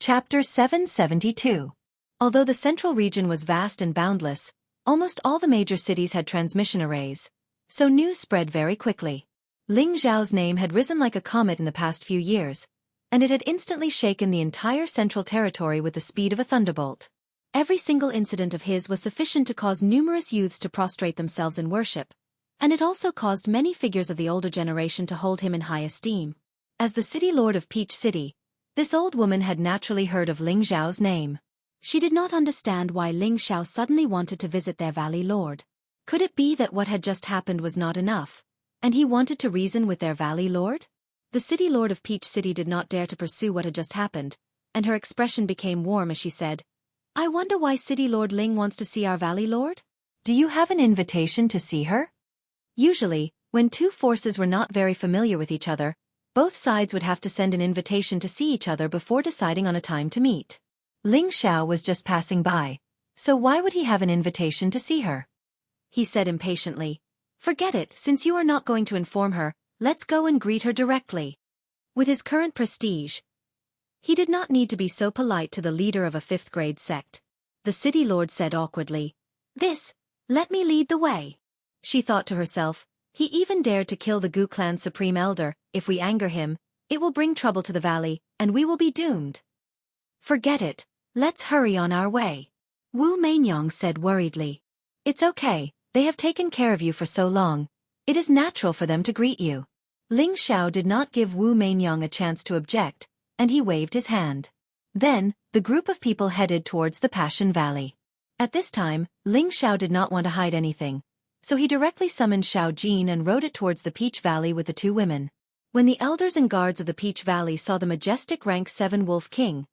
Chapter 772. Although the central region was vast and boundless, almost all the major cities had transmission arrays, so news spread very quickly. Ling Xiao's name had risen like a comet in the past few years, and it had instantly shaken the entire central territory with the speed of a thunderbolt. Every single incident of his was sufficient to cause numerous youths to prostrate themselves in worship, and it also caused many figures of the older generation to hold him in high esteem. As the city lord of Peach City, this old woman had naturally heard of Ling Xiao's name. She did not understand why Ling Xiao suddenly wanted to visit their valley lord. Could it be that what had just happened was not enough, and he wanted to reason with their valley lord? The city lord of Peach City did not dare to pursue what had just happened, and her expression became warm as she said, "I wonder why City Lord Ling wants to see our valley lord? Do you have an invitation to see her?" Usually, when two forces were not very familiar with each other, both sides would have to send an invitation to see each other before deciding on a time to meet. Ling Xiao was just passing by, so why would he have an invitation to see her? He said impatiently, "Forget it, since you are not going to inform her, let's go and greet her directly." With his current prestige, he did not need to be so polite to the leader of a fifth-grade sect. The city lord said awkwardly, "Let me lead the way." She thought to herself, he even dared to kill the Gu clan's supreme elder. If we anger him, it will bring trouble to the valley, and we will be doomed. "Forget it, let's hurry on our way," Wu Mainyong said worriedly. "It's okay, they have taken care of you for so long. It is natural for them to greet you." Ling Xiao did not give Wu Mainyong a chance to object, and he waved his hand. Then, the group of people headed towards the Passion Valley. At this time, Ling Xiao did not want to hide anything, so he directly summoned Xiao Jin and rode it towards the Peach Valley with the two women. When the elders and guards of the Peach Valley saw the majestic rank 7 Wolf King,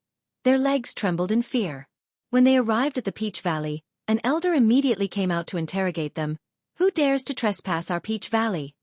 their legs trembled in fear. When they arrived at the Peach Valley, an elder immediately came out to interrogate them. "Who dares to trespass our Peach Valley?"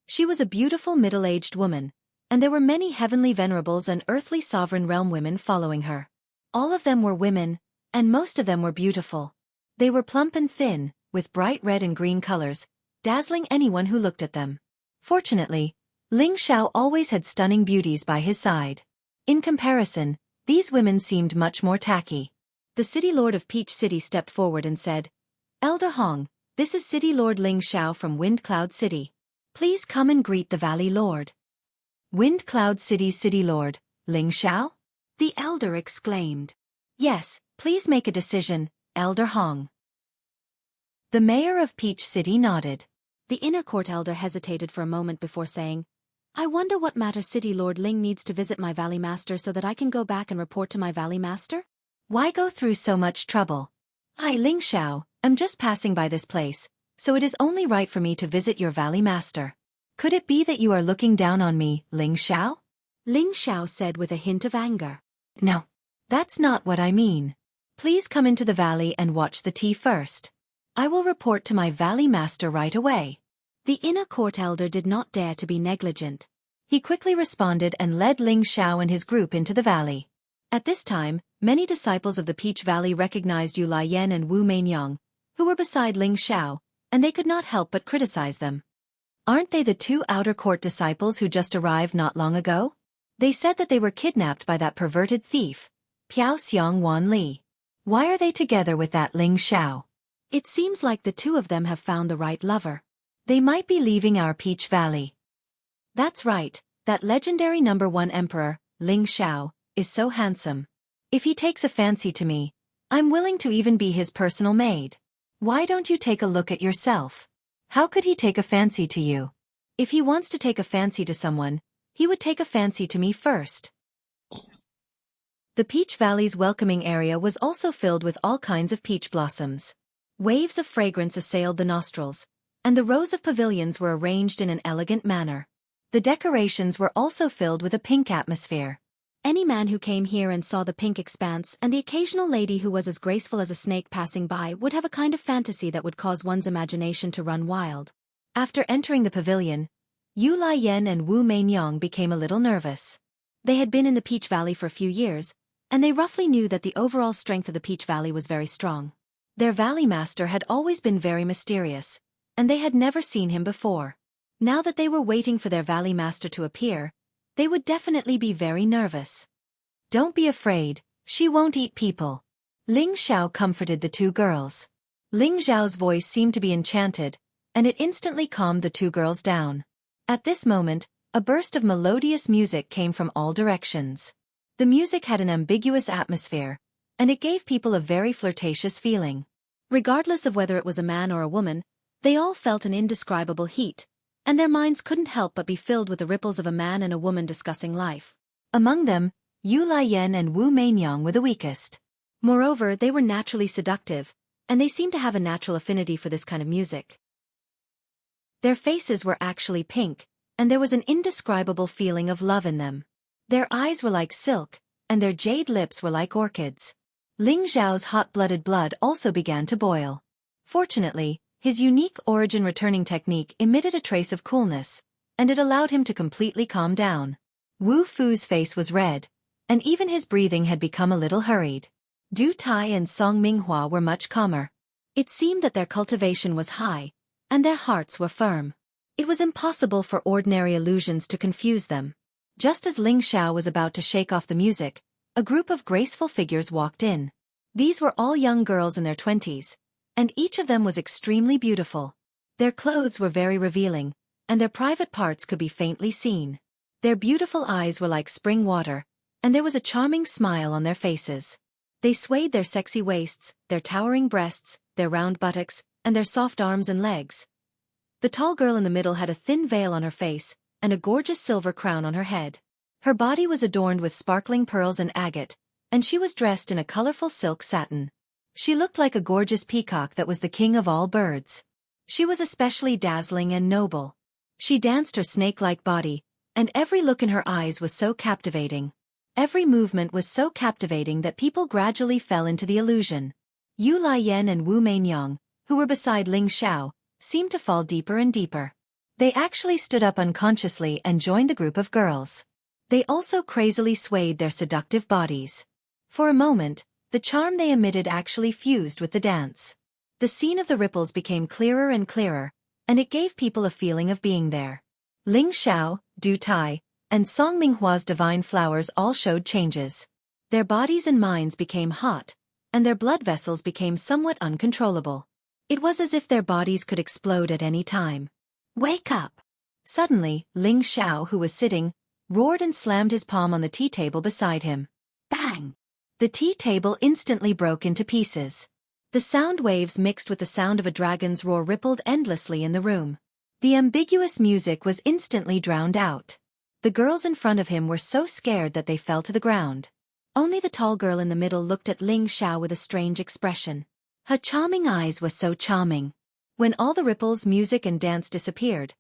She was a beautiful middle-aged woman, and there were many heavenly venerables and earthly sovereign realm women following her. All of them were women, and most of them were beautiful. They were plump and thin, with bright red and green colors, dazzling anyone who looked at them. Fortunately, Ling Xiao always had stunning beauties by his side. In comparison, these women seemed much more tacky. The city lord of Peach City stepped forward and said, "Elder Hong, this is City Lord Ling Xiao from Wind Cloud City. Please come and greet the Valley Lord." "Wind Cloud City's City Lord, Ling Xiao?" the elder exclaimed. "Yes, please make a decision, Elder Hong." The mayor of Peach City nodded. The inner court elder hesitated for a moment before saying, "I wonder what matter City Lord Ling needs to visit my Valley Master so that I can go back and report to my Valley Master? Why go through so much trouble? I, Ling Xiao, am just passing by this place, so it is only right for me to visit your Valley Master. Could it be that you are looking down on me, Ling Xiao?" Ling Xiao said with a hint of anger. "No, that's not what I mean. Please come into the valley and watch the tea first. I will report to my Valley Master right away." The inner court elder did not dare to be negligent. He quickly responded and led Ling Xiao and his group into the valley. At this time, many disciples of the Peach Valley recognized Yu Laiyan and Wu Mainyong, who were beside Ling Xiao, and they could not help but criticize them. "Aren't they the two outer court disciples who just arrived not long ago? They said that they were kidnapped by that perverted thief, Piao Xiang Wan Li. Why are they together with that Ling Xiao? It seems like the two of them have found the right lover. They might be leaving our Peach Valley." "That's right, that legendary #1 emperor, Ling Xiao, is so handsome. If he takes a fancy to me, I'm willing to even be his personal maid. Why don't you take a look at yourself? How could he take a fancy to you? If he wants to take a fancy to someone, he would take a fancy to me first." The Peach Valley's welcoming area was also filled with all kinds of peach blossoms. Waves of fragrance assailed the nostrils, and the rows of pavilions were arranged in an elegant manner. The decorations were also filled with a pink atmosphere. Any man who came here and saw the pink expanse and the occasional lady who was as graceful as a snake passing by would have a kind of fantasy that would cause one's imagination to run wild. After entering the pavilion, Yu Laiyan and Wu Mainyong became a little nervous. They had been in the Peach Valley for a few years, and they roughly knew that the overall strength of the Peach Valley was very strong. Their Valley Master had always been very mysterious, and they had never seen him before. Now that they were waiting for their Valley Master to appear, they would definitely be very nervous. Don't be afraid, she won't eat people. Ling Xiao comforted the two girls. Ling Xiao's voice seemed to be enchanted, and it instantly calmed the two girls down. At this moment, a burst of melodious music came from all directions. The music had an ambiguous atmosphere, and it gave people a very flirtatious feeling. Regardless of whether it was a man or a woman, they all felt an indescribable heat, and their minds couldn't help but be filled with the ripples of a man and a woman discussing life. Among them, Yu Laiyan and Wu Mainyang were the weakest. Moreover, they were naturally seductive, and they seemed to have a natural affinity for this kind of music. Their faces were actually pink, and there was an indescribable feeling of love in them. Their eyes were like silk, and their jade lips were like orchids. Ling Xiao's hot-blooded blood also began to boil. Fortunately, his unique origin-returning technique emitted a trace of coolness, and it allowed him to completely calm down. Wu Fu's face was red, and even his breathing had become a little hurried. Du Tai and Song Minghua were much calmer. It seemed that their cultivation was high, and their hearts were firm. It was impossible for ordinary illusions to confuse them. Just as Ling Xiao was about to shake off the music, a group of graceful figures walked in. These were all young girls in their 20s, and each of them was extremely beautiful. Their clothes were very revealing, and their private parts could be faintly seen. Their beautiful eyes were like spring water, and there was a charming smile on their faces. They swayed their sexy waists, their towering breasts, their round buttocks, and their soft arms and legs. The tall girl in the middle had a thin veil on her face, and a gorgeous silver crown on her head. Her body was adorned with sparkling pearls and agate, and she was dressed in a colorful silk satin. She looked like a gorgeous peacock that was the king of all birds. She was especially dazzling and noble. She danced her snake-like body, and every look in her eyes was so captivating. Every movement was so captivating that people gradually fell into the illusion. Yu Laiyan and Wu Mainyang, who were beside Ling Xiao, seemed to fall deeper and deeper. They actually stood up unconsciously and joined the group of girls. They also crazily swayed their seductive bodies. For a moment, the charm they emitted actually fused with the dance. The scene of the ripples became clearer and clearer, and it gave people a feeling of being there. Ling Xiao, Du Tai, and Song Minghua's divine flowers all showed changes. Their bodies and minds became hot, and their blood vessels became somewhat uncontrollable. It was as if their bodies could explode at any time. Wake up! Suddenly, Ling Xiao, who was sitting, roared and slammed his palm on the tea table beside him. Bang! The tea table instantly broke into pieces. The sound waves mixed with the sound of a dragon's roar rippled endlessly in the room. The ambiguous music was instantly drowned out. The girls in front of him were so scared that they fell to the ground. Only the tall girl in the middle looked at Ling Xiao with a strange expression. Her charming eyes were so charming. When all the ripples, music and dance disappeared,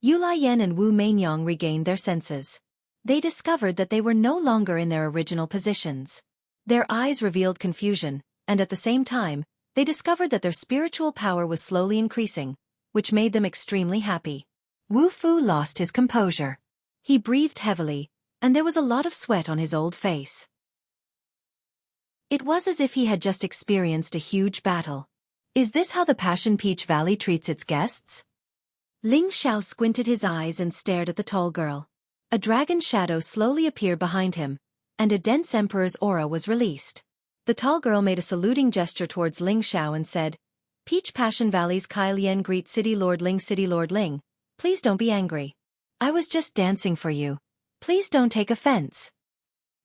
Yu Laiyan and Wu Mainyang regained their senses. They discovered that they were no longer in their original positions. Their eyes revealed confusion, and at the same time, they discovered that their spiritual power was slowly increasing, which made them extremely happy. Wu Fu lost his composure. He breathed heavily, and there was a lot of sweat on his old face. It was as if he had just experienced a huge battle. Is this how the Passion Peach Valley treats its guests? Ling Xiao squinted his eyes and stared at the tall girl. A dragon shadow slowly appeared behind him, and a dense emperor's aura was released. The tall girl made a saluting gesture towards Ling Xiao and said, Peach Passion Valley's Kai Lian greet City Lord Ling. City Lord Ling, please don't be angry. I was just dancing for you. Please don't take offense.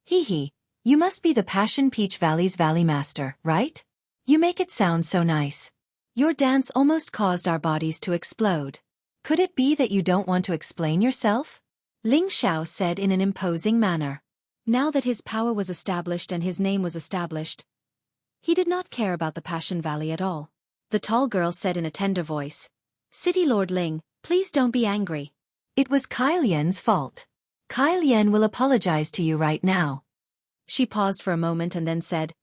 Hee hee, you must be the Passion Peach Valley's Valley Master, right? You make it sound so nice. Your dance almost caused our bodies to explode. Could it be that you don't want to explain yourself? Ling Xiao said in an imposing manner. Now that his power was established and his name was established, he did not care about the Passion Valley at all. The tall girl said in a tender voice, City Lord Ling, please don't be angry. It was Kai Lian's fault. Kai Lian will apologize to you right now. She paused for a moment and then said,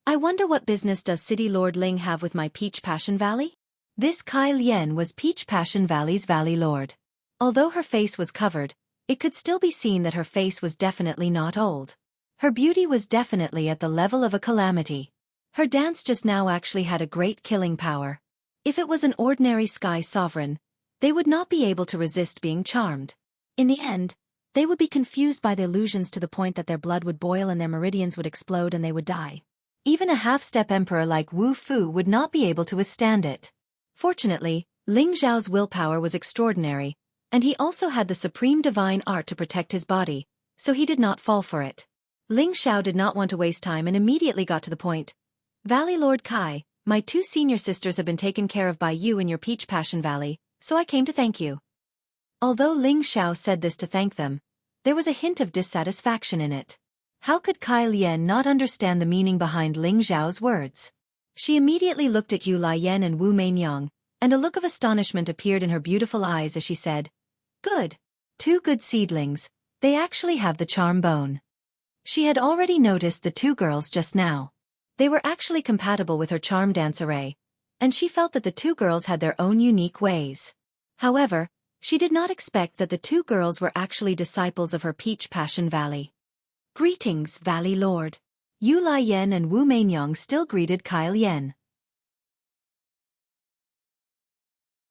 I wonder what business does City Lord Ling have with my Peach Passion Valley? This Kai Lian was Peach Passion Valley's Valley Lord. Although her face was covered, it could still be seen that her face was definitely not old. Her beauty was definitely at the level of a calamity. Her dance just now actually had a great killing power. If it was an ordinary sky sovereign, they would not be able to resist being charmed. In the end, They would be confused by the illusions to the point that their blood would boil and their meridians would explode and they would die. Even a half-step emperor like Wu Fu would not be able to withstand it. Fortunately, Ling Zhao's willpower was extraordinary, and he also had the supreme divine art to protect his body, so he did not fall for it. Ling Xiao did not want to waste time and immediately got to the point. Valley Lord Kai, my 2 senior sisters have been taken care of by you in your Peach Passion Valley, so I came to thank you. Although Ling Xiao said this to thank them, there was a hint of dissatisfaction in it. How could Kai Lian not understand the meaning behind Ling Zhao's words? She immediately looked at Yu Lian and Wu Mainyang, and a look of astonishment appeared in her beautiful eyes as she said, "Good. 2 good seedlings, they actually have the charm bone." She had already noticed the 2 girls just now. They were actually compatible with her charm dance array, and she felt that the 2 girls had their own unique ways. However, she did not expect that the 2 girls were actually disciples of her Peach Passion Valley. "Greetings, Valley Lord." Yu Lian and Wu Mainyang still greeted Kai Lian.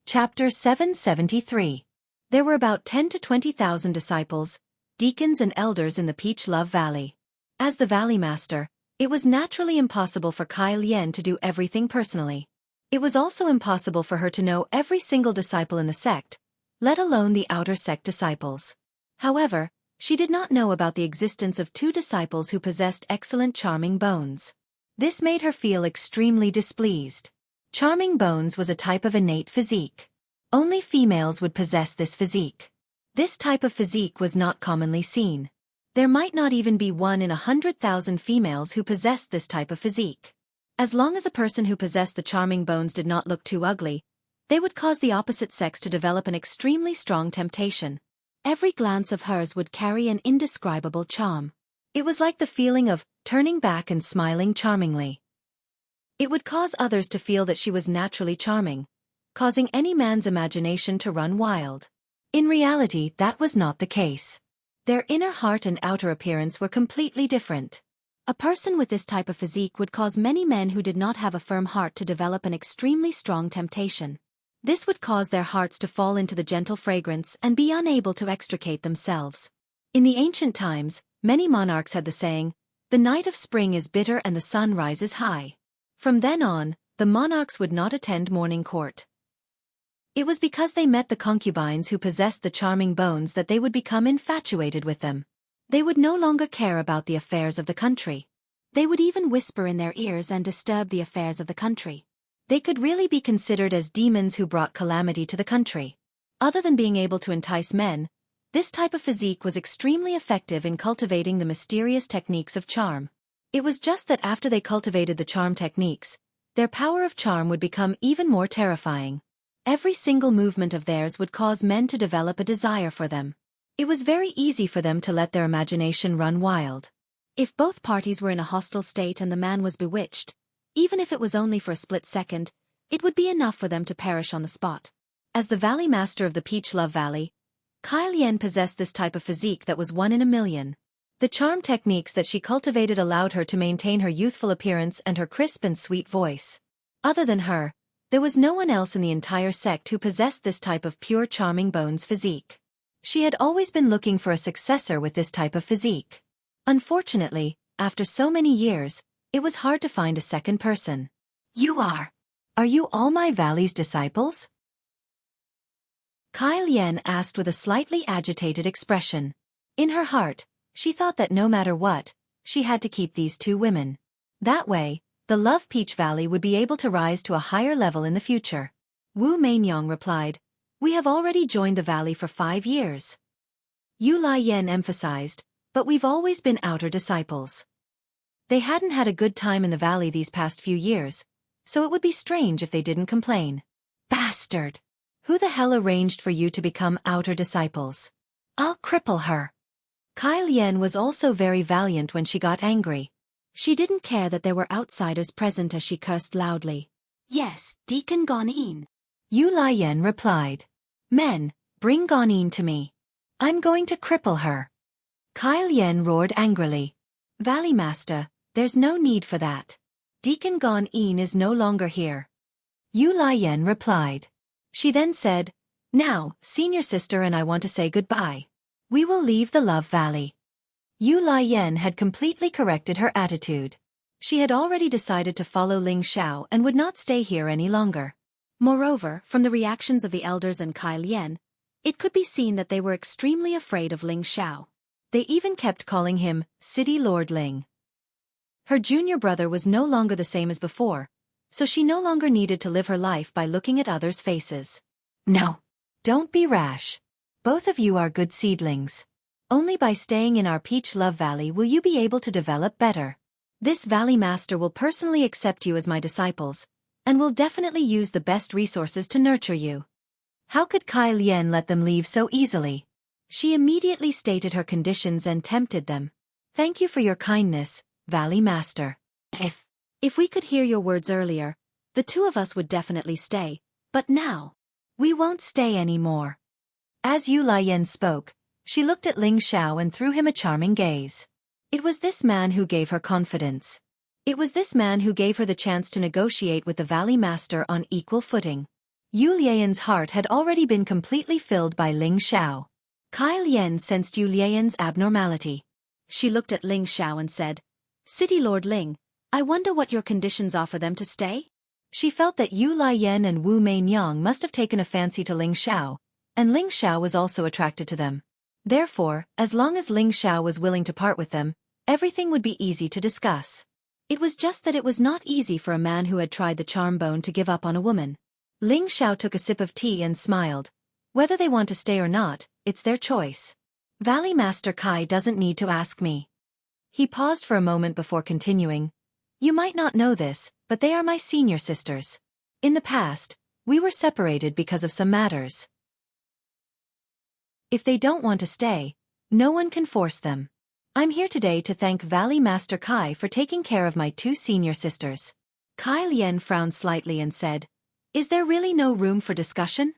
Chapter 773. There were about 10 to 20,000 disciples, deacons and elders in the Peach Love Valley. As the Valley Master, it was naturally impossible for Kai Lian to do everything personally. It was also impossible for her to know every single disciple in the sect, let alone the outer sect disciples. However, she did not know about the existence of 2 disciples who possessed excellent charming bones. This made her feel extremely displeased. Charming bones was a type of innate physique. Only females would possess this physique. This type of physique was not commonly seen. There might not even be 1 in 100,000 females who possessed this type of physique. As long as a person who possessed the charming bones did not look too ugly, they would cause the opposite sex to develop an extremely strong temptation. Every glance of hers would carry an indescribable charm. It was like the feeling of turning back and smiling charmingly. It would cause others to feel that she was naturally charming, causing any man's imagination to run wild. In reality, that was not the case. Their inner heart and outer appearance were completely different. A person with this type of physique would cause many men who did not have a firm heart to develop an extremely strong temptation. This would cause their hearts to fall into the gentle fragrance and be unable to extricate themselves. In the ancient times, many monarchs had the saying, "The night of spring is bitter and the sun rises high." From then on, the monarchs would not attend morning court. It was because they met the concubines who possessed the charming bones that they would become infatuated with them. They would no longer care about the affairs of the country. They would even whisper in their ears and disturb the affairs of the country. They could really be considered as demons who brought calamity to the country. Other than being able to entice men, this type of physique was extremely effective in cultivating the mysterious techniques of charm. It was just that after they cultivated the charm techniques, their power of charm would become even more terrifying. Every single movement of theirs would cause men to develop a desire for them. It was very easy for them to let their imagination run wild. If both parties were in a hostile state and the man was bewitched, even if it was only for a split second, it would be enough for them to perish on the spot. As the Valley Master of the Peach Love Valley, Kai Lian possessed this type of physique that was 1 in a million. The charm techniques that she cultivated allowed her to maintain her youthful appearance and her crisp and sweet voice. Other than her, there was no one else in the entire sect who possessed this type of pure charming bones physique. She had always been looking for a successor with this type of physique. Unfortunately, after so many years, it was hard to find a second person. Are you all my valley's disciples?" Kai Lian asked with a slightly agitated expression. In her heart, she thought that no matter what, she had to keep these 2 women. That way, the Love Peach Valley would be able to rise to a higher level in the future. Wu Mainyang replied, "We have already joined the valley for 5 years. Yu Lian emphasized, "But we've always been outer disciples." They hadn't had a good time in the valley these past few years, so it would be strange if they didn't complain. "Bastard! Who the hell arranged for you to become outer disciples? I'll cripple her." Kai Lian was also very valiant when she got angry. She didn't care that there were outsiders present as she cursed loudly. "Yes, Deacon Gonin." Yu Lian replied. "Men, bring Gonin to me. I'm going to cripple her." Kai Lian roared angrily. "Valley Master, there's no need for that. Deacon Gonin is no longer here." Yu Lian replied. She then said, "Now, senior sister and I want to say goodbye. We will leave the Love Valley. Yu Lian had completely corrected her attitude. She had already decided to follow Ling Xiao and would not stay here any longer. Moreover, from the reactions of the elders and Kai Lian, it could be seen that they were extremely afraid of Ling Xiao. They even kept calling him City Lord Ling. Her junior brother was no longer the same as before, so she no longer needed to live her life by looking at others' faces. No. Don't be rash. Both of you are good seedlings. Only by staying in our Peach Love Valley will you be able to develop better. This Valley Master will personally accept you as my disciples, and will definitely use the best resources to nurture you. How could Kai Lian let them leave so easily? She immediately stated her conditions and tempted them. Thank you for your kindness, Valley Master. If we could hear your words earlier, the two of us would definitely stay, but now, we won't stay anymore. As Yu Lian spoke, she looked at Ling Xiao and threw him a charming gaze. It was this man who gave her confidence. It was this man who gave her the chance to negotiate with the Valley Master on equal footing. Yu Lian's heart had already been completely filled by Ling Xiao. Kai Lian sensed Yu Lian's abnormality. She looked at Ling Xiao and said, City Lord Ling, I wonder what your conditions are for them to stay? She felt that Yu Lian and Wu Meinyang must have taken a fancy to Ling Xiao, and Ling Xiao was also attracted to them. Therefore, as long as Ling Xiao was willing to part with them, everything would be easy to discuss. It was just that it was not easy for a man who had tried the charm bone to give up on a woman. Ling Xiao took a sip of tea and smiled. Whether they want to stay or not, it's their choice. Valley Master Kai doesn't need to ask me. He paused for a moment before continuing. You might not know this, but they are my senior sisters. In the past, we were separated because of some matters. If they don't want to stay, no one can force them. I'm here today to thank Valley Master Kai for taking care of my two senior sisters. Kai Lian frowned slightly and said, Is there really no room for discussion?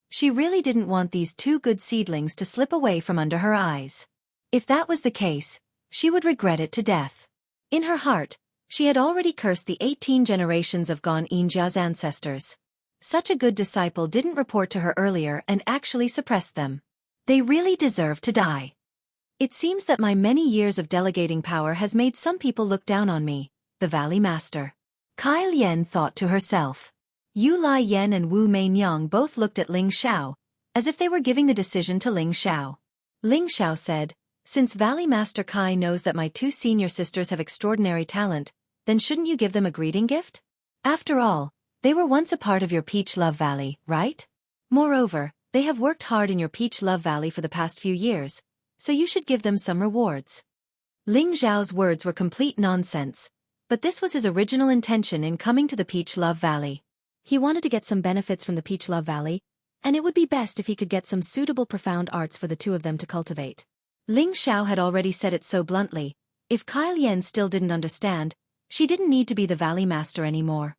She really didn't want these two good seedlings to slip away from under her eyes. If that was the case, she would regret it to death. In her heart, she had already cursed the 18 generations of Xianxia's ancestors. Such a good disciple didn't report to her earlier and actually suppressed them. They really deserve to die. It seems that my many years of delegating power has made some people look down on me, the Valley Master. Kai Lian thought to herself. Yu Lian and Wu Meinyang both looked at Ling Xiao, as if they were giving the decision to Ling Xiao. Ling Xiao said, Since Valley Master Kai knows that my two senior sisters have extraordinary talent, then shouldn't you give them a greeting gift? After all, they were once a part of your Peach Love Valley, right? Moreover, they have worked hard in your Peach Love Valley for the past few years, so you should give them some rewards. Ling Xiao's words were complete nonsense, but this was his original intention in coming to the Peach Love Valley. He wanted to get some benefits from the Peach Love Valley, and it would be best if he could get some suitable profound arts for the two of them to cultivate. Ling Xiao had already said it so bluntly. If Kai Lian still didn't understand, she didn't need to be the Valley Master anymore.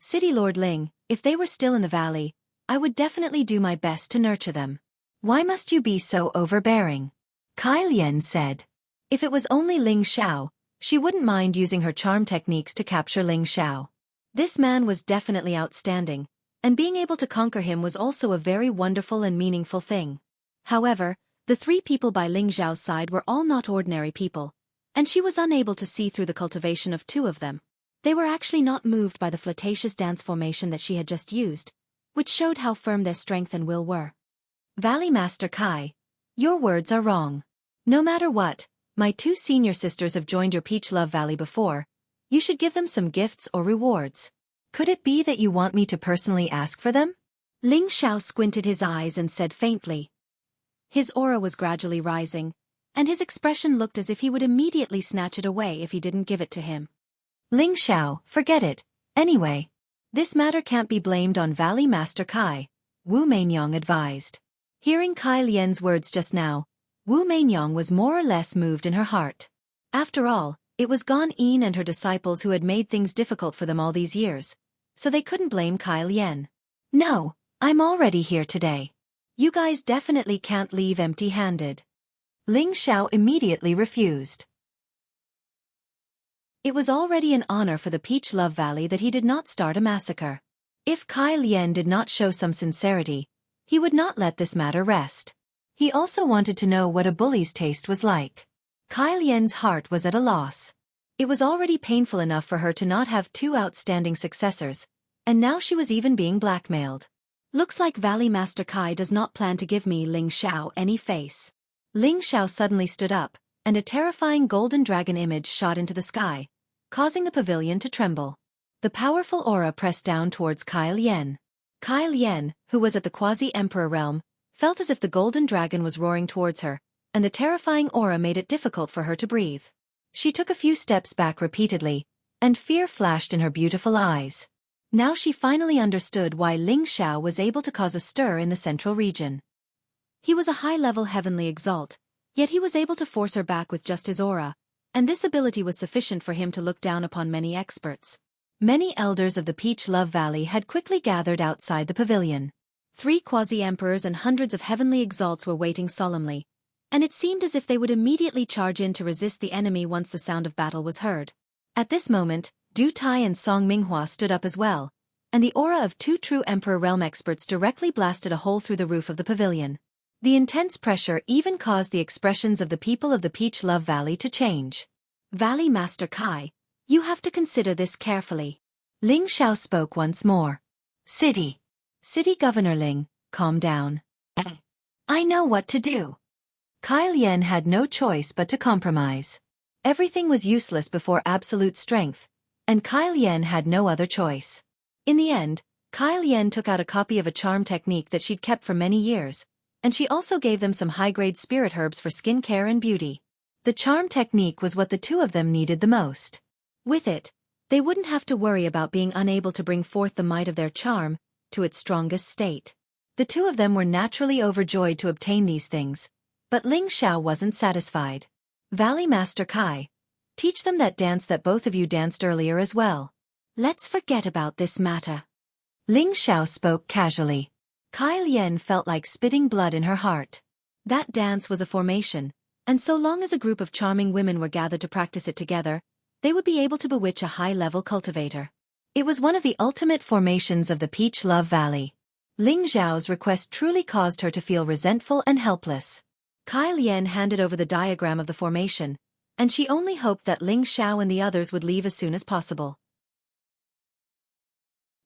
City Lord Ling, if they were still in the valley, I would definitely do my best to nurture them. Why must you be so overbearing? Kai Lian said. If it was only Ling Xiao, she wouldn't mind using her charm techniques to capture Ling Xiao. This man was definitely outstanding, and being able to conquer him was also a very wonderful and meaningful thing. However, the three people by Ling Xiao's side were all not ordinary people, and she was unable to see through the cultivation of two of them. They were actually not moved by the flirtatious dance formation that she had just used, which showed how firm their strength and will were. Valley Master Kai, your words are wrong. No matter what, my two senior sisters have joined your Peach Love Valley before. You should give them some gifts or rewards. Could it be that you want me to personally ask for them? Ling Xiao squinted his eyes and said faintly. His aura was gradually rising, and his expression looked as if he would immediately snatch it away if he didn't give it to him. Ling Xiao, forget it. Anyway, this matter can't be blamed on Valley Master Kai, Wu Meinyang advised. Hearing Kai Lian's words just now, Wu Meinyang was more or less moved in her heart. After all, it was Gan Yin and her disciples who had made things difficult for them all these years, so they couldn't blame Kai Lian. No, I'm already here today. You guys definitely can't leave empty-handed. Ling Xiao immediately refused. It was already an honor for the Peach Love Valley that he did not start a massacre. If Kai Lian did not show some sincerity, he would not let this matter rest. He also wanted to know what a bully's taste was like. Kai Lian's heart was at a loss. It was already painful enough for her to not have two outstanding successors, and now she was even being blackmailed. Looks like Valley Master Kai does not plan to give me Ling Xiao any face. Ling Xiao suddenly stood up, and a terrifying golden dragon image shot into the sky, causing the pavilion to tremble. The powerful aura pressed down towards Kai Lian. Kai Lian, who was at the quasi-emperor realm, felt as if the golden dragon was roaring towards her, and the terrifying aura made it difficult for her to breathe. She took a few steps back repeatedly, and fear flashed in her beautiful eyes. Now she finally understood why Ling Xiao was able to cause a stir in the central region. He was a high-level heavenly exalt, yet he was able to force her back with just his aura, and this ability was sufficient for him to look down upon many experts. Many elders of the Peach Love Valley had quickly gathered outside the pavilion. 3 quasi-emperors and hundreds of heavenly exalts were waiting solemnly, and it seemed as if they would immediately charge in to resist the enemy once the sound of battle was heard. At this moment, Du Tai and Song Minghua stood up as well, and the aura of 2 true Emperor Realm experts directly blasted a hole through the roof of the pavilion. The intense pressure even caused the expressions of the people of the Peach Love Valley to change. Valley Master Kai, you have to consider this carefully. Ling Xiao spoke once more. City Governor Ling, calm down. I know what to do. Kai Lian had no choice but to compromise. Everything was useless before absolute strength, and Kai Lian had no other choice. In the end, Kai Lian took out a copy of a charm technique that she'd kept for many years, and she also gave them some high-grade spirit herbs for skin care and beauty. The charm technique was what the two of them needed the most. With it, they wouldn't have to worry about being unable to bring forth the might of their charm to its strongest state. The two of them were naturally overjoyed to obtain these things, but Ling Xiao wasn't satisfied. Valley Master Kai, teach them that dance that both of you danced earlier as well. Let's forget about this matter. Ling Xiao spoke casually. Kai Lian felt like spitting blood in her heart. That dance was a formation, and so long as a group of charming women were gathered to practice it together, they would be able to bewitch a high-level cultivator. It was one of the ultimate formations of the Peach Love Valley. Ling Xiao's request truly caused her to feel resentful and helpless. Kai Lian handed over the diagram of the formation, and she only hoped that Ling Xiao and the others would leave as soon as possible.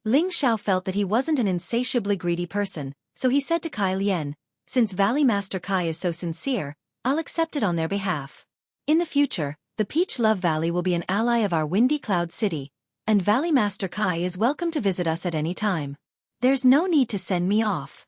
Ling Xiao felt that he wasn't an insatiably greedy person, so he said to Kai Lian, since Valley Master Kai is so sincere, I'll accept it on their behalf. In the future, the Peach Love Valley will be an ally of our Windy Cloud City, and Valley Master Kai is welcome to visit us at any time. There's no need to send me off.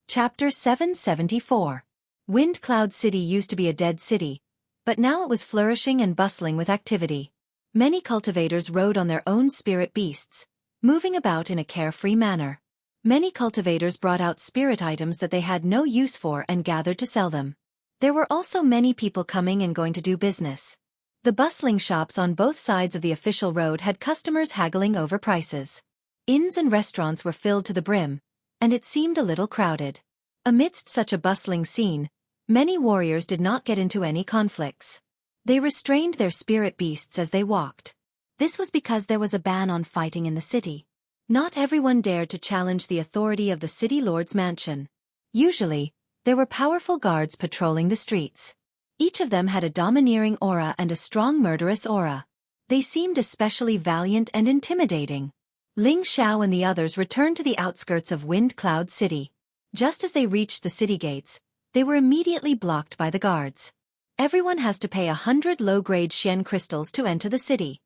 Chapter 774. Wind Cloud City used to be a dead city, but now it was flourishing and bustling with activity. Many cultivators rode on their own spirit beasts, moving about in a carefree manner. Many cultivators brought out spirit items that they had no use for and gathered to sell them. There were also many people coming and going to do business. The bustling shops on both sides of the official road had customers haggling over prices. Inns and restaurants were filled to the brim, and it seemed a little crowded. Amidst such a bustling scene, many warriors did not get into any conflicts. They restrained their spirit beasts as they walked. This was because there was a ban on fighting in the city. Not everyone dared to challenge the authority of the city lord's mansion. Usually, there were powerful guards patrolling the streets. Each of them had a domineering aura and a strong murderous aura. They seemed especially valiant and intimidating. Ling Xiao and the others returned to the outskirts of Wind Cloud City. Just as they reached the city gates, they were immediately blocked by the guards. Everyone has to pay 100 low-grade Xian crystals to enter the city.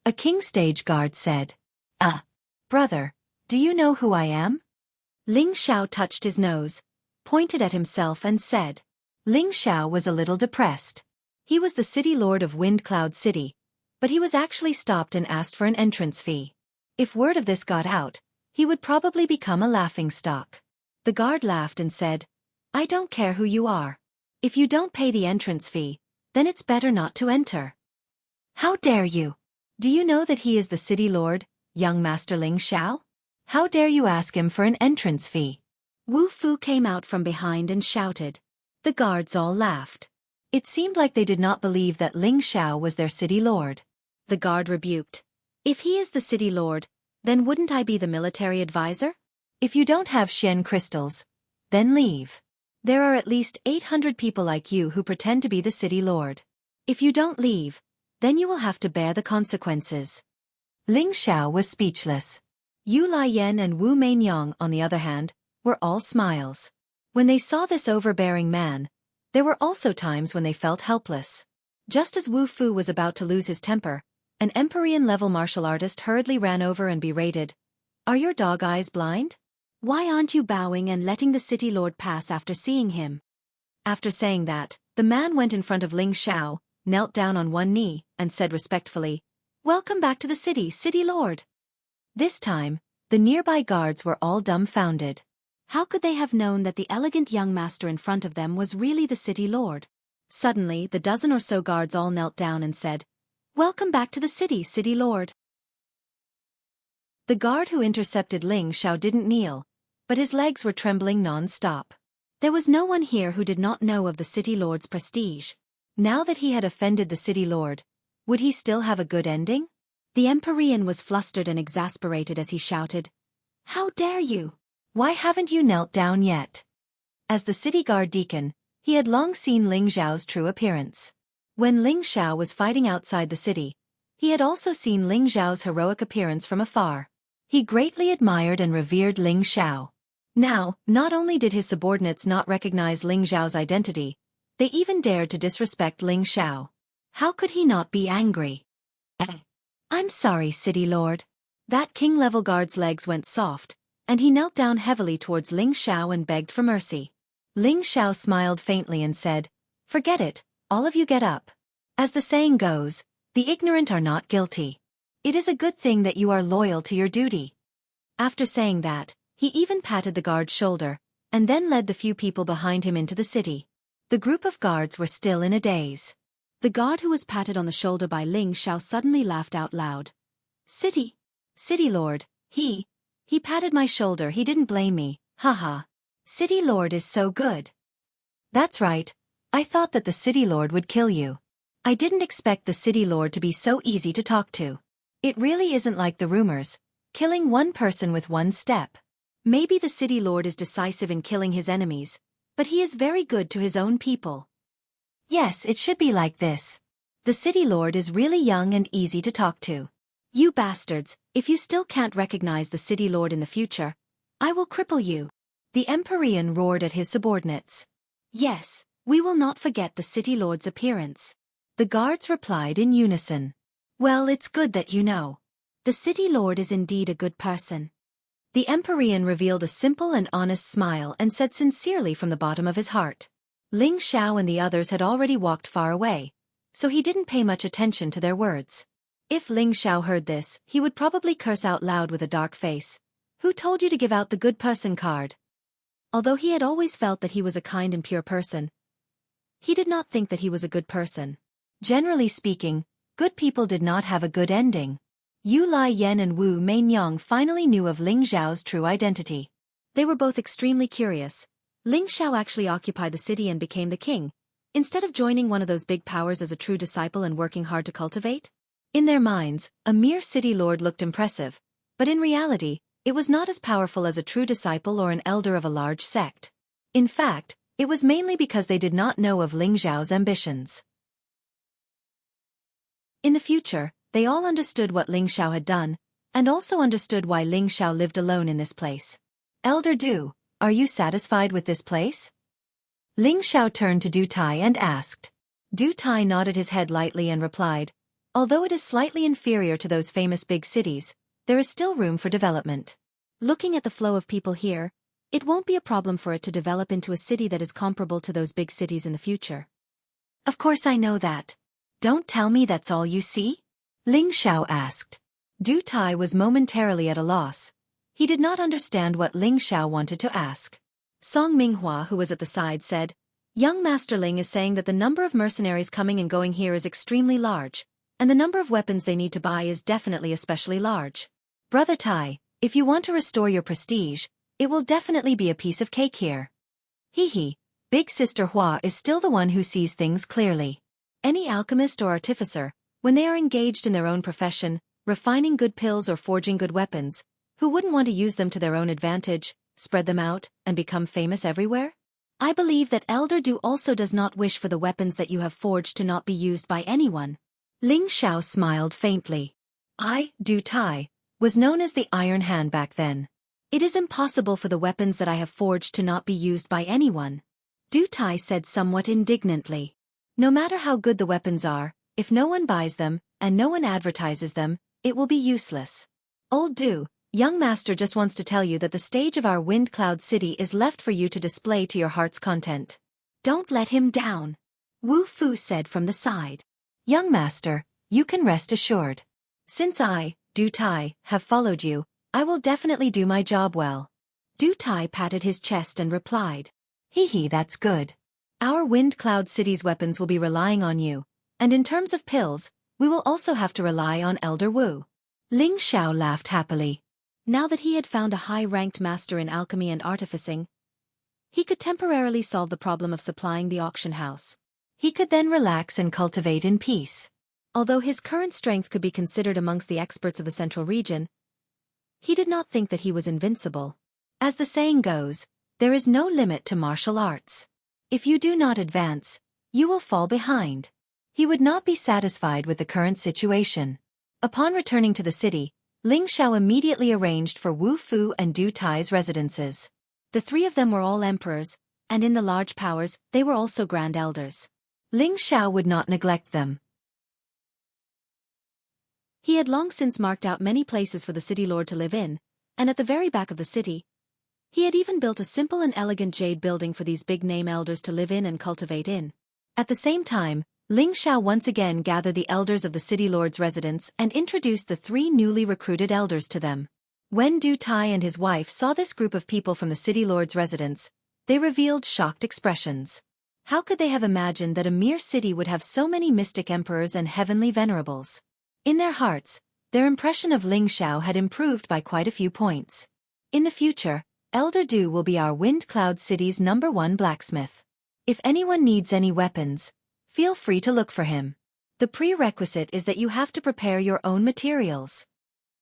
A king stage guard said, brother, do you know who I am? Ling Xiao touched his nose, pointed at himself and said. Ling Xiao was a little depressed. He was the city lord of Wind Cloud City, but he was actually stopped and asked for an entrance fee. If word of this got out, he would probably become a laughingstock. The guard laughed and said, I don't care who you are. If you don't pay the entrance fee, then it's better not to enter. How dare you? Do you know that he is the city lord, young Master Ling Xiao? How dare you ask him for an entrance fee? Wu Fu came out from behind and shouted. The guards all laughed. It seemed like they did not believe that Ling Xiao was their city lord. The guard rebuked. If he is the city lord, then wouldn't I be the military advisor? If you don't have Xian crystals, then leave. There are at least 800 people like you who pretend to be the city lord. If you don't leave, then you will have to bear the consequences. Ling Xiao was speechless. Yu Laiyan and Wu Meinyang, on the other hand, were all smiles. When they saw this overbearing man, there were also times when they felt helpless. Just as Wu Fu was about to lose his temper, an Empyrean-level martial artist hurriedly ran over and berated, "Are your dog eyes blind? Why aren't you bowing and letting the city lord pass after seeing him?" After saying that, the man went in front of Ling Xiao, knelt down on one knee, and said respectfully, "Welcome back to the city lord." This time, the nearby guards were all dumbfounded. How could they have known that the elegant young master in front of them was really the city lord? Suddenly, the dozen or so guards all knelt down and said, "Welcome back to the city lord." The guard who intercepted Ling Xiao didn't kneel, but his legs were trembling non-stop. There was no one here who did not know of the city lord's prestige. Now that he had offended the city lord, would he still have a good ending? The Empyrean was flustered and exasperated as he shouted, "How dare you? Why haven't you knelt down yet?" As the city guard deacon, he had long seen Ling Xiao's true appearance. When Ling Xiao was fighting outside the city, he had also seen Ling Xiao's heroic appearance from afar. He greatly admired and revered Ling Xiao. Now, not only did his subordinates not recognize Ling Xiao's identity, they even dared to disrespect Ling Xiao. How could he not be angry? "I'm sorry, city lord." That king-level guard's legs went soft, and he knelt down heavily towards Ling Xiao and begged for mercy. Ling Xiao smiled faintly and said, "Forget it, all of you get up. As the saying goes, the ignorant are not guilty. It is a good thing that you are loyal to your duty." After saying that, he even patted the guard's shoulder, and then led the few people behind him into the city. The group of guards were still in a daze. The guard who was patted on the shoulder by Ling Xiao suddenly laughed out loud. City lord, he patted my shoulder, he didn't blame me, haha. City lord is so good." "That's right, I thought that the city lord would kill you. I didn't expect the city lord to be so easy to talk to. It really isn't like the rumors, killing one person with one step. Maybe the city lord is decisive in killing his enemies, but he is very good to his own people. Yes, it should be like this. The city lord is really young and easy to talk to. You bastards, if you still can't recognize the city lord in the future, I will cripple you." The Empyrean roared at his subordinates. "Yes, we will not forget the city lord's appearance." The guards replied in unison. "Well, it's good that you know. The city lord is indeed a good person." The Empyrean revealed a simple and honest smile and said sincerely from the bottom of his heart. Ling Xiao and the others had already walked far away, so he didn't pay much attention to their words. If Ling Xiao heard this, he would probably curse out loud with a dark face. "Who told you to give out the good person card?" Although he had always felt that he was a kind and pure person, he did not think that he was a good person. Generally speaking, good people did not have a good ending. Yu Laiyan and Wu Meinyang finally knew of Ling Xiao's true identity. They were both extremely curious. Ling Xiao actually occupied the city and became the king, instead of joining one of those big powers as a true disciple and working hard to cultivate. In their minds, a mere city lord looked impressive, but in reality, it was not as powerful as a true disciple or an elder of a large sect. In fact, it was mainly because they did not know of Ling Xiao's ambitions. In the future, they all understood what Ling Xiao had done, and also understood why Ling Xiao lived alone in this place. "Elder Du, are you satisfied with this place?" Ling Xiao turned to Du Tai and asked. Du Tai nodded his head lightly and replied, "Although it is slightly inferior to those famous big cities, there is still room for development. Looking at the flow of people here, it won't be a problem for it to develop into a city that is comparable to those big cities in the future." "Of course I know that. Don't tell me that's all you see?" Ling Xiao asked. Du Tai was momentarily at a loss. He did not understand what Ling Xiao wanted to ask. Song Minghua, who was at the side, said, "Young Master Ling is saying that the number of mercenaries coming and going here is extremely large, and the number of weapons they need to buy is definitely especially large. Brother Tai, if you want to restore your prestige, it will definitely be a piece of cake here." Hee, Big Sister Hua is still the one who sees things clearly. Any alchemist or artificer, when they are engaged in their own profession, refining good pills or forging good weapons, Who wouldn't want to use them to their own advantage, spread them out, and become famous everywhere? I believe that Elder Du also does not wish for the weapons that you have forged to not be used by anyone. Ling Xiao smiled faintly. I, Du Tai, was known as the Iron Hand back then. It is impossible for the weapons that I have forged to not be used by anyone. Du Tai said somewhat indignantly. No matter how good the weapons are, if no one buys them, and no one advertises them, it will be useless. Old Du, young master just wants to tell you that the stage of our Wind Cloud City is left for you to display to your heart's content. Don't let him down. Wu Fu said from the side. Young master, you can rest assured. Since I, Du Tai, have followed you, I will definitely do my job well. Du Tai patted his chest and replied. Hee, that's good. Our Wind Cloud City's weapons will be relying on you, and in terms of pills, we will also have to rely on Elder Wu. Ling Xiao laughed happily. Now that he had found a high-ranked master in alchemy and artificing, he could temporarily solve the problem of supplying the auction house. He could then relax and cultivate in peace. Although his current strength could be considered amongst the experts of the central region, he did not think that he was invincible. As the saying goes, there is no limit to martial arts. If you do not advance, you will fall behind. He would not be satisfied with the current situation. Upon returning to the city, Ling Xiao immediately arranged for Wu Fu and Du Tai's residences. The three of them were all emperors, and in the large powers, they were also grand elders. Ling Xiao would not neglect them. He had long since marked out many places for the city lord to live in, and at the very back of the city, he had even built a simple and elegant jade building for these big-name elders to live in and cultivate in. At the same time, Ling Xiao once again gathered the elders of the city lord's residence and introduced the three newly recruited elders to them. When Du Tai and his wife saw this group of people from the city lord's residence, they revealed shocked expressions. How could they have imagined that a mere city would have so many mystic emperors and heavenly venerables? In their hearts, their impression of Ling Xiao had improved by quite a few points. In the future, Elder Du will be our Wind Cloud City's #1 blacksmith. If anyone needs any weapons, feel free to look for him. The prerequisite is that you have to prepare your own materials.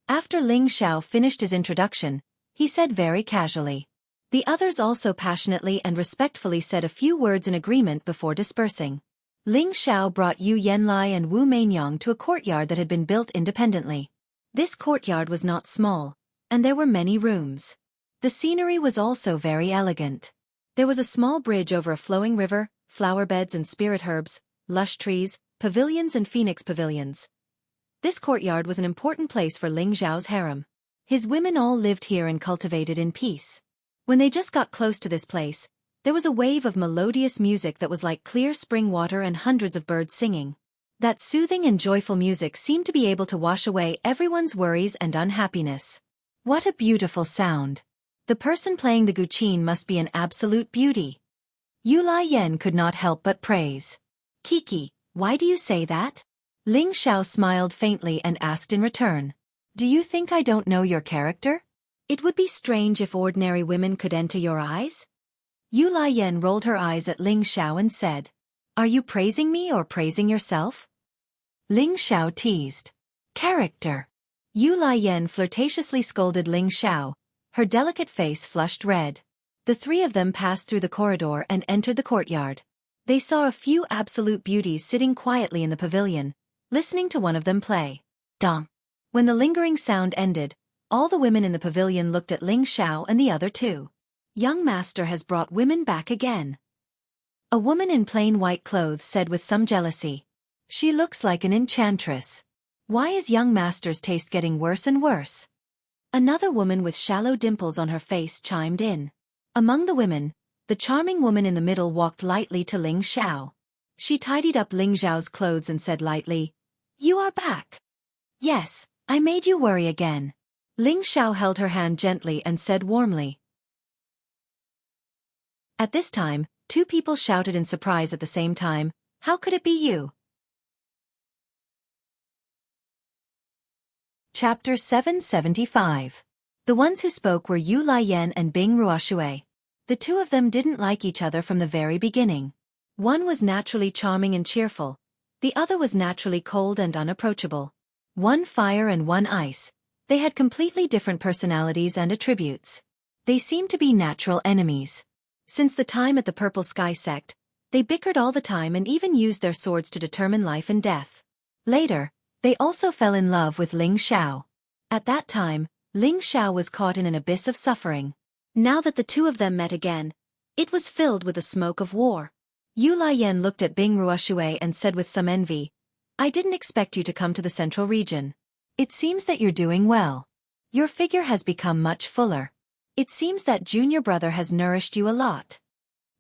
After Ling Xiao finished his introduction, he said very casually. The others also passionately and respectfully said a few words in agreement before dispersing. Ling Xiao brought Yu Yanlai and Wu Mainyang to a courtyard that had been built independently. This courtyard was not small, and there were many rooms. The scenery was also very elegant. There was a small bridge over a flowing river, flower beds and spirit herbs, lush trees, pavilions and phoenix pavilions. This courtyard was an important place for Ling Xiao's harem. His women all lived here and cultivated in peace. When they just got close to this place, there was a wave of melodious music that was like clear spring water and hundreds of birds singing. That soothing and joyful music seemed to be able to wash away everyone's worries and unhappiness. What a beautiful sound! The person playing the guqin must be an absolute beauty. Yu Lai Yen could not help but praise. Kiki, why do you say that? Ling Xiao smiled faintly and asked in return. Do you think I don't know your character? It would be strange if ordinary women could enter your eyes. Yu Lai Yen rolled her eyes at Ling Xiao and said, Are you praising me or praising yourself? Ling Xiao teased. Character. Yu Lai Yen flirtatiously scolded Ling Xiao. Her delicate face flushed red. The three of them passed through the corridor and entered the courtyard. They saw a few absolute beauties sitting quietly in the pavilion, listening to one of them play. Dong. When the lingering sound ended, all the women in the pavilion looked at Ling Xiao and the other two. Young master has brought women back again. A woman in plain white clothes said with some jealousy. She looks like an enchantress. Why is young master's taste getting worse and worse? Another woman with shallow dimples on her face chimed in. Among the women, the charming woman in the middle walked lightly to Ling Xiao. She tidied up Ling Xiao's clothes and said lightly, You are back. Yes, I made you worry again. Ling Xiao held her hand gently and said warmly. At this time, two people shouted in surprise at the same time, How could it be you? Chapter 775. The ones who spoke were Yu Lai Yen and Bing Ruoxue. The two of them didn't like each other from the very beginning. One was naturally charming and cheerful. The other was naturally cold and unapproachable. One fire and one ice. They had completely different personalities and attributes. They seemed to be natural enemies. Since the time at the Purple Sky sect, they bickered all the time and even used their swords to determine life and death. Later, they also fell in love with Ling Xiao. At that time, Ling Xiao was caught in an abyss of suffering. Now that the two of them met again, it was filled with the smoke of war. Yu Laiyan looked at Bing Ruoshui and said with some envy, "I didn't expect you to come to the central region. It seems that you're doing well. Your figure has become much fuller. It seems that junior brother has nourished you a lot."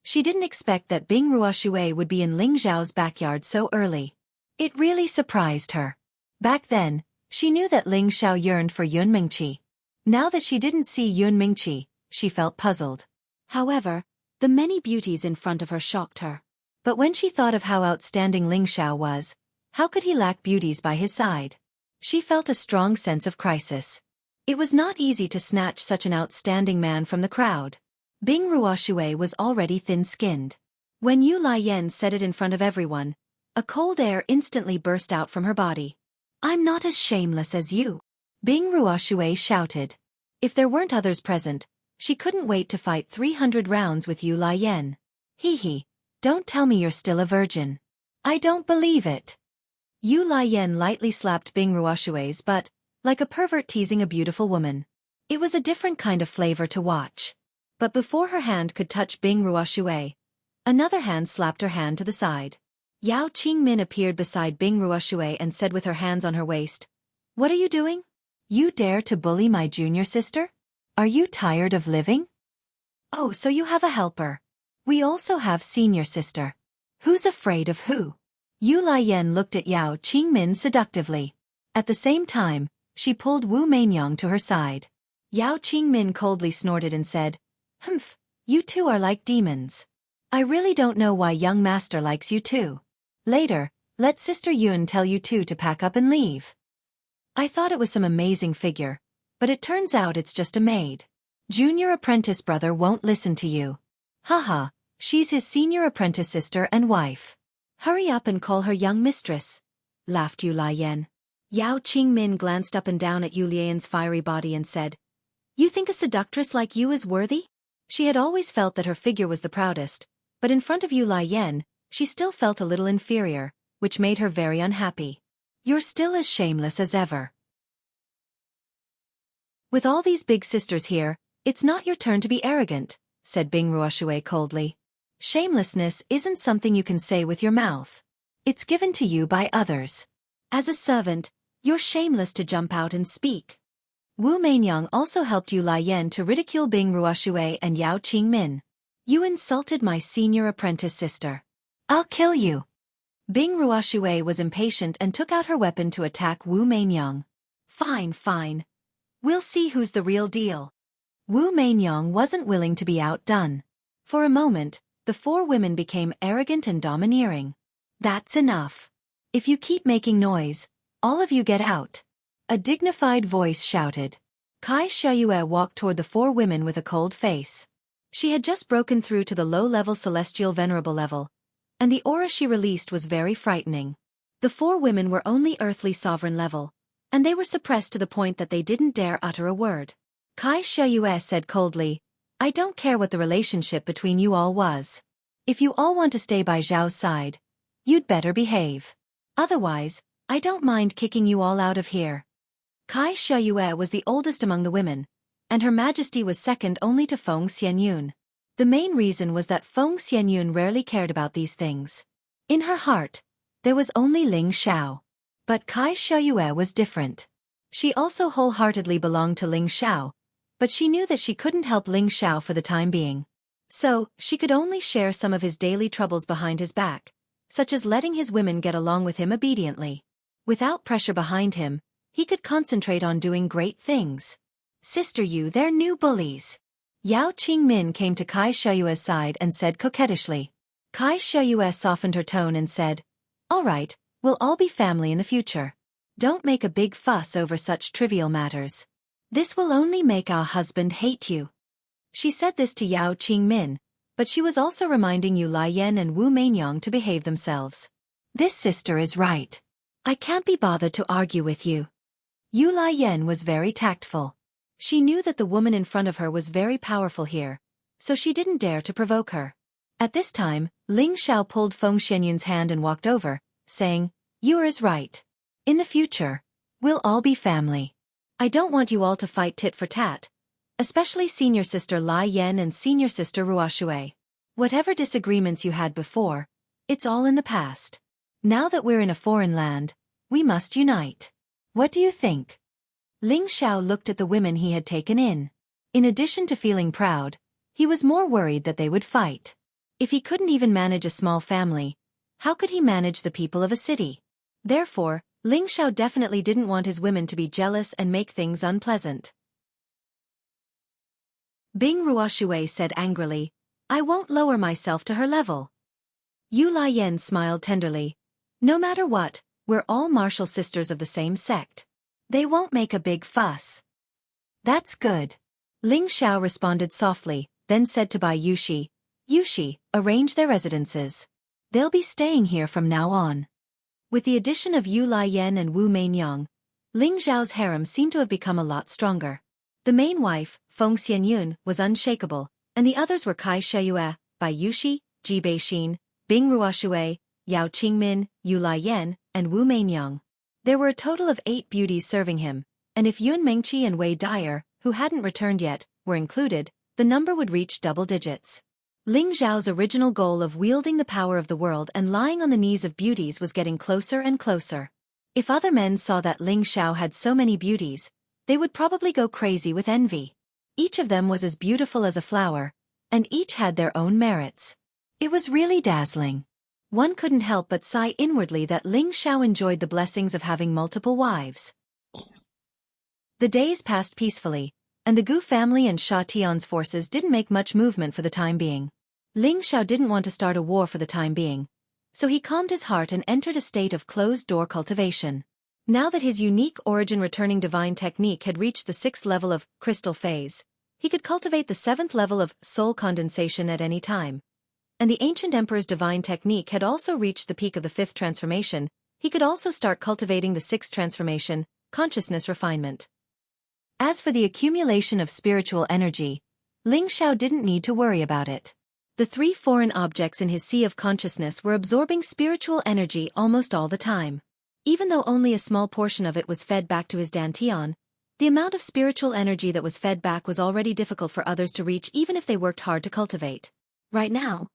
She didn't expect that Bing Ruoshui would be in Ling Zhao's backyard so early. It really surprised her. Back then, she knew that Ling Xiao yearned for Yun Mingqi. Now that she didn't see Yun Mingqi, she felt puzzled. However, the many beauties in front of her shocked her. But when she thought of how outstanding Ling Xiao was, how could he lack beauties by his side? She felt a strong sense of crisis. It was not easy to snatch such an outstanding man from the crowd. Bing Ruoshui was already thin-skinned. When Yu Laiyan said it in front of everyone, a cold air instantly burst out from her body. "I'm not as shameless as you," Bing Ruoshui shouted. If there weren't others present, she couldn't wait to fight 300 rounds with Yu Laiyan. "Hee, don't tell me you're still a virgin. I don't believe it." Yu Laiyan lightly slapped Bing Ruoshui's butt, like a pervert teasing a beautiful woman. It was a different kind of flavor to watch. But before her hand could touch Bing Ruoshui, another hand slapped her hand to the side. Yao Qingmin appeared beside Bing Ruoshui and said with her hands on her waist, "What are you doing? You dare to bully my junior sister? Are you tired of living? Oh, so you have a helper. We also have senior sister. Who's afraid of who?" Yu Laiyan looked at Yao Qingmin seductively. At the same time, she pulled Wu Mainyang to her side. Yao Qingmin coldly snorted and said, "Humph, you two are like demons. I really don't know why young master likes you too. Later, let Sister Yun tell you two to pack up and leave." I thought it was some amazing figure, but it turns out it's just a maid. Junior apprentice brother won't listen to you. Haha, she's his senior apprentice sister and wife. Hurry up and call her young mistress, laughed Yu Laiyan. Yao Qingmin glanced up and down at Yu Laiyan's fiery body and said, "You think a seductress like you is worthy?" She had always felt that her figure was the proudest, but in front of Yu Laiyan, she still felt a little inferior, which made her very unhappy. "You're still as shameless as ever. With all these big sisters here, it's not your turn to be arrogant," said Bing Ruoshui coldly. "Shamelessness isn't something you can say with your mouth. It's given to you by others. As a servant, you're shameless to jump out and speak." Wu Mainyang also helped Yu Laiyan to ridicule Bing Ruoshui and Yao Qingmin. "You insulted my senior apprentice sister. I'll kill you." Bing Ruoshui was impatient and took out her weapon to attack Wu Mainyang. Fine. We'll see who's the real deal." Wu Mainyang wasn't willing to be outdone. For a moment, the four women became arrogant and domineering. "That's enough. If you keep making noise, all of you get out," a dignified voice shouted. Kai Xiaoyue walked toward the four women with a cold face. She had just broken through to the low-level celestial venerable level, and the aura she released was very frightening. The four women were only earthly sovereign level, and they were suppressed to the point that they didn't dare utter a word. Kai Xiaoyue said coldly, "I don't care what the relationship between you all was. If you all want to stay by Zhao's side, you'd better behave. Otherwise, I don't mind kicking you all out of here." Kai Xiaoyue was the oldest among the women, and Her Majesty was second only to Feng Xianyun. The main reason was that Feng Xianyun rarely cared about these things. In her heart, there was only Ling Xiao. But Kai Xiaoyue was different. She also wholeheartedly belonged to Ling Xiao, but she knew that she couldn't help Ling Xiao for the time being. So, she could only share some of his daily troubles behind his back, such as letting his women get along with him obediently. Without pressure behind him, he could concentrate on doing great things. "Sister Yu, they're new bullies." Yao Qingmin came to Kai Xiaoyue's side and said coquettishly. Kai Xiaoyue softened her tone and said, "All right, we'll all be family in the future. Don't make a big fuss over such trivial matters. This will only make our husband hate you." She said this to Yao Qingmin, but she was also reminding Yu Laiyan and Wu Mainyang to behave themselves. "This sister is right. I can't be bothered to argue with you." Yu Lian was very tactful. She knew that the woman in front of her was very powerful here, so she didn't dare to provoke her. At this time, Ling Xiao pulled Feng Xianyun's hand and walked over, saying, "You are right. In the future, we'll all be family. I don't want you all to fight tit for tat, especially senior sister Lai Yan and senior sister Ruoshui. Whatever disagreements you had before, it's all in the past. Now that we're in a foreign land, we must unite. What do you think?" Ling Xiao looked at the women he had taken in. In addition to feeling proud, he was more worried that they would fight. If he couldn't even manage a small family, how could he manage the people of a city? Therefore, Ling Xiao definitely didn't want his women to be jealous and make things unpleasant. Bing Ruoshui said angrily, "I won't lower myself to her level." Yu Lian smiled tenderly. "No matter what, we're all martial sisters of the same sect. They won't make a big fuss." "That's good." Ling Xiao responded softly, then said to Bai Yushi, "Yushi, arrange their residences. They'll be staying here from now on." With the addition of Yu Lian and Wu Mainyang, Ling Zhao's harem seemed to have become a lot stronger. The main wife, Feng Xianyun, was unshakable, and the others were Kai Sheyue, Bai Yushi, Ji Beixin, Bing Ruoshui, Yao Qingmin, Yu Lian, and Wu Mainyang. There were a total of 8 beauties serving him, and if Yun Mengqi and Wei Dyer, who hadn't returned yet, were included, the number would reach double digits. Ling Zhao's original goal of wielding the power of the world and lying on the knees of beauties was getting closer and closer. If other men saw that Ling Xiao had so many beauties, they would probably go crazy with envy. Each of them was as beautiful as a flower, and each had their own merits. It was really dazzling. One couldn't help but sigh inwardly that Ling Xiao enjoyed the blessings of having multiple wives. The days passed peacefully, and the Gu family and Sha Tian's forces didn't make much movement for the time being. Ling Xiao didn't want to start a war for the time being, so he calmed his heart and entered a state of closed-door cultivation. Now that his unique origin-returning divine technique had reached the 6th level of crystal phase, he could cultivate the 7th level of soul condensation at any time. And the ancient emperor's divine technique had also reached the peak of the 5th transformation. He could also start cultivating the 6th transformation, consciousness refinement. As for the accumulation of spiritual energy, Ling Xiao didn't need to worry about it. The 3 foreign objects in his sea of consciousness were absorbing spiritual energy almost all the time. Even though only a small portion of it was fed back to his dantian, the amount of spiritual energy that was fed back was already difficult for others to reach even if they worked hard to cultivate. Right now,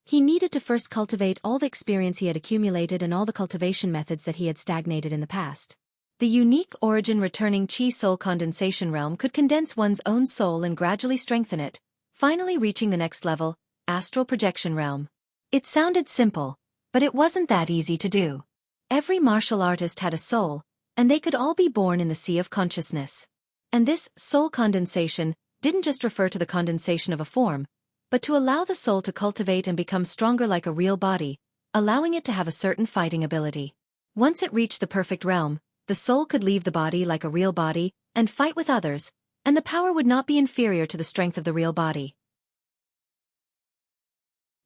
he needed to first cultivate all the experience he had accumulated and all the cultivation methods that he had stagnated in the past. The unique origin-returning Qi soul condensation realm could condense one's own soul and gradually strengthen it, finally reaching the next level, astral projection realm. It sounded simple, but it wasn't that easy to do. Every martial artist had a soul, and they could all be born in the sea of consciousness. And this soul condensation didn't just refer to the condensation of a form, but to allow the soul to cultivate and become stronger like a real body, allowing it to have a certain fighting ability. Once it reached the perfect realm, the soul could leave the body like a real body and fight with others, and the power would not be inferior to the strength of the real body.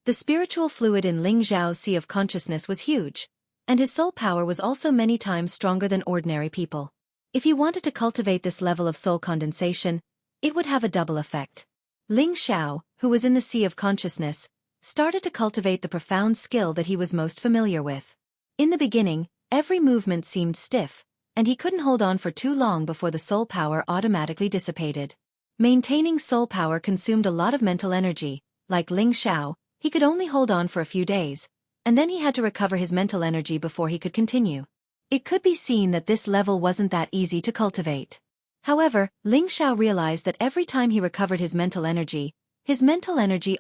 The spiritual fluid in Ling Zhao's sea of consciousness was huge, and his soul power was also many times stronger than ordinary people. If he wanted to cultivate this level of soul condensation, it would have a double effect. Ling Xiao, who was in the sea of consciousness, started to cultivate the profound skill that he was most familiar with. In the beginning, every movement seemed stiff, and he couldn't hold on for too long before the soul power automatically dissipated. Maintaining soul power consumed a lot of mental energy. Like Ling Xiao, he could only hold on for a few days, and then he had to recover his mental energy before he could continue. It could be seen that this level wasn't that easy to cultivate. However, Ling Xiao realized that every time he recovered his mental energy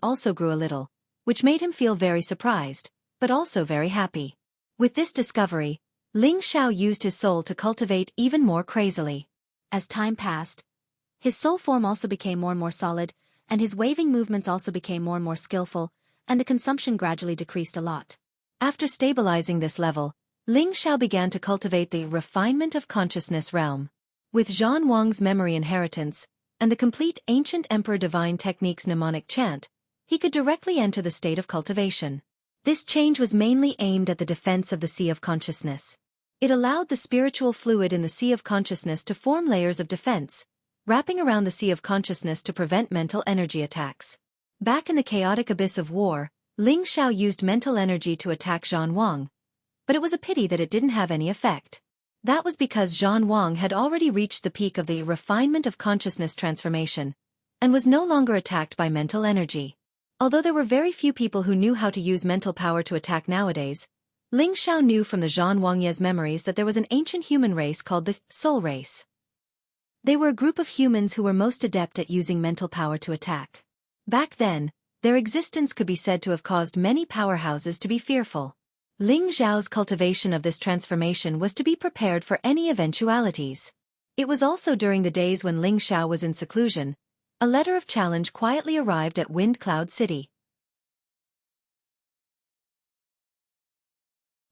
also grew a little, which made him feel very surprised, but also very happy. With this discovery, Ling Xiao used his soul to cultivate even more crazily. As time passed, his soul form also became more and more solid, and his waving movements also became more and more skillful, and the consumption gradually decreased a lot. After stabilizing this level, Ling Xiao began to cultivate the refinement of consciousness realm. With Zhan Wang's memory inheritance, and the complete ancient emperor divine technique's mnemonic chant, he could directly enter the state of cultivation. This change was mainly aimed at the defense of the sea of consciousness. It allowed the spiritual fluid in the sea of consciousness to form layers of defense, wrapping around the sea of consciousness to prevent mental energy attacks. Back in the chaotic abyss of war, Ling Xiao used mental energy to attack Zhan Wang, but it was a pity that it didn't have any effect. That was because Zhan Wang had already reached the peak of the refinement of consciousness transformation, and was no longer attacked by mental energy. Although there were very few people who knew how to use mental power to attack nowadays, Ling Xiao knew from the Zhan Wangye's memories that there was an ancient human race called the Soul Race. They were a group of humans who were most adept at using mental power to attack. Back then, their existence could be said to have caused many powerhouses to be fearful. Ling Xiao's cultivation of this transformation was to be prepared for any eventualities. It was also during the days when Ling Xiao was in seclusion. A letter of challenge quietly arrived at Wind Cloud City.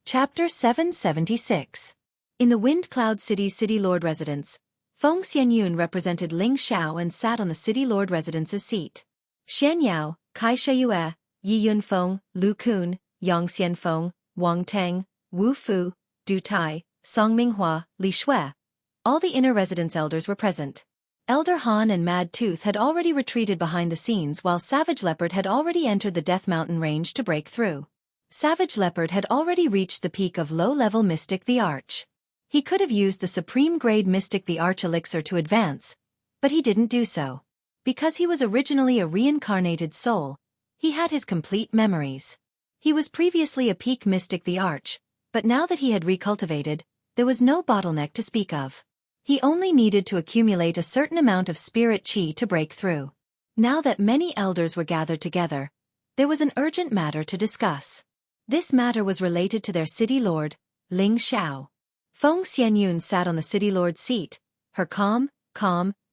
Chapter 776. In the Wind Cloud City's City Lord residence, Feng Xianyun represented Ling Xiao and sat on the City Lord residence's seat. Xianyao, Kai Shiyue, Yi Yunfeng, Lu Kun, Yang Xianfeng, Wang Teng, Wu Fu, Du Tai, Song Minghua, Li Shui. All the inner residence elders were present. Elder Han and Mad Tooth had already retreated behind the scenes while Savage Leopard had already entered the Death Mountain range to break through. Savage Leopard had already reached the peak of low-level Mystic the Arch. He could have used the supreme-grade Mystic the Arch elixir to advance, but he didn't do so. Because he was originally a reincarnated soul, he had his complete memories. He was previously a peak Mystic the Arch, but now that he had recultivated, there was no bottleneck to speak of. He only needed to accumulate a certain amount of spirit qi to break through. Now that many elders were gathered together, there was an urgent matter to discuss. This matter was related to their city lord, Ling Xiao. Feng Xianyun sat on the city lord's seat. Her calm,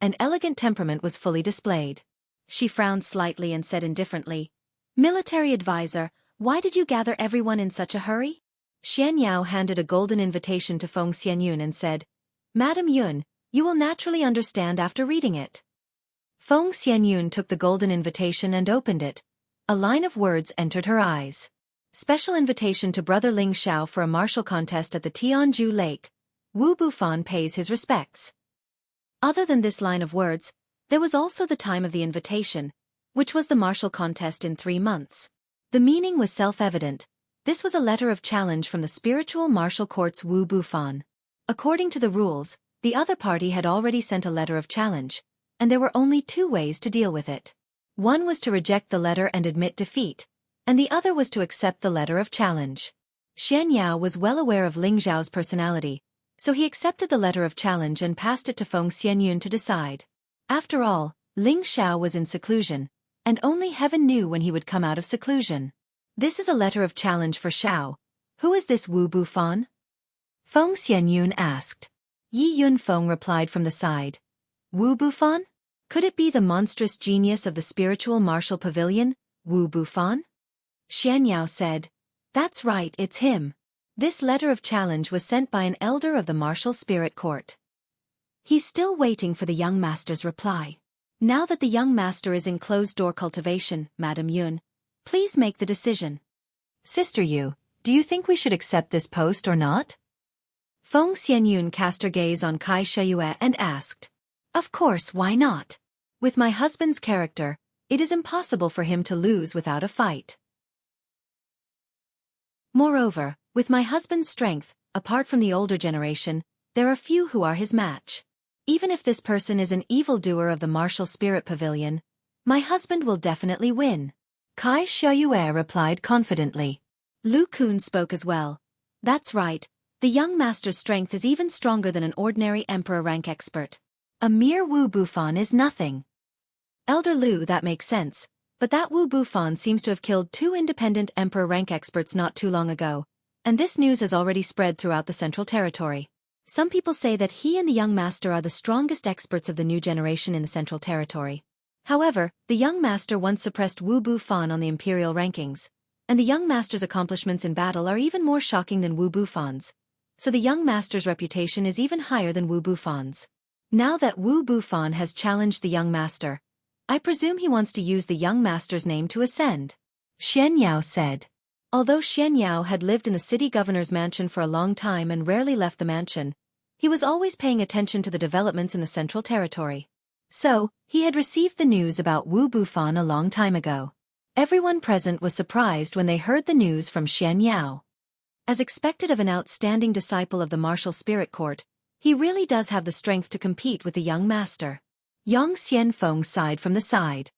and elegant temperament was fully displayed. She frowned slightly and said indifferently, "Military advisor, why did you gather everyone in such a hurry?" Xianyao handed a golden invitation to Feng Xianyun and said, "Madam Yun, you will naturally understand after reading it." Feng Xianyun took the golden invitation and opened it. A line of words entered her eyes. Special invitation to Brother Ling Xiao for a martial contest at the Tianju Lake. Wu Bufan pays his respects. Other than this line of words, there was also the time of the invitation, which was the martial contest in 3 months. The meaning was self-evident. This was a letter of challenge from the spiritual martial court's Wu Bufan. According to the rules, the other party had already sent a letter of challenge, and there were only 2 ways to deal with it. One was to reject the letter and admit defeat, and the other was to accept the letter of challenge. Xianyao was well aware of Ling Xiao's personality, so he accepted the letter of challenge and passed it to Feng Xianyun to decide. After all, Ling Xiao was in seclusion, and only heaven knew when he would come out of seclusion. "This is a letter of challenge for Xiao. Who is this Wu Bufan?" Feng Xianyun asked. Yi Yunfeng replied from the side. "Wu Bufan? Could it be the monstrous genius of the spiritual martial pavilion, Wu Bufan?" Xianyao said, "That's right, it's him." This letter of challenge was sent by an elder of the martial spirit court. He's still waiting for the young master's reply. Now that the young master is in closed-door cultivation, Madam Yun, please make the decision. Sister Yu, do you think we should accept this post or not? Feng Xianyun cast her gaze on Kai Shiyue and asked. Of course, why not? With my husband's character, it is impossible for him to lose without a fight. Moreover, with my husband's strength, apart from the older generation, there are few who are his match. Even if this person is an evildoer of the martial spirit pavilion, my husband will definitely win. Kai Shiyue replied confidently. Lu Kun spoke as well. That's right, the young master's strength is even stronger than an ordinary emperor rank expert. A mere Wu Bufan is nothing. Elder Lu, that makes sense, but that Wu Bufan seems to have killed 2 independent emperor rank experts not too long ago, and this news has already spread throughout the Central Territory. Some people say that he and the young master are the strongest experts of the new generation in the Central Territory. However, the young master once suppressed Wu Bufan on the imperial rankings, and the young master's accomplishments in battle are even more shocking than Wu Bufan's, so the young master's reputation is even higher than Wu Bufan's. Now that Wu Bufan has challenged the young master, I presume he wants to use the young master's name to ascend. Xianyao said. Although Xianxia had lived in the city governor's mansion for a long time and rarely left the mansion, he was always paying attention to the developments in the central territory. So, he had received the news about Wu Bufan a long time ago. Everyone present was surprised when they heard the news from Xianxia. As expected of an outstanding disciple of the martial spirit court, he really does have the strength to compete with the young master. Yang Xianfeng sighed from the side.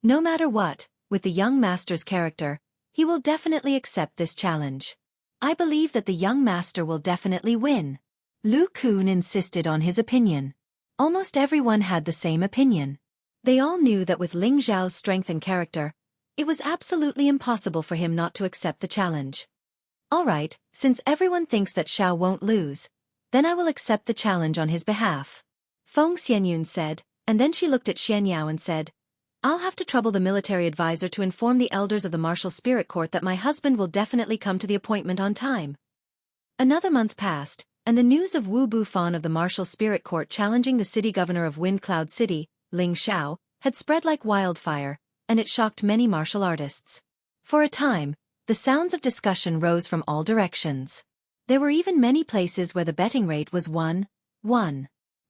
No matter what, with the young master's character, he will definitely accept this challenge. I believe that the young master will definitely win. Lu Kun insisted on his opinion. Almost everyone had the same opinion. They all knew that with Ling Zhao's strength and character, it was absolutely impossible for him not to accept the challenge. Alright, since everyone thinks that Xiao won't lose, then I will accept the challenge on his behalf. Feng Xianyun said, and then she looked at Xianxia and said, I'll have to trouble the military advisor to inform the elders of the martial spirit court that my husband will definitely come to the appointment on time. Another month passed, and the news of Wu Bufan of the martial spirit court challenging the city governor of Wind Cloud City, Ling Xiao, had spread like wildfire, and it shocked many martial artists. For a time, the sounds of discussion rose from all directions. There were even many places where the betting rate was 1-1.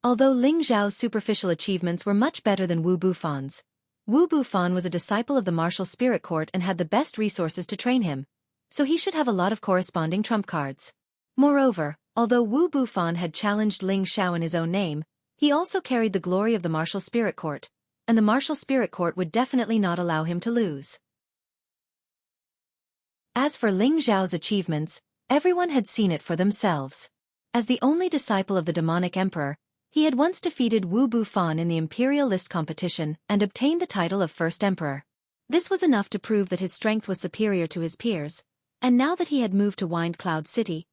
Although Ling Zhao's superficial achievements were much better than Wu Bufan's, Wu Bufan was a disciple of the martial spirit court and had the best resources to train him, so he should have a lot of corresponding trump cards. Moreover, although Wu Bufan had challenged Ling Xiao in his own name, he also carried the glory of the martial spirit court, and the martial spirit court would definitely not allow him to lose. As for Ling Zhao's achievements, everyone had seen it for themselves. As the only disciple of the demonic emperor, he had once defeated Wu Bufan in the imperial list competition and obtained the title of first emperor. This was enough to prove that his strength was superior to his peers, and now that he had moved to Wind Cloud City,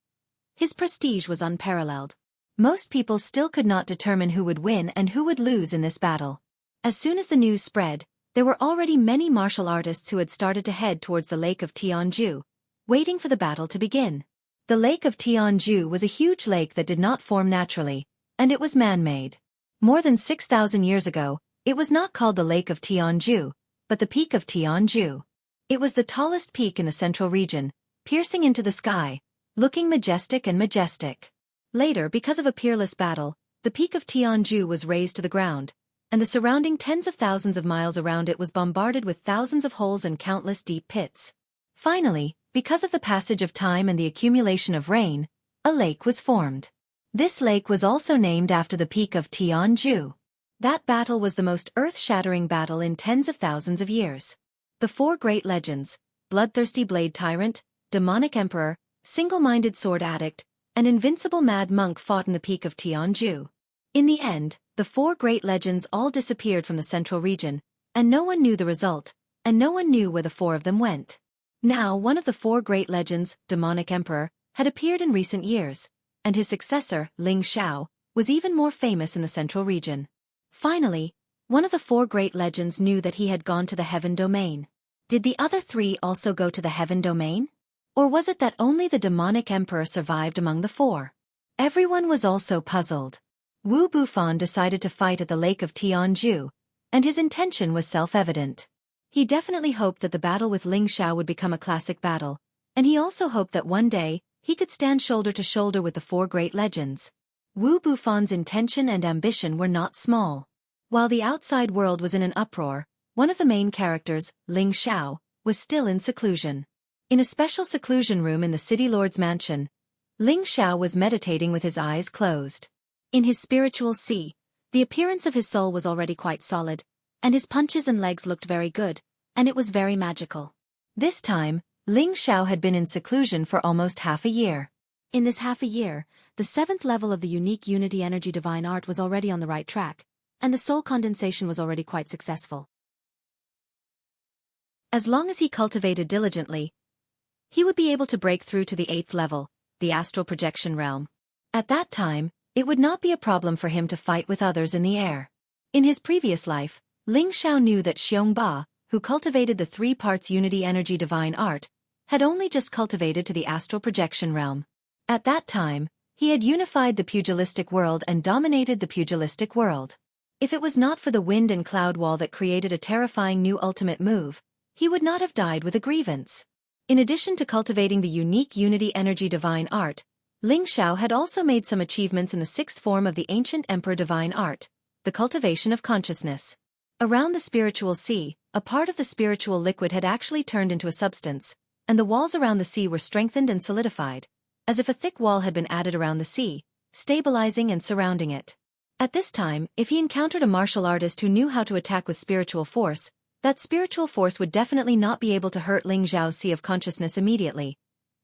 his prestige was unparalleled. Most people still could not determine who would win and who would lose in this battle. As soon as the news spread, there were already many martial artists who had started to head towards the lake of Tianju, waiting for the battle to begin. The lake of Tianju was a huge lake that did not form naturally, and it was man-made. More than 6,000 years ago, it was not called the Lake of Tianju, but the Peak of Tianju. It was the tallest peak in the central region, piercing into the sky, looking majestic and majestic. Later, because of a peerless battle, the Peak of Tianju was razed to the ground, and the surrounding tens of thousands of miles around it was bombarded with thousands of holes and countless deep pits. Finally, because of the passage of time and the accumulation of rain, a lake was formed. This lake was also named after the Peak of Tianju. That battle was the most earth-shattering battle in tens of thousands of years. The four great legends, bloodthirsty blade tyrant, demonic emperor, single-minded sword addict, and invincible mad monk fought in the Peak of Tianju. In the end, the four great legends all disappeared from the central region, and no one knew the result, and no one knew where the four of them went. Now one of the four great legends, demonic emperor, had appeared in recent years, and his successor, Ling Xiao, was even more famous in the central region. Finally, one of the four great legends knew that he had gone to the heaven domain. Did the other three also go to the heaven domain? Or was it that only the demonic emperor survived among the four? Everyone was also puzzled. Wu Bufan decided to fight at the lake of Tianju, and his intention was self-evident. He definitely hoped that the battle with Ling Xiao would become a classic battle, and he also hoped that one day, he could stand shoulder to shoulder with the four great legends. Wu Bufan's intention and ambition were not small. While the outside world was in an uproar, one of the main characters, Ling Xiao, was still in seclusion. In a special seclusion room in the city lord's mansion, Ling Xiao was meditating with his eyes closed. In his spiritual sea, the appearance of his soul was already quite solid, and his punches and legs looked very good, and it was very magical. This time, Ling Xiao had been in seclusion for almost half a year. In this half a year, the 7th level of the unique Unity Energy Divine Art was already on the right track, and the soul condensation was already quite successful. As long as he cultivated diligently, he would be able to break through to the 8th level, the astral projection realm. At that time, it would not be a problem for him to fight with others in the air. In his previous life, Ling Xiao knew that Xiongba, who cultivated the 3 parts Unity Energy Divine Art, had only just cultivated to the astral projection realm. At that time, he had unified the pugilistic world and dominated the pugilistic world. If it was not for the wind and cloud wall that created a terrifying new ultimate move, he would not have died with a grievance. In addition to cultivating the unique Unity Energy Divine Art, Ling Xiao had also made some achievements in the sixth form of the ancient Emperor Divine Art, the cultivation of consciousness. Around the spiritual sea, a part of the spiritual liquid had actually turned into a substance, and the walls around the sea were strengthened and solidified, as if a thick wall had been added around the sea, stabilizing and surrounding it. At this time, if he encountered a martial artist who knew how to attack with spiritual force, that spiritual force would definitely not be able to hurt Ling Xiao's sea of consciousness immediately.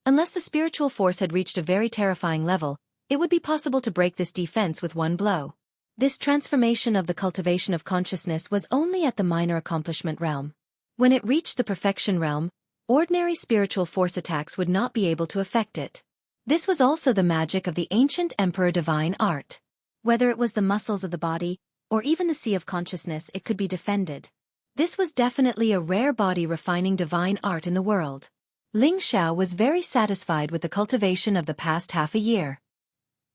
Unless the spiritual force had reached a very terrifying level, it would be possible to break this defense with one blow. This transformation of the cultivation of consciousness was only at the minor accomplishment realm. When it reached the perfection realm, ordinary spiritual force attacks would not be able to affect it. This was also the magic of the ancient Emperor Divine Art. Whether it was the muscles of the body, or even the sea of consciousness, it could be defended. This was definitely a rare body-refining divine art in the world. Ling Xiao was very satisfied with the cultivation of the past half a year.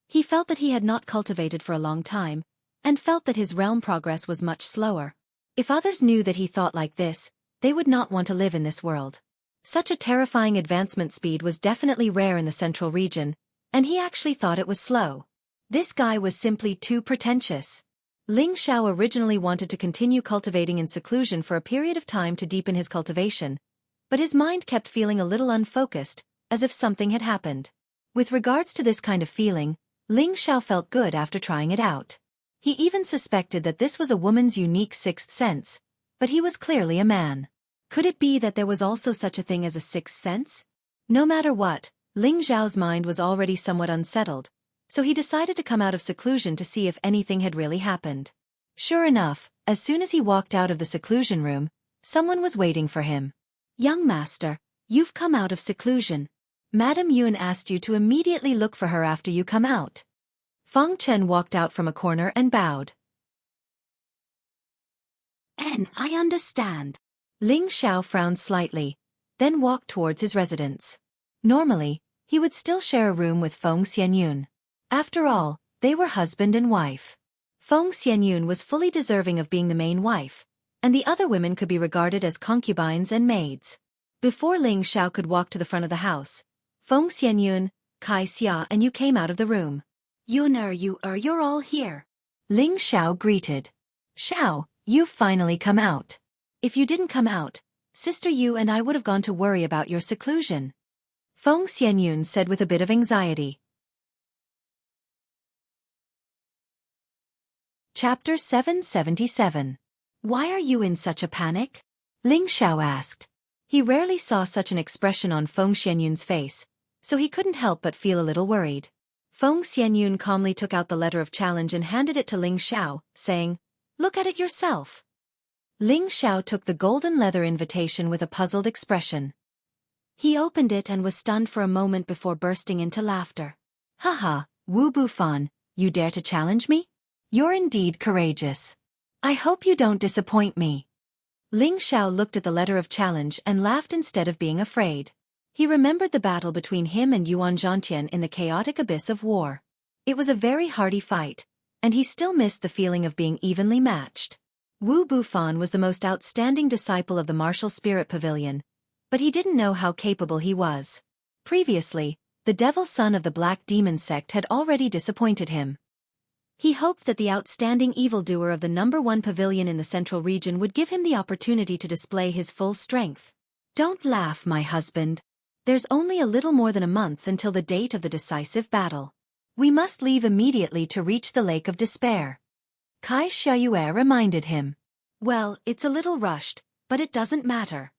He felt that he had not cultivated for a long time, and felt that his realm progress was much slower. If others knew that he thought like this, they would not want to live in this world. Such a terrifying advancement speed was definitely rare in the central region, and he actually thought it was slow. This guy was simply too pretentious. Ling Xiao originally wanted to continue cultivating in seclusion for a period of time to deepen his cultivation, but his mind kept feeling a little unfocused, as if something had happened. With regards to this kind of feeling, Ling Xiao felt good after trying it out. He even suspected that this was a woman's unique sixth sense, but he was clearly a man. Could it be that there was also such a thing as a sixth sense? No matter what, Ling Xiao's mind was already somewhat unsettled, so he decided to come out of seclusion to see if anything had really happened. Sure enough, as soon as he walked out of the seclusion room, someone was waiting for him. "Young master, you've come out of seclusion. Madame Yuan asked you to immediately look for her after you come out." Feng Chen walked out from a corner and bowed. I understand." Ling Xiao frowned slightly, then walked towards his residence. Normally, he would still share a room with Feng Xianyun. After all, they were husband and wife. Feng Xianyun was fully deserving of being the main wife, and the other women could be regarded as concubines and maids. Before Ling Xiao could walk to the front of the house, Feng Xianyun, Kai Xia and Yu came out of the room. You're all here." Ling Xiao greeted. "Xiao, you've finally come out. If you didn't come out, Sister Yu and I would have gone to worry about your seclusion." Feng Xianyun said with a bit of anxiety. Chapter 777. Why are you in such a panic? Ling Xiao asked. He rarely saw such an expression on Feng Xianyun's face, so he couldn't help but feel a little worried. Feng Xianyun calmly took out the letter of challenge and handed it to Ling Xiao, saying, "Look at it yourself." Ling Xiao took the golden leather invitation with a puzzled expression. He opened it and was stunned for a moment before bursting into laughter. "Haha, Wu Bufan, you dare to challenge me? You're indeed courageous. I hope you don't disappoint me." Ling Xiao looked at the letter of challenge and laughed instead of being afraid. He remembered the battle between him and Yuan Zhantian in the chaotic abyss of war. It was a very hearty fight, and he still missed the feeling of being evenly matched. Wu Bufan was the most outstanding disciple of the martial spirit pavilion, but he didn't know how capable he was. Previously, the devil son of the Black Demon sect had already disappointed him. He hoped that the outstanding evildoer of the #1 pavilion in the central region would give him the opportunity to display his full strength. "Don't laugh, my husband. There's only a little more than a month until the date of the decisive battle. We must leave immediately to reach the Lake of Despair." Kai Xiayue reminded him. "Well, it's a little rushed, but it doesn't matter."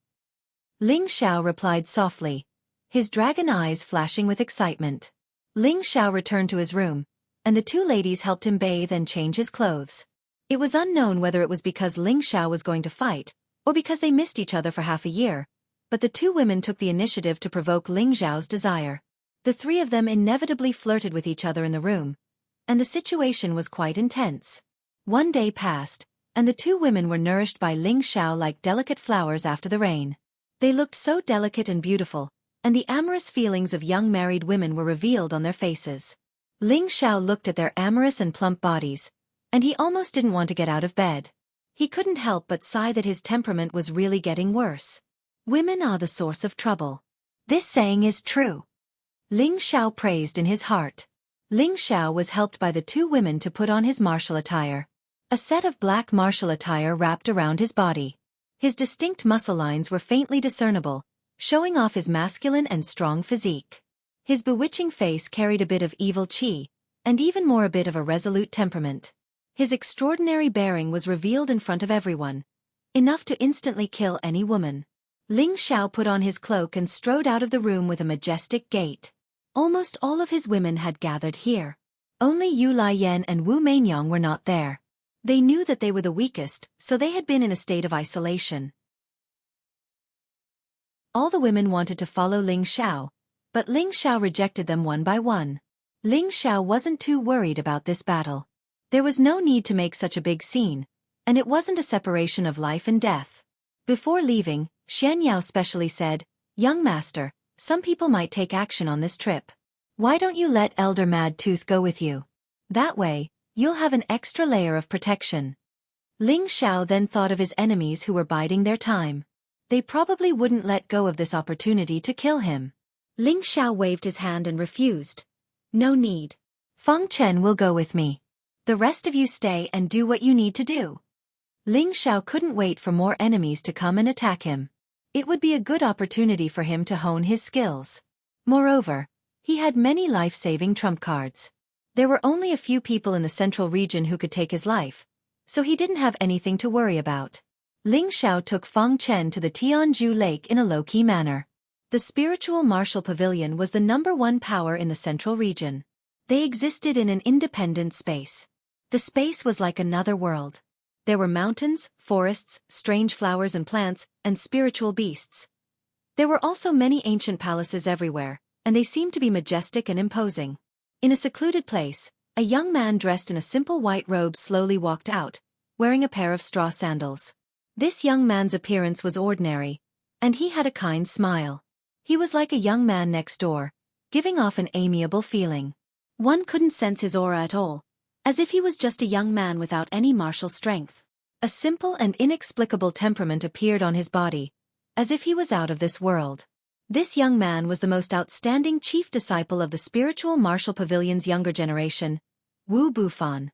Ling Xiao replied softly, his dragon eyes flashing with excitement. Ling Xiao returned to his room, and the two ladies helped him bathe and change his clothes. It was unknown whether it was because Ling Xiao was going to fight, or because they missed each other for half a year, but the two women took the initiative to provoke Ling Xiao's desire. The three of them inevitably flirted with each other in the room, and the situation was quite intense. One day passed, and the two women were nourished by Ling Xiao like delicate flowers after the rain. They looked so delicate and beautiful, and the amorous feelings of young married women were revealed on their faces. Ling Xiao looked at their amorous and plump bodies, and he almost didn't want to get out of bed. He couldn't help but sigh that his temperament was really getting worse. Women are the source of trouble. This saying is true. Ling Xiao praised in his heart. Ling Xiao was helped by the two women to put on his martial attire. A set of black martial attire wrapped around his body. His distinct muscle lines were faintly discernible, showing off his masculine and strong physique. His bewitching face carried a bit of evil qi, and even more a bit of a resolute temperament. His extraordinary bearing was revealed in front of everyone, enough to instantly kill any woman. Ling Xiao put on his cloak and strode out of the room with a majestic gait. Almost all of his women had gathered here. Only Yu Laiyan and Wu Mainyang were not there. They knew that they were the weakest, so they had been in a state of isolation. All the women wanted to follow Ling Xiao, but Ling Xiao rejected them one by one. Ling Xiao wasn't too worried about this battle. There was no need to make such a big scene, and it wasn't a separation of life and death. Before leaving, Xianxia specially said, "Young master, some people might take action on this trip. Why don't you let Elder Mad Tooth go with you? That way, you'll have an extra layer of protection." Ling Xiao then thought of his enemies who were biding their time. They probably wouldn't let go of this opportunity to kill him. Ling Xiao waved his hand and refused. "No need. Feng Chen will go with me. The rest of you stay and do what you need to do." Ling Xiao couldn't wait for more enemies to come and attack him. It would be a good opportunity for him to hone his skills. Moreover, he had many life-saving trump cards. There were only a few people in the central region who could take his life, so he didn't have anything to worry about. Ling Xiao took Feng Chen to the Tianzhu Lake in a low-key manner. The spiritual martial pavilion was the #1 power in the central region. They existed in an independent space. The space was like another world. There were mountains, forests, strange flowers and plants, and spiritual beasts. There were also many ancient palaces everywhere, and they seemed to be majestic and imposing. In a secluded place, a young man dressed in a simple white robe slowly walked out, wearing a pair of straw sandals. This young man's appearance was ordinary, and he had a kind smile. He was like a young man next door, giving off an amiable feeling. One couldn't sense his aura at all, as if he was just a young man without any martial strength. A simple and inexplicable temperament appeared on his body, as if he was out of this world. This young man was the most outstanding chief disciple of the spiritual martial pavilion's younger generation, Wu Bufan.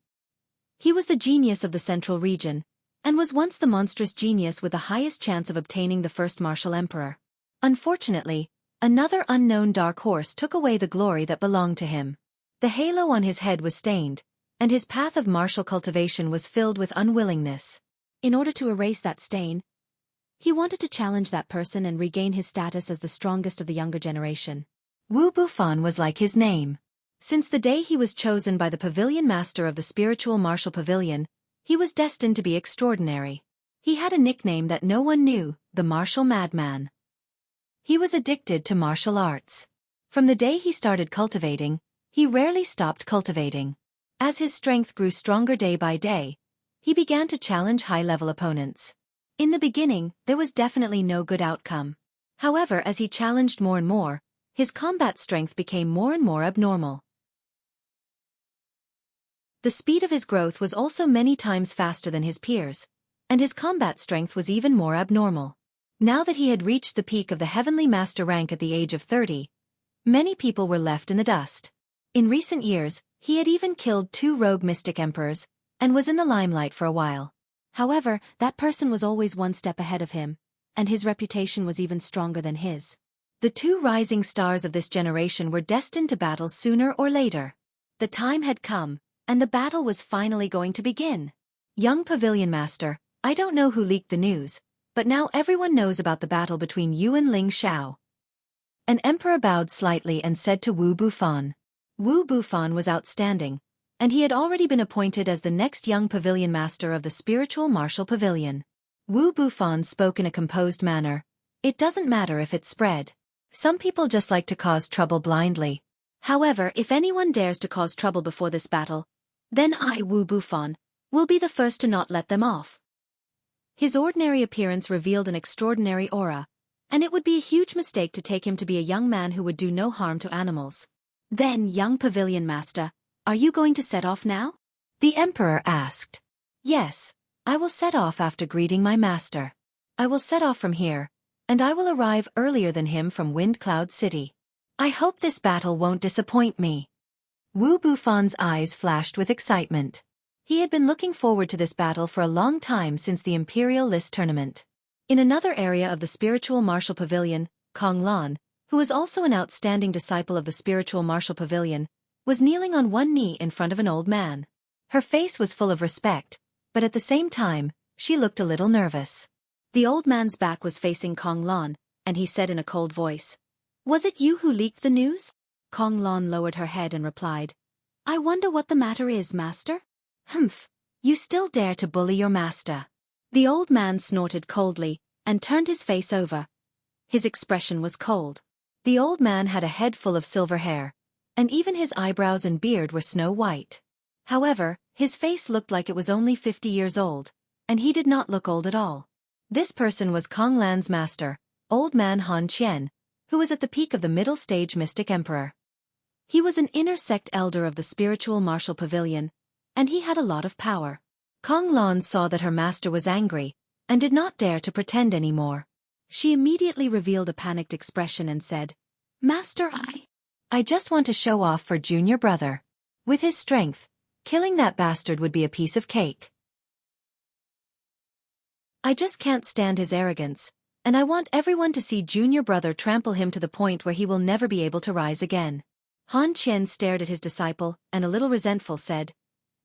He was the genius of the central region, and was once the monstrous genius with the highest chance of obtaining the first martial emperor. Unfortunately, another unknown dark horse took away the glory that belonged to him. The halo on his head was stained, and his path of martial cultivation was filled with unwillingness. In order to erase that stain, he wanted to challenge that person and regain his status as the strongest of the younger generation. Wu Bufan was like his name. Since the day he was chosen by the pavilion master of the spiritual martial pavilion, he was destined to be extraordinary. He had a nickname that no one knew, the Martial Madman. He was addicted to martial arts. From the day he started cultivating, he rarely stopped cultivating. As his strength grew stronger day by day, he began to challenge high-level opponents. In the beginning, there was definitely no good outcome. However, as he challenged more and more, his combat strength became more and more abnormal. The speed of his growth was also many times faster than his peers, and his combat strength was even more abnormal. Now that he had reached the peak of the Heavenly Master rank at the age of 30, many people were left in the dust. In recent years, he had even killed 2 rogue mystic emperors, and was in the limelight for a while. However, that person was always one step ahead of him, and his reputation was even stronger than his. The 2 rising stars of this generation were destined to battle sooner or later. The time had come, and the battle was finally going to begin. Young Pavilion Master, I don't know who leaked the news, but now everyone knows about the battle between you and Ling Xiao. An emperor bowed slightly and said to Wu Bufan. Wu Bufan was outstanding, and he had already been appointed as the next young pavilion master of the spiritual martial pavilion. Wu Bufan spoke in a composed manner. It doesn't matter if it's spread. Some people just like to cause trouble blindly. However, if anyone dares to cause trouble before this battle, then I, Wu Bufan, will be the first to not let them off. His ordinary appearance revealed an extraordinary aura, and it would be a huge mistake to take him to be a young man who would do no harm to animals. Then, young Pavilion Master, are you going to set off now? The Emperor asked. Yes, I will set off after greeting my master. I will set off from here, and I will arrive earlier than him from Wind Cloud City. I hope this battle won't disappoint me." Wu Bufan's eyes flashed with excitement. He had been looking forward to this battle for a long time since the Imperial List tournament. In another area of the Spiritual Martial Pavilion, Kong Lan, who was also an outstanding disciple of the Spiritual Martial Pavilion, was kneeling on one knee in front of an old man. Her face was full of respect, but at the same time, she looked a little nervous. The old man's back was facing Kong Lan, and he said in a cold voice, "Was it you who leaked the news?" Kong Lan lowered her head and replied, "I wonder what the matter is, master?" "Humph, you still dare to bully your master." The old man snorted coldly, and turned his face over. His expression was cold. The old man had a head full of silver hair, and even his eyebrows and beard were snow white. However, his face looked like it was only 50 years old, and he did not look old at all. This person was Kong Lan's master, Old Man Han Qian, who was at the peak of the middle stage mystic emperor. He was an inner sect elder of the Spiritual Martial Pavilion, and he had a lot of power. Kong Lan saw that her master was angry, and did not dare to pretend anymore. She immediately revealed a panicked expression and said, "Master, I just want to show off for junior brother. With his strength, killing that bastard would be a piece of cake. I just can't stand his arrogance, and I want everyone to see junior brother trample him to the point where he will never be able to rise again." Han Qian stared at his disciple, and a little resentful said,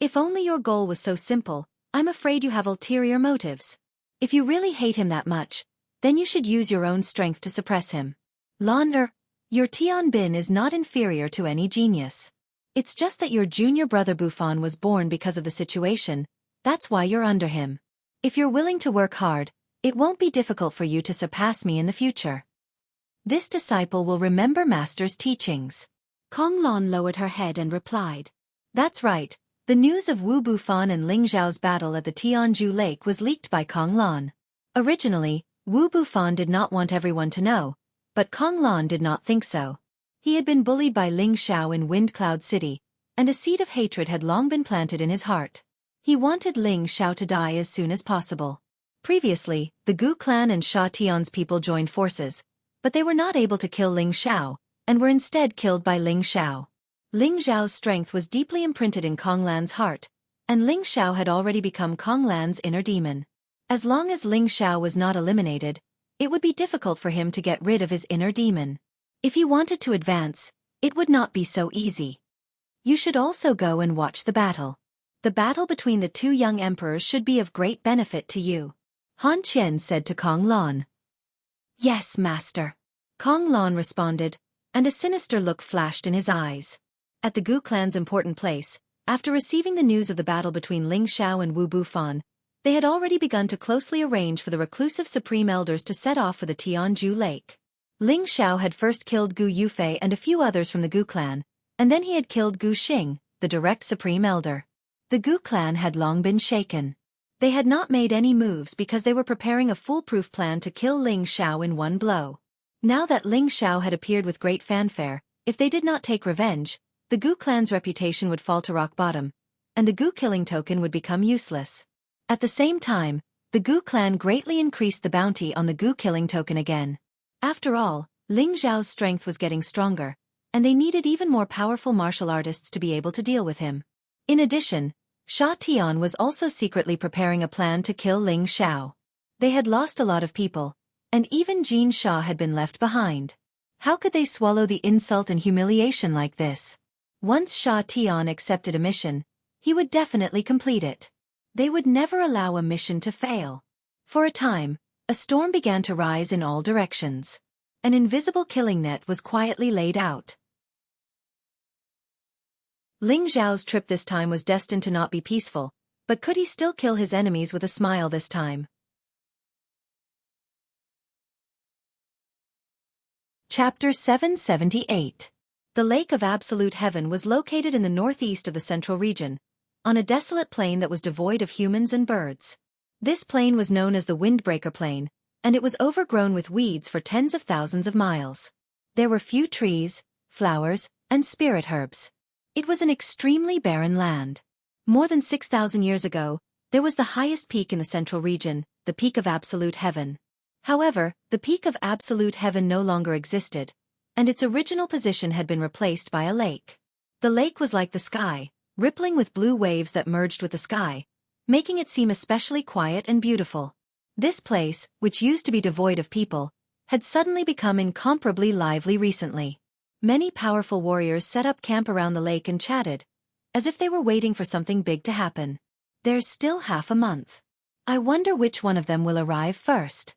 "If only your goal was so simple, I'm afraid you have ulterior motives. If you really hate him that much, then you should use your own strength to suppress him. Lan your Tian Bin is not inferior to any genius. It's just that your junior brother Bufan was born because of the situation, that's why you're under him. If you're willing to work hard, it won't be difficult for you to surpass me in the future. This disciple will remember master's teachings." Kong Lan lowered her head and replied, "That's right, the news of Wu Bufan and Ling Zhao's battle at the Tianju Lake was leaked by Kong Lan. Originally, Wu Bufan did not want everyone to know, but Kong Lan did not think so. He had been bullied by Ling Xiao in Wind Cloud City, and a seed of hatred had long been planted in his heart. He wanted Ling Xiao to die as soon as possible. Previously, the Gu clan and Sha Tian's people joined forces, but they were not able to kill Ling Xiao, and were instead killed by Ling Xiao. Ling Xiao's strength was deeply imprinted in Kong Lan's heart, and Ling Xiao had already become Kong Lan's inner demon. As long as Ling Xiao was not eliminated, it would be difficult for him to get rid of his inner demon. If he wanted to advance, it would not be so easy. You should also go and watch the battle. The battle between the two young emperors should be of great benefit to you," Han Qian said to Kong Lan. "Yes, master," Kong Lan responded, and a sinister look flashed in his eyes. At the Gu clan's important place, after receiving the news of the battle between Ling Xiao and Wu Bufan, they had already begun to closely arrange for the reclusive supreme elders to set off for the Tianju Lake. Ling Xiao had first killed Gu Yufei and a few others from the Gu clan, and then he had killed Gu Xing, the direct supreme elder. The Gu clan had long been shaken. They had not made any moves because they were preparing a foolproof plan to kill Ling Xiao in one blow. Now that Ling Xiao had appeared with great fanfare, if they did not take revenge, the Gu clan's reputation would fall to rock bottom, and the Gu killing token would become useless. At the same time, the Gu clan greatly increased the bounty on the Gu killing token again. After all, Ling Xiao's strength was getting stronger, and they needed even more powerful martial artists to be able to deal with him. In addition, Sha Tian was also secretly preparing a plan to kill Ling Xiao. They had lost a lot of people, and even Jin Sha had been left behind. How could they swallow the insult and humiliation like this? Once Sha Tian accepted a mission, he would definitely complete it. They would never allow a mission to fail. For a time, a storm began to rise in all directions. An invisible killing net was quietly laid out. Ling Zhao's trip this time was destined to not be peaceful, but could he still kill his enemies with a smile this time? Chapter 778. The Lake of Absolute Heaven was located in the northeast of the central region, on a desolate plain that was devoid of humans and birds. This plain was known as the Windbreaker Plain, and it was overgrown with weeds for tens of thousands of miles. There were few trees, flowers, and spirit herbs. It was an extremely barren land. More than 6,000 years ago, there was the highest peak in the central region, the Peak of Absolute Heaven. However, the peak of absolute heaven no longer existed, and its original position had been replaced by a lake. The lake was like the sky, rippling with blue waves that merged with the sky, making it seem especially quiet and beautiful. This place, which used to be devoid of people, had suddenly become incomparably lively recently. Many powerful warriors set up camp around the lake and chatted, as if they were waiting for something big to happen. There's still half a month. I wonder which one of them will arrive first.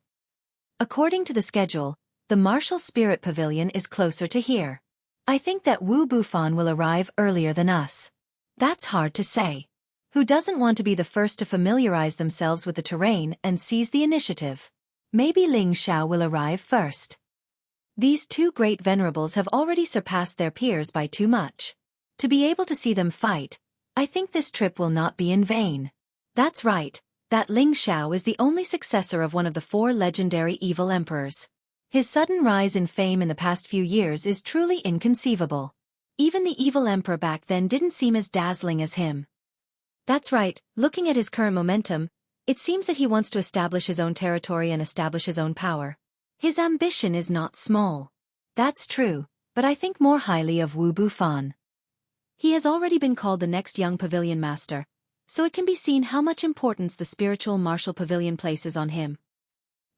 According to the schedule, the Martial Spirit Pavilion is closer to here. I think that Wu Bufan will arrive earlier than us. That's hard to say. Who doesn't want to be the first to familiarize themselves with the terrain and seize the initiative? Maybe Ling Xiao will arrive first. These two great venerables have already surpassed their peers by too much. To be able to see them fight, I think this trip will not be in vain. That's right, that Ling Xiao is the only successor of one of the 4 legendary evil emperors. His sudden rise in fame in the past few years is truly inconceivable. Even the evil emperor back then didn't seem as dazzling as him. That's right, looking at his current momentum, it seems that he wants to establish his own territory and establish his own power. His ambition is not small. That's true, but I think more highly of Wu Bufan. He has already been called the next young pavilion master, so it can be seen how much importance the spiritual martial pavilion places on him.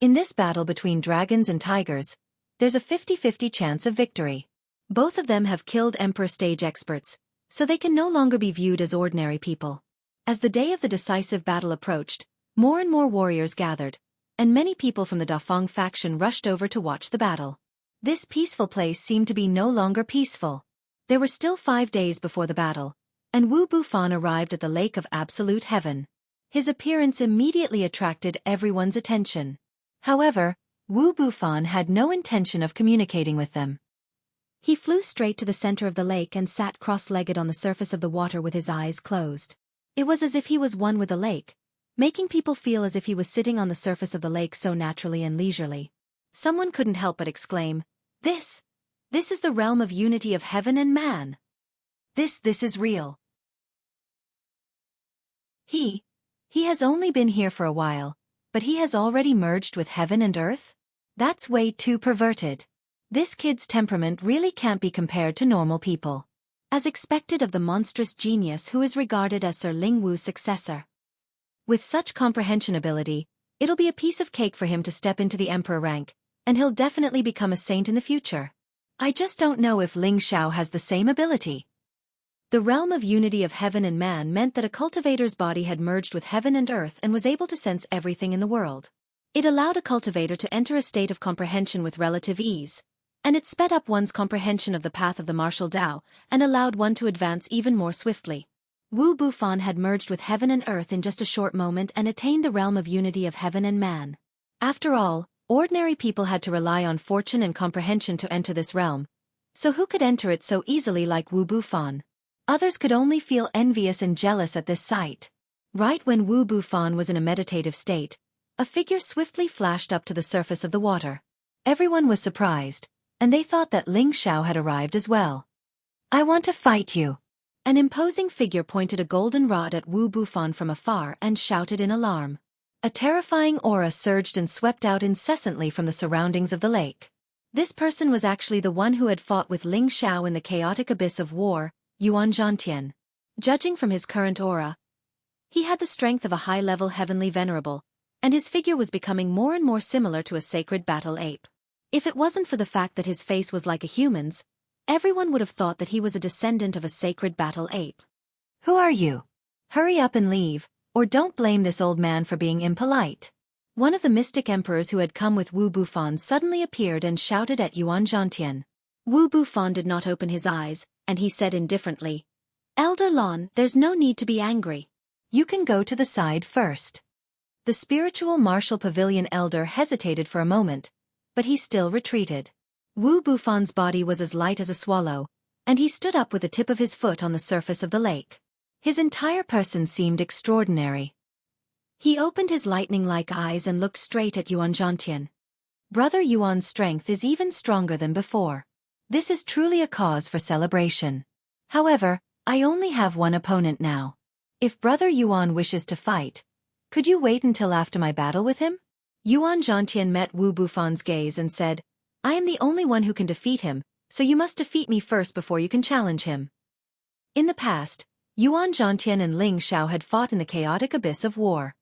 In this battle between dragons and tigers, there's a 50-50 chance of victory. Both of them have killed Emperor stage experts, so they can no longer be viewed as ordinary people. As the day of the decisive battle approached, more and more warriors gathered, and many people from the Dafeng faction rushed over to watch the battle. This peaceful place seemed to be no longer peaceful. There were still 5 days before the battle, and Wu Bufan arrived at the Lake of Absolute Heaven. His appearance immediately attracted everyone's attention. However, Wu Bufan had no intention of communicating with them. He flew straight to the center of the lake and sat cross-legged on the surface of the water with his eyes closed. It was as if he was one with the lake, making people feel as if he was sitting on the surface of the lake so naturally and leisurely. Someone couldn't help but exclaim, This is the realm of unity of heaven and man. This is real. He has only been here for a while, but he has already merged with heaven and earth? That's way too perverted. This kid's temperament really can't be compared to normal people. As expected of the monstrous genius who is regarded as Sir Ling Wu's successor. With such comprehension ability, it'll be a piece of cake for him to step into the emperor rank, and he'll definitely become a saint in the future. I just don't know if Ling Xiao has the same ability. The realm of unity of heaven and man meant that a cultivator's body had merged with heaven and earth and was able to sense everything in the world. It allowed a cultivator to enter a state of comprehension with relative ease, and it sped up one's comprehension of the path of the martial Tao and allowed one to advance even more swiftly. Wu Bufan had merged with heaven and earth in just a short moment and attained the realm of unity of heaven and man. After all, ordinary people had to rely on fortune and comprehension to enter this realm, so who could enter it so easily like Wu Bufan? Others could only feel envious and jealous at this sight. Right when Wu Bufan was in a meditative state, a figure swiftly flashed up to the surface of the water. Everyone was surprised, and they thought that Ling Xiao had arrived as well. I want to fight you. An imposing figure pointed a golden rod at Wu Bufan from afar and shouted in alarm. A terrifying aura surged and swept out incessantly from the surroundings of the lake. This person was actually the one who had fought with Ling Xiao in the chaotic abyss of war, Yuan Zhantian. Judging from his current aura, he had the strength of a high-level heavenly venerable, and his figure was becoming more and more similar to a sacred battle ape. If it wasn't for the fact that his face was like a human's, everyone would have thought that he was a descendant of a sacred battle ape. Who are you? Hurry up and leave, or don't blame this old man for being impolite. One of the mystic emperors who had come with Wu Bufan suddenly appeared and shouted at Yuan Zhantian. Wu Bufan did not open his eyes, and he said indifferently, Elder Lon, there's no need to be angry. You can go to the side first. The spiritual martial pavilion elder hesitated for a moment, but he still retreated. Wu Bufan's body was as light as a swallow, and he stood up with the tip of his foot on the surface of the lake. His entire person seemed extraordinary. He opened his lightning-like eyes and looked straight at Yuan Zhantian. Brother Yuan's strength is even stronger than before. This is truly a cause for celebration. However, I only have one opponent now. If Brother Yuan wishes to fight, could you wait until after my battle with him? Yuan Zhantian met Wu Bufan's gaze and said, I am the only one who can defeat him, so you must defeat me first before you can challenge him. In the past, Yuan Zhantian and Ling Xiao had fought in the chaotic abyss of war.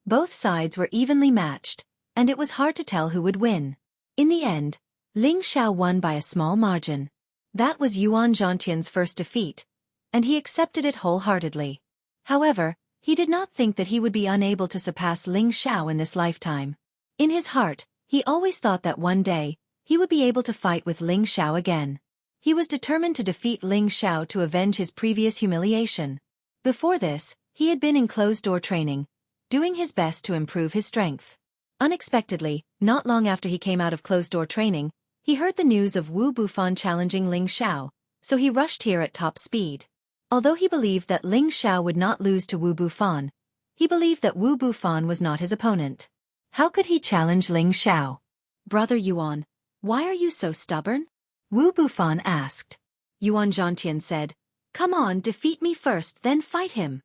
Both sides were evenly matched, and it was hard to tell who would win. In the end, Ling Xiao won by a small margin. That was Yuan Zhantian's first defeat, and he accepted it wholeheartedly. However, he did not think that he would be unable to surpass Ling Xiao in this lifetime. In his heart, he always thought that one day, he would be able to fight with Ling Xiao again. He was determined to defeat Ling Xiao to avenge his previous humiliation. Before this, he had been in closed-door training, doing his best to improve his strength. Unexpectedly, not long after he came out of closed-door training, he heard the news of Wu Bufan challenging Ling Xiao, so he rushed here at top speed. Although he believed that Ling Xiao would not lose to Wu Bufan, he believed that Wu Bufan was not his opponent. How could he challenge Ling Xiao? Brother Yuan, why are you so stubborn? Wu Bufan asked. Yuan Zhantian said, Come on, defeat me first, then fight him.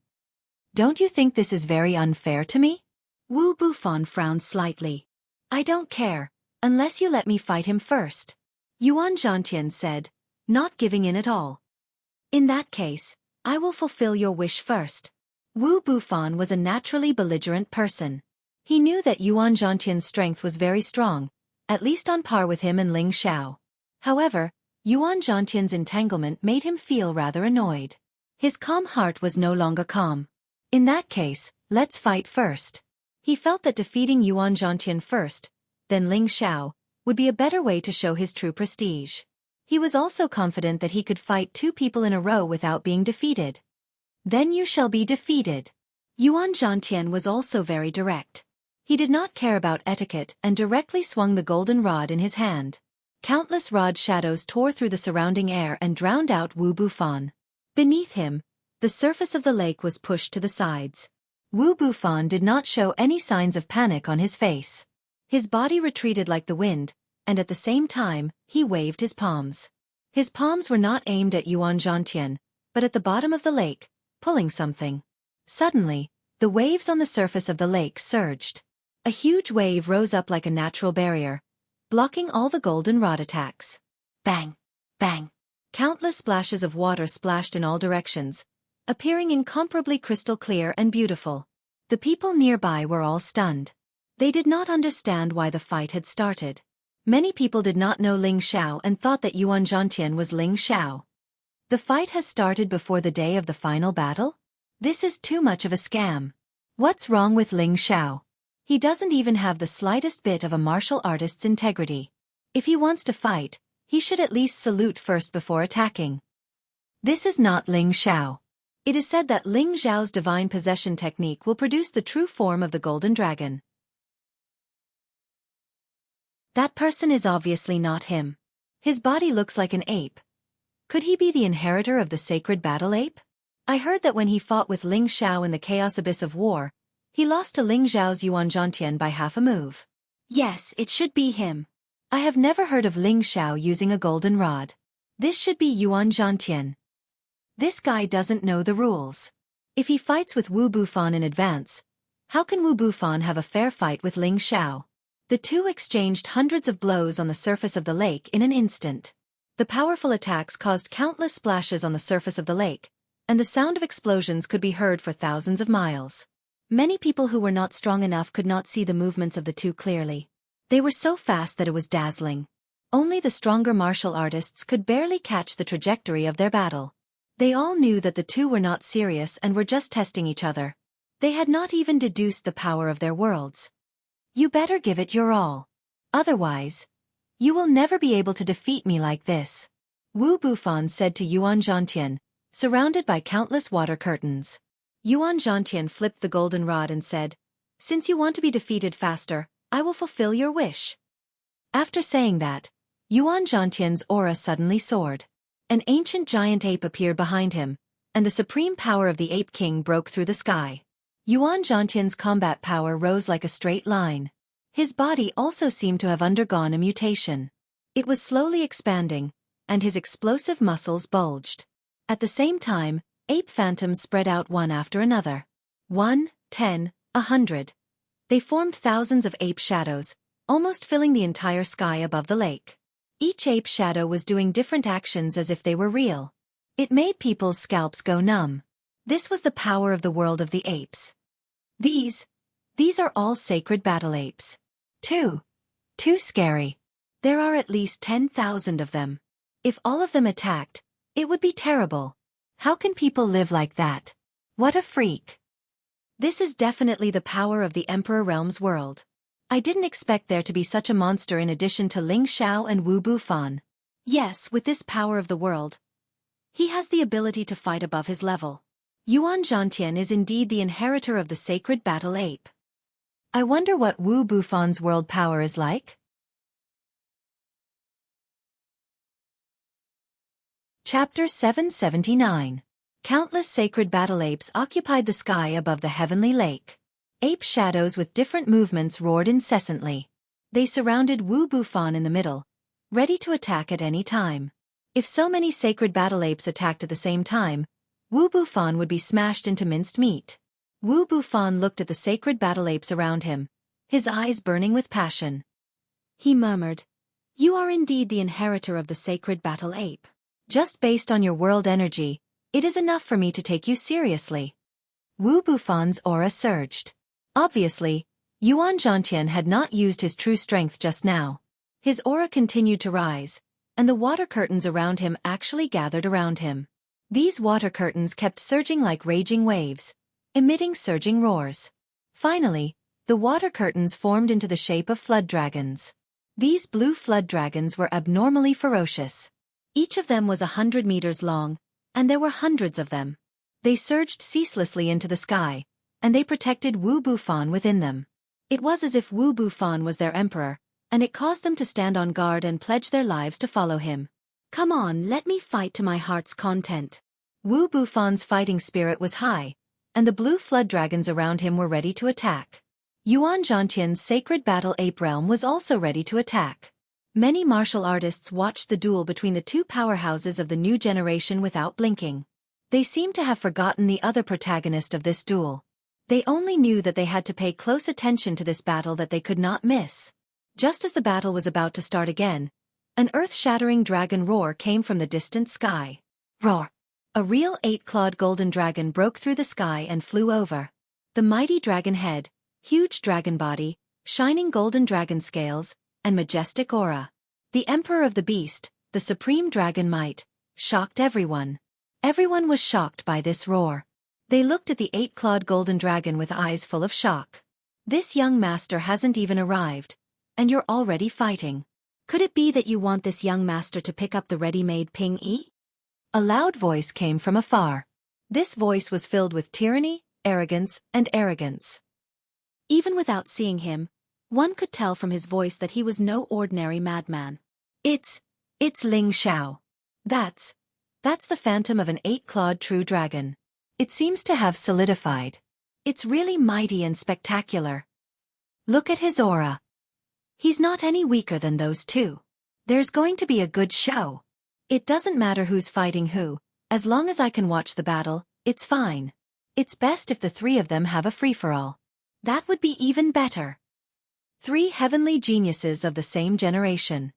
Don't you think this is very unfair to me? Wu Bufan frowned slightly. I don't care, unless you let me fight him first. Yuan Zhantian said, not giving in at all. In that case, I will fulfill your wish first. Wu Bufan was a naturally belligerent person. He knew that Yuan Zhantian's strength was very strong, at least on par with him and Ling Xiao. However, Yuan Zhantian's entanglement made him feel rather annoyed. His calm heart was no longer calm. In that case, let's fight first. He felt that defeating Yuan Zhantian first, then Ling Xiao, would be a better way to show his true prestige. He was also confident that he could fight two people in a row without being defeated. Then you shall be defeated. Yuan Zhantian was also very direct. He did not care about etiquette and directly swung the golden rod in his hand. Countless rod shadows tore through the surrounding air and drowned out Wu Bufan. Beneath him, the surface of the lake was pushed to the sides. Wu Bufan did not show any signs of panic on his face. His body retreated like the wind, and at the same time, he waved his palms. His palms were not aimed at Yuan Zhantian, but at the bottom of the lake, pulling something. Suddenly, the waves on the surface of the lake surged. A huge wave rose up like a natural barrier, blocking all the golden rod attacks. Bang! Bang! Countless splashes of water splashed in all directions, appearing incomparably crystal clear and beautiful. The people nearby were all stunned. They did not understand why the fight had started. Many people did not know Ling Xiao and thought that Yuan Zhantian was Ling Xiao. The fight has started before the day of the final battle? This is too much of a scam. What's wrong with Ling Xiao? He doesn't even have the slightest bit of a martial artist's integrity. If he wants to fight, he should at least salute first before attacking. This is not Ling Xiao. It is said that Ling Xiao's divine possession technique will produce the true form of the golden dragon. That person is obviously not him. His body looks like an ape. Could he be the inheritor of the sacred battle ape? I heard that when he fought with Ling Xiao in the chaos abyss of war, he lost to Ling Xiao's Yuan Zhantian by half a move. Yes, it should be him. I have never heard of Ling Xiao using a golden rod. This should be Yuan Zhantian. This guy doesn't know the rules. If he fights with Wu Bufan in advance, how can Wu Bufan have a fair fight with Ling Xiao? The two exchanged hundreds of blows on the surface of the lake in an instant. The powerful attacks caused countless splashes on the surface of the lake, and the sound of explosions could be heard for thousands of miles. Many people who were not strong enough could not see the movements of the two clearly. They were so fast that it was dazzling. Only the stronger martial artists could barely catch the trajectory of their battle. They all knew that the two were not serious and were just testing each other. They had not even deduced the power of their worlds. You better give it your all. Otherwise, you will never be able to defeat me like this. Wu Bufan said to Yuan Zhantian, surrounded by countless water curtains. Yuan Zhantian flipped the golden rod and said, Since you want to be defeated faster, I will fulfill your wish. After saying that, Yuan Zhantian's aura suddenly soared. An ancient giant ape appeared behind him, and the supreme power of the Ape King broke through the sky. Yuan Zhantian's combat power rose like a straight line. His body also seemed to have undergone a mutation. It was slowly expanding, and his explosive muscles bulged. At the same time, ape phantoms spread out one after another. 1, 10, 100. They formed thousands of ape shadows, almost filling the entire sky above the lake. Each ape shadow was doing different actions as if they were real. It made people's scalps go numb. This was the power of the world of the apes. These are all sacred battle apes. Too scary. There are at least 10,000 of them. If all of them attacked, it would be terrible. How can people live like that? What a freak. This is definitely the power of the Emperor Realm's world. I didn't expect there to be such a monster in addition to Ling Xiao and Wu Bufan. Yes, with this power of the world, he has the ability to fight above his level. Yuan Zhantian is indeed the inheritor of the sacred battle ape. I wonder what Wu Bufan's world power is like? Chapter 779. Countless sacred battle apes occupied the sky above the heavenly lake. Ape shadows with different movements roared incessantly. They surrounded Wu Bufan in the middle, ready to attack at any time. If so many sacred battle apes attacked at the same time, Wu Bufan would be smashed into minced meat. Wu Bufan looked at the sacred battle apes around him, his eyes burning with passion. He murmured, "You are indeed the inheritor of the sacred battle ape. Just based on your world energy, it is enough for me to take you seriously." Wu Bufan's aura surged. Obviously, Yuan Zhantian had not used his true strength just now. His aura continued to rise, and the water curtains around him actually gathered around him. These water curtains kept surging like raging waves, emitting surging roars. Finally, the water curtains formed into the shape of flood dragons. These blue flood dragons were abnormally ferocious. Each of them was 100 meters long, and there were hundreds of them. They surged ceaselessly into the sky, and they protected Wu Bufan within them. It was as if Wu Bufan was their emperor, and it caused them to stand on guard and pledge their lives to follow him. "Come on, let me fight to my heart's content." Wu Bufan's fighting spirit was high, and the blue flood dragons around him were ready to attack. Yuan Zhantian's sacred battle ape realm was also ready to attack. Many martial artists watched the duel between the two powerhouses of the new generation without blinking. They seemed to have forgotten the other protagonist of this duel. They only knew that they had to pay close attention to this battle that they could not miss. Just as the battle was about to start again, an earth-shattering dragon roar came from the distant sky. Roar! A real 8-clawed golden dragon broke through the sky and flew over. The mighty dragon head, huge dragon body, shining golden dragon scales, and majestic aura. The emperor of the beast, the supreme dragon might, shocked everyone. Everyone was shocked by this roar. They looked at the 8-clawed golden dragon with eyes full of shock. This young master hasn't even arrived, and you're already fighting. Could it be that you want this young master to pick up the ready-made ping-yi? A loud voice came from afar. This voice was filled with tyranny, arrogance, and arrogance. Even without seeing him, one could tell from his voice that he was no ordinary madman. It's Ling Xiao. That's the phantom of an 8-clawed true dragon. It seems to have solidified. It's really mighty and spectacular. Look at his aura. He's not any weaker than those two. There's going to be a good show. It doesn't matter who's fighting who, as long as I can watch the battle, it's fine. It's best if the three of them have a free-for-all. That would be even better. 3 heavenly geniuses of the same generation.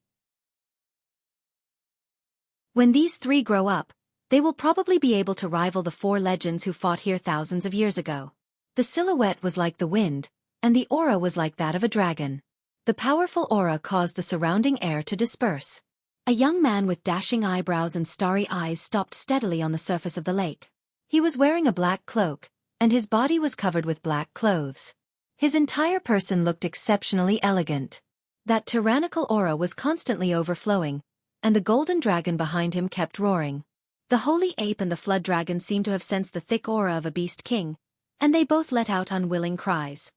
When these 3 grow up, they will probably be able to rival the 4 legends who fought here thousands of years ago. The silhouette was like the wind, and the aura was like that of a dragon. The powerful aura caused the surrounding air to disperse. A young man with dashing eyebrows and starry eyes stopped steadily on the surface of the lake. He was wearing a black cloak, and his body was covered with black clothes. His entire person looked exceptionally elegant. That tyrannical aura was constantly overflowing, and the golden dragon behind him kept roaring. The holy ape and the flood dragon seemed to have sensed the thick aura of a beast king, and they both let out unwilling cries.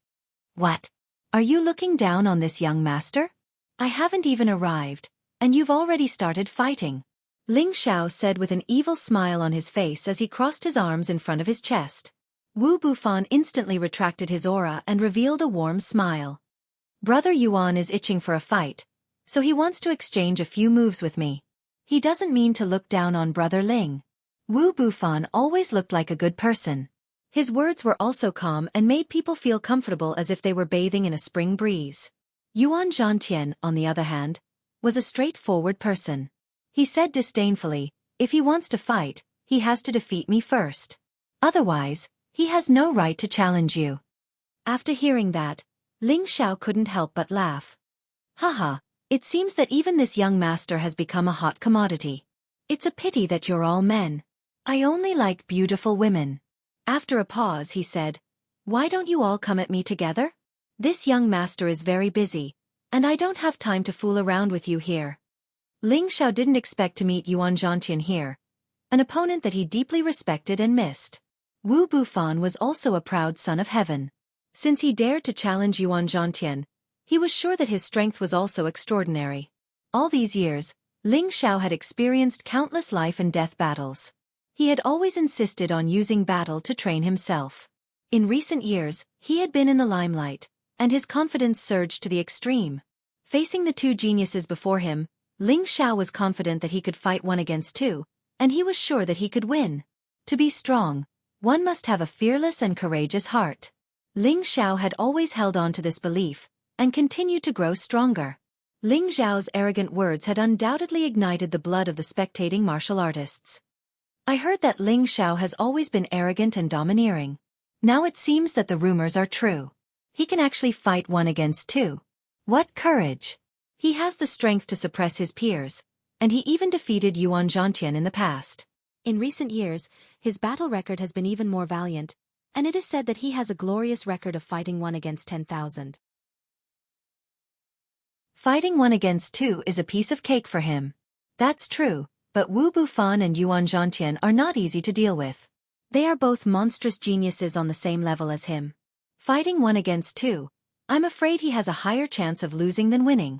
"What? Are you looking down on this young master? I haven't even arrived, and you've already started fighting," Ling Xiao said with an evil smile on his face as he crossed his arms in front of his chest. Wu Bufan instantly retracted his aura and revealed a warm smile. "Brother Yuan is itching for a fight, so he wants to exchange a few moves with me. He doesn't mean to look down on Brother Ling." Wu Bufan always looked like a good person. His words were also calm and made people feel comfortable as if they were bathing in a spring breeze. Yuan Zhantian, on the other hand, was a straightforward person. He said disdainfully, "If he wants to fight, he has to defeat me first. Otherwise, he has no right to challenge you." After hearing that, Ling Xiao couldn't help but laugh. "Haha, it seems that even this young master has become a hot commodity. It's a pity that you're all men. I only like beautiful women." After a pause he said, "Why don't you all come at me together? This young master is very busy, and I don't have time to fool around with you here." Ling Xiao didn't expect to meet Yuan Zhantian here, an opponent that he deeply respected and missed. Wu Bufan was also a proud son of heaven. Since he dared to challenge Yuan Zhantian, he was sure that his strength was also extraordinary. All these years, Ling Xiao had experienced countless life and death battles. He had always insisted on using battle to train himself. In recent years, he had been in the limelight, and his confidence surged to the extreme. Facing the two geniuses before him, Ling Xiao was confident that he could fight one against two, and he was sure that he could win. To be strong, one must have a fearless and courageous heart. Ling Xiao had always held on to this belief, and continued to grow stronger. Ling Xiao's arrogant words had undoubtedly ignited the blood of the spectating martial artists. "I heard that Ling Xiao has always been arrogant and domineering. Now it seems that the rumors are true. He can actually fight one against two. What courage! He has the strength to suppress his peers, and he even defeated Yuan Zhantian in the past. In recent years, his battle record has been even more valiant, and it is said that he has a glorious record of fighting one against 10,000. Fighting one against two is a piece of cake for him." "That's true, but Wu Bufan and Yuan Zhantian are not easy to deal with. They are both monstrous geniuses on the same level as him. Fighting one against two, I'm afraid he has a higher chance of losing than winning.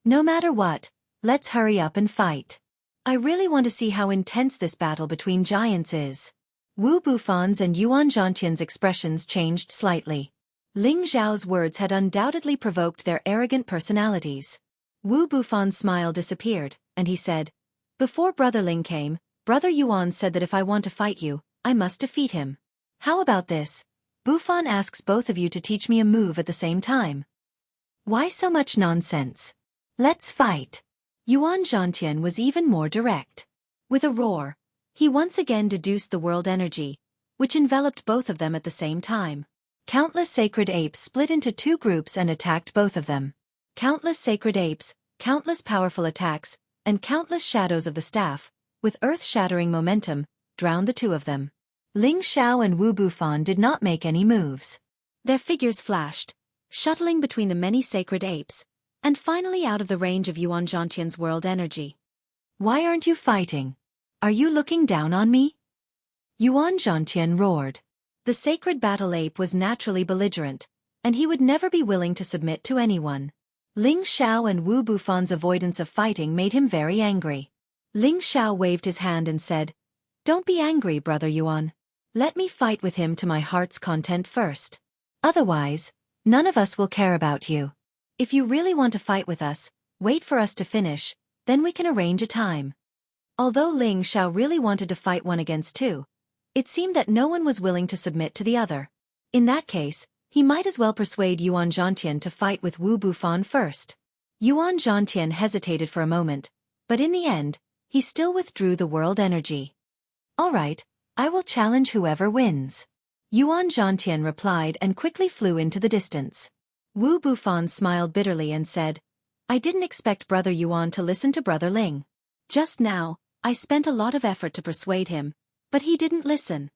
No matter what, let's hurry up and fight. I really want to see how intense this battle between giants is." Wu Bufan's and Yuan Zhantian's expressions changed slightly. Ling Xiao's words had undoubtedly provoked their arrogant personalities. Wu Bufan's smile disappeared, and he said, "Before Brother Ling came, Brother Yuan said that if I want to fight you, I must defeat him. How about this? Bufan asks both of you to teach me a move at the same time." "Why so much nonsense? Let's fight." Yuan Zhantian was even more direct. With a roar, he once again deduced the world energy, which enveloped both of them at the same time. Countless sacred apes split into two groups and attacked both of them. Countless sacred apes, countless powerful attacks, and countless shadows of the staff, with earth-shattering momentum, drowned the two of them. Ling Xiao and Wu Bufan did not make any moves. Their figures flashed, shuttling between the many sacred apes, and finally out of the range of Yuan Zhantian's world energy. "Why aren't you fighting? Are you looking down on me?" Yuan Zhantian roared. The sacred battle ape was naturally belligerent, and he would never be willing to submit to anyone. Ling Xiao and Wu Bufan's avoidance of fighting made him very angry. Ling Xiao waved his hand and said, "Don't be angry, Brother Yuan. Let me fight with him to my heart's content first. Otherwise, none of us will care about you. If you really want to fight with us, wait for us to finish, then we can arrange a time." Although Ling Xiao really wanted to fight one against two, it seemed that no one was willing to submit to the other. In that case, he might as well persuade Yuan Zhantian to fight with Wu Bufan first. Yuan Zhantian hesitated for a moment, but in the end, he still withdrew the world energy. "All right, I will challenge whoever wins." Yuan Zhantian replied and quickly flew into the distance. Wu Bufan smiled bitterly and said, "I didn't expect Brother Yuan to listen to Brother Ling. Just now, I spent a lot of effort to persuade him, but he didn't listen.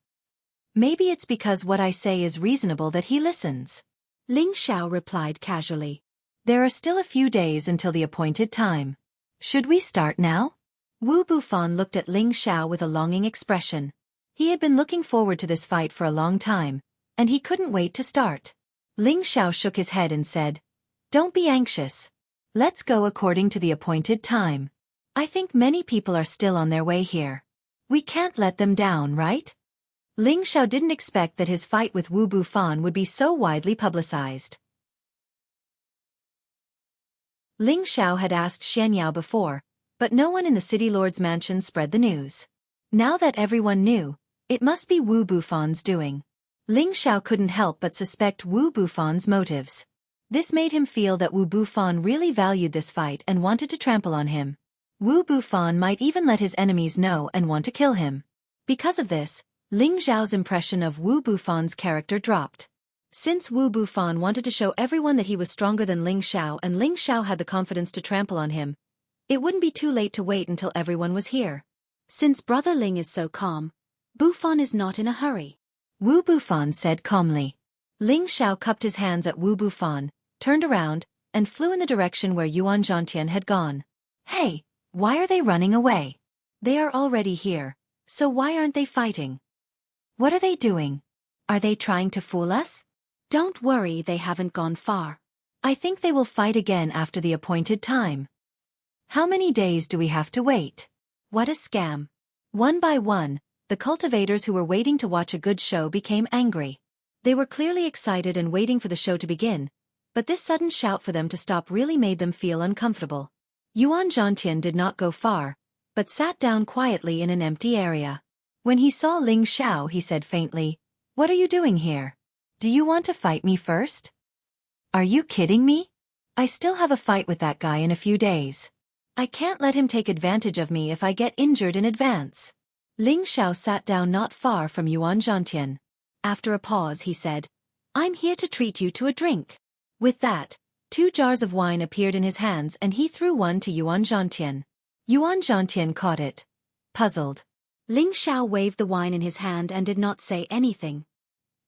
Maybe it's because what I say is reasonable that he listens." Ling Xiao replied casually. "There are still a few days until the appointed time. Should we start now?" Wu Bufan looked at Ling Xiao with a longing expression. He had been looking forward to this fight for a long time, and he couldn't wait to start. Ling Xiao shook his head and said, "Don't be anxious. Let's go according to the appointed time. I think many people are still on their way here. We can't let them down, right?" Ling Xiao didn't expect that his fight with Wu Bufan would be so widely publicized. Ling Xiao had asked Xianxia before, but no one in the city lord's mansion spread the news. Now that everyone knew, it must be Wu Bufan's doing. Ling Xiao couldn't help but suspect Wu Bufan's motives. This made him feel that Wu Bufan really valued this fight and wanted to trample on him. Wu Bufan might even let his enemies know and want to kill him. Because of this, Ling Xiao's impression of Wu Bufan's character dropped. Since Wu Bufan wanted to show everyone that he was stronger than Ling Xiao and Ling Xiao had the confidence to trample on him, it wouldn't be too late to wait until everyone was here. Since Brother Ling is so calm, Bufan is not in a hurry, Wu Bufan said calmly. Ling Xiao cupped his hands at Wu Bufan, turned around, and flew in the direction where Yuan Zhantian had gone. Hey, why are they running away? They are already here, so why aren't they fighting? What are they doing? Are they trying to fool us? Don't worry, they haven't gone far. I think they will fight again after the appointed time. How many days do we have to wait? What a scam. One by one, the cultivators who were waiting to watch a good show became angry. They were clearly excited and waiting for the show to begin, but this sudden shout for them to stop really made them feel uncomfortable. Yuan Zhantian did not go far, but sat down quietly in an empty area. When he saw Ling Xiao, he said faintly, "What are you doing here? Do you want to fight me first?" "Are you kidding me? I still have a fight with that guy in a few days. I can't let him take advantage of me if I get injured in advance." Ling Xiao sat down not far from Yuan Zhantian. After a pause, he said, "I'm here to treat you to a drink." With that, 2 jars of wine appeared in his hands and he threw one to Yuan Zhantian. Yuan Zhantian caught it, puzzled. Ling Xiao waved the wine in his hand and did not say anything.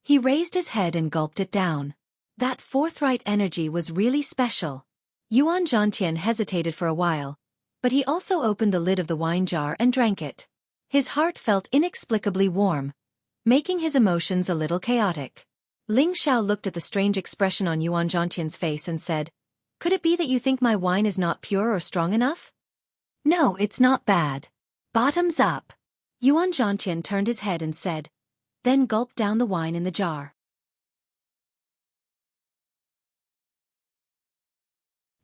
He raised his head and gulped it down. That forthright energy was really special. Yuan Zhantian hesitated for a while, but he also opened the lid of the wine jar and drank it. His heart felt inexplicably warm, making his emotions a little chaotic. Ling Xiao looked at the strange expression on Yuan Zhantian's face and said, "Could it be that you think my wine is not pure or strong enough?" "No, it's not bad. Bottoms up." Yuan Zhantian turned his head and said, then gulped down the wine in the jar.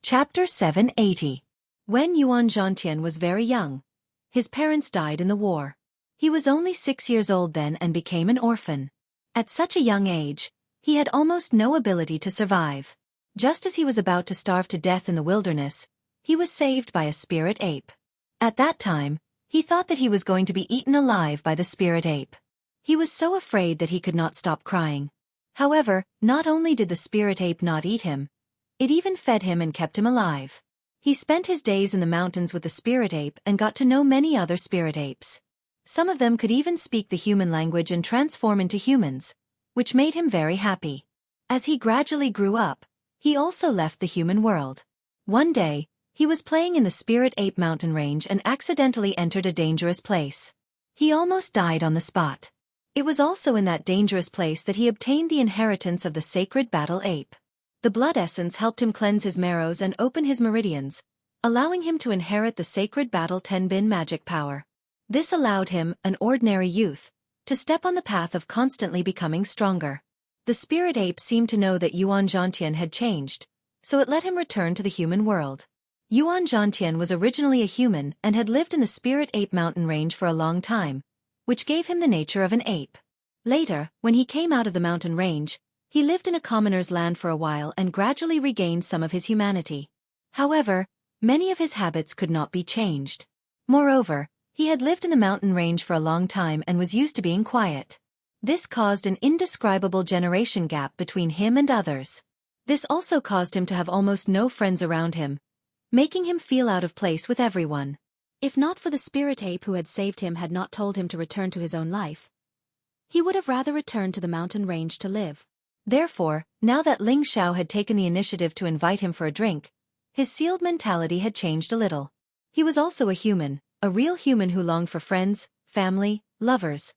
Chapter 780. When Yuan Zhantian was very young, his parents died in the war. He was only 6 years old then and became an orphan. At such a young age, he had almost no ability to survive. Just as he was about to starve to death in the wilderness, he was saved by a spirit ape. At that time, he thought that he was going to be eaten alive by the spirit ape. He was so afraid that he could not stop crying. However, not only did the spirit ape not eat him, it even fed him and kept him alive. He spent his days in the mountains with the spirit ape and got to know many other spirit apes. Some of them could even speak the human language and transform into humans, which made him very happy. As he gradually grew up, he also left the human world. One day, he was playing in the spirit ape mountain range and accidentally entered a dangerous place. He almost died on the spot. It was also in that dangerous place that he obtained the inheritance of the sacred battle ape. The blood essence helped him cleanse his marrows and open his meridians, allowing him to inherit the sacred battle Tenbin magic power. This allowed him, an ordinary youth, to step on the path of constantly becoming stronger. The spirit ape seemed to know that Yuan Zhantian had changed, so it let him return to the human world. Yuan Zhantian was originally a human and had lived in the spirit ape mountain range for a long time, which gave him the nature of an ape. Later, when he came out of the mountain range, he lived in a commoner's land for a while and gradually regained some of his humanity. However, many of his habits could not be changed. Moreover, he had lived in the mountain range for a long time and was used to being quiet. This caused an indescribable generation gap between him and others. This also caused him to have almost no friends around him, making him feel out of place with everyone. If not for the spirit ape who had saved him had not told him to return to his own life, he would have rather returned to the mountain range to live. Therefore, now that Ling Xiao had taken the initiative to invite him for a drink, his sealed mentality had changed a little. He was also a human, a real human who longed for friends, family, lovers.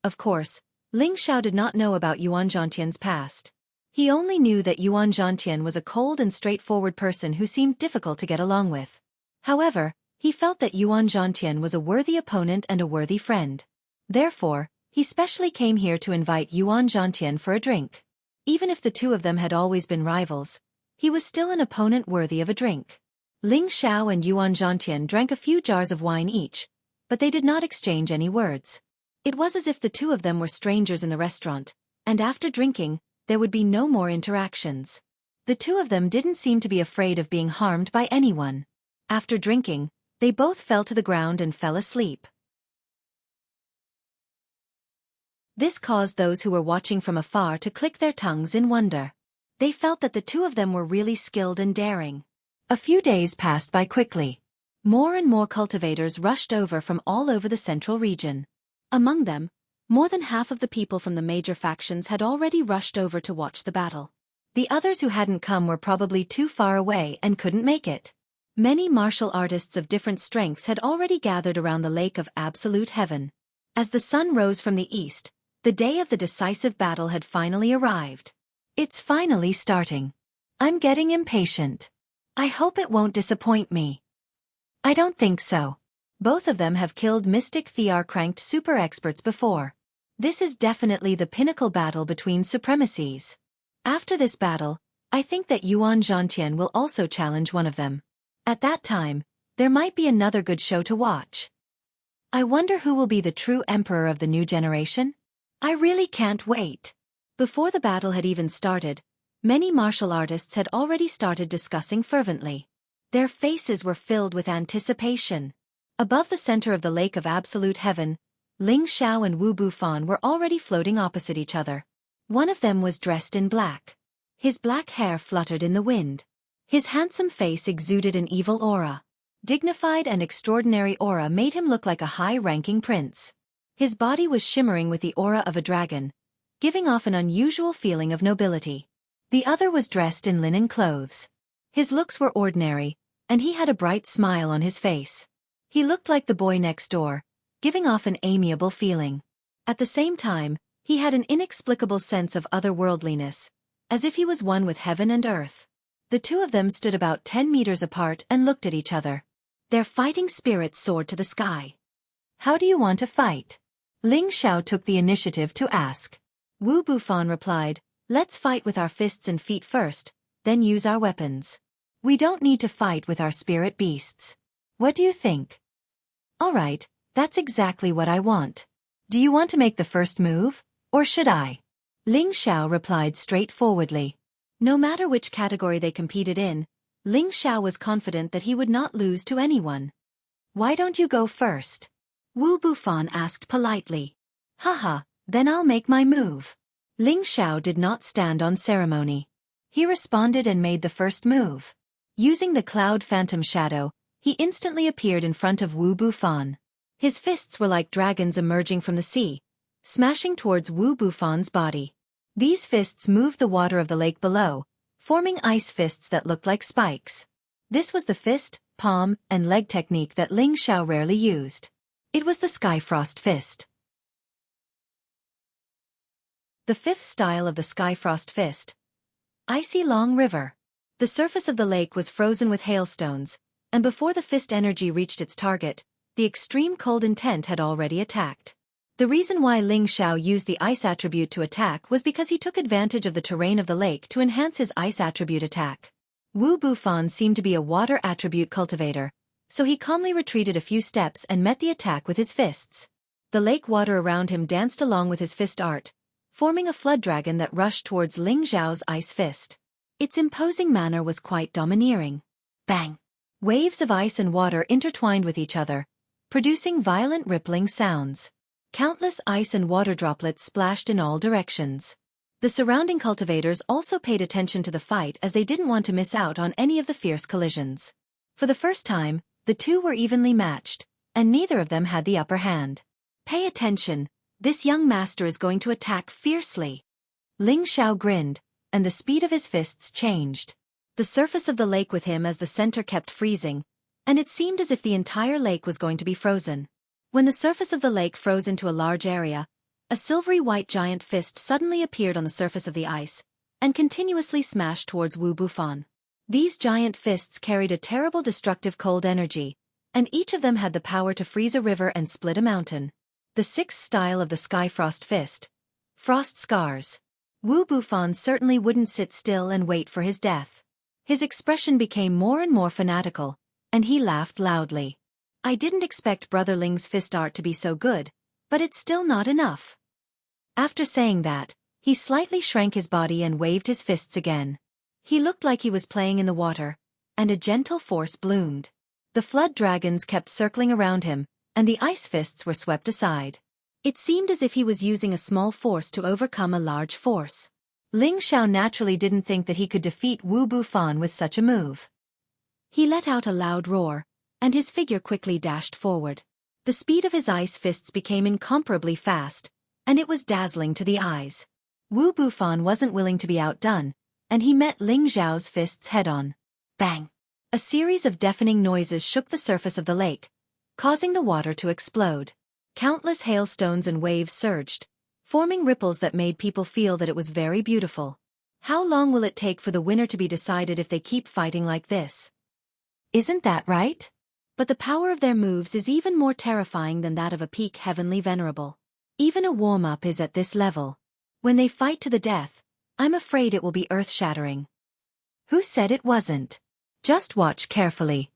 Of course, Ling Xiao did not know about Yuan Zhantian's past. He only knew that Yuan Zhantian was a cold and straightforward person who seemed difficult to get along with. However, he felt that Yuan Zhantian was a worthy opponent and a worthy friend. Therefore, he specially came here to invite Yuan Zhantian for a drink. Even if the two of them had always been rivals, he was still an opponent worthy of a drink. Ling Xiao and Yuan Zhantian drank a few jars of wine each, but they did not exchange any words. It was as if the two of them were strangers in the restaurant, And after drinking, there would be no more interactions. The two of them didn't seem to be afraid of being harmed by anyone. After drinking, they both fell to the ground and fell asleep. This caused those who were watching from afar to click their tongues in wonder. They felt that the two of them were really skilled and daring. A few days passed by quickly. More and more cultivators rushed over from all over the central region. Among them, more than half of the people from the major factions had already rushed over to watch the battle. The others who hadn't come were probably too far away and couldn't make it. Many martial artists of different strengths had already gathered around the Lake of Absolute Heaven. As the sun rose from the east, the day of the decisive battle had finally arrived. It's finally starting. I'm getting impatient. I hope it won't disappoint me. I don't think so. Both of them have killed Mystic Thear-cranked super experts before. This is definitely the pinnacle battle between supremacies. After this battle, I think that Yuan Zhantian will also challenge one of them. At that time, there might be another good show to watch. I wonder who will be the true emperor of the new generation? I really can't wait. Before the battle had even started, many martial artists had already started discussing fervently. Their faces were filled with anticipation. Above the center of the Lake of Absolute Heaven, Ling Xiao and Wu Bufan were already floating opposite each other. One of them was dressed in black. His black hair fluttered in the wind. His handsome face exuded an evil aura. Dignified and extraordinary aura made him look like a high-ranking prince. His body was shimmering with the aura of a dragon, giving off an unusual feeling of nobility. The other was dressed in linen clothes. His looks were ordinary, and he had a bright smile on his face. He looked like the boy next door, giving off an amiable feeling. At the same time, he had an inexplicable sense of otherworldliness, as if he was one with heaven and earth. The two of them stood about 10 meters apart and looked at each other. Their fighting spirits soared to the sky. How do you want to fight? Ling Xiao took the initiative to ask. Wu Bufan replied, let's fight with our fists and feet first, then use our weapons. We don't need to fight with our spirit beasts. What do you think? All right, that's exactly what I want. Do you want to make the first move, or should I? Ling Xiao replied straightforwardly. No matter which category they competed in, Ling Xiao was confident that he would not lose to anyone. Why don't you go first? Wu Bufan asked politely. Haha, then I'll make my move. Ling Xiao did not stand on ceremony. He responded and made the first move. Using the cloud phantom shadow, he instantly appeared in front of Wu Bufan. His fists were like dragons emerging from the sea, smashing towards Wu Bufan's body. These fists moved the water of the lake below, forming ice fists that looked like spikes. This was the fist, palm, and leg technique that Ling Xiao rarely used. It was the Skyfrost Fist. The fifth style of the Skyfrost Fist. Icy Long River. The surface of the lake was frozen with hailstones, and before the fist energy reached its target, the extreme cold intent had already attacked. The reason why Ling Xiao used the ice attribute to attack was because he took advantage of the terrain of the lake to enhance his ice attribute attack. Wu Bufan seemed to be a water attribute cultivator, so he calmly retreated a few steps and met the attack with his fists. The lake water around him danced along with his fist art, forming a flood dragon that rushed towards Ling Xiao's ice fist. Its imposing manner was quite domineering. Bang! Waves of ice and water intertwined with each other, producing violent rippling sounds. Countless ice and water droplets splashed in all directions. The surrounding cultivators also paid attention to the fight as they didn't want to miss out on any of the fierce collisions. For the first time, the two were evenly matched, and neither of them had the upper hand. Pay attention, this young master is going to attack fiercely. Ling Xiao grinned, and the speed of his fists changed. The surface of the lake with him as the center kept freezing, and it seemed as if the entire lake was going to be frozen. When the surface of the lake froze into a large area, a silvery white giant fist suddenly appeared on the surface of the ice, and continuously smashed towards Wu Bufan. These giant fists carried a terrible destructive cold energy, and each of them had the power to freeze a river and split a mountain. The sixth style of the Skyfrost Fist. Frost Scars. Wu Bufan certainly wouldn't sit still and wait for his death. His expression became more and more fanatical, and he laughed loudly. I didn't expect Brother Ling's fist art to be so good, but it's still not enough. After saying that, He slightly shrank his body and waved his fists again. He looked like he was playing in the water, and a gentle force bloomed. The flood dragons kept circling around him, and the ice fists were swept aside. It seemed as if he was using a small force to overcome a large force. Ling Xiao naturally didn't think that he could defeat Wu Bufan with such a move. He let out a loud roar, and his figure quickly dashed forward. The speed of his ice fists became incomparably fast, and it was dazzling to the eyes. Wu Bufan wasn't willing to be outdone, and he met Ling Xiao's fists head-on. Bang! A series of deafening noises shook the surface of the lake, causing the water to explode. Countless hailstones and waves surged, forming ripples that made people feel that it was very beautiful. How long will it take for the winner to be decided if they keep fighting like this? Isn't that right? But the power of their moves is even more terrifying than that of a peak heavenly venerable. Even a warm-up is at this level. When they fight to the death, I'm afraid it will be earth-shattering. Who said it wasn't? Just watch carefully.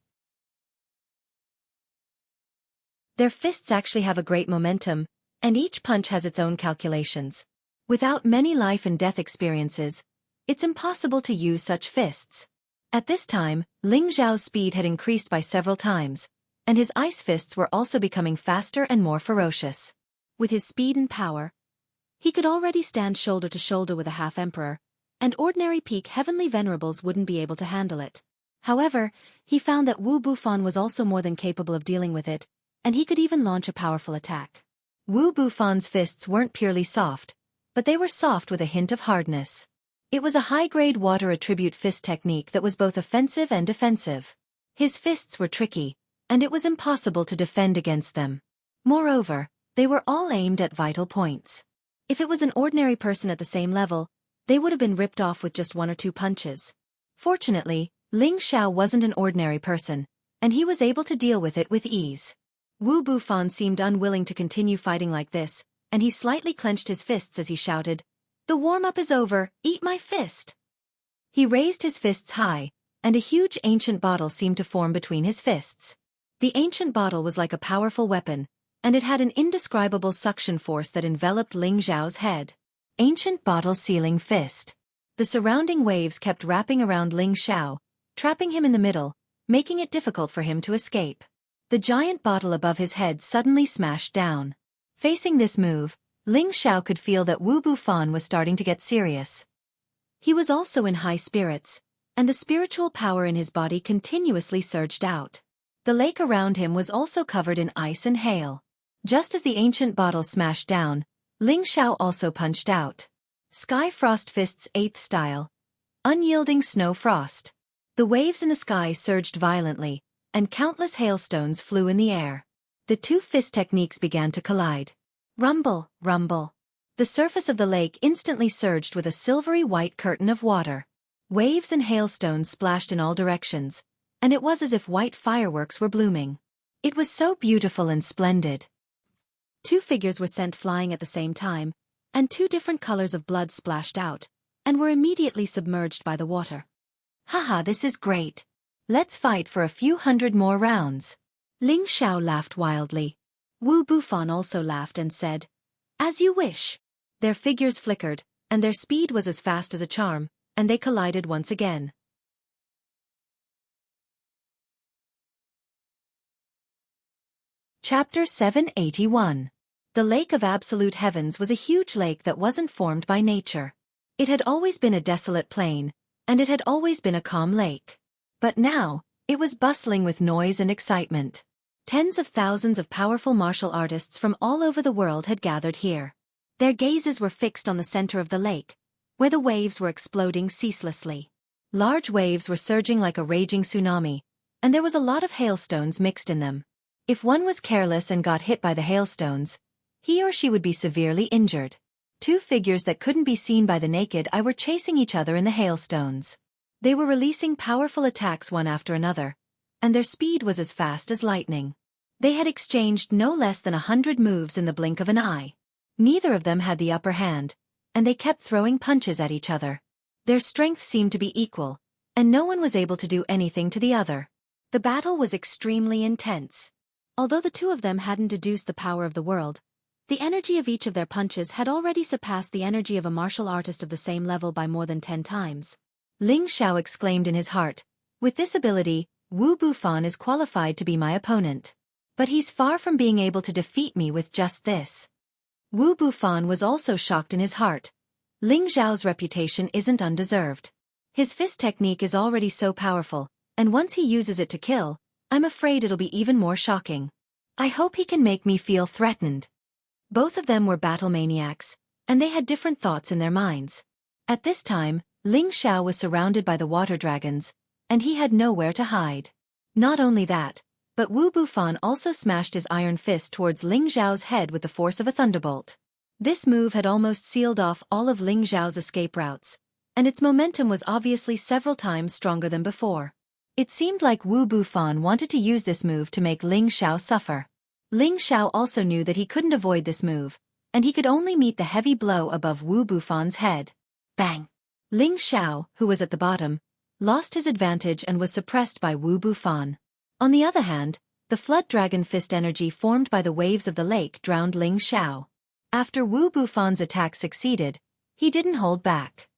Their fists actually have a great momentum, and each punch has its own calculations. Without many life and death experiences, it's impossible to use such fists. At this time, Ling Xiao's speed had increased by several times, and his ice fists were also becoming faster and more ferocious. With his speed and power, he could already stand shoulder to shoulder with a half-emperor, and ordinary peak heavenly venerables wouldn't be able to handle it. However, he found that Wu Bufan was also more than capable of dealing with it, and he could even launch a powerful attack. Wu Bufan's fists weren't purely soft, but they were soft with a hint of hardness. It was a high-grade water attribute fist technique that was both offensive and defensive. His fists were tricky, and it was impossible to defend against them. Moreover, they were all aimed at vital points. If it was an ordinary person at the same level, they would have been ripped off with just one or two punches. Fortunately, Ling Xiao wasn't an ordinary person, and he was able to deal with it with ease. Wu Bufan seemed unwilling to continue fighting like this, and he slightly clenched his fists as he shouted, "The warm-up is over, eat my fist!" He raised his fists high, and a huge ancient bottle seemed to form between his fists. The ancient bottle was like a powerful weapon, and it had an indescribable suction force that enveloped Ling Xiao's head. Ancient bottle sealing fist. The surrounding waves kept wrapping around Ling Xiao, trapping him in the middle, making it difficult for him to escape. The giant bottle above his head suddenly smashed down. Facing this move, Ling Xiao could feel that Wu Bufan was starting to get serious. He was also in high spirits, and the spiritual power in his body continuously surged out. The lake around him was also covered in ice and hail. Just as the ancient bottle smashed down, Ling Xiao also punched out. Sky Frost Fist's 8th style. Unyielding Snow Frost. The waves in the sky surged violently, and countless hailstones flew in the air. The two fist techniques began to collide. Rumble, rumble. The surface of the lake instantly surged with a silvery white curtain of water. Waves and hailstones splashed in all directions, and it was as if white fireworks were blooming. It was so beautiful and splendid. Two figures were sent flying at the same time, and two different colors of blood splashed out, and were immediately submerged by the water. Haha, this is great. Let's fight for a few hundred more rounds. Ling Xiao laughed wildly. Wu Bufan also laughed and said, "As you wish." Their figures flickered, and their speed was as fast as a charm, and they collided once again. Chapter 781. The Lake of Absolute Heavens was a huge lake that wasn't formed by nature. It had always been a desolate plain, and it had always been a calm lake. But now, it was bustling with noise and excitement. Tens of thousands of powerful martial artists from all over the world had gathered here. Their gazes were fixed on the center of the lake, where the waves were exploding ceaselessly. Large waves were surging like a raging tsunami, and there was a lot of hailstones mixed in them. If one was careless and got hit by the hailstones, he or she would be severely injured. Two figures that couldn't be seen by the naked eye were chasing each other in the hailstones. They were releasing powerful attacks one after another, and their speed was as fast as lightning. They had exchanged no less than 100 moves in the blink of an eye. Neither of them had the upper hand, and they kept throwing punches at each other. Their strength seemed to be equal, and no one was able to do anything to the other. The battle was extremely intense. Although the two of them hadn't deduced the power of the world, The energy of each of their punches had already surpassed the energy of a martial artist of the same level by more than 10 times. Ling Xiao exclaimed in his heart, "With this ability, Wu Bufan is qualified to be my opponent. But he's far from being able to defeat me with just this." Wu Bufan was also shocked in his heart. Ling Xiao's reputation isn't undeserved. His fist technique is already so powerful, and once he uses it to kill, I'm afraid it'll be even more shocking. I hope he can make me feel threatened. Both of them were battle maniacs, and they had different thoughts in their minds. At this time, Ling Xiao was surrounded by the water dragons, and he had nowhere to hide. Not only that, but Wu Bufan also smashed his iron fist towards Ling Xiao's head with the force of a thunderbolt. This move had almost sealed off all of Ling Xiao's escape routes, and its momentum was obviously several times stronger than before. It seemed like Wu Bufan wanted to use this move to make Ling Xiao suffer. Ling Xiao also knew that he couldn't avoid this move, and he could only meet the heavy blow above Wu Bufan's head. Bang! Ling Xiao, who was at the bottom, lost his advantage and was suppressed by Wu Bufan. On the other hand, the flood dragon fist energy formed by the waves of the lake drowned Ling Xiao. After Wu Bufan's attack succeeded, he didn't hold back.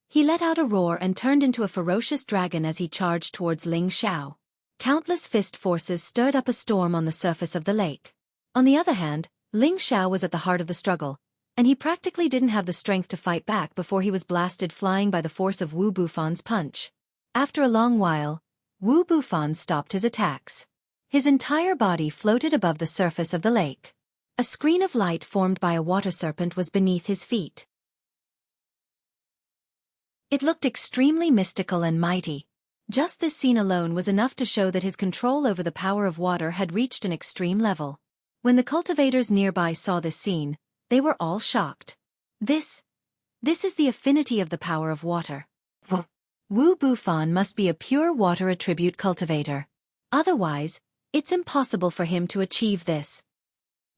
He let out a roar and turned into a ferocious dragon as he charged towards Ling Xiao. Countless fist forces stirred up a storm on the surface of the lake. On the other hand, Ling Xiao was at the heart of the struggle, and he practically didn't have the strength to fight back before he was blasted flying by the force of Wu Bufan's punch. After a long while, Wu Bufan stopped his attacks. His entire body floated above the surface of the lake. A screen of light formed by a water serpent was beneath his feet. It looked extremely mystical and mighty. Just this scene alone was enough to show that his control over the power of water had reached an extreme level. When the cultivators nearby saw this scene, they were all shocked. This is the affinity of the power of water. Wu Bufan must be a pure water attribute cultivator. Otherwise, it's impossible for him to achieve this.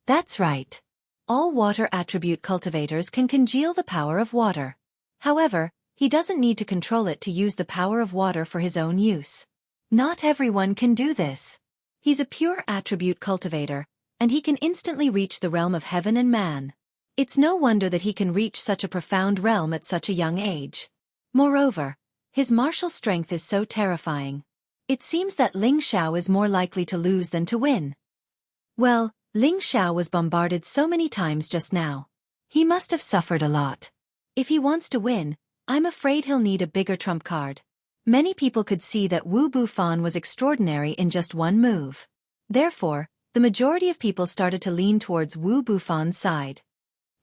That's right. All water attribute cultivators can congeal the power of water. However, he doesn't need to control it to use the power of water for his own use. Not everyone can do this. He's a pure attribute cultivator, and he can instantly reach the realm of heaven and man. It's no wonder that he can reach such a profound realm at such a young age. Moreover, his martial strength is so terrifying. It seems that Ling Xiao is more likely to lose than to win. Well, Ling Xiao was bombarded so many times just now. He must have suffered a lot. If he wants to win, I'm afraid he'll need a bigger trump card. Many people could see that Wu Bufan was extraordinary in just one move. Therefore, the majority of people started to lean towards Wu Bufan's side.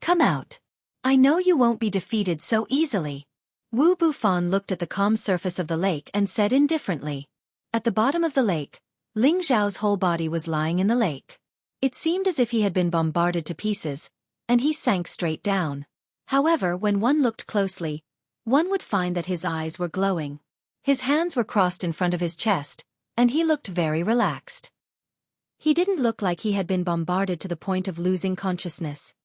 Come out. I know you won't be defeated so easily. Wu Bufan looked at the calm surface of the lake and said indifferently. At the bottom of the lake, Ling Xiao's whole body was lying in the lake. It seemed as if he had been bombarded to pieces, and he sank straight down. However, when one looked closely, one would find that his eyes were glowing. His hands were crossed in front of his chest, and he looked very relaxed. He didn't look like he had been bombarded to the point of losing consciousness.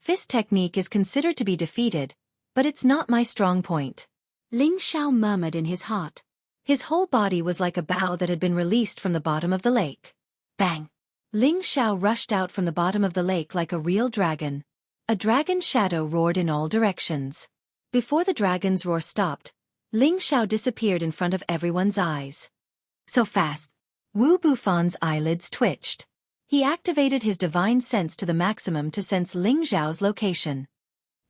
Fist technique is considered to be defeated, but it's not my strong point. Ling Xiao murmured in his heart. His whole body was like a bow that had been released from the bottom of the lake. Bang! Ling Xiao rushed out from the bottom of the lake like a real dragon. A dragon shadow roared in all directions. Before the dragon's roar stopped, Ling Xiao disappeared in front of everyone's eyes. So fast. Wu Bufan's eyelids twitched. He activated his divine sense to the maximum to sense Ling Xiao's location.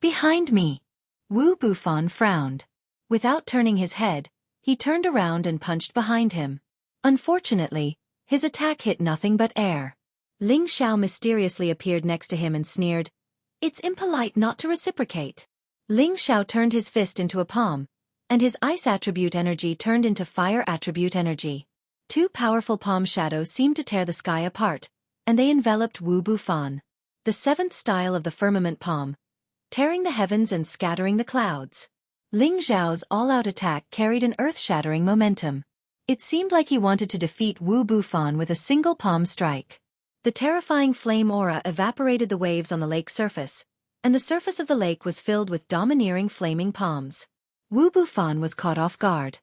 Behind me. Wu Bufan frowned. Without turning his head, he turned around and punched behind him. Unfortunately, his attack hit nothing but air. Ling Xiao mysteriously appeared next to him and sneered, "It's impolite not to reciprocate." Ling Xiao turned his fist into a palm, and his ice attribute energy turned into fire attribute energy. Two powerful palm shadows seemed to tear the sky apart, and they enveloped Wu Bufan. The seventh style of the firmament palm, tearing the heavens and scattering the clouds. Ling Xiao's all-out attack carried an earth-shattering momentum. It seemed like he wanted to defeat Wu Bufan with a single palm strike. The terrifying flame aura evaporated the waves on the lake's surface, and the surface of the lake was filled with domineering flaming palms. Wu Bufan was caught off guard.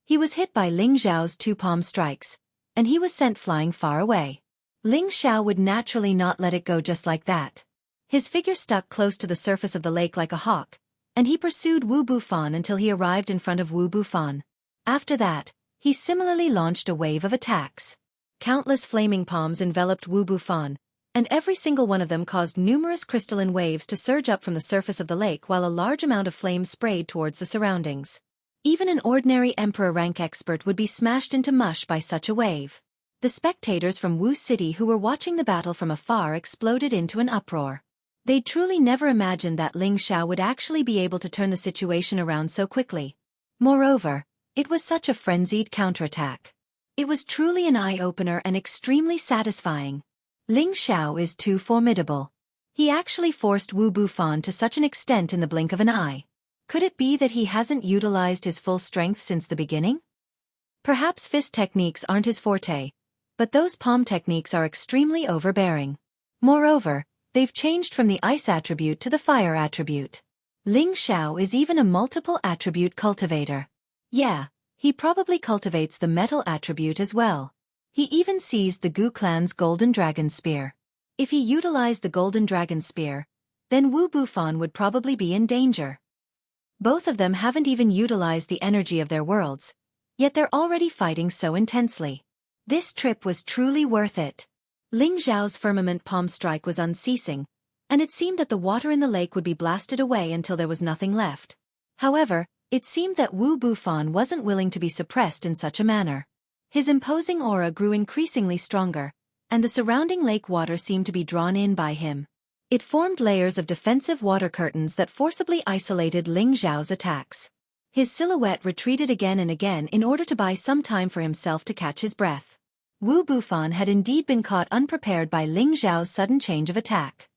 He was hit by Ling Xiao's two palm strikes, and he was sent flying far away. Ling Xiao would naturally not let it go just like that. His figure stuck close to the surface of the lake like a hawk, and he pursued Wu Bufan until he arrived in front of Wu Bufan. After that, he similarly launched a wave of attacks. Countless flaming palms enveloped Wu Bufan, and every single one of them caused numerous crystalline waves to surge up from the surface of the lake while a large amount of flame sprayed towards the surroundings. Even an ordinary emperor rank expert would be smashed into mush by such a wave. The spectators from Wu City who were watching the battle from afar exploded into an uproar. They'd truly never imagined that Ling Xiao would actually be able to turn the situation around so quickly. Moreover, it was such a frenzied counterattack. It was truly an eye-opener and extremely satisfying. Ling Xiao is too formidable. He actually forced Wu Bufan to such an extent in the blink of an eye. Could it be that he hasn't utilized his full strength since the beginning? Perhaps fist techniques aren't his forte, but those palm techniques are extremely overbearing. Moreover, they've changed from the ice attribute to the fire attribute. Ling Xiao is even a multiple attribute cultivator. Yeah, he probably cultivates the metal attribute as well. He even seized the Gu clan's golden dragon spear. If he utilized the golden dragon spear, then Wu Bufan would probably be in danger. Both of them haven't even utilized the energy of their worlds, yet they're already fighting so intensely. This trip was truly worth it. Ling Xiao's firmament palm strike was unceasing, and it seemed that the water in the lake would be blasted away until there was nothing left. However, it seemed that Wu Bufan wasn't willing to be suppressed in such a manner. His imposing aura grew increasingly stronger, and the surrounding lake water seemed to be drawn in by him. It formed layers of defensive water curtains that forcibly isolated Ling Xiao's attacks. His silhouette retreated again and again in order to buy some time for himself to catch his breath. Wu Bufan had indeed been caught unprepared by Ling Xiao's sudden change of attack.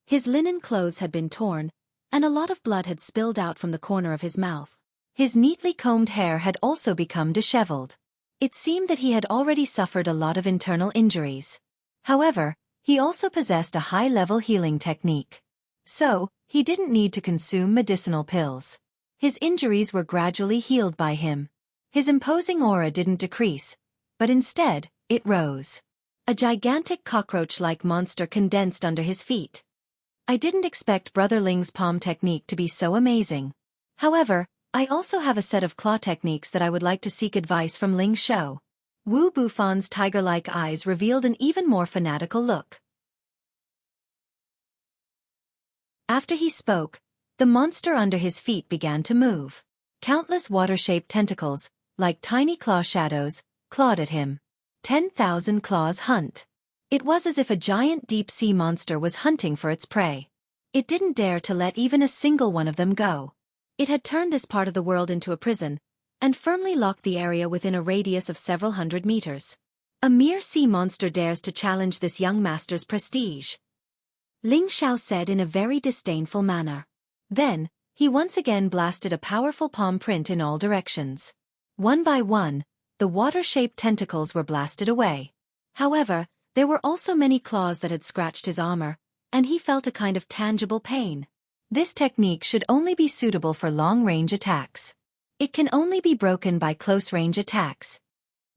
His linen clothes had been torn, and a lot of blood had spilled out from the corner of his mouth. His neatly combed hair had also become disheveled. It seemed that he had already suffered a lot of internal injuries. However, he also possessed a high-level healing technique. So, he didn't need to consume medicinal pills. His injuries were gradually healed by him. His imposing aura didn't decrease, but instead, it rose. A gigantic cockroach-like monster condensed under his feet. I didn't expect Brother Ling's palm technique to be so amazing. However, I also have a set of claw techniques that I would like to seek advice from Ling Xiao. Wu Bufan's tiger-like eyes revealed an even more fanatical look. After he spoke, the monster under his feet began to move. Countless water-shaped tentacles, like tiny claw shadows, clawed at him. 10,000 claws hunt. It was as if a giant deep-sea monster was hunting for its prey. It didn't dare to let even a single one of them go. It had turned this part of the world into a prison, and firmly locked the area within a radius of several hundred meters. A mere sea monster dares to challenge this young master's prestige. Ling Xiao said in a very disdainful manner. Then, he once again blasted a powerful palm print in all directions. One by one, the water-shaped tentacles were blasted away. However, there were also many claws that had scratched his armor, and he felt a kind of tangible pain. This technique should only be suitable for long-range attacks. It can only be broken by close-range attacks.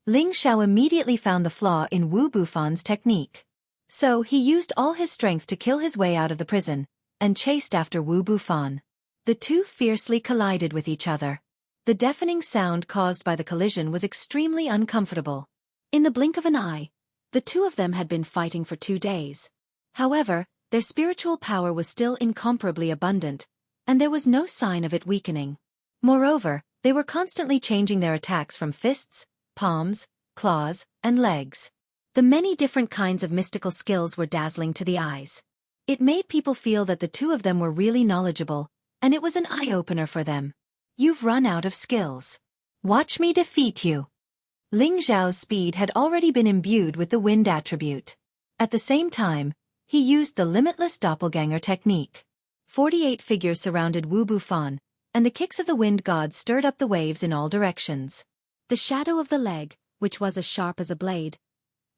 Ling Xiao immediately found the flaw in Wu Bufan's technique. So he used all his strength to kill his way out of the prison, and chased after Wu Bufan. The two fiercely collided with each other. The deafening sound caused by the collision was extremely uncomfortable. In the blink of an eye, the two of them had been fighting for 2 days. However, their spiritual power was still incomparably abundant, and there was no sign of it weakening. Moreover, they were constantly changing their attacks from fists, palms, claws, and legs. The many different kinds of mystical skills were dazzling to the eyes. It made people feel that the two of them were really knowledgeable, and it was an eye-opener for them. You've run out of skills. Watch me defeat you. Ling Xiao's speed had already been imbued with the wind attribute. At the same time, he used the limitless doppelganger technique. 48 figures surrounded Wu Bufan, and the kicks of the wind god stirred up the waves in all directions. The shadow of the leg, which was as sharp as a blade,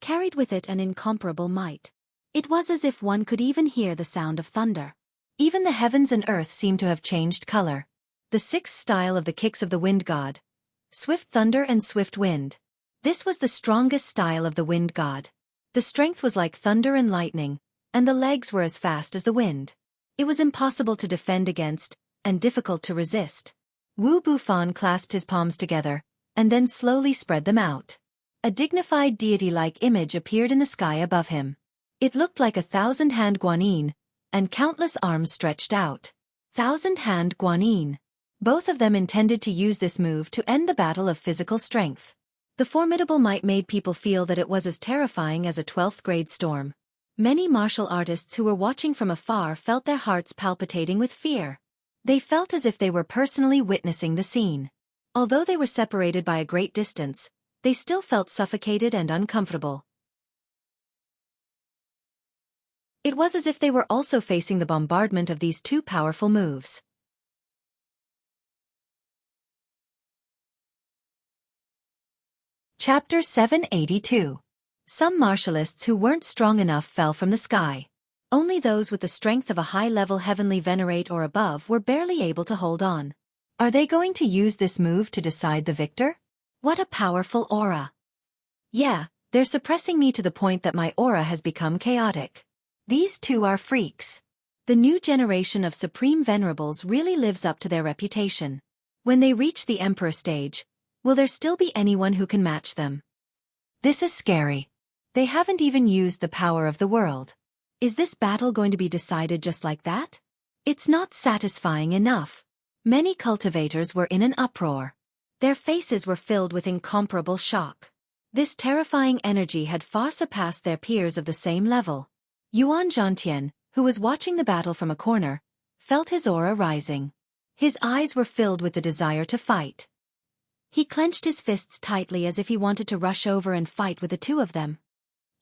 carried with it an incomparable might. It was as if one could even hear the sound of thunder. Even the heavens and earth seemed to have changed color. The sixth style of the kicks of the wind god. Swift thunder and swift wind. This was the strongest style of the wind god. The strength was like thunder and lightning, and the legs were as fast as the wind. It was impossible to defend against, and difficult to resist. Wu Bufan clasped his palms together, and then slowly spread them out. A dignified deity-like image appeared in the sky above him. It looked like a thousand-hand guanyin, and countless arms stretched out. Thousand-hand guanyin. Both of them intended to use this move to end the battle of physical strength. The formidable might made people feel that it was as terrifying as a 12th-grade storm. Many martial artists who were watching from afar felt their hearts palpitating with fear. They felt as if they were personally witnessing the scene. Although they were separated by a great distance, they still felt suffocated and uncomfortable. It was as if they were also facing the bombardment of these two powerful moves. Chapter 782. Some martialists who weren't strong enough fell from the sky. Only those with the strength of a high-level heavenly venerate or above were barely able to hold on. Are they going to use this move to decide the victor? What a powerful aura. Yeah, they're suppressing me to the point that my aura has become chaotic. These two are freaks. The new generation of Supreme Venerables really lives up to their reputation. When they reach the Emperor stage, will there still be anyone who can match them? This is scary. They haven't even used the power of the world. Is this battle going to be decided just like that? It's not satisfying enough. Many cultivators were in an uproar. Their faces were filled with incomparable shock. This terrifying energy had far surpassed their peers of the same level. Yuan Zhantian, who was watching the battle from a corner, felt his aura rising. His eyes were filled with the desire to fight. He clenched his fists tightly as if he wanted to rush over and fight with the two of them.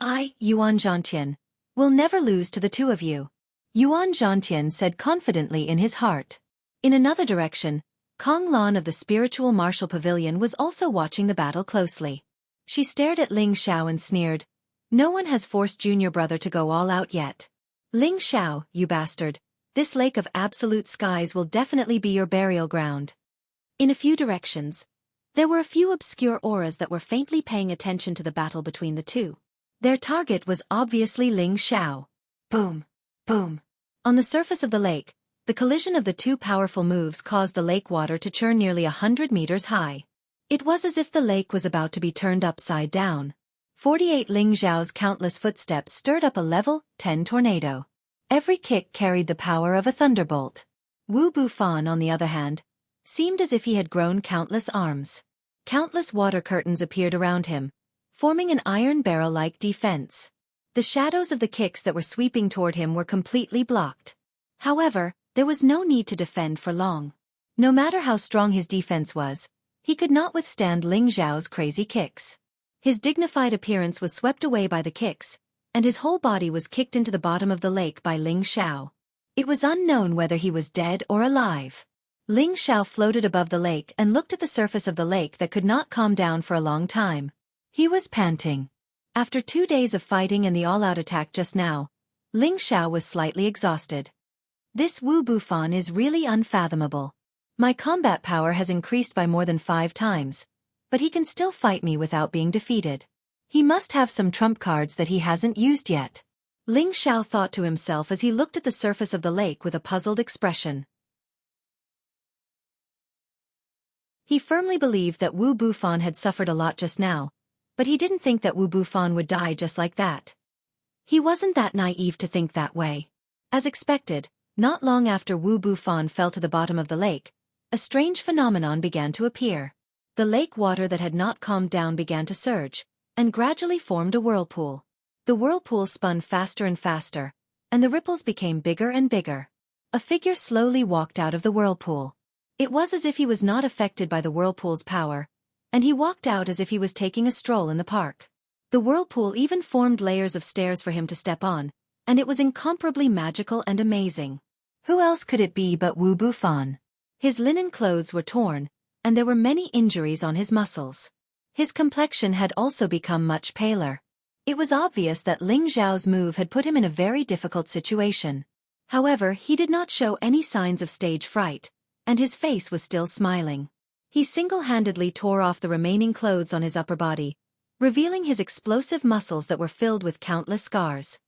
I, Yuan Zhantian, will never lose to the two of you, Yuan Zhantian said confidently in his heart. In another direction, Kong Lan of the Spiritual Martial Pavilion was also watching the battle closely. She stared at Ling Xiao and sneered, "No one has forced junior brother to go all out yet. Ling Xiao, you bastard, this lake of absolute skies will definitely be your burial ground." In a few directions, there were a few obscure auras that were faintly paying attention to the battle between the two. Their target was obviously Ling Xiao. Boom! Boom! On the surface of the lake, the collision of the two powerful moves caused the lake water to churn nearly 100 meters high. It was as if the lake was about to be turned upside down. 48 Ling Xiao's countless footsteps stirred up a level 10 tornado. Every kick carried the power of a thunderbolt. Wu Bufan, on the other hand, seemed as if he had grown countless arms. Countless water curtains appeared around him, forming an iron barrel-like defense. The shadows of the kicks that were sweeping toward him were completely blocked. However, there was no need to defend for long. No matter how strong his defense was, he could not withstand Ling Xiao's crazy kicks. His dignified appearance was swept away by the kicks, and his whole body was kicked into the bottom of the lake by Ling Xiao. It was unknown whether he was dead or alive. Ling Xiao floated above the lake and looked at the surface of the lake that could not calm down for a long time. He was panting. After 2 days of fighting and the all-out attack just now, Ling Xiao was slightly exhausted. This Wu Bufan is really unfathomable. My combat power has increased by more than 5 times, but he can still fight me without being defeated. He must have some trump cards that he hasn't used yet. Ling Xiao thought to himself as he looked at the surface of the lake with a puzzled expression. He firmly believed that Wu Bufan had suffered a lot just now, but he didn't think that Wu Bufan would die just like that. He wasn't that naive to think that way. As expected, not long after Wu Bufan fell to the bottom of the lake, a strange phenomenon began to appear. The lake water that had not calmed down began to surge, and gradually formed a whirlpool. The whirlpool spun faster and faster, and the ripples became bigger and bigger. A figure slowly walked out of the whirlpool. It was as if he was not affected by the whirlpool's power, and he walked out as if he was taking a stroll in the park. The whirlpool even formed layers of stairs for him to step on, and it was incomparably magical and amazing. Who else could it be but Wu Bufan? His linen clothes were torn, and there were many injuries on his muscles. His complexion had also become much paler. It was obvious that Ling Xiao's move had put him in a very difficult situation. However, he did not show any signs of stage fright, and his face was still smiling. He single-handedly tore off the remaining clothes on his upper body, revealing his explosive muscles that were filled with countless scars.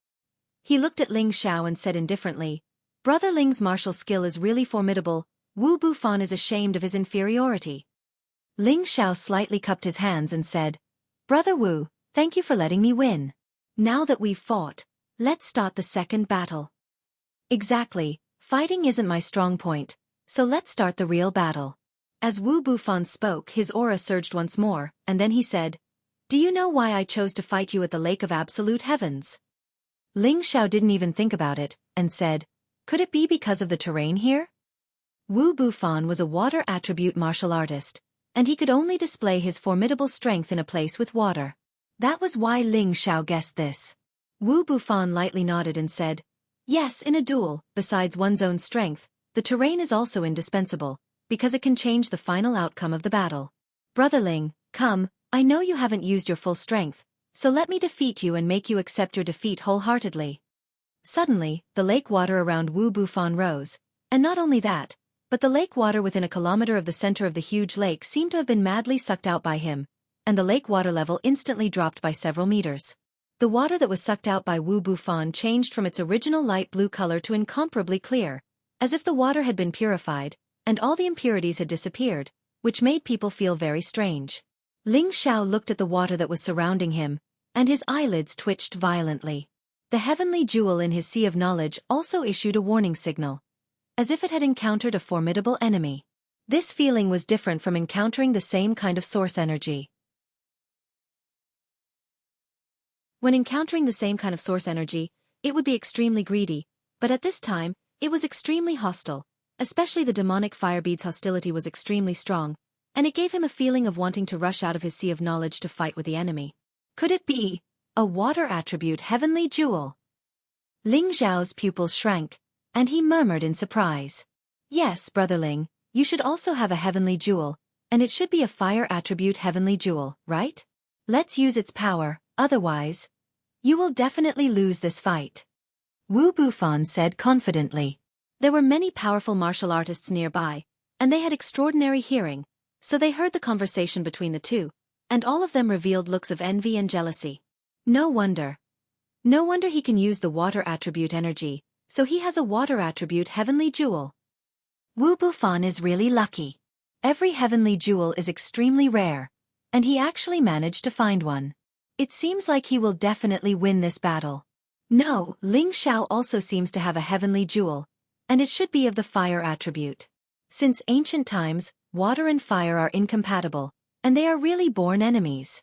He looked at Ling Xiao and said indifferently, "Brother Ling's martial skill is really formidable. Wu Bufan is ashamed of his inferiority." Ling Xiao slightly cupped his hands and said, "Brother Wu, thank you for letting me win. Now that we've fought, let's start the second battle." "Exactly, fighting isn't my strong point, so let's start the real battle." As Wu Bufan spoke, his aura surged once more, and then he said, "Do you know why I chose to fight you at the Lake of Absolute Heavens?" Ling Xiao didn't even think about it, and said, "Could it be because of the terrain here?" Wu Bufan was a water attribute martial artist, and he could only display his formidable strength in a place with water. That was why Ling Xiao guessed this. Wu Bufan lightly nodded and said, "Yes, in a duel, besides one's own strength, the terrain is also indispensable, because it can change the final outcome of the battle. Brother Ling, come, I know you haven't used your full strength, so let me defeat you and make you accept your defeat wholeheartedly." Suddenly, the lake water around Wu Bufan rose, and not only that, but the lake water within a kilometer of the center of the huge lake seemed to have been madly sucked out by him, and the lake water level instantly dropped by several meters. The water that was sucked out by Wu Bufan changed from its original light blue color to incomparably clear, as if the water had been purified, and all the impurities had disappeared, which made people feel very strange. Ling Xiao looked at the water that was surrounding him, and his eyelids twitched violently. The heavenly jewel in his sea of knowledge also issued a warning signal, as if it had encountered a formidable enemy. This feeling was different from encountering the same kind of source energy. When encountering the same kind of source energy, it would be extremely greedy, but at this time, it was extremely hostile, especially the demonic firebead's hostility was extremely strong, and it gave him a feeling of wanting to rush out of his sea of knowledge to fight with the enemy. Could it be a water attribute heavenly jewel? Ling Xiao's pupils shrank, and he murmured in surprise, "Yes, Brother Ling, you should also have a heavenly jewel, and it should be a fire attribute heavenly jewel, right? Let's use its power, otherwise, you will definitely lose this fight." Wu Bufan said confidently. There were many powerful martial artists nearby, and they had extraordinary hearing, so they heard the conversation between the two, and all of them revealed looks of envy and jealousy. No wonder. No wonder he can use the water attribute energy, so he has a water attribute heavenly jewel. Wu Bufan is really lucky. Every heavenly jewel is extremely rare, and he actually managed to find one. It seems like he will definitely win this battle. No, Ling Xiao also seems to have a heavenly jewel, and it should be of the fire attribute. Since ancient times, water and fire are incompatible, and they are really born enemies.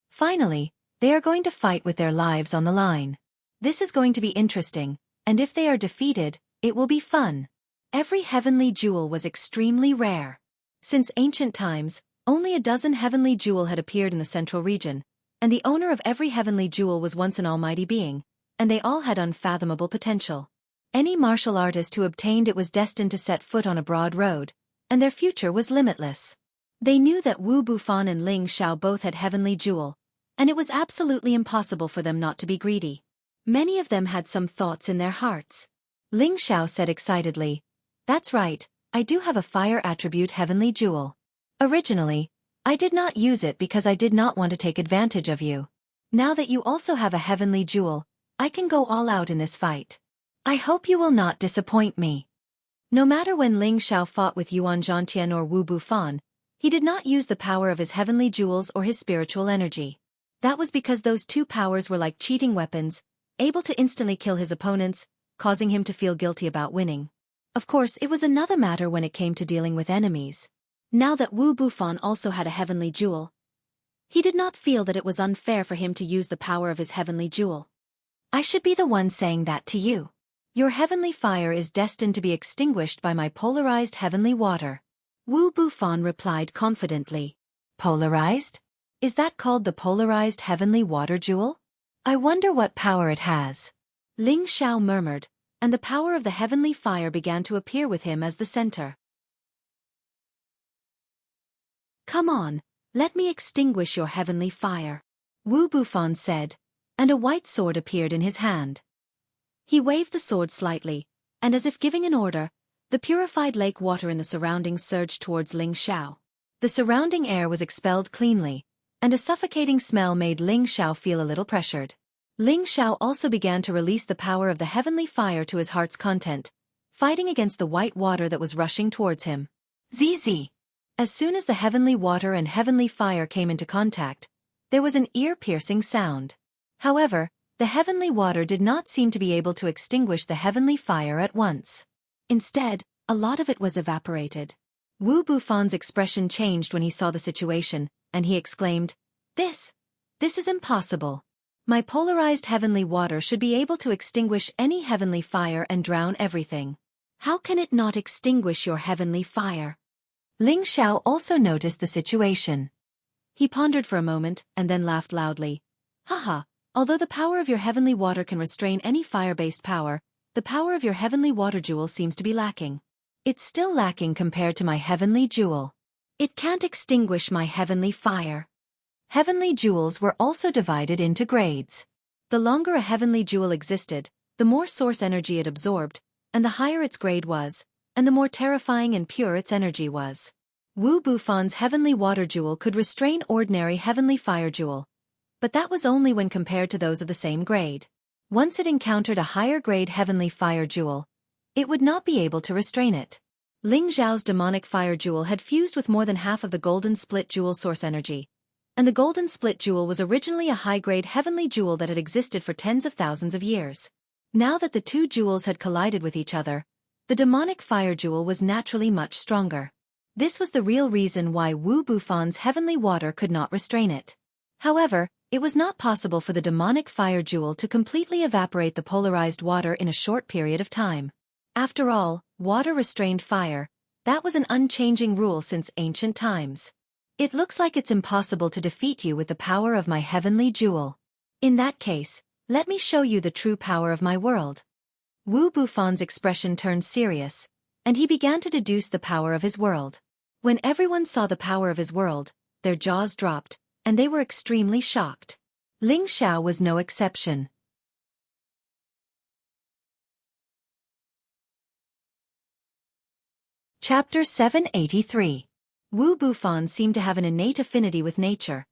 Finally, they are going to fight with their lives on the line. This is going to be interesting, and if they are defeated, it will be fun. Every heavenly jewel was extremely rare. Since ancient times, only a dozen heavenly jewel had appeared in the central region, and the owner of every heavenly jewel was once an almighty being, and they all had unfathomable potential. Any martial artist who obtained it was destined to set foot on a broad road, and their future was limitless. They knew that Wu Bufan and Ling Xiao both had heavenly jewel, and it was absolutely impossible for them not to be greedy. Many of them had some thoughts in their hearts. Ling Xiao said excitedly, "That's right, I do have a fire attribute heavenly jewel. Originally, I did not use it because I did not want to take advantage of you. Now that you also have a heavenly jewel, I can go all out in this fight. I hope you will not disappoint me." No matter when Ling Xiao fought with Yuan Zhantian or Wu Bufan, he did not use the power of his heavenly jewels or his spiritual energy. That was because those two powers were like cheating weapons, able to instantly kill his opponents, causing him to feel guilty about winning. Of course, it was another matter when it came to dealing with enemies. Now that Wu Bufan also had a heavenly jewel, he did not feel that it was unfair for him to use the power of his heavenly jewel. "I should be the one saying that to you. Your heavenly fire is destined to be extinguished by my polarized heavenly water," Wu Bufan replied confidently. "Polarized? Is that called the polarized heavenly water jewel? I wonder what power it has." Ling Xiao murmured, and the power of the heavenly fire began to appear with him as the center. "Come on, let me extinguish your heavenly fire," Wu Bufan said, and a white sword appeared in his hand. He waved the sword slightly, and as if giving an order, the purified lake water in the surroundings surged towards Ling Xiao. The surrounding air was expelled cleanly, and a suffocating smell made Ling Xiao feel a little pressured. Ling Xiao also began to release the power of the heavenly fire to his heart's content, fighting against the white water that was rushing towards him. ZZ! As soon as the heavenly water and heavenly fire came into contact, there was an ear-piercing sound. However, the heavenly water did not seem to be able to extinguish the heavenly fire at once. Instead, a lot of it was evaporated. Wu Bufan's expression changed when he saw the situation, and he exclaimed, This is impossible. My polarized heavenly water should be able to extinguish any heavenly fire and drown everything. How can it not extinguish your heavenly fire? Ling Xiao also noticed the situation. He pondered for a moment and then laughed loudly. Haha, although the power of your heavenly water can restrain any fire-based power, the power of your heavenly water jewel seems to be lacking. It's still lacking compared to my heavenly jewel. It can't extinguish my heavenly fire. Heavenly jewels were also divided into grades. The longer a heavenly jewel existed, the more source energy it absorbed, and the higher its grade was, and the more terrifying and pure its energy was. Wu Bufan's heavenly water jewel could restrain ordinary heavenly fire jewel, but that was only when compared to those of the same grade. Once it encountered a higher grade heavenly fire jewel, it would not be able to restrain it. Ling Zhao's demonic fire jewel had fused with more than half of the golden split jewel source energy, and the golden split jewel was originally a high-grade heavenly jewel that had existed for tens of thousands of years. Now that the two jewels had collided with each other, the demonic fire jewel was naturally much stronger. This was the real reason why Wu Bufan's heavenly water could not restrain it. However, it was not possible for the demonic fire jewel to completely evaporate the polarized water in a short period of time. After all, water restrained fire. That was an unchanging rule since ancient times. It looks like it's impossible to defeat you with the power of my heavenly jewel. In that case, let me show you the true power of my world. Wu Bufan's expression turned serious, and he began to deduce the power of his world. When everyone saw the power of his world, their jaws dropped, and they were extremely shocked. Ling Xiao was no exception. Chapter 783. Wu Bufan seemed to have an innate affinity with nature,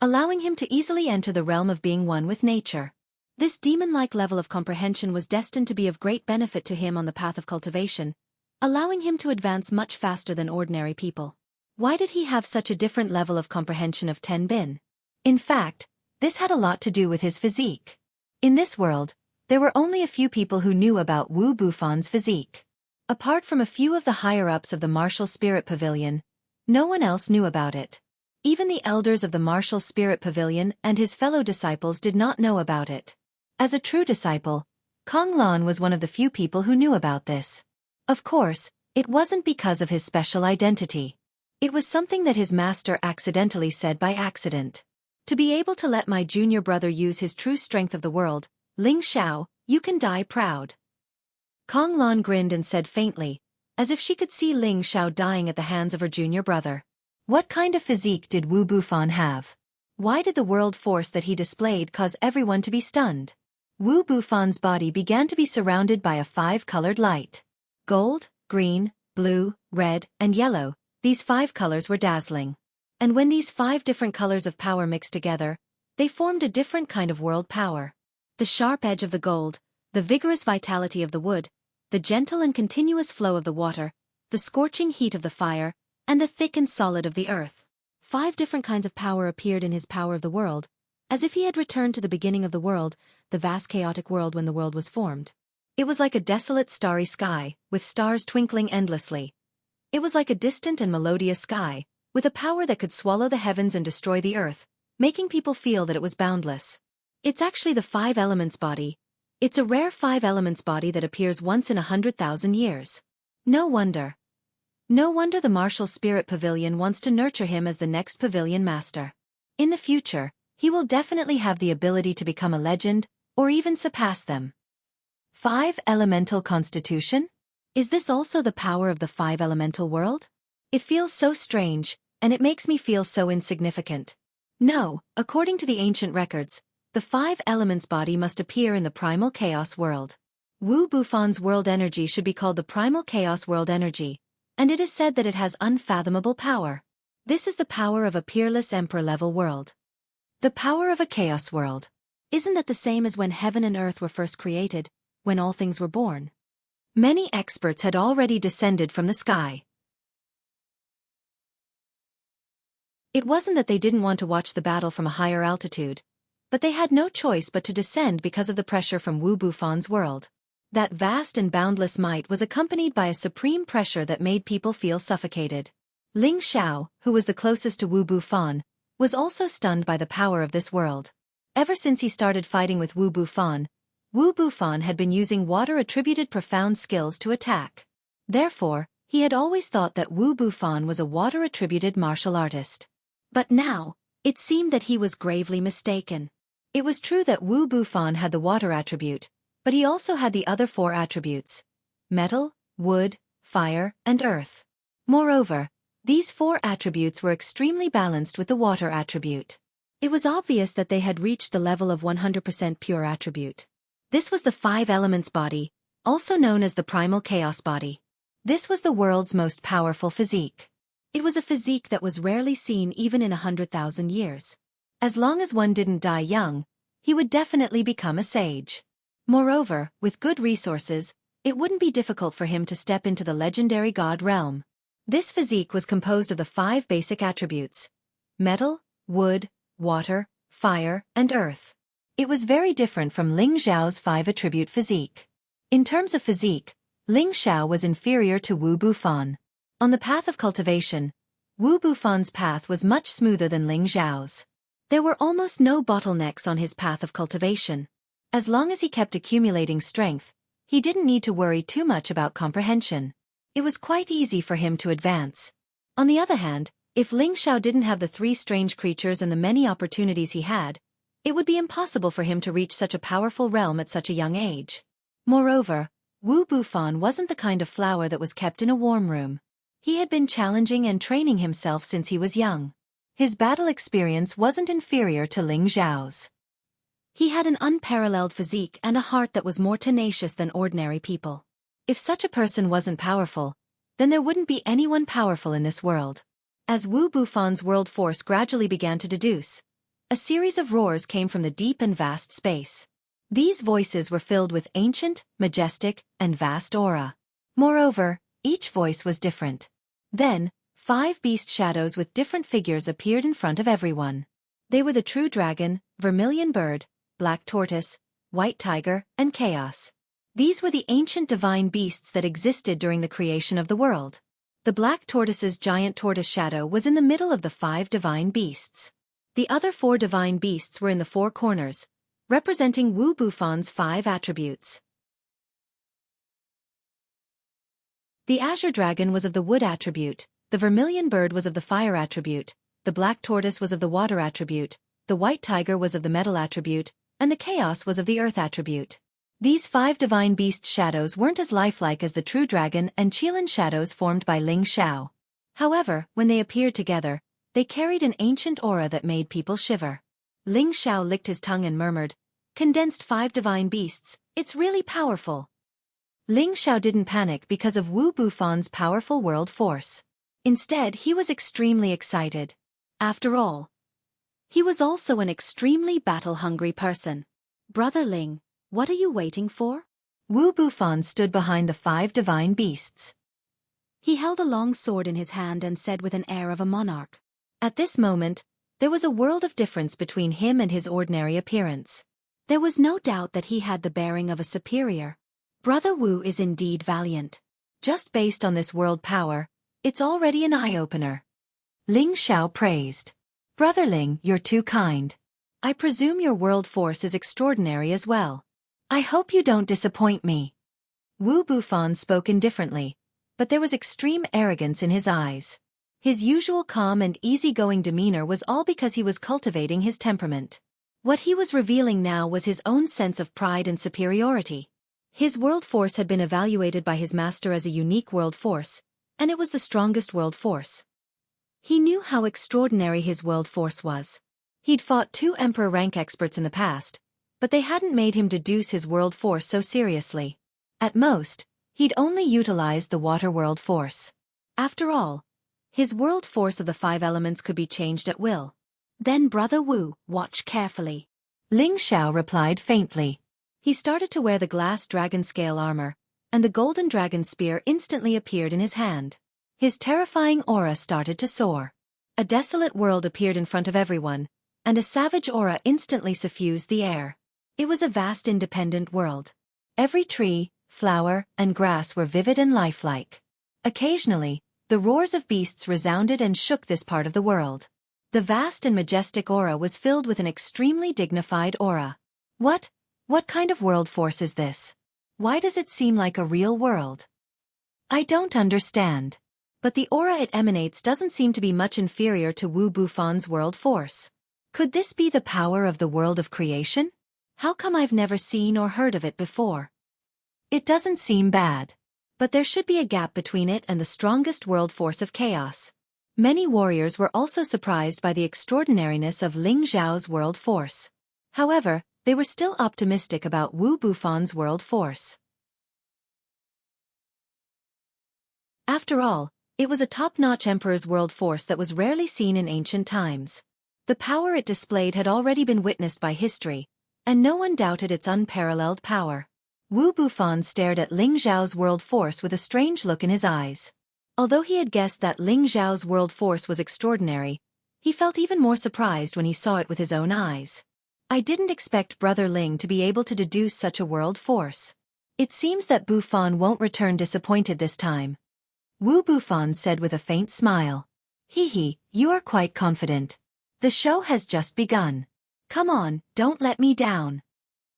allowing him to easily enter the realm of being one with nature. This demon-like level of comprehension was destined to be of great benefit to him on the path of cultivation, allowing him to advance much faster than ordinary people. Why did he have such a different level of comprehension of Ten Bin? In fact, this had a lot to do with his physique. In this world, there were only a few people who knew about Wu Bufan's physique. Apart from a few of the higher-ups of the Martial Spirit Pavilion, no one else knew about it. Even the elders of the Martial Spirit Pavilion and his fellow disciples did not know about it. As a true disciple, Kong Lan was one of the few people who knew about this. Of course, it wasn't because of his special identity. It was something that his master accidentally said by accident. To be able to let my junior brother use his true strength of the world, Ling Xiao, you can die proud. Kong Lan grinned and said faintly, as if she could see Ling Xiao dying at the hands of her junior brother. What kind of physique did Wu Bufan have? Why did the world force that he displayed cause everyone to be stunned? Wu Bufan's body began to be surrounded by a five-colored light. Gold, green, blue, red, and yellow, these five colors were dazzling. And when these five different colors of power mixed together, they formed a different kind of world power. The sharp edge of the gold, the vigorous vitality of the wood, the gentle and continuous flow of the water, the scorching heat of the fire, and the thick and solid of the earth. Five different kinds of power appeared in his power of the world, as if he had returned to the beginning of the world, the vast chaotic world when the world was formed. It was like a desolate starry sky, with stars twinkling endlessly. It was like a distant and melodious sky, with a power that could swallow the heavens and destroy the earth, making people feel that it was boundless. It's actually the five elements body. It's a rare five elements body that appears once in 100,000 years. No wonder. No wonder the Martial Spirit Pavilion wants to nurture him as the next pavilion master. In the future, he will definitely have the ability to become a legend, or even surpass them. 5 Elemental Constitution? Is this also the power of the 5 elemental world? It feels so strange, and it makes me feel so insignificant. No, according to the ancient records, the 5 elements body must appear in the primal chaos world. Wu Bufan's world energy should be called the primal chaos world energy, and it is said that it has unfathomable power. This is the power of a peerless emperor-level world. The power of a chaos world. Isn't that the same as when heaven and earth were first created, when all things were born? Many experts had already descended from the sky. It wasn't that they didn't want to watch the battle from a higher altitude, but they had no choice but to descend because of the pressure from Wu Bufan's world. That vast and boundless might was accompanied by a supreme pressure that made people feel suffocated. Ling Xiao, who was the closest to Wu Bufan, was also stunned by the power of this world. Ever since he started fighting with Wu Bufan had been using water-attributed profound skills to attack. Therefore, he had always thought that Wu Bufan was a water-attributed martial artist. But now, it seemed that he was gravely mistaken. It was true that Wu Bufan had the water attribute, but he also had the other 4 attributes: metal, wood, fire, and earth. Moreover, these 4 attributes were extremely balanced with the water attribute. It was obvious that they had reached the level of 100% pure attribute. This was the 5 elements body, also known as the primal chaos body. This was the world's most powerful physique. It was a physique that was rarely seen even in 100,000 years. As long as one didn't die young, he would definitely become a sage. Moreover, with good resources, it wouldn't be difficult for him to step into the legendary god realm. This physique was composed of the 5 basic attributes: metal, wood, water, fire, and earth. It was very different from Ling Xiao's 5 attribute physique. In terms of physique, Ling Xiao was inferior to Wu Bufan. On the path of cultivation, Wu Bufan's path was much smoother than Ling Xiao's. There were almost no bottlenecks on his path of cultivation. As long as he kept accumulating strength, he didn't need to worry too much about comprehension. It was quite easy for him to advance. On the other hand, if Ling Xiao didn't have the 3 strange creatures and the many opportunities he had, it would be impossible for him to reach such a powerful realm at such a young age. Moreover, Wu Bufan wasn't the kind of flower that was kept in a warm room. He had been challenging and training himself since he was young. His battle experience wasn't inferior to Ling Xiao's. He had an unparalleled physique and a heart that was more tenacious than ordinary people. If such a person wasn't powerful, then there wouldn't be anyone powerful in this world. As Wu Bufan's world force gradually began to deduce, a series of roars came from the deep and vast space. These voices were filled with ancient, majestic, and vast aura. Moreover, each voice was different. Then, 5 beast shadows with different figures appeared in front of everyone. They were the true dragon, vermilion bird, black tortoise, white tiger, and chaos. These were the ancient divine beasts that existed during the creation of the world. The black tortoise's giant tortoise shadow was in the middle of the 5 divine beasts. The other 4 divine beasts were in the 4 corners, representing Wu Bufan's 5 attributes. The azure dragon was of the wood attribute, the vermilion bird was of the fire attribute, the black tortoise was of the water attribute, the white tiger was of the metal attribute, and the chaos was of the earth attribute. These 5 divine beast shadows weren't as lifelike as the true dragon and Qilin shadows formed by Ling Xiao. However, when they appeared together, they carried an ancient aura that made people shiver. Ling Xiao licked his tongue and murmured, "Condensed 5 divine beasts, it's really powerful." Ling Xiao didn't panic because of Wu Bufan's powerful world force. Instead, he was extremely excited. After all, he was also an extremely battle-hungry person. "Brother Ling, what are you waiting for?" Wu Bufan stood behind the 5 divine beasts. He held a long sword in his hand and said with an air of a monarch. At this moment, there was a world of difference between him and his ordinary appearance. There was no doubt that he had the bearing of a superior. Brother Wu is indeed valiant. Just based on this world power, it's already an eye-opener. Ling Xiao praised. "Brother Ling, you're too kind. I presume your world force is extraordinary as well. I hope you don't disappoint me." Wu Bufan spoke indifferently, but there was extreme arrogance in his eyes. His usual calm and easygoing demeanor was all because he was cultivating his temperament. What he was revealing now was his own sense of pride and superiority. His world force had been evaluated by his master as a unique world force, and it was the strongest world force. He knew how extraordinary his world force was. He'd fought 2 emperor rank experts in the past, but they hadn't made him deduce his world force so seriously. At most, he'd only utilized the water world force. After all, His world force of the 5 elements could be changed at will. Then Brother Wu, watch carefully. Ling Xiao replied faintly. He started to wear the glass dragon scale armor, and the golden dragon spear instantly appeared in his hand. His terrifying aura started to soar. A desolate world appeared in front of everyone, and a savage aura instantly suffused the air. It was a vast independent world. Every tree, flower, and grass were vivid and lifelike. Occasionally, the roars of beasts resounded and shook this part of the world. The vast and majestic aura was filled with an extremely dignified aura. What kind of world force is this? Why does it seem like a real world? I don't understand. But the aura it emanates doesn't seem to be much inferior to Wu Bufan's world force. Could this be the power of the world of creation? How come I've never seen or heard of it before? It doesn't seem bad. But there should be a gap between it and the strongest world force of chaos. Many warriors were also surprised by the extraordinariness of Ling Xiao's world force. However, they were still optimistic about Wu Bufan's world force. After all, it was a top-notch emperor's world force that was rarely seen in ancient times. The power it displayed had already been witnessed by history, and no one doubted its unparalleled power. Wu Bufan stared at Ling Xiao's world force with a strange look in his eyes. Although he had guessed that Ling Xiao's world force was extraordinary, he felt even more surprised when he saw it with his own eyes. I didn't expect Brother Ling to be able to deduce such a world force. It seems that Bufan won't return disappointed this time. Wu Bufan said with a faint smile. Hee, you are quite confident. The show has just begun. Come on, don't let me down.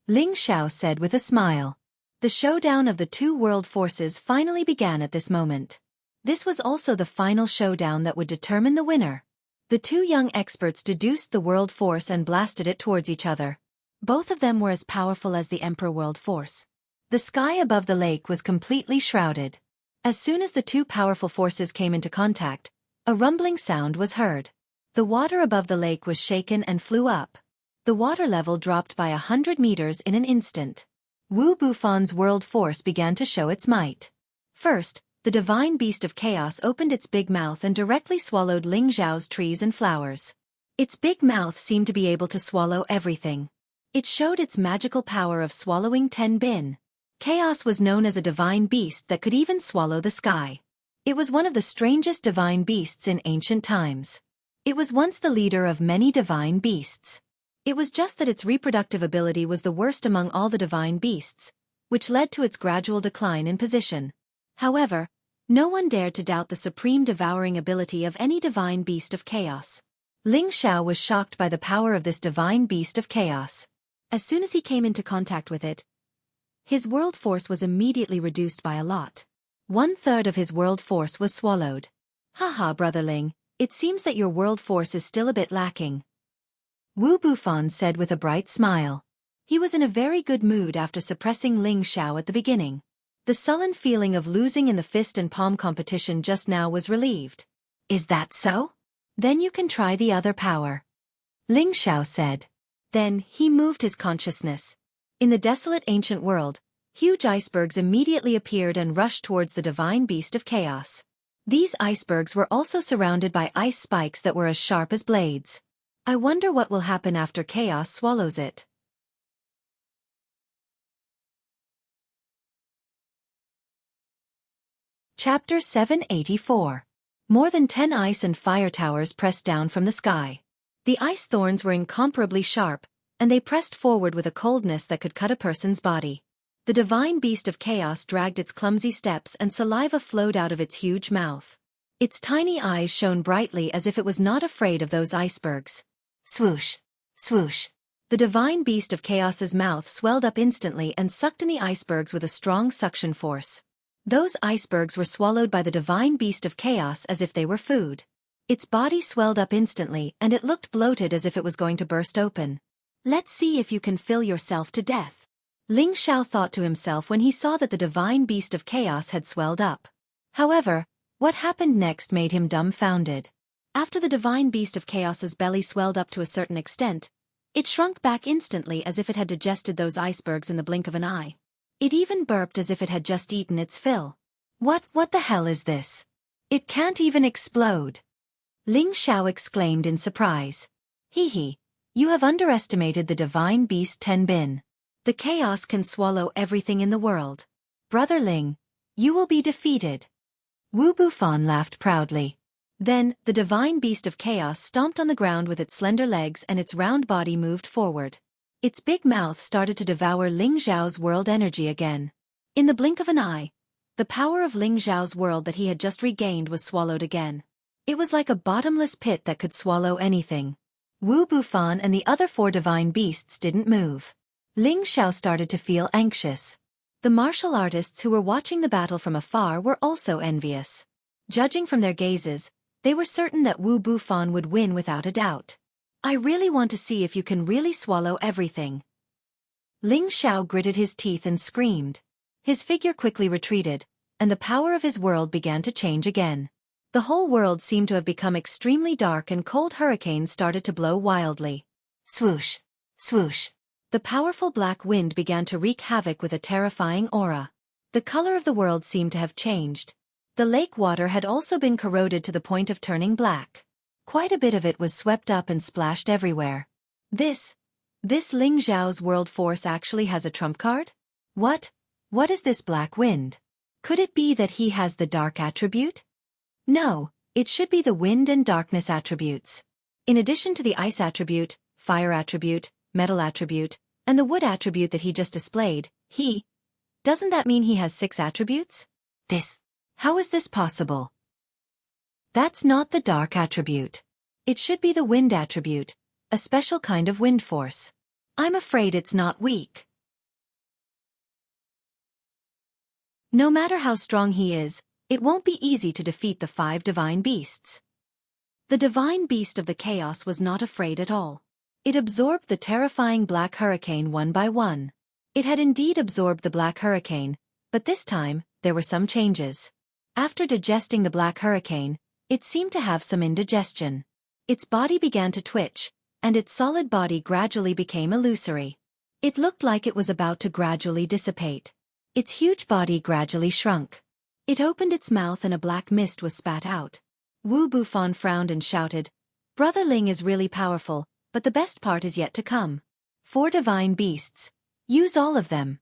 Ling Xiao said with a smile. The showdown of the two world forces finally began at this moment. This was also the final showdown that would determine the winner. The two young experts deduced the world force and blasted it towards each other. Both of them were as powerful as the Emperor world force. The sky above the lake was completely shrouded. As soon as the two powerful forces came into contact, a rumbling sound was heard. The water above the lake was shaken and flew up. The water level dropped by 100 meters in an instant. Wu Bufan's world force began to show its might. First, the divine beast of chaos opened its big mouth and directly swallowed Ling Xiao's trees and flowers. Its big mouth seemed to be able to swallow everything. It showed its magical power of swallowing 10 bin. Chaos was known as a divine beast that could even swallow the sky. It was one of the strangest divine beasts in ancient times. It was once the leader of many divine beasts. It was just that its reproductive ability was the worst among all the divine beasts, which led to its gradual decline in position. However, no one dared to doubt the supreme devouring ability of any divine beast of chaos. Ling Xiao was shocked by the power of this divine beast of chaos. As soon as he came into contact with it, his world force was immediately reduced by a lot. 1/3 of his world force was swallowed. Haha, Brother Ling, it seems that your world force is still a bit lacking. Wu Bufan said with a bright smile. He was in a very good mood after suppressing Ling Xiao at the beginning. The sullen feeling of losing in the fist and palm competition just now was relieved. Is that so? Then you can try the other power. Ling Xiao said. Then he moved his consciousness. In the desolate ancient world, huge icebergs immediately appeared and rushed towards the divine beast of chaos. These icebergs were also surrounded by ice spikes that were as sharp as blades. I wonder what will happen after chaos swallows it. Chapter 784. More than 10 ice and fire towers pressed down from the sky. The ice thorns were incomparably sharp, and they pressed forward with a coldness that could cut a person's body. The divine beast of chaos dragged its clumsy steps and saliva flowed out of its huge mouth. Its tiny eyes shone brightly as if it was not afraid of those icebergs. Swoosh! Swoosh! The divine beast of chaos's mouth swelled up instantly and sucked in the icebergs with a strong suction force. Those icebergs were swallowed by the divine beast of chaos as if they were food. Its body swelled up instantly and it looked bloated as if it was going to burst open. Let's see if you can fill yourself to death. Ling Xiao thought to himself when he saw that the divine beast of chaos had swelled up. However, what happened next made him dumbfounded. After the divine beast of chaos's belly swelled up to a certain extent, it shrunk back instantly as if it had digested those icebergs in the blink of an eye. It even burped as if it had just eaten its fill. What the hell is this? It can't even explode. Ling Xiao exclaimed in surprise. Hee, you have underestimated the divine beast Tenbin. The chaos can swallow everything in the world. Brother Ling, you will be defeated. Wu Bufan laughed proudly. Then, the divine beast of chaos stomped on the ground with its slender legs and its round body moved forward. Its big mouth started to devour Ling Xiao's world energy again. In the blink of an eye, the power of Ling Xiao's world that he had just regained was swallowed again. It was like a bottomless pit that could swallow anything. Wu Bufan and the other 4 divine beasts didn't move. Ling Xiao started to feel anxious. The martial artists who were watching the battle from afar were also envious. Judging from their gazes, they were certain that Wu Bufan would win without a doubt. I really want to see if you can really swallow everything. Ling Xiao gritted his teeth and screamed. His figure quickly retreated, and the power of his world began to change again. The whole world seemed to have become extremely dark and cold hurricanes started to blow wildly. Swoosh! Swoosh! The powerful black wind began to wreak havoc with a terrifying aura. The color of the world seemed to have changed. The lake water had also been corroded to the point of turning black. Quite a bit of it was swept up and splashed everywhere. This Ling Xiao's world force actually has a trump card? What is this black wind? Could it be that he has the dark attribute? No, it should be the wind and darkness attributes. In addition to the ice attribute, fire attribute, metal attribute, and the wood attribute that he just displayed, doesn't that mean he has 6 attributes? How is this possible? That's not the dark attribute. It should be the wind attribute, a special kind of wind force. I'm afraid it's not weak. No matter how strong he is, it won't be easy to defeat the 5 divine beasts. The divine beast of the chaos was not afraid at all. It absorbed the terrifying black hurricane one by one. It had indeed absorbed the black hurricane, but this time, there were some changes. After digesting the black hurricane, it seemed to have some indigestion. Its body began to twitch, and its solid body gradually became illusory. It looked like it was about to gradually dissipate. Its huge body gradually shrunk. It opened its mouth and a black mist was spat out. Wu Bufan frowned and shouted, Brother Ling is really powerful, but the best part is yet to come. 4 divine beasts. Use all of them.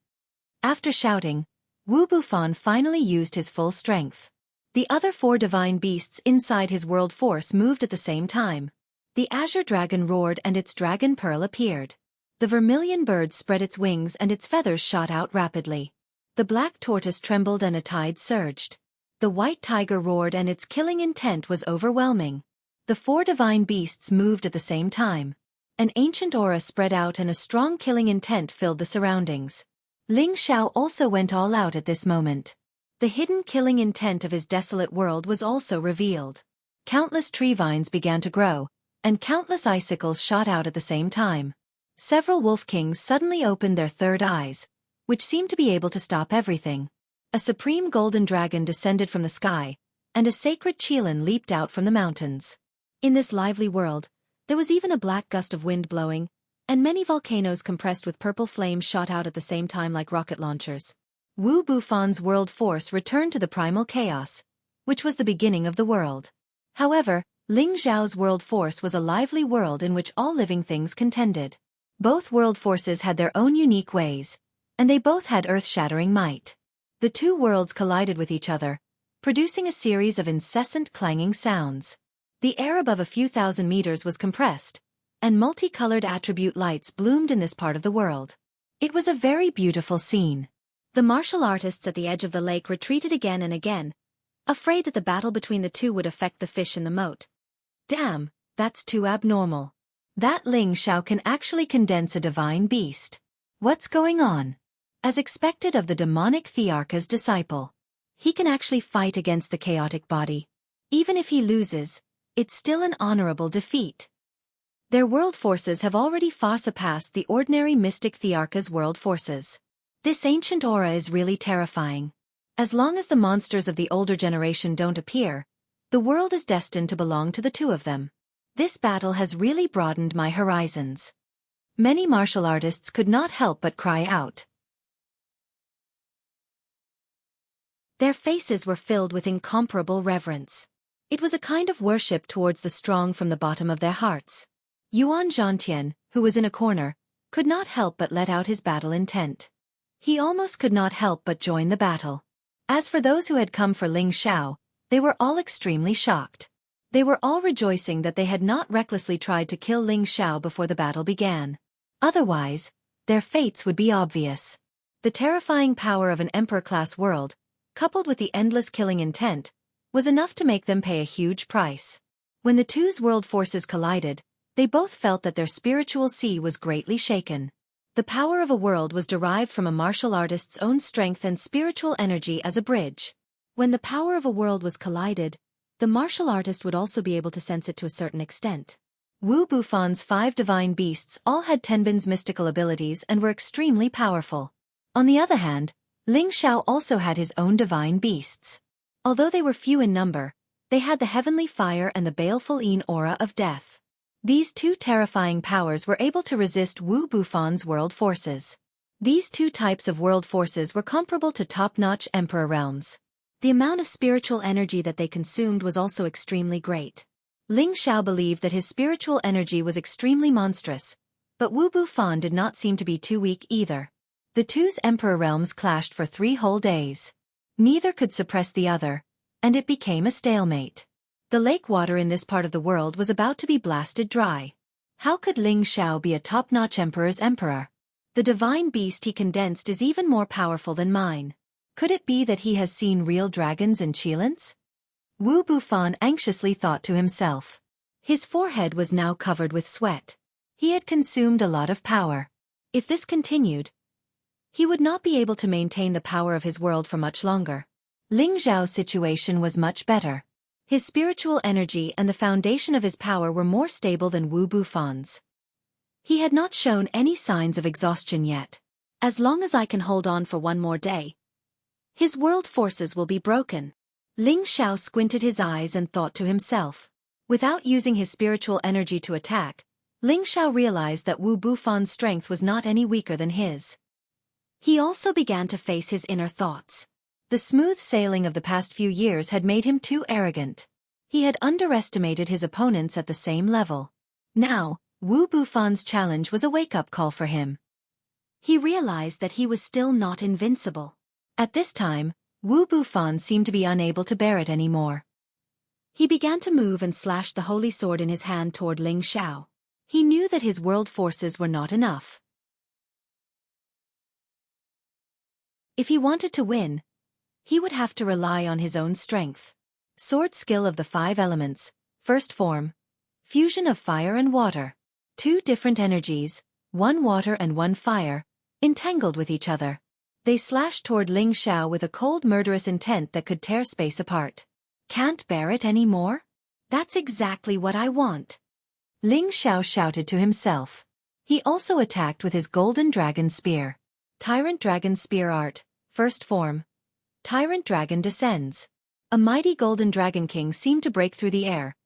After shouting, Wu Bufan finally used his full strength. The other 4 divine beasts inside his world force moved at the same time. The azure dragon roared and its dragon pearl appeared. The vermilion bird spread its wings and its feathers shot out rapidly. The black tortoise trembled and a tide surged. The white tiger roared and its killing intent was overwhelming. The 4 divine beasts moved at the same time. An ancient aura spread out and a strong killing intent filled the surroundings. Ling Xiao also went all out at this moment. The hidden killing intent of his desolate world was also revealed. Countless tree vines began to grow, and countless icicles shot out at the same time. Several wolf kings suddenly opened their third eyes, which seemed to be able to stop everything. A supreme golden dragon descended from the sky, and a sacred qilin leaped out from the mountains. In this lively world, there was even a black gust of wind blowing, and many volcanoes compressed with purple flames shot out at the same time like rocket launchers. Wu Bufan's world force returned to the primal chaos, which was the beginning of the world. However, Ling Xiao's world force was a lively world in which all living things contended. Both world forces had their own unique ways, and they both had earth-shattering might. The 2 worlds collided with each other, producing a series of incessant clanging sounds. The air above a few thousand meters was compressed, and multicolored attribute lights bloomed in this part of the world. It was a very beautiful scene. The martial artists at the edge of the lake retreated again and again, afraid that the battle between the 2 would affect the fish in the moat. Damn, that's too abnormal. That Ling Xiao can actually condense a divine beast. What's going on? As expected of the demonic Thearcha's disciple, he can actually fight against the chaotic body. Even if he loses, it's still an honorable defeat. Their world forces have already far surpassed the ordinary mystic Thearcha's world forces. This ancient aura is really terrifying. As long as the monsters of the older generation don't appear, the world is destined to belong to the 2 of them. This battle has really broadened my horizons. Many martial artists could not help but cry out. Their faces were filled with incomparable reverence. It was a kind of worship towards the strong from the bottom of their hearts. Yuan Zhantian, who was in a corner, could not help but let out his battle intent. He almost could not help but join the battle. As for those who had come for Ling Xiao, they were all extremely shocked. They were all rejoicing that they had not recklessly tried to kill Ling Xiao before the battle began. Otherwise, their fates would be obvious. The terrifying power of an emperor-class world, coupled with the endless killing intent, was enough to make them pay a huge price. When the two's world forces collided, they both felt that their spiritual sea was greatly shaken. The power of a world was derived from a martial artist's own strength and spiritual energy as a bridge. When the power of a world was collided, the martial artist would also be able to sense it to a certain extent. Wu Bufan's 5 divine beasts all had Tenbin's mystical abilities and were extremely powerful. On the other hand, Ling Xiao also had his own divine beasts. Although they were few in number, they had the heavenly fire and the baleful aura of death. These two terrifying powers were able to resist Wu Bufan's world forces. These two types of world forces were comparable to top-notch emperor realms. The amount of spiritual energy that they consumed was also extremely great. Ling Xiao believed that his spiritual energy was extremely monstrous, but Wu Bufan did not seem to be too weak either. The two's emperor realms clashed for 3 whole days. Neither could suppress the other, and it became a stalemate. The lake water in this part of the world was about to be blasted dry. How could Ling Xiao be a top-notch emperor's emperor? The divine beast he condensed is even more powerful than mine. Could it be that he has seen real dragons and Qilins? Wu Bufan anxiously thought to himself. His forehead was now covered with sweat. He had consumed a lot of power. If this continued, he would not be able to maintain the power of his world for much longer. Ling Xiao's situation was much better. His spiritual energy and the foundation of his power were more stable than Wu Bufan's. He had not shown any signs of exhaustion yet. As long as I can hold on for one more day, his world forces will be broken. Ling Xiao squinted his eyes and thought to himself. Without using his spiritual energy to attack, Ling Xiao realized that Wu Bufan's strength was not any weaker than his. He also began to face his inner thoughts. The smooth sailing of the past few years had made him too arrogant. He had underestimated his opponents at the same level. Now, Wu Bufan's challenge was a wake-up call for him. He realized that he was still not invincible. At this time, Wu Bufan seemed to be unable to bear it anymore. He began to move and slashed the holy sword in his hand toward Ling Xiao. He knew that his world forces were not enough. If he wanted to win, he would have to rely on his own strength. Sword skill of the 5 elements, first form, fusion of fire and water. 2 different energies, 1 water and 1 fire, entangled with each other. They slashed toward Ling Xiao with a cold murderous intent that could tear space apart. Can't bear it anymore? That's exactly what I want. Ling Xiao shouted to himself. He also attacked with his golden dragon spear. Tyrant Dragon Spear Art, first form. Tyrant Dragon descends. A mighty golden dragon king seemed to break through the air,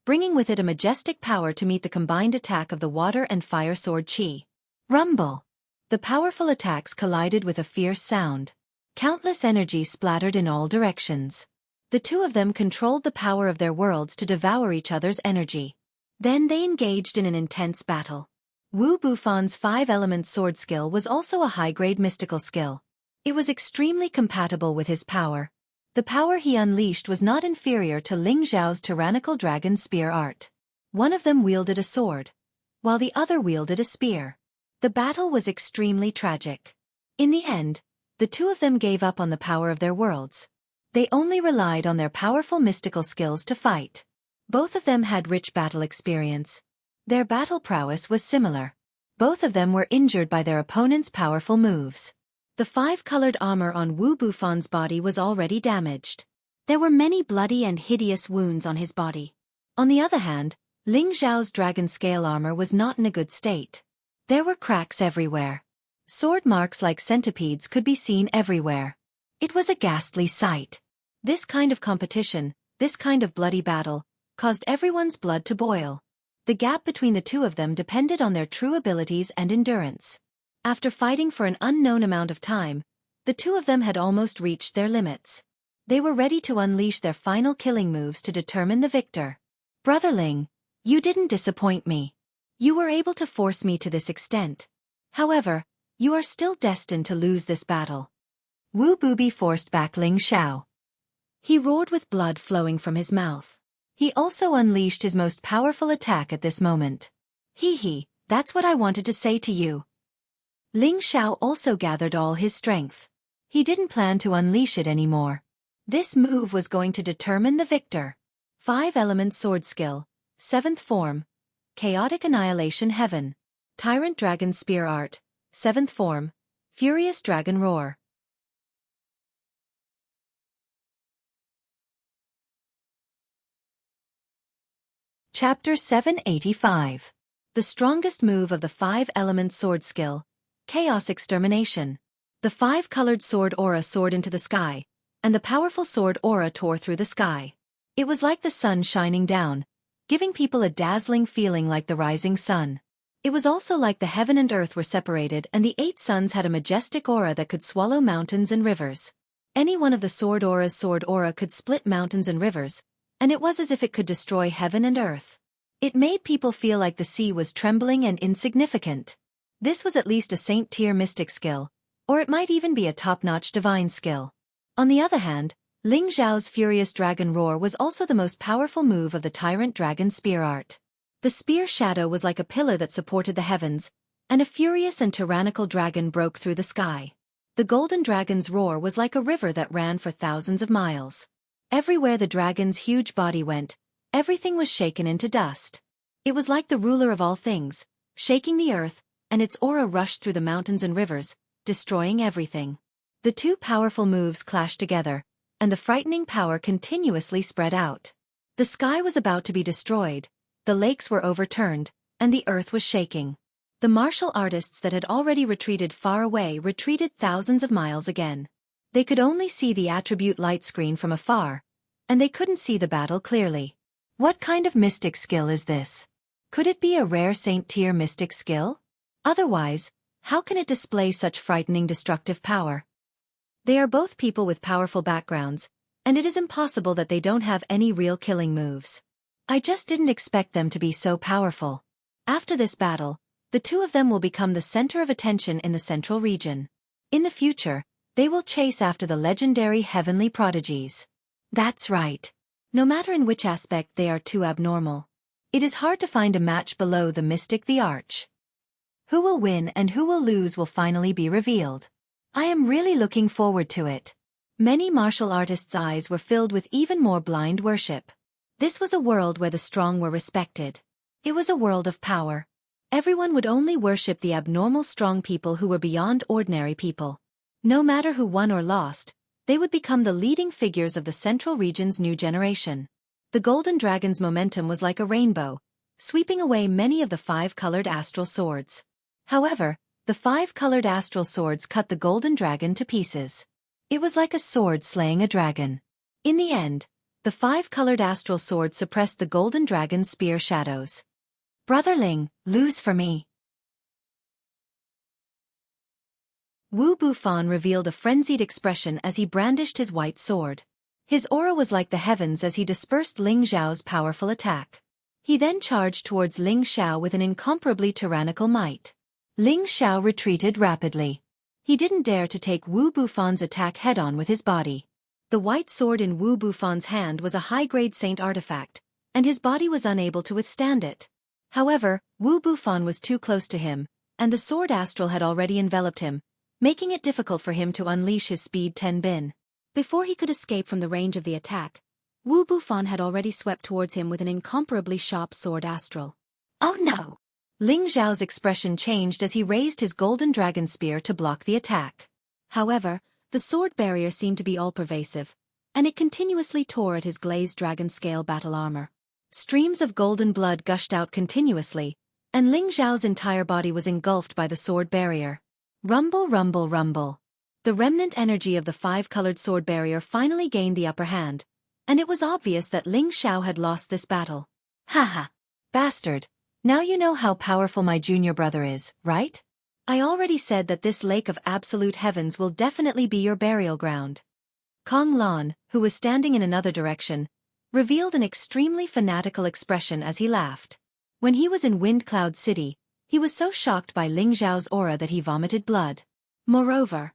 bringing with it a majestic power to meet the combined attack of the water and fire sword Qi. Rumble! The powerful attacks collided with a fierce sound. Countless energy splattered in all directions. The two of them controlled the power of their worlds to devour each other's energy. Then they engaged in an intense battle. Wu Bufan's 5-element sword skill was also a high-grade mystical skill. It was extremely compatible with his power. The power he unleashed was not inferior to Ling Xiao's tyrannical dragon spear art. One of them wielded a sword, while the other wielded a spear. The battle was extremely tragic. In the end, the two of them gave up on the power of their worlds. They only relied on their powerful mystical skills to fight. Both of them had rich battle experience. Their battle prowess was similar. Both of them were injured by their opponent's powerful moves. The 5-colored armor on Wu Bufan's body was already damaged. There were many bloody and hideous wounds on his body. On the other hand, Ling Xiao's dragon scale armor was not in a good state. There were cracks everywhere. Sword marks like centipedes could be seen everywhere. It was a ghastly sight. This kind of competition, this kind of bloody battle, caused everyone's blood to boil. The gap between the two of them depended on their true abilities and endurance. After fighting for an unknown amount of time, the two of them had almost reached their limits. They were ready to unleash their final killing moves to determine the victor. Brother Ling, you didn't disappoint me. You were able to force me to this extent. However, you are still destined to lose this battle. Wu Bubi forced back Ling Xiao. He roared with blood flowing from his mouth. He also unleashed his most powerful attack at this moment. Hee, that's what I wanted to say to you. Ling Xiao also gathered all his strength. He didn't plan to unleash it anymore. This move was going to determine the victor. 5-element sword skill, 7th form, Chaotic Annihilation Heaven, Tyrant Dragon Spear Art, 7th form, Furious Dragon Roar. Chapter 785. The strongest move of the 5-element sword skill, Chaos Extermination. The 5-colored sword aura soared into the sky, and the powerful sword aura tore through the sky. It was like the sun shining down, giving people a dazzling feeling like the rising sun. It was also like the heaven and earth were separated and the 8 suns had a majestic aura that could swallow mountains and rivers. Any one of the sword aura's sword aura could split mountains and rivers, and it was as if it could destroy heaven and earth. It made people feel like the sea was trembling and insignificant. This was at least a saint-tier mystic skill, or it might even be a top-notch divine skill. On the other hand, Ling Xiao's Furious Dragon Roar was also the most powerful move of the Tyrant Dragon Spear Art. The spear shadow was like a pillar that supported the heavens, and a furious and tyrannical dragon broke through the sky. The Golden Dragon's roar was like a river that ran for thousands of miles. Everywhere the dragon's huge body went, everything was shaken into dust. It was like the ruler of all things, shaking the earth, and its aura rushed through the mountains and rivers, destroying everything. The 2 powerful moves clashed together, and the frightening power continuously spread out. The sky was about to be destroyed, the lakes were overturned, and the earth was shaking. The martial artists that had already retreated far away retreated thousands of miles again. They could only see the attribute light screen from afar, and they couldn't see the battle clearly. What kind of mystic skill is this? Could it be a rare saint-tier mystic skill? Otherwise, how can it display such frightening destructive power? They are both people with powerful backgrounds, and it is impossible that they don't have any real killing moves. I just didn't expect them to be so powerful. After this battle, the 2 of them will become the center of attention in the central region. In the future, they will chase after the legendary heavenly prodigies. That's right. No matter in which aspect they are too abnormal. It is hard to find a match below the mystic the arch. Who will win and who will lose will finally be revealed. I am really looking forward to it. Many martial artists' eyes were filled with even more blind worship. This was a world where the strong were respected. It was a world of power. Everyone would only worship the abnormal strong people who were beyond ordinary people. No matter who won or lost, they would become the leading figures of the central region's new generation. The Golden Dragon's momentum was like a rainbow, sweeping away many of the 5-colored astral swords. However, the 5-colored astral swords cut the Golden Dragon to pieces. It was like a sword slaying a dragon. In the end, the 5-colored astral sword suppressed the Golden Dragon's spear shadows. Brother Ling, lose for me. Wu Bufan revealed a frenzied expression as he brandished his white sword. His aura was like the heavens as he dispersed Ling Xiao's powerful attack. He then charged towards Ling Xiao with an incomparably tyrannical might. Ling Xiao retreated rapidly. He didn't dare to take Wu Bufan's attack head-on with his body. The white sword in Wu Bufan's hand was a high-grade saint artifact, and his body was unable to withstand it. However, Wu Bufan was too close to him, and the sword astral had already enveloped him, making it difficult for him to unleash his speed 10 bin. Before he could escape from the range of the attack, Wu Bufan had already swept towards him with an incomparably sharp sword astral. Oh no! Ling Xiao's expression changed as he raised his golden dragon spear to block the attack. However, the sword barrier seemed to be all-pervasive, and it continuously tore at his glazed dragon-scale battle armor. Streams of golden blood gushed out continuously, and Ling Xiao's entire body was engulfed by the sword barrier. Rumble, rumble, rumble. The remnant energy of the 5-colored sword barrier finally gained the upper hand, and it was obvious that Ling Xiao had lost this battle. Haha. Bastard. Now you know how powerful my junior brother is, right? I already said that this lake of absolute heavens will definitely be your burial ground. Kong Lan, who was standing in another direction, revealed an extremely fanatical expression as he laughed. When he was in Wind Cloud City, he was so shocked by Ling Zhao's aura that he vomited blood. Moreover,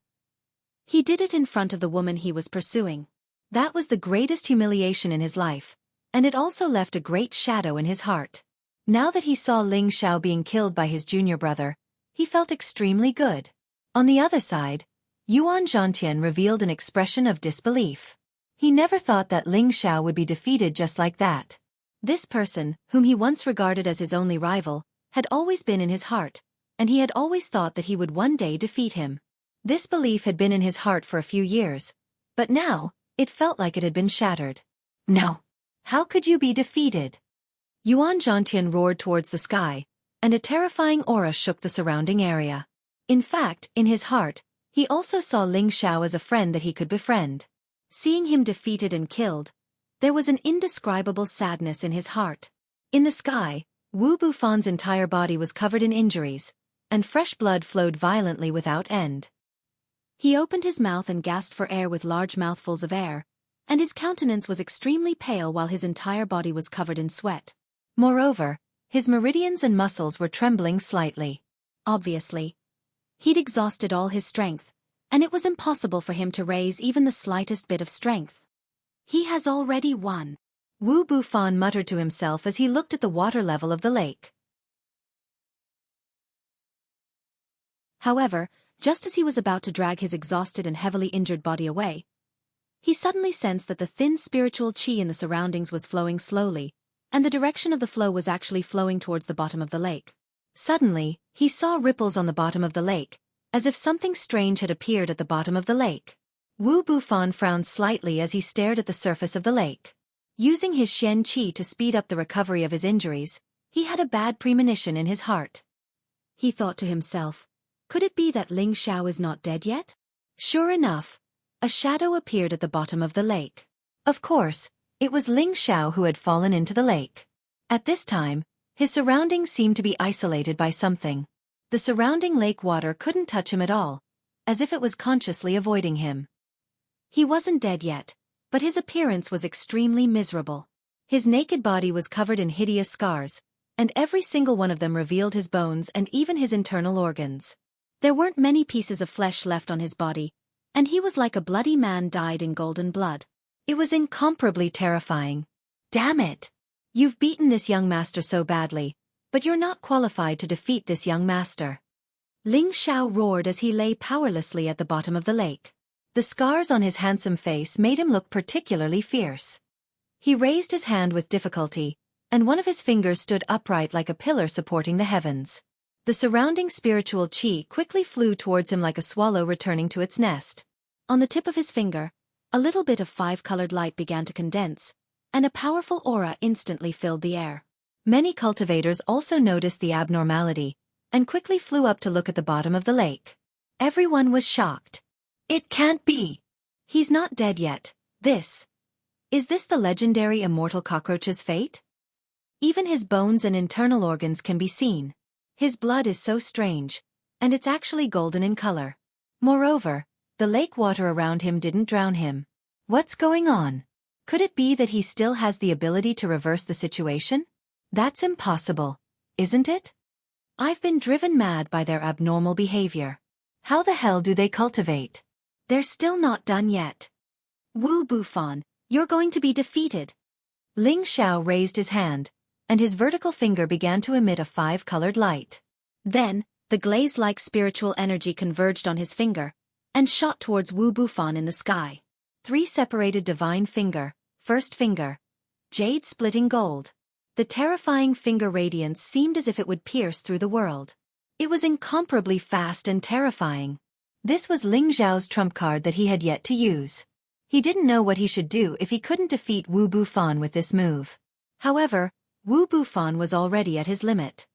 he did it in front of the woman he was pursuing. That was the greatest humiliation in his life, and it also left a great shadow in his heart. Now that he saw Ling Xiao being killed by his junior brother, he felt extremely good. On the other side, Yuan Zhantian revealed an expression of disbelief. He never thought that Ling Xiao would be defeated just like that. This person, whom he once regarded as his only rival, had always been in his heart, and he had always thought that he would one day defeat him. This belief had been in his heart for a few years, but now, it felt like it had been shattered. No. How could you be defeated? Yuan Zhantian roared towards the sky, and a terrifying aura shook the surrounding area. In fact, in his heart, he also saw Ling Xiao as a friend that he could befriend. Seeing him defeated and killed, there was an indescribable sadness in his heart. In the sky, Wu Bufan's entire body was covered in injuries, and fresh blood flowed violently without end. He opened his mouth and gasped for air with large mouthfuls of air, and his countenance was extremely pale while his entire body was covered in sweat. Moreover, his meridians and muscles were trembling slightly. Obviously, he'd exhausted all his strength, and it was impossible for him to raise even the slightest bit of strength. He has already won, Wu Bufan muttered to himself as he looked at the water level of the lake. However, just as he was about to drag his exhausted and heavily injured body away, he suddenly sensed that the thin spiritual qi in the surroundings was flowing slowly, and the direction of the flow was actually flowing towards the bottom of the lake. Suddenly, he saw ripples on the bottom of the lake, as if something strange had appeared at the bottom of the lake. Wu Bufan frowned slightly as he stared at the surface of the lake. Using his Shen Qi to speed up the recovery of his injuries, he had a bad premonition in his heart. He thought to himself, could it be that Ling Xiao is not dead yet? Sure enough, a shadow appeared at the bottom of the lake. Of course, it was Ling Xiao who had fallen into the lake. At this time, his surroundings seemed to be isolated by something. The surrounding lake water couldn't touch him at all, as if it was consciously avoiding him. He wasn't dead yet, but his appearance was extremely miserable. His naked body was covered in hideous scars, and every single one of them revealed his bones and even his internal organs. There weren't many pieces of flesh left on his body, and he was like a bloody man dyed in golden blood. It was incomparably terrifying. Damn it! You've beaten this young master so badly, but you're not qualified to defeat this young master. Ling Xiao roared as he lay powerlessly at the bottom of the lake. The scars on his handsome face made him look particularly fierce. He raised his hand with difficulty, and one of his fingers stood upright like a pillar supporting the heavens. The surrounding spiritual qi quickly flew towards him like a swallow returning to its nest. On the tip of his finger, a little bit of five-colored light began to condense, and a powerful aura instantly filled the air. Many cultivators also noticed the abnormality, and quickly flew up to look at the bottom of the lake. Everyone was shocked. It can't be! He's not dead yet. Is this the legendary immortal cockroach's fate? Even his bones and internal organs can be seen. His blood is so strange, and it's actually golden in color. Moreover, the lake water around him didn't drown him. What's going on? Could it be that he still has the ability to reverse the situation? That's impossible, isn't it? I've been driven mad by their abnormal behavior. How the hell do they cultivate? They're still not done yet. Wu Bufan, you're going to be defeated. Ling Xiao raised his hand, and his vertical finger began to emit a five-colored light. Then, the glaze-like spiritual energy converged on his finger, and shot towards Wu Bufan in the sky. 3 separated divine finger, first finger. Jade splitting gold. The terrifying finger radiance seemed as if it would pierce through the world. It was incomparably fast and terrifying. This was Ling Xiao's trump card that he had yet to use. He didn't know what he should do if he couldn't defeat Wu Bufan with this move. However, Wu Bufan was already at his limit.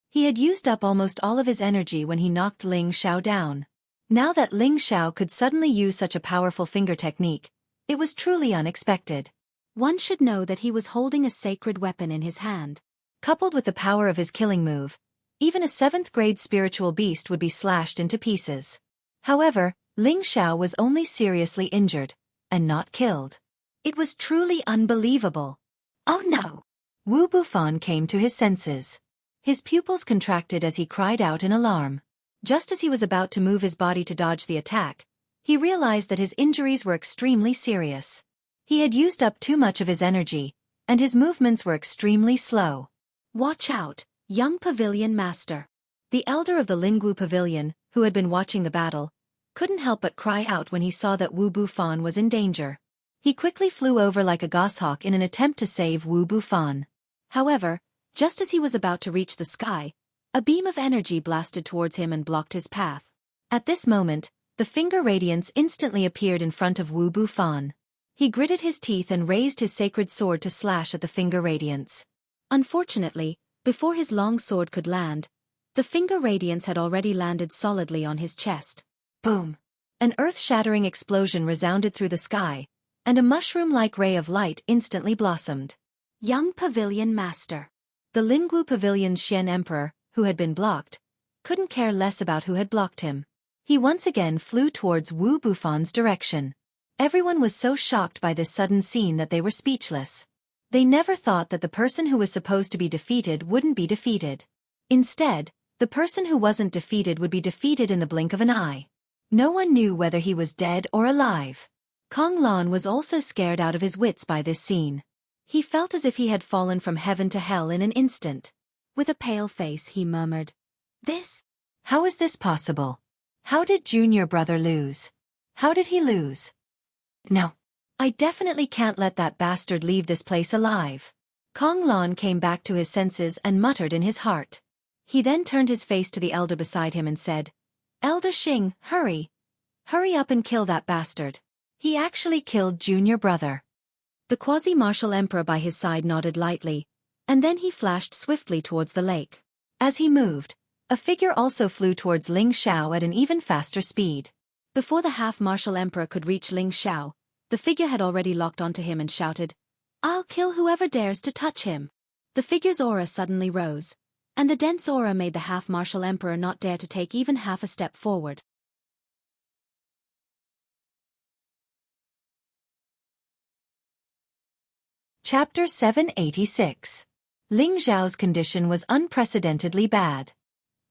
He had used up almost all of his energy when he knocked Ling Xiao down. Now that Ling Xiao could suddenly use such a powerful finger technique, it was truly unexpected. One should know that he was holding a sacred weapon in his hand. Coupled with the power of his killing move, even a 7th-grade spiritual beast would be slashed into pieces. However, Ling Xiao was only seriously injured, and not killed. It was truly unbelievable. Oh no! Wu Bufan came to his senses. His pupils contracted as he cried out in alarm. Just as he was about to move his body to dodge the attack, he realized that his injuries were extremely serious. He had used up too much of his energy, and his movements were extremely slow. Watch out, young pavilion master. The elder of the Lingwu pavilion, who had been watching the battle, couldn't help but cry out when he saw that Wu Bufan was in danger. He quickly flew over like a goshawk in an attempt to save Wu Bufan. However, just as he was about to reach the sky, a beam of energy blasted towards him and blocked his path. At this moment, the finger radiance instantly appeared in front of Wu Bufan. He gritted his teeth and raised his sacred sword to slash at the finger radiance. Unfortunately, before his long sword could land, the finger radiance had already landed solidly on his chest. Boom! An earth-shattering explosion resounded through the sky, and a mushroom-like ray of light instantly blossomed. Young Pavilion Master. The Lingwu Pavilion's Xian Emperor, who had been blocked, couldn't care less about who had blocked him. He once again flew towards Wu Bufan's direction. Everyone was so shocked by this sudden scene that they were speechless. They never thought that the person who was supposed to be defeated wouldn't be defeated. Instead, the person who wasn't defeated would be defeated in the blink of an eye. No one knew whether he was dead or alive. Kong Lan was also scared out of his wits by this scene. He felt as if he had fallen from heaven to hell in an instant. With a pale face he murmured, "This? How is this possible? How did Junior Brother lose? How did he lose? No. I definitely can't let that bastard leave this place alive." Kong Lan came back to his senses and muttered in his heart. He then turned his face to the elder beside him and said, "Elder Xing, hurry. Hurry up and kill that bastard. He actually killed Junior Brother." The quasi-martial emperor by his side nodded lightly, and then he flashed swiftly towards the lake. As he moved, a figure also flew towards Ling Xiao at an even faster speed. Before the half-martial emperor could reach Ling Xiao, the figure had already locked onto him and shouted, "I'll kill whoever dares to touch him." The figure's aura suddenly rose, and the dense aura made the half-martial emperor not dare to take even half a step forward. Chapter 786. Ling Xiao's condition was unprecedentedly bad.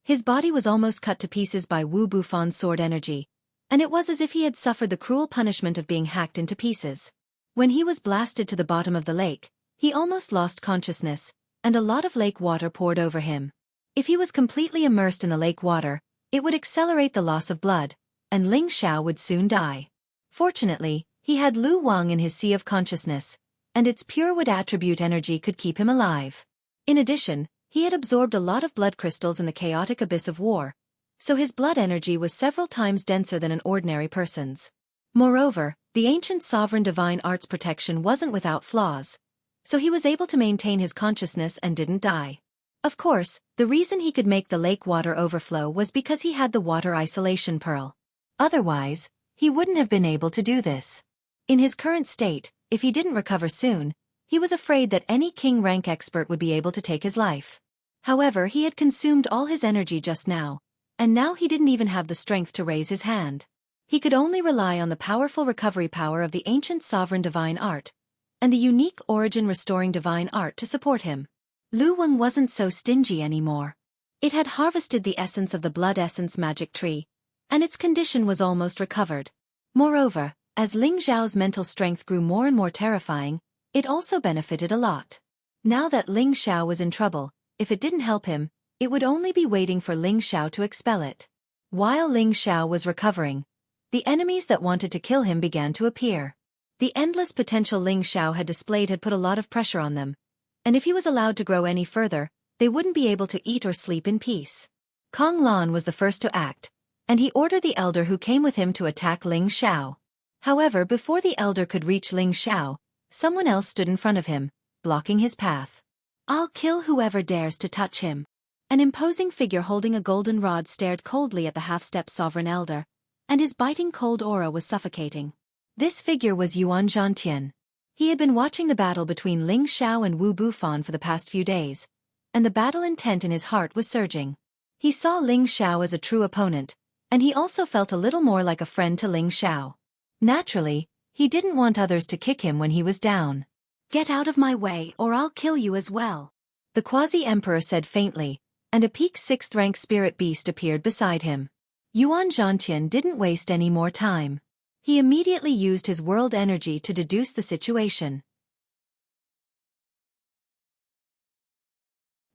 His body was almost cut to pieces by Wu Bufan's sword energy, and it was as if he had suffered the cruel punishment of being hacked into pieces. When he was blasted to the bottom of the lake, he almost lost consciousness, and a lot of lake water poured over him. If he was completely immersed in the lake water, it would accelerate the loss of blood, and Ling Xiao would soon die. Fortunately, he had Lu Wang in his sea of consciousness, and its pure wood attribute energy could keep him alive. In addition, he had absorbed a lot of blood crystals in the chaotic abyss of war, so his blood energy was several times denser than an ordinary person's. Moreover, the ancient sovereign divine art's protection wasn't without flaws, so he was able to maintain his consciousness and didn't die. Of course, the reason he could make the lake water overflow was because he had the water isolation pearl. Otherwise, he wouldn't have been able to do this. In his current state, if he didn't recover soon, he was afraid that any king-rank expert would be able to take his life. However, he had consumed all his energy just now, and now he didn't even have the strength to raise his hand. He could only rely on the powerful recovery power of the ancient sovereign divine art, and the unique origin-restoring divine art to support him. Lu Wang wasn't so stingy anymore. It had harvested the essence of the blood essence magic tree, and its condition was almost recovered. Moreover, as Ling Xiao's mental strength grew more and more terrifying, it also benefited a lot. Now that Ling Xiao was in trouble, if it didn't help him, it would only be waiting for Ling Xiao to expel it. While Ling Xiao was recovering, the enemies that wanted to kill him began to appear. The endless potential Ling Xiao had displayed had put a lot of pressure on them, and if he was allowed to grow any further, they wouldn't be able to eat or sleep in peace. Kong Lan was the first to act, and he ordered the elder who came with him to attack Ling Xiao. However, before the elder could reach Ling Xiao, someone else stood in front of him, blocking his path. "I'll kill whoever dares to touch him." An imposing figure holding a golden rod stared coldly at the half-step sovereign elder, and his biting cold aura was suffocating. This figure was Yuan Zhantian. He had been watching the battle between Ling Xiao and Wu Bufan for the past few days, and the battle intent in his heart was surging. He saw Ling Xiao as a true opponent, And he also felt a little more like a friend to Ling Xiao. Naturally, he didn't want others to kick him when he was down. "Get out of my way or I'll kill you as well," the quasi-emperor said faintly, and a peak 6th-rank spirit beast appeared beside him. Yuan Zhantian didn't waste any more time. He immediately used his world energy to deduce the situation.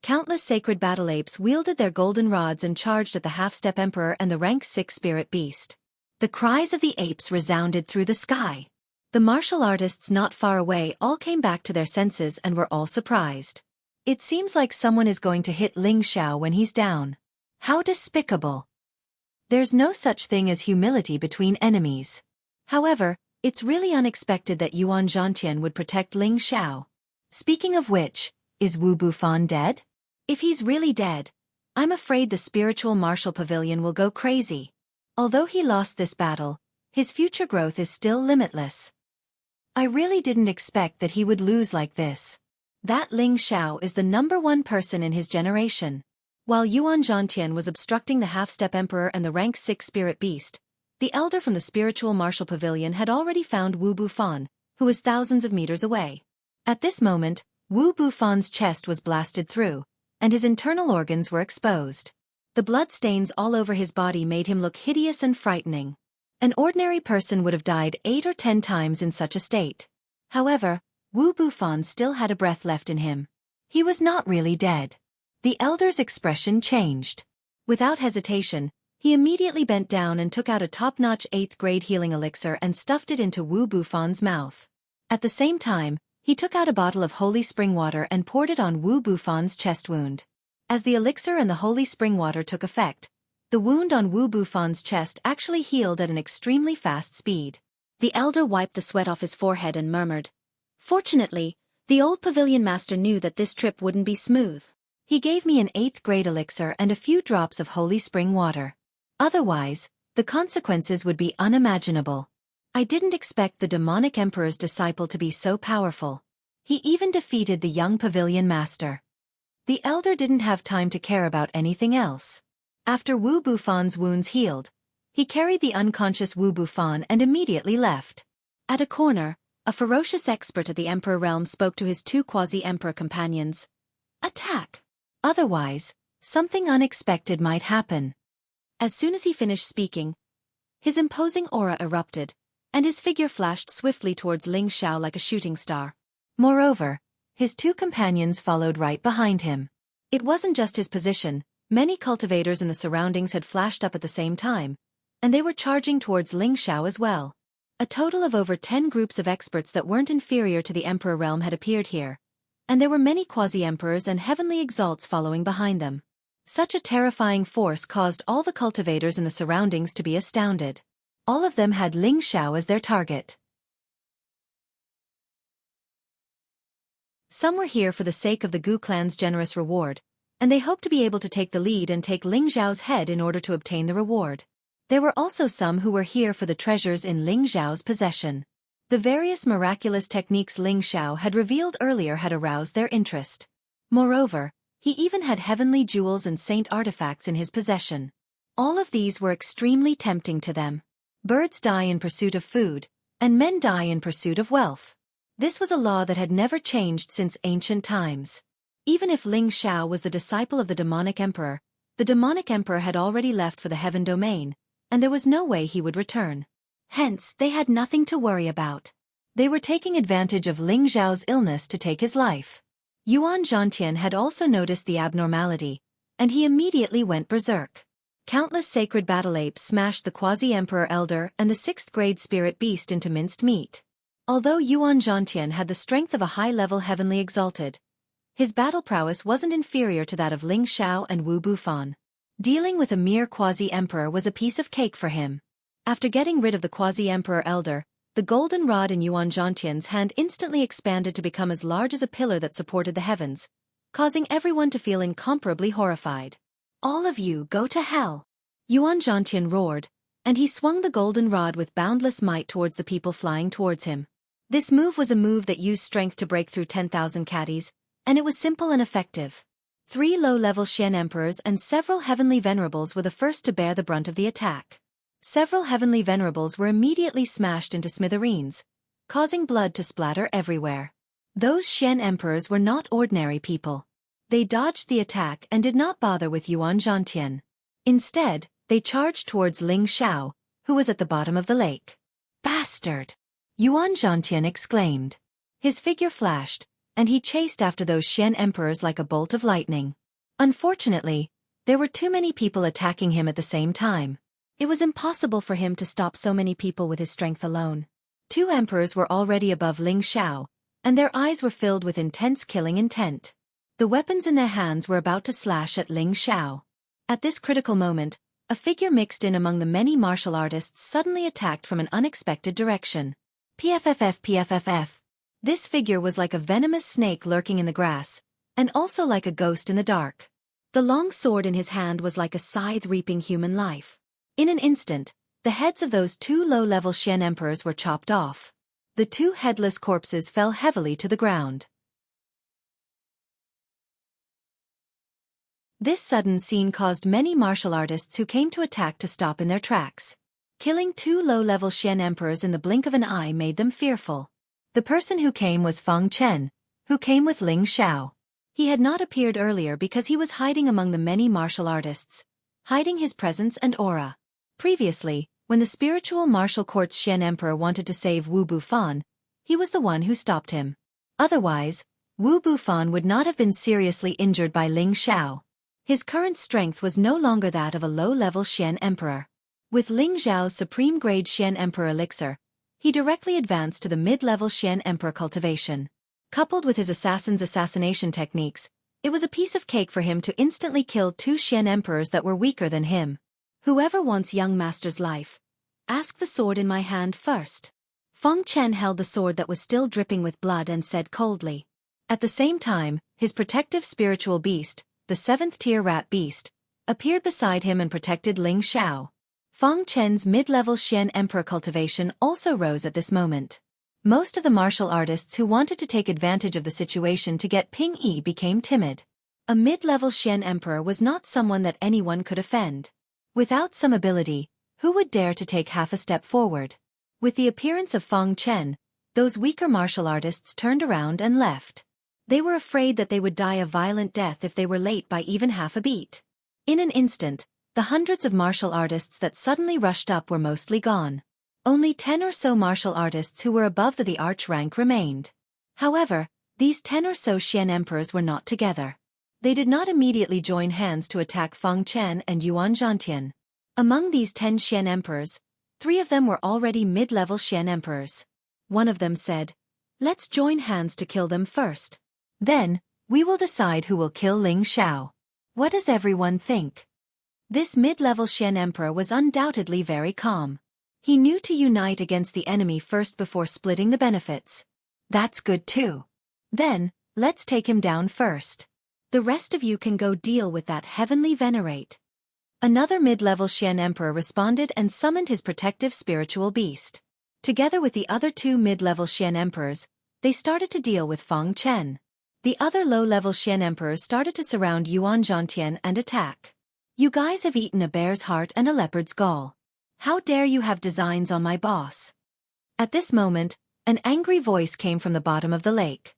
Countless sacred battle apes wielded their golden rods and charged at the half-step emperor and the rank 6 spirit beast. The cries of the apes resounded through the sky. The martial artists not far away all came back to their senses and were all surprised. It seems like someone is going to hit Ling Xiao when he's down. How despicable. There's no such thing as humility between enemies. However, it's really unexpected that Yuan Zhantian would protect Ling Xiao. Speaking of which, is Wu Bufan dead? If he's really dead, I'm afraid the spiritual martial pavilion will go crazy. Although he lost this battle, his future growth is still limitless. I really didn't expect that he would lose like this. That Ling Xiao is the #1 person in his generation. While Yuan Zhantian was obstructing the half-step emperor and the rank 6 spirit beast, the elder from the spiritual martial pavilion had already found Wu Bufan, who was thousands of meters away. At this moment, Wu Bufan's chest was blasted through, and his internal organs were exposed. The blood stains all over his body made him look hideous and frightening. An ordinary person would have died 8 or 10 times in such a state. However, Wu Bufan still had a breath left in him. He was not really dead. The elder's expression changed. Without hesitation, he immediately bent down and took out a top-notch 8th-grade healing elixir and stuffed it into Wu Bufan's mouth. At the same time, he took out a bottle of holy spring water and poured it on Wu Bufan's chest wound. As the elixir and the holy spring water took effect, the wound on Wu Bufan's chest actually healed at an extremely fast speed. The elder wiped the sweat off his forehead and murmured, "Fortunately, the old pavilion master knew that this trip wouldn't be smooth. He gave me an 8th-grade elixir and a few drops of holy spring water. Otherwise, the consequences would be unimaginable. I didn't expect the demonic emperor's disciple to be so powerful. He even defeated the young pavilion master." The elder didn't have time to care about anything else. After Wu Bufan's wounds healed, he carried the unconscious Wu Bufan and immediately left. At a corner, a ferocious expert at the Emperor realm spoke to his 2 quasi-emperor companions. "Attack! Otherwise, something unexpected might happen." As soon as he finished speaking, his imposing aura erupted, and his figure flashed swiftly towards Ling Xiao like a shooting star. Moreover, his 2 companions followed right behind him. It wasn't just his position, many cultivators in the surroundings had flashed up at the same time, and they were charging towards Ling Xiao as well. A total of over 10 groups of experts that weren't inferior to the Emperor realm had appeared here, and there were many quasi-emperors and heavenly exalts following behind them. Such a terrifying force caused all the cultivators in the surroundings to be astounded. All of them had Ling Xiao as their target. Some were here for the sake of the Gu clan's generous reward, and they hoped to be able to take the lead and take Ling Xiao's head in order to obtain the reward. There were also some who were here for the treasures in Ling Xiao's possession. The various miraculous techniques Ling Xiao had revealed earlier had aroused their interest. Moreover, he even had heavenly jewels and saint artifacts in his possession. All of these were extremely tempting to them. Birds die in pursuit of food, and men die in pursuit of wealth. This was a law that had never changed since ancient times. Even if Ling Xiao was the disciple of the demonic emperor had already left for the heaven domain, and there was no way he would return. Hence, they had nothing to worry about. They were taking advantage of Ling Xiao's illness to take his life. Yuan Zhantian had also noticed the abnormality, and he immediately went berserk. Countless sacred battle apes smashed the quasi-emperor elder and the 6th-grade spirit beast into minced meat. Although Yuan Zhantian had the strength of a high-level heavenly exalted, his battle prowess wasn't inferior to that of Ling Xiao and Wu Bufan. Dealing with a mere quasi-emperor was a piece of cake for him. After getting rid of the quasi-emperor elder, the golden rod in Yuan Zhantian's hand instantly expanded to become as large as a pillar that supported the heavens, causing everyone to feel incomparably horrified. "All of you go to hell!" Yuan Zhantian roared, and he swung the golden rod with boundless might towards the people flying towards him. This move was a move that used strength to break through 10,000 caddies, and it was simple and effective. 3 low-level Xian emperors and several heavenly venerables were the first to bear the brunt of the attack. Several heavenly venerables were immediately smashed into smithereens, causing blood to splatter everywhere. Those Xian emperors were not ordinary people. They dodged the attack and did not bother with Yuan Zhantian. Instead, they charged towards Ling Xiao, who was at the bottom of the lake. "Bastard!" Yuan Zhantian exclaimed. His figure flashed, and he chased after those Xian emperors like a bolt of lightning. Unfortunately, there were too many people attacking him at the same time. It was impossible for him to stop so many people with his strength alone. 2 emperors were already above Ling Xiao, and their eyes were filled with intense killing intent. The weapons in their hands were about to slash at Ling Xiao. At this critical moment, a figure mixed in among the many martial artists suddenly attacked from an unexpected direction. PFFF. This figure was like a venomous snake lurking in the grass, and also like a ghost in the dark. The long sword in his hand was like a scythe reaping human life. In an instant, the heads of those 2 low-level Xian emperors were chopped off. The 2 headless corpses fell heavily to the ground. This sudden scene caused many martial artists who came to attack to stop in their tracks. Killing 2 low-level Xian emperors in the blink of an eye made them fearful. The person who came was Feng Chen, who came with Ling Xiao. He had not appeared earlier because he was hiding among the many martial artists, hiding his presence and aura. Previously, when the spiritual martial court's Xian emperor wanted to save Wu Bufan, he was the one who stopped him. Otherwise, Wu Bufan would not have been seriously injured by Ling Xiao. His current strength was no longer that of a low-level Xian emperor. With Ling Xiao's supreme-grade Xian emperor elixir, he directly advanced to the mid-level Xian emperor cultivation. Coupled with his assassin's assassination techniques, it was a piece of cake for him to instantly kill 2 Xian emperors that were weaker than him. "Whoever wants young master's life, ask the sword in my hand first." Feng Chen held the sword that was still dripping with blood and said coldly. At the same time, his protective spiritual beast, the 7th-tier rat beast, appeared beside him and protected Ling Xiao. Feng Chen's mid-level Xian emperor cultivation also rose at this moment. Most of the martial artists who wanted to take advantage of the situation to get Ping Yi became timid. A mid-level Xian emperor was not someone that anyone could offend. Without some ability, who would dare to take half a step forward? With the appearance of Feng Chen, those weaker martial artists turned around and left. They were afraid that they would die a violent death if they were late by even half a beat. In an instant, the hundreds of martial artists that suddenly rushed up were mostly gone. Only 10 or so martial artists who were above the arch rank remained. However, these 10 or so Xian emperors were not together. They did not immediately join hands to attack Feng Chen and Yuan Zhantian. Among these 10 Xian emperors, 3 of them were already mid-level Xian emperors. One of them said, "Let's join hands to kill them first. Then, we will decide who will kill Ling Xiao." What does everyone think? This mid-level Xian emperor was undoubtedly very calm. He knew to unite against the enemy first before splitting the benefits. That's good too. Then, let's take him down first. The rest of you can go deal with that heavenly venerate. Another mid-level Xian emperor responded and summoned his protective spiritual beast. Together with the other 2 mid-level Xian emperors, they started to deal with Feng Chen. The other low-level Xian emperors started to surround Yuan Zhantian and attack. "You guys have eaten a bear's heart and a leopard's gall. How dare you have designs on my boss?" At this moment, an angry voice came from the bottom of the lake.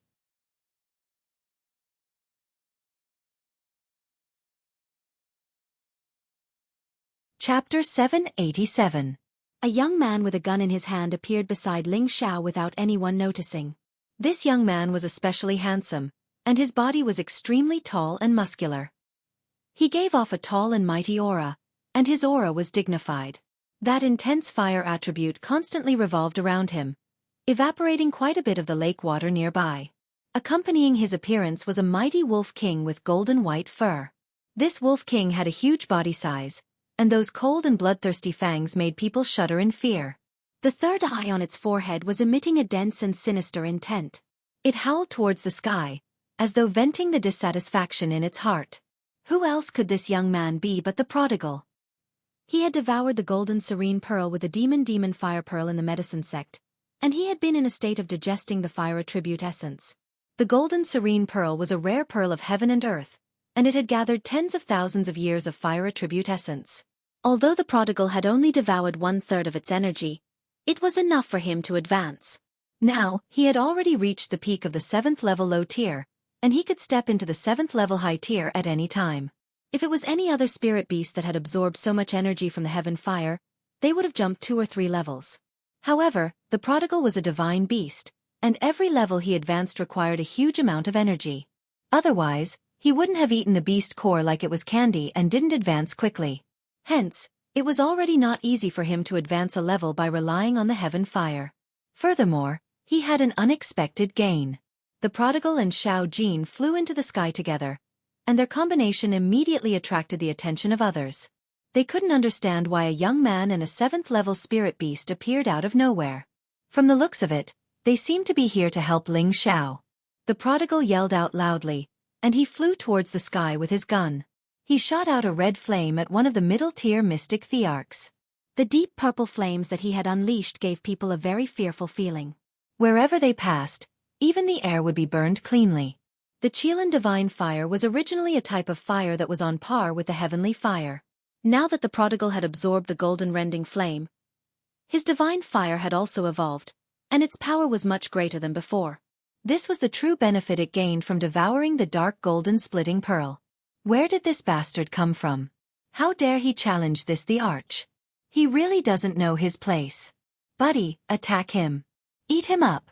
Chapter 787. A young man with a gun in his hand appeared beside Ling Xiao without anyone noticing. This young man was especially handsome, and his body was extremely tall and muscular. He gave off a tall and mighty aura, and his aura was dignified. That intense fire attribute constantly revolved around him, evaporating quite a bit of the lake water nearby. Accompanying his appearance was a mighty wolf king with golden white fur. This wolf king had a huge body size, and those cold and bloodthirsty fangs made people shudder in fear. The third eye on its forehead was emitting a dense and sinister intent. It howled towards the sky, as though venting the dissatisfaction in its heart. Who else could this young man be but the prodigal? He had devoured the golden serene pearl with the demon fire pearl in the medicine sect, and he had been in a state of digesting the fire attribute essence. The golden serene pearl was a rare pearl of heaven and earth, and it had gathered tens of thousands of years of fire attribute essence. Although the prodigal had only devoured 1/3 of its energy, it was enough for him to advance. Now, he had already reached the peak of the 7th level low tier, and he could step into the 7th level high tier at any time. If it was any other spirit beast that had absorbed so much energy from the heaven fire, they would have jumped 2 or 3 levels. However, the prodigal was a divine beast, and every level he advanced required a huge amount of energy. Otherwise, he wouldn't have eaten the beast core like it was candy and didn't advance quickly. Hence, it was already not easy for him to advance a level by relying on the heaven fire. Furthermore, he had an unexpected gain. The prodigal and Xiao Jin flew into the sky together, and their combination immediately attracted the attention of others. They couldn't understand why a young man and a 7th-level spirit beast appeared out of nowhere. From the looks of it, they seemed to be here to help Ling Xiao. The prodigal yelled out loudly, and he flew towards the sky with his gun. He shot out a red flame at one of the middle-tier mystic thearchs. The deep purple flames that he had unleashed gave people a very fearful feeling. Wherever they passed, even the air would be burned cleanly. The Qilan divine fire was originally a type of fire that was on par with the heavenly fire. Now that the prodigal had absorbed the golden rending flame, his divine fire had also evolved, and its power was much greater than before. This was the true benefit it gained from devouring the dark golden splitting pearl. Where did this bastard come from? How dare he challenge this the arch? He really doesn't know his place. Buddy, attack him. Eat him up.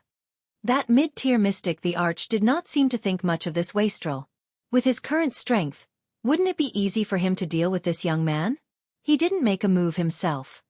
That mid-tier mystic the arch did not seem to think much of this wastrel. With his current strength, wouldn't it be easy for him to deal with this young man? He didn't make a move himself.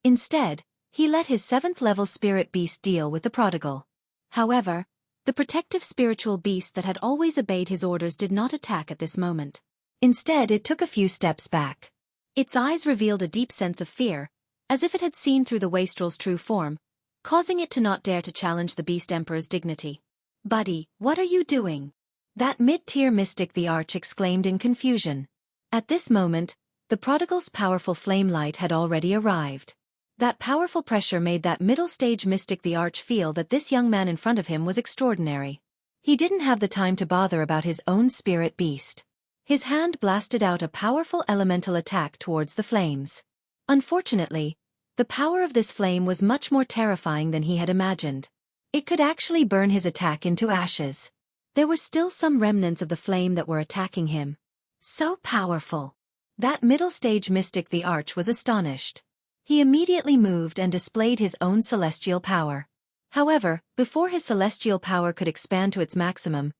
Instead, he let his 7th-level spirit beast deal with the prodigal. However, the protective spiritual beast that had always obeyed his orders did not attack at this moment. Instead, it took a few steps back. Its eyes revealed a deep sense of fear, as if it had seen through the wastrel's true form, causing it to not dare to challenge the beast emperor's dignity. Buddy, what are you doing? That mid-tier mystic the arch exclaimed in confusion. At this moment, the prodigal's powerful flame light had already arrived. That powerful pressure made that middle-stage mystic the arch feel that this young man in front of him was extraordinary. He didn't have the time to bother about his own spirit beast. His hand blasted out a powerful elemental attack towards the flames. Unfortunately, the power of this flame was much more terrifying than he had imagined. It could actually burn his attack into ashes. There were still some remnants of the flame that were attacking him. So powerful! That middle-stage mystic the arch was astonished. He immediately moved and displayed his own celestial power. However, before his celestial power could expand to its maximum,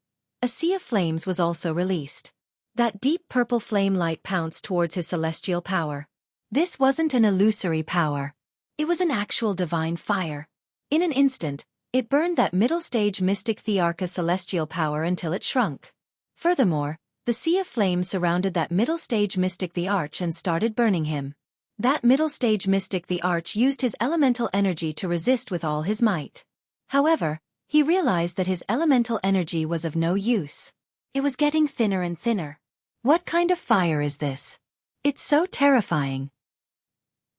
a sea of flames was also released. That deep purple flame light pounced towards his celestial power. This wasn't an illusory power. It was an actual divine fire. In an instant, it burned that middle-stage mystic thearch's celestial power until it shrunk. Furthermore, the sea of flames surrounded that middle-stage mystic the arch and started burning him. That middle-stage mystic the arch used his elemental energy to resist with all his might. However, he realized that his elemental energy was of no use. It was getting thinner and thinner. What kind of fire is this? It's so terrifying!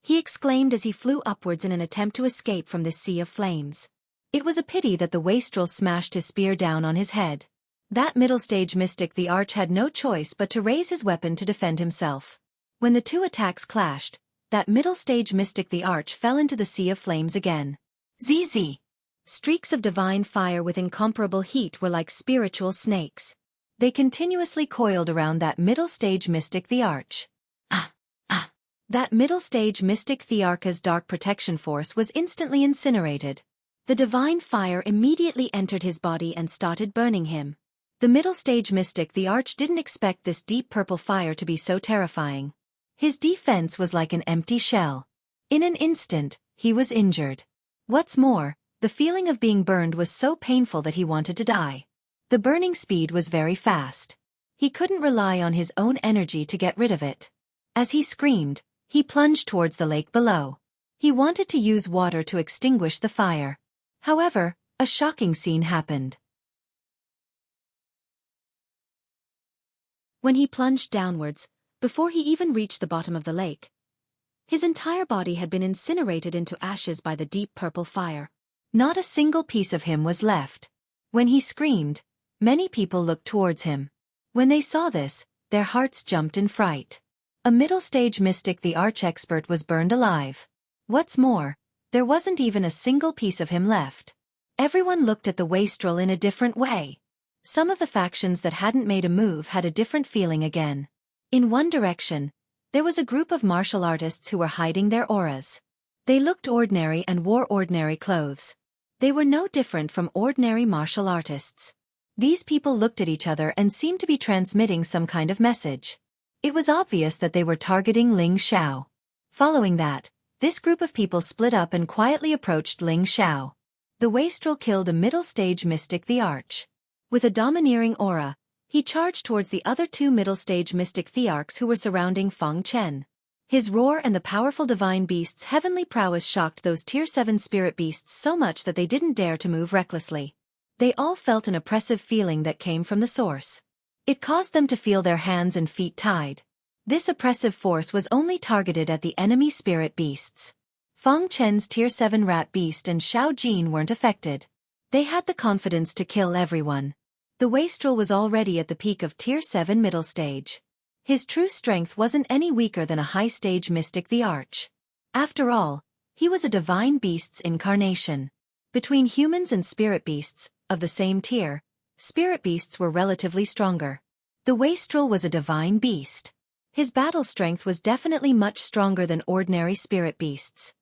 He exclaimed as he flew upwards in an attempt to escape from this sea of flames. It was a pity that the wastrel smashed his spear down on his head. That middle-stage mystic the arch had no choice but to raise his weapon to defend himself. When the two attacks clashed, that middle-stage mystic the arch fell into the sea of flames again. ZZ! Streaks of divine fire with incomparable heat were like spiritual snakes. They continuously coiled around that middle-stage mystic the arch. That middle-stage mystic thearch's dark protection force was instantly incinerated. The divine fire immediately entered his body and started burning him. The middle-stage mystic the arch didn't expect this deep purple fire to be so terrifying. His defense was like an empty shell. In an instant, he was injured. What's more, the feeling of being burned was so painful that he wanted to die. The burning speed was very fast. He couldn't rely on his own energy to get rid of it. As he screamed, he plunged towards the lake below. He wanted to use water to extinguish the fire. However, a shocking scene happened. When he plunged downwards, before he even reached the bottom of the lake, his entire body had been incinerated into ashes by the deep purple fire. Not a single piece of him was left. When he screamed, many people looked towards him. When they saw this, their hearts jumped in fright. A middle-stage mystic, the arch-expert, was burned alive. What's more, there wasn't even a single piece of him left. Everyone looked at the wastrel in a different way. Some of the factions that hadn't made a move had a different feeling again. In one direction, there was a group of martial artists who were hiding their auras. They looked ordinary and wore ordinary clothes. They were no different from ordinary martial artists. These people looked at each other and seemed to be transmitting some kind of message. It was obvious that they were targeting Ling Xiao. Following that, this group of people split up and quietly approached Ling Xiao. The wastrel killed a middle-stage mystic, the Arch. With a domineering aura, he charged towards the other two middle-stage mystic thearchs who were surrounding Feng Chen. His roar and the powerful divine beast's heavenly prowess shocked those Tier 7 spirit beasts so much that they didn't dare to move recklessly. They all felt an oppressive feeling that came from the source. It caused them to feel their hands and feet tied. This oppressive force was only targeted at the enemy spirit beasts. Feng Chen's Tier 7 rat beast and Xiao Jin weren't affected. They had the confidence to kill everyone. The wastrel was already at the peak of Tier 7 middle stage. His true strength wasn't any weaker than a high-stage mystic, the Arch. After all, he was a divine beast's incarnation. Between humans and spirit beasts, of the same tier, spirit beasts were relatively stronger. The wastrel was a divine beast. His battle strength was definitely much stronger than ordinary spirit beasts.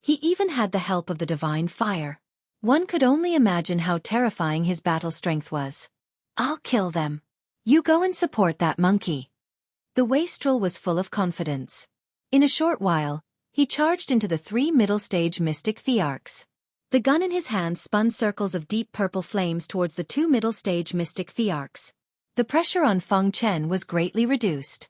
He even had the help of the divine fire. One could only imagine how terrifying his battle strength was. "I'll kill them. You go and support that monkey." The wastrel was full of confidence. In a short while, he charged into the three middle-stage mystic thearchs. The gun in his hand spun circles of deep purple flames towards the two middle-stage mystic thearchs. The pressure on Feng Chen was greatly reduced.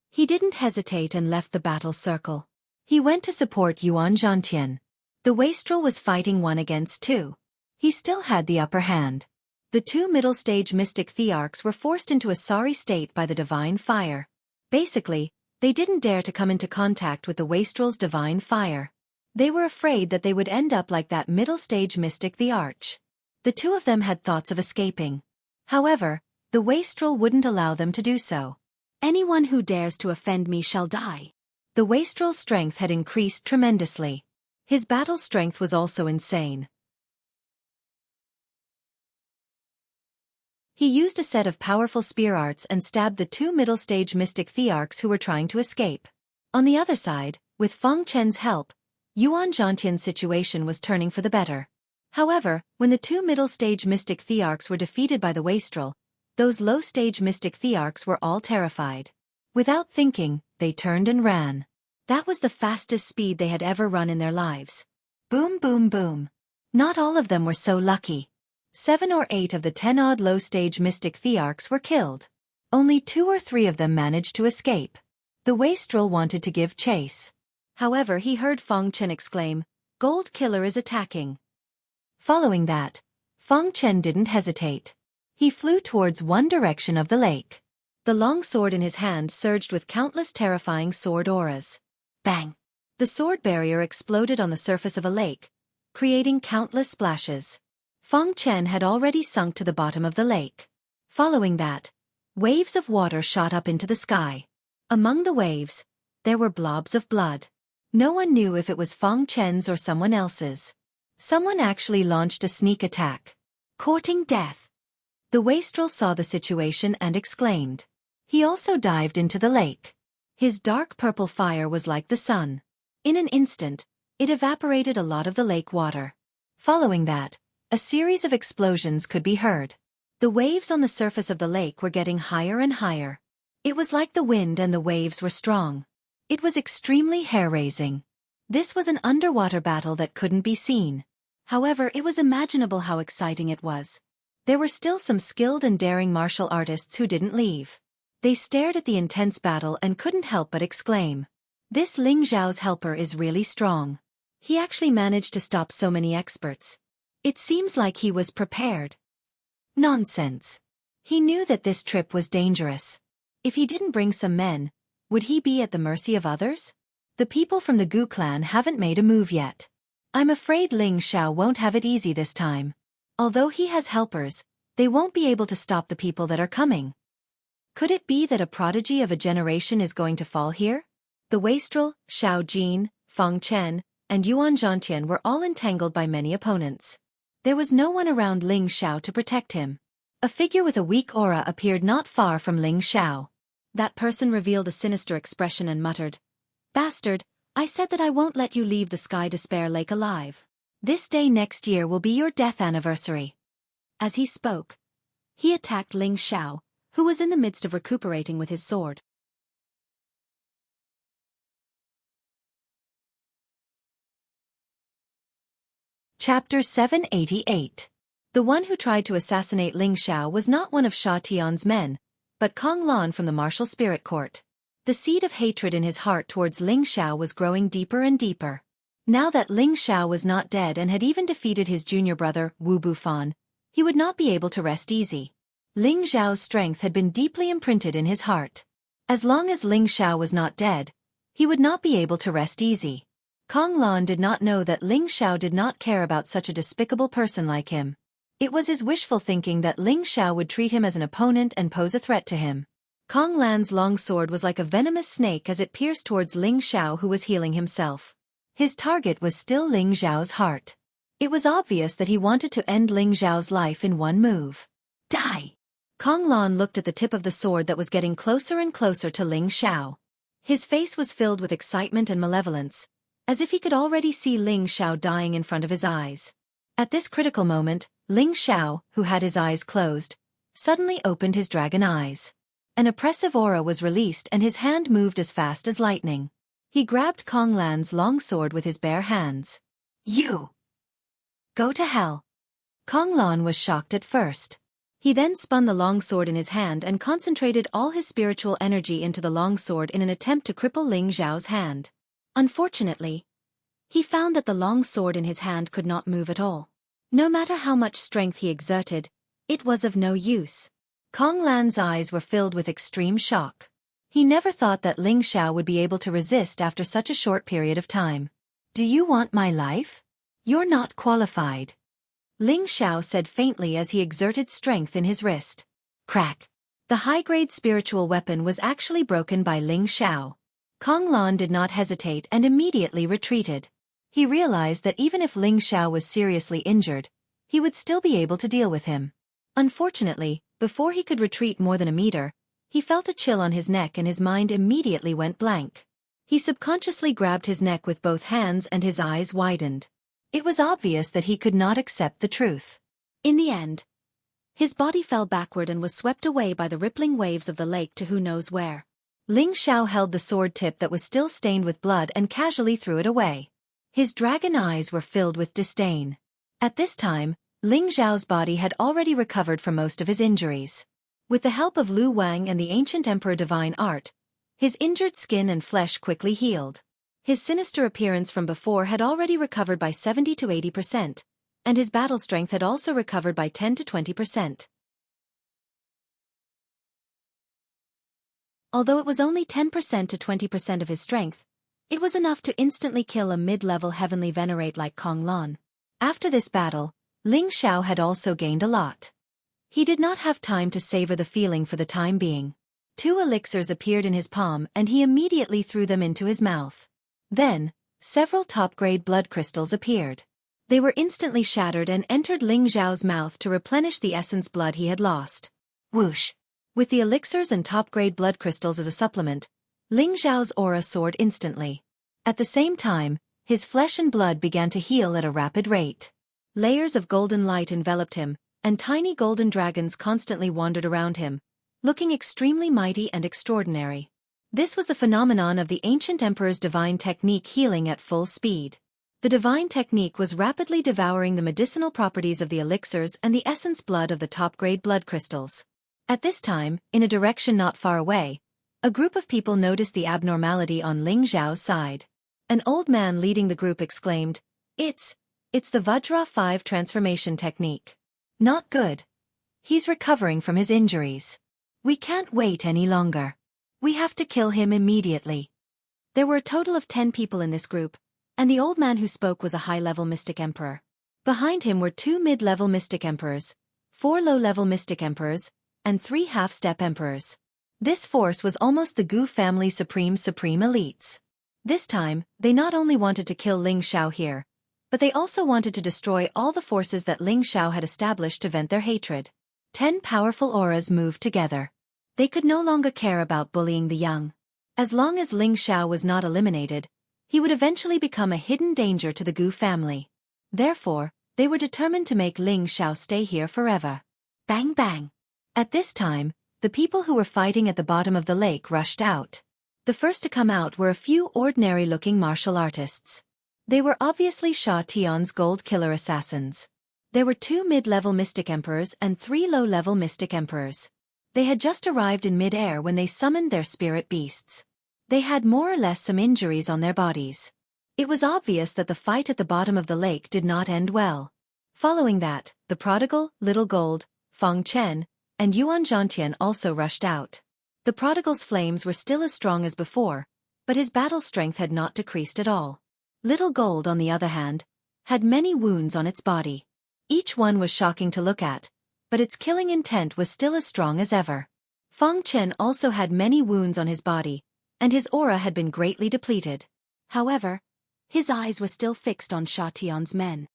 He didn't hesitate and left the battle circle. He went to support Yuan Zhantian. The wastrel was fighting 1 against 2. He still had the upper hand. The two middle-stage mystic thearchs were forced into a sorry state by the divine fire. Basically, they didn't dare to come into contact with the wastrel's divine fire. They were afraid that they would end up like that middle-stage mystic, the Arch. The two of them had thoughts of escaping. However, the wastrel wouldn't allow them to do so. "Anyone who dares to offend me shall die." The wastrel's strength had increased tremendously. His battle strength was also insane. He used a set of powerful spear arts and stabbed the two middle-stage mystic thearchs who were trying to escape. On the other side, with Feng Chen's help, Yuan Zhantian's situation was turning for the better. However, when the two middle-stage mystic thearchs were defeated by the wastrel, those low-stage mystic thearchs were all terrified. Without thinking, they turned and ran. That was the fastest speed they had ever run in their lives. Boom, boom, boom. Not all of them were so lucky. 7 or 8 of the 10-odd low-stage mystic thearchs were killed. Only 2 or 3 of them managed to escape. The wastrel wanted to give chase. However, he heard Feng Chen exclaim, "Gold Killer is attacking." Following that, Feng Chen didn't hesitate. He flew towards one direction of the lake. The long sword in his hand surged with countless terrifying sword auras. Bang! The sword barrier exploded on the surface of a lake, creating countless splashes. Feng Chen had already sunk to the bottom of the lake. Following that, waves of water shot up into the sky. Among the waves, there were blobs of blood. No one knew if it was Feng Chen's or someone else's. Someone actually launched a sneak attack. Courting death. The wastrel saw the situation and exclaimed. He also dived into the lake. His dark purple fire was like the sun. In an instant, it evaporated a lot of the lake water. Following that, a series of explosions could be heard. The waves on the surface of the lake were getting higher and higher. It was like the wind and the waves were strong. It was extremely hair-raising. This was an underwater battle that couldn't be seen. However, it was imaginable how exciting it was. There were still some skilled and daring martial artists who didn't leave. They stared at the intense battle and couldn't help but exclaim. "This Ling Zhao's helper is really strong. He actually managed to stop so many experts. It seems like he was prepared." Nonsense. He knew that this trip was dangerous. If he didn't bring some men, would he be at the mercy of others? The people from the Gu clan haven't made a move yet. I'm afraid Ling Xiao won't have it easy this time. Although he has helpers, they won't be able to stop the people that are coming. Could it be that a prodigy of a generation is going to fall here? The wastrel, Xiao Jin, Feng Chen, and Yuan Zhantian were all entangled by many opponents. There was no one around Ling Xiao to protect him. A figure with a weak aura appeared not far from Ling Xiao. That person revealed a sinister expression and muttered, "Bastard, I said that I won't let you leave the Sky Despair Lake alive. This day next year will be your death anniversary." As he spoke, he attacked Ling Xiao, who was in the midst of recuperating with his sword. Chapter 788. The one who tried to assassinate Ling Xiao was not one of Sha Tian's men, but Kong Lan from the martial spirit court. The seed of hatred in his heart towards Ling Xiao was growing deeper and deeper. Now that Ling Xiao was not dead and had even defeated his junior brother, Wu Bufan, he would not be able to rest easy. Ling Xiao's strength had been deeply imprinted in his heart. As long as Ling Xiao was not dead, he would not be able to rest easy. Kong Lan did not know that Ling Xiao did not care about such a despicable person like him. It was his wishful thinking that Ling Xiao would treat him as an opponent and pose a threat to him. Kong Lan's long sword was like a venomous snake as it pierced towards Ling Xiao, who was healing himself. His target was still Ling Xiao's heart. It was obvious that he wanted to end Ling Xiao's life in one move. Die! Kong Lan looked at the tip of the sword that was getting closer and closer to Ling Xiao. His face was filled with excitement and malevolence, as if he could already see Ling Xiao dying in front of his eyes. At this critical moment, Ling Xiao, who had his eyes closed, suddenly opened his dragon eyes. An oppressive aura was released and his hand moved as fast as lightning. He grabbed Kong Lan's long sword with his bare hands. "You! Go to hell!" Kong Lan was shocked at first. He then spun the long sword in his hand and concentrated all his spiritual energy into the long sword in an attempt to cripple Ling Xiao's hand. Unfortunately, he found that the long sword in his hand could not move at all. No matter how much strength he exerted, it was of no use. Kong Lan's eyes were filled with extreme shock. He never thought that Ling Xiao would be able to resist after such a short period of time. "Do you want my life? You're not qualified," Ling Xiao said faintly as he exerted strength in his wrist. Crack! The high-grade spiritual weapon was actually broken by Ling Xiao. Kong Lan did not hesitate and immediately retreated. He realized that even if Ling Xiao was seriously injured, he would still be able to deal with him. Unfortunately, before he could retreat more than a meter, he felt a chill on his neck and his mind immediately went blank. He subconsciously grabbed his neck with both hands and his eyes widened. It was obvious that he could not accept the truth. In the end, his body fell backward and was swept away by the rippling waves of the lake to who knows where. Ling Xiao held the sword tip that was still stained with blood and casually threw it away. His dragon eyes were filled with disdain. At this time, Ling Xiao's body had already recovered from most of his injuries. With the help of Lu Wang and the ancient Emperor Divine Art, his injured skin and flesh quickly healed. His sinister appearance from before had already recovered by 70 to 80%, and his battle strength had also recovered by 10 to 20%. Although it was only 10% to 20% of his strength, it was enough to instantly kill a mid-level heavenly venerate like Kong Lan. After this battle, Ling Xiao had also gained a lot. He did not have time to savor the feeling for the time being. 2 elixirs appeared in his palm and he immediately threw them into his mouth. Then, several top-grade blood crystals appeared. They were instantly shattered and entered Ling Xiao's mouth to replenish the essence blood he had lost. Whoosh! With the elixirs and top-grade blood crystals as a supplement, Ling Xiao's aura soared instantly. At the same time, his flesh and blood began to heal at a rapid rate. Layers of golden light enveloped him, and tiny golden dragons constantly wandered around him, looking extremely mighty and extraordinary. This was the phenomenon of the ancient emperor's divine technique healing at full speed. The divine technique was rapidly devouring the medicinal properties of the elixirs and the essence blood of the top-grade blood crystals. At this time, in a direction not far away, a group of people noticed the abnormality on Ling Xiao's side. An old man leading the group exclaimed, It's the Vajra 5 transformation technique. Not good. He's recovering from his injuries. We can't wait any longer. We have to kill him immediately." There were a total of 10 people in this group, and the old man who spoke was a high-level mystic emperor. Behind him were 2 mid-level mystic emperors, 4 low-level mystic emperors, and 3 half-step emperors. This force was almost the Gu family's supreme elites. This time, they not only wanted to kill Ling Xiao here, but they also wanted to destroy all the forces that Ling Xiao had established to vent their hatred. 10 powerful auras moved together. They could no longer care about bullying the young. As long as Ling Xiao was not eliminated, he would eventually become a hidden danger to the Gu family. Therefore, they were determined to make Ling Xiao stay here forever. Bang bang! At this time, the people who were fighting at the bottom of the lake rushed out. The first to come out were a few ordinary-looking martial artists. They were obviously Sha Tian's gold killer assassins. There were 2 mid-level mystic emperors and 3 low-level mystic emperors. They had just arrived in mid-air when they summoned their spirit beasts. They had more or less some injuries on their bodies. It was obvious that the fight at the bottom of the lake did not end well. Following that, the prodigal, Little Gold, Feng Chen, and Yuan Zhantian also rushed out. The prodigal's flames were still as strong as before, but his battle strength had not decreased at all. Little Gold, on the other hand, had many wounds on its body. Each one was shocking to look at, but its killing intent was still as strong as ever. Feng Chen also had many wounds on his body, and his aura had been greatly depleted. However, his eyes were still fixed on Sha Tian's men.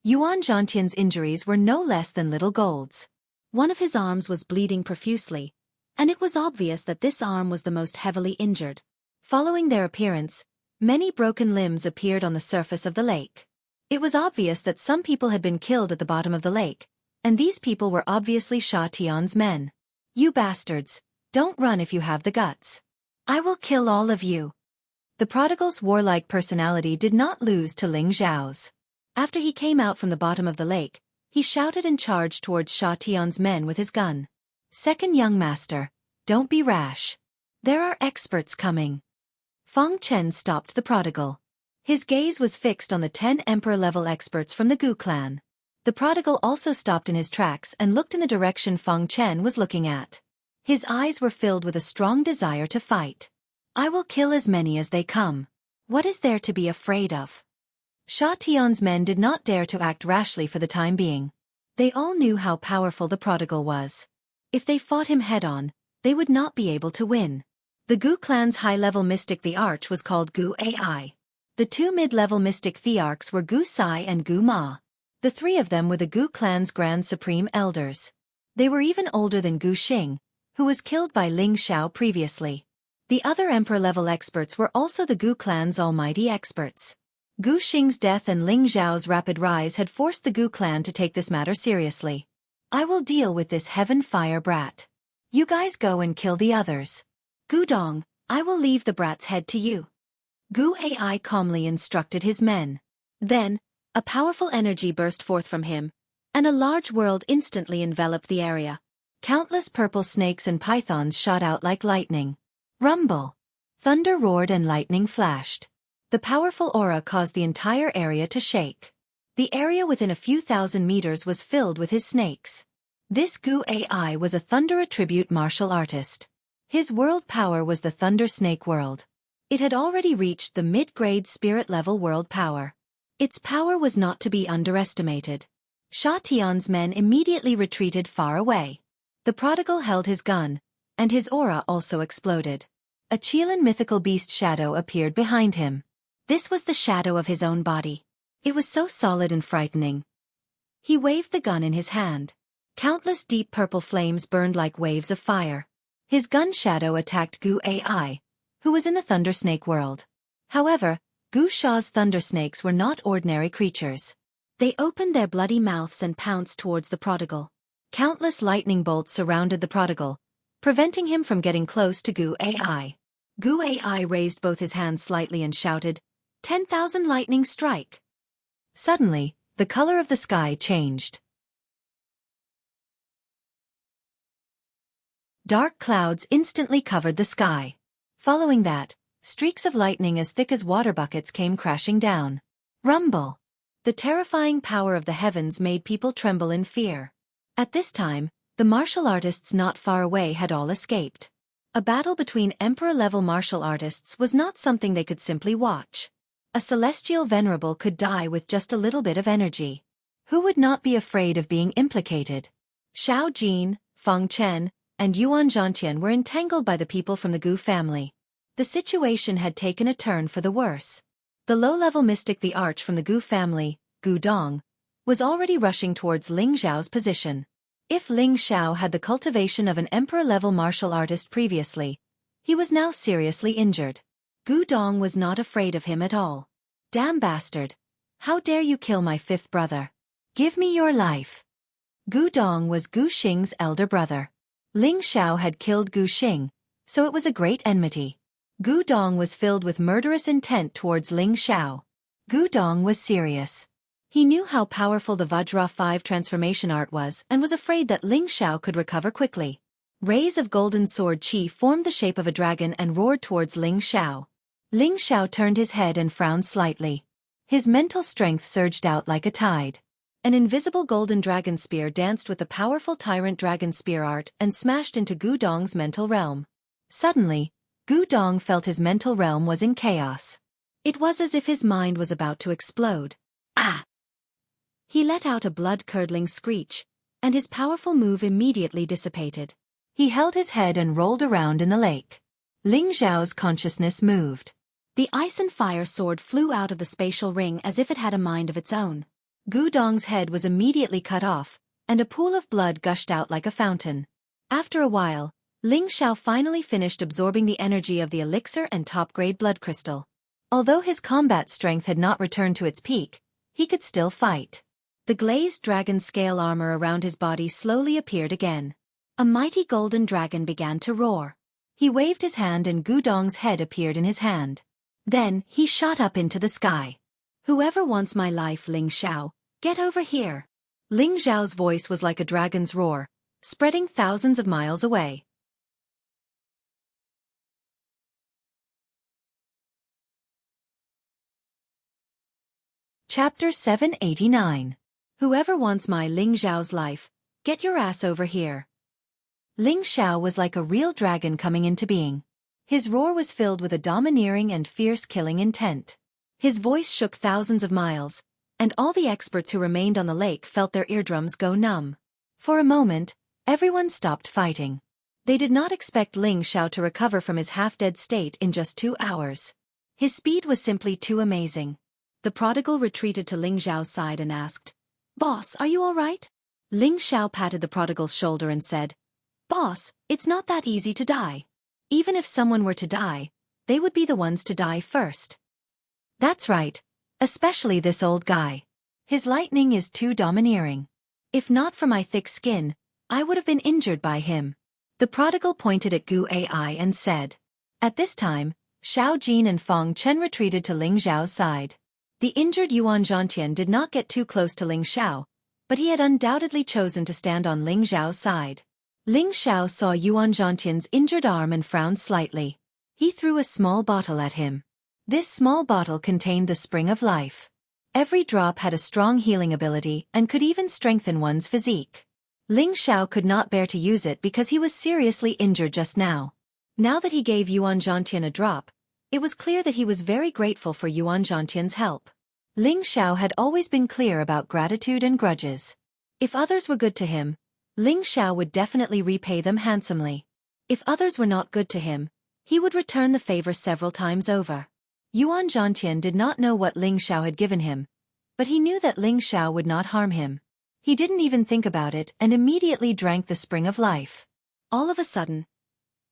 Yuan Zhantian's injuries were no less than Little Gold's. One of his arms was bleeding profusely, and it was obvious that this arm was the most heavily injured. Following their appearance, many broken limbs appeared on the surface of the lake. It was obvious that some people had been killed at the bottom of the lake, and these people were obviously Sha Tian's men. You bastards, don't run if you have the guts. I will kill all of you. The prodigal's warlike personality did not lose to Ling Xiao's. After he came out from the bottom of the lake, he shouted and charged towards Sha Tian's men with his gun. Second young master, don't be rash. There are experts coming. Feng Chen stopped the prodigal. His gaze was fixed on the 10 emperor-level experts from the Gu clan. The prodigal also stopped in his tracks and looked in the direction Feng Chen was looking at. His eyes were filled with a strong desire to fight. I will kill as many as they come. What is there to be afraid of? Sha Tian's men did not dare to act rashly for the time being. They all knew how powerful the prodigal was. If they fought him head-on, they would not be able to win. The Gu clan's high-level mystic the Arch was called Gu Ai. The 2 mid-level mystic thearchs were Gu Sai and Gu Ma. The 3 of them were the Gu clan's grand supreme elders. They were even older than Gu Xing, who was killed by Ling Xiao previously. The other emperor-level experts were also the Gu clan's almighty experts. Gu Xing's death and Ling Xiao's rapid rise had forced the Gu clan to take this matter seriously. I will deal with this heaven-fire brat. You guys go and kill the others. Gu Dong, I will leave the brat's head to you. Gu Ai calmly instructed his men. Then, a powerful energy burst forth from him, and a large world instantly enveloped the area. Countless purple snakes and pythons shot out like lightning. Rumble! Thunder roared and lightning flashed. The powerful aura caused the entire area to shake. The area within a few thousand meters was filled with his snakes. This Gu Ai was a thunder attribute martial artist. His world power was the Thunder Snake World. It had already reached the mid-grade spirit-level world power. Its power was not to be underestimated. Sha Tian's men immediately retreated far away. The prodigal held his gun, and his aura also exploded. A Qilin mythical beast shadow appeared behind him. This was the shadow of his own body. It was so solid and frightening. He waved the gun in his hand. Countless deep purple flames burned like waves of fire. His gun shadow attacked Gu Ai, who was in the Thunder Snake world. However, Gu Sha's thunder snakes were not ordinary creatures. They opened their bloody mouths and pounced towards the prodigal. Countless lightning bolts surrounded the prodigal, preventing him from getting close to Gu Ai. Gu Ai raised both his hands slightly and shouted, 10,000 lightning strike. Suddenly, the color of the sky changed. Dark clouds instantly covered the sky. Following that, streaks of lightning as thick as water buckets came crashing down. Rumble! The terrifying power of the heavens made people tremble in fear. At this time, the martial artists not far away had all escaped. A battle between emperor-level martial artists was not something they could simply watch. A celestial venerable could die with just a little bit of energy. Who would not be afraid of being implicated? Xiao Jin, Feng Chen, and Yuan Zhantian were entangled by the people from the Gu family. The situation had taken a turn for the worse. The low-level mystic the Arch from the Gu family, Gu Dong, was already rushing towards Ling Xiao's position. If Ling Xiao had the cultivation of an emperor-level martial artist previously, he was now seriously injured. Gu Dong was not afraid of him at all. Damn bastard! How dare you kill my fifth brother? Give me your life! Gu Dong was Gu Xing's elder brother. Ling Xiao had killed Gu Xing, so it was a great enmity. Gu Dong was filled with murderous intent towards Ling Xiao. Gu Dong was serious. He knew how powerful the Vajra 5 transformation art was and was afraid that Ling Xiao could recover quickly. Rays of golden sword chi formed the shape of a dragon and roared towards Ling Xiao. Ling Xiao turned his head and frowned slightly. His mental strength surged out like a tide. An invisible golden dragon spear danced with the powerful tyrant dragon spear art and smashed into Gu Dong's mental realm. Suddenly, Gu Dong felt his mental realm was in chaos. It was as if his mind was about to explode. Ah! He let out a blood-curdling screech, and his powerful move immediately dissipated. He held his head and rolled around in the lake. Ling Xiao's consciousness moved. The ice and fire sword flew out of the spatial ring as if it had a mind of its own. Gu Dong's head was immediately cut off, and a pool of blood gushed out like a fountain. After a while, Ling Xiao finally finished absorbing the energy of the elixir and top-grade blood crystal. Although his combat strength had not returned to its peak, he could still fight. The glazed dragon scale armor around his body slowly appeared again. A mighty golden dragon began to roar. He waved his hand and Gu Dong's head appeared in his hand. Then, he shot up into the sky. Whoever wants my life, Ling Xiao, get over here. Ling Xiao's voice was like a dragon's roar, spreading thousands of miles away. Chapter 789. Whoever wants my Ling Xiao's life, get your ass over here. Ling Xiao was like a real dragon coming into being. His roar was filled with a domineering and fierce killing intent. His voice shook thousands of miles, and all the experts who remained on the lake felt their eardrums go numb. For a moment, everyone stopped fighting. They did not expect Ling Xiao to recover from his half-dead state in just 2 hours. His speed was simply too amazing. The prodigal retreated to Ling Xiao's side and asked, "Boss, are you all right?" Ling Xiao patted the prodigal's shoulder and said, "Boss, it's not that easy to die. Even if someone were to die, they would be the ones to die first." "That's right, especially this old guy. His lightning is too domineering. If not for my thick skin, I would have been injured by him." The prodigal pointed at Gu Ai and said. At this time, Xiao Jin and Feng Chen retreated to Ling Xiao's side. The injured Yuan Zhantian did not get too close to Ling Xiao, but he had undoubtedly chosen to stand on Ling Xiao's side. Ling Xiao saw Yuan Zhantian's injured arm and frowned slightly. He threw a small bottle at him. This small bottle contained the spring of life. Every drop had a strong healing ability and could even strengthen one's physique. Ling Xiao could not bear to use it because he was seriously injured just now. Now that he gave Yuan Zhantian a drop, it was clear that he was very grateful for Yuan Zhantian's help. Ling Xiao had always been clear about gratitude and grudges. If others were good to him, Ling Xiao would definitely repay them handsomely. If others were not good to him, he would return the favor several times over. Yuan Zhantian did not know what Ling Xiao had given him, but he knew that Ling Xiao would not harm him. He didn't even think about it and immediately drank the spring of life. All of a sudden,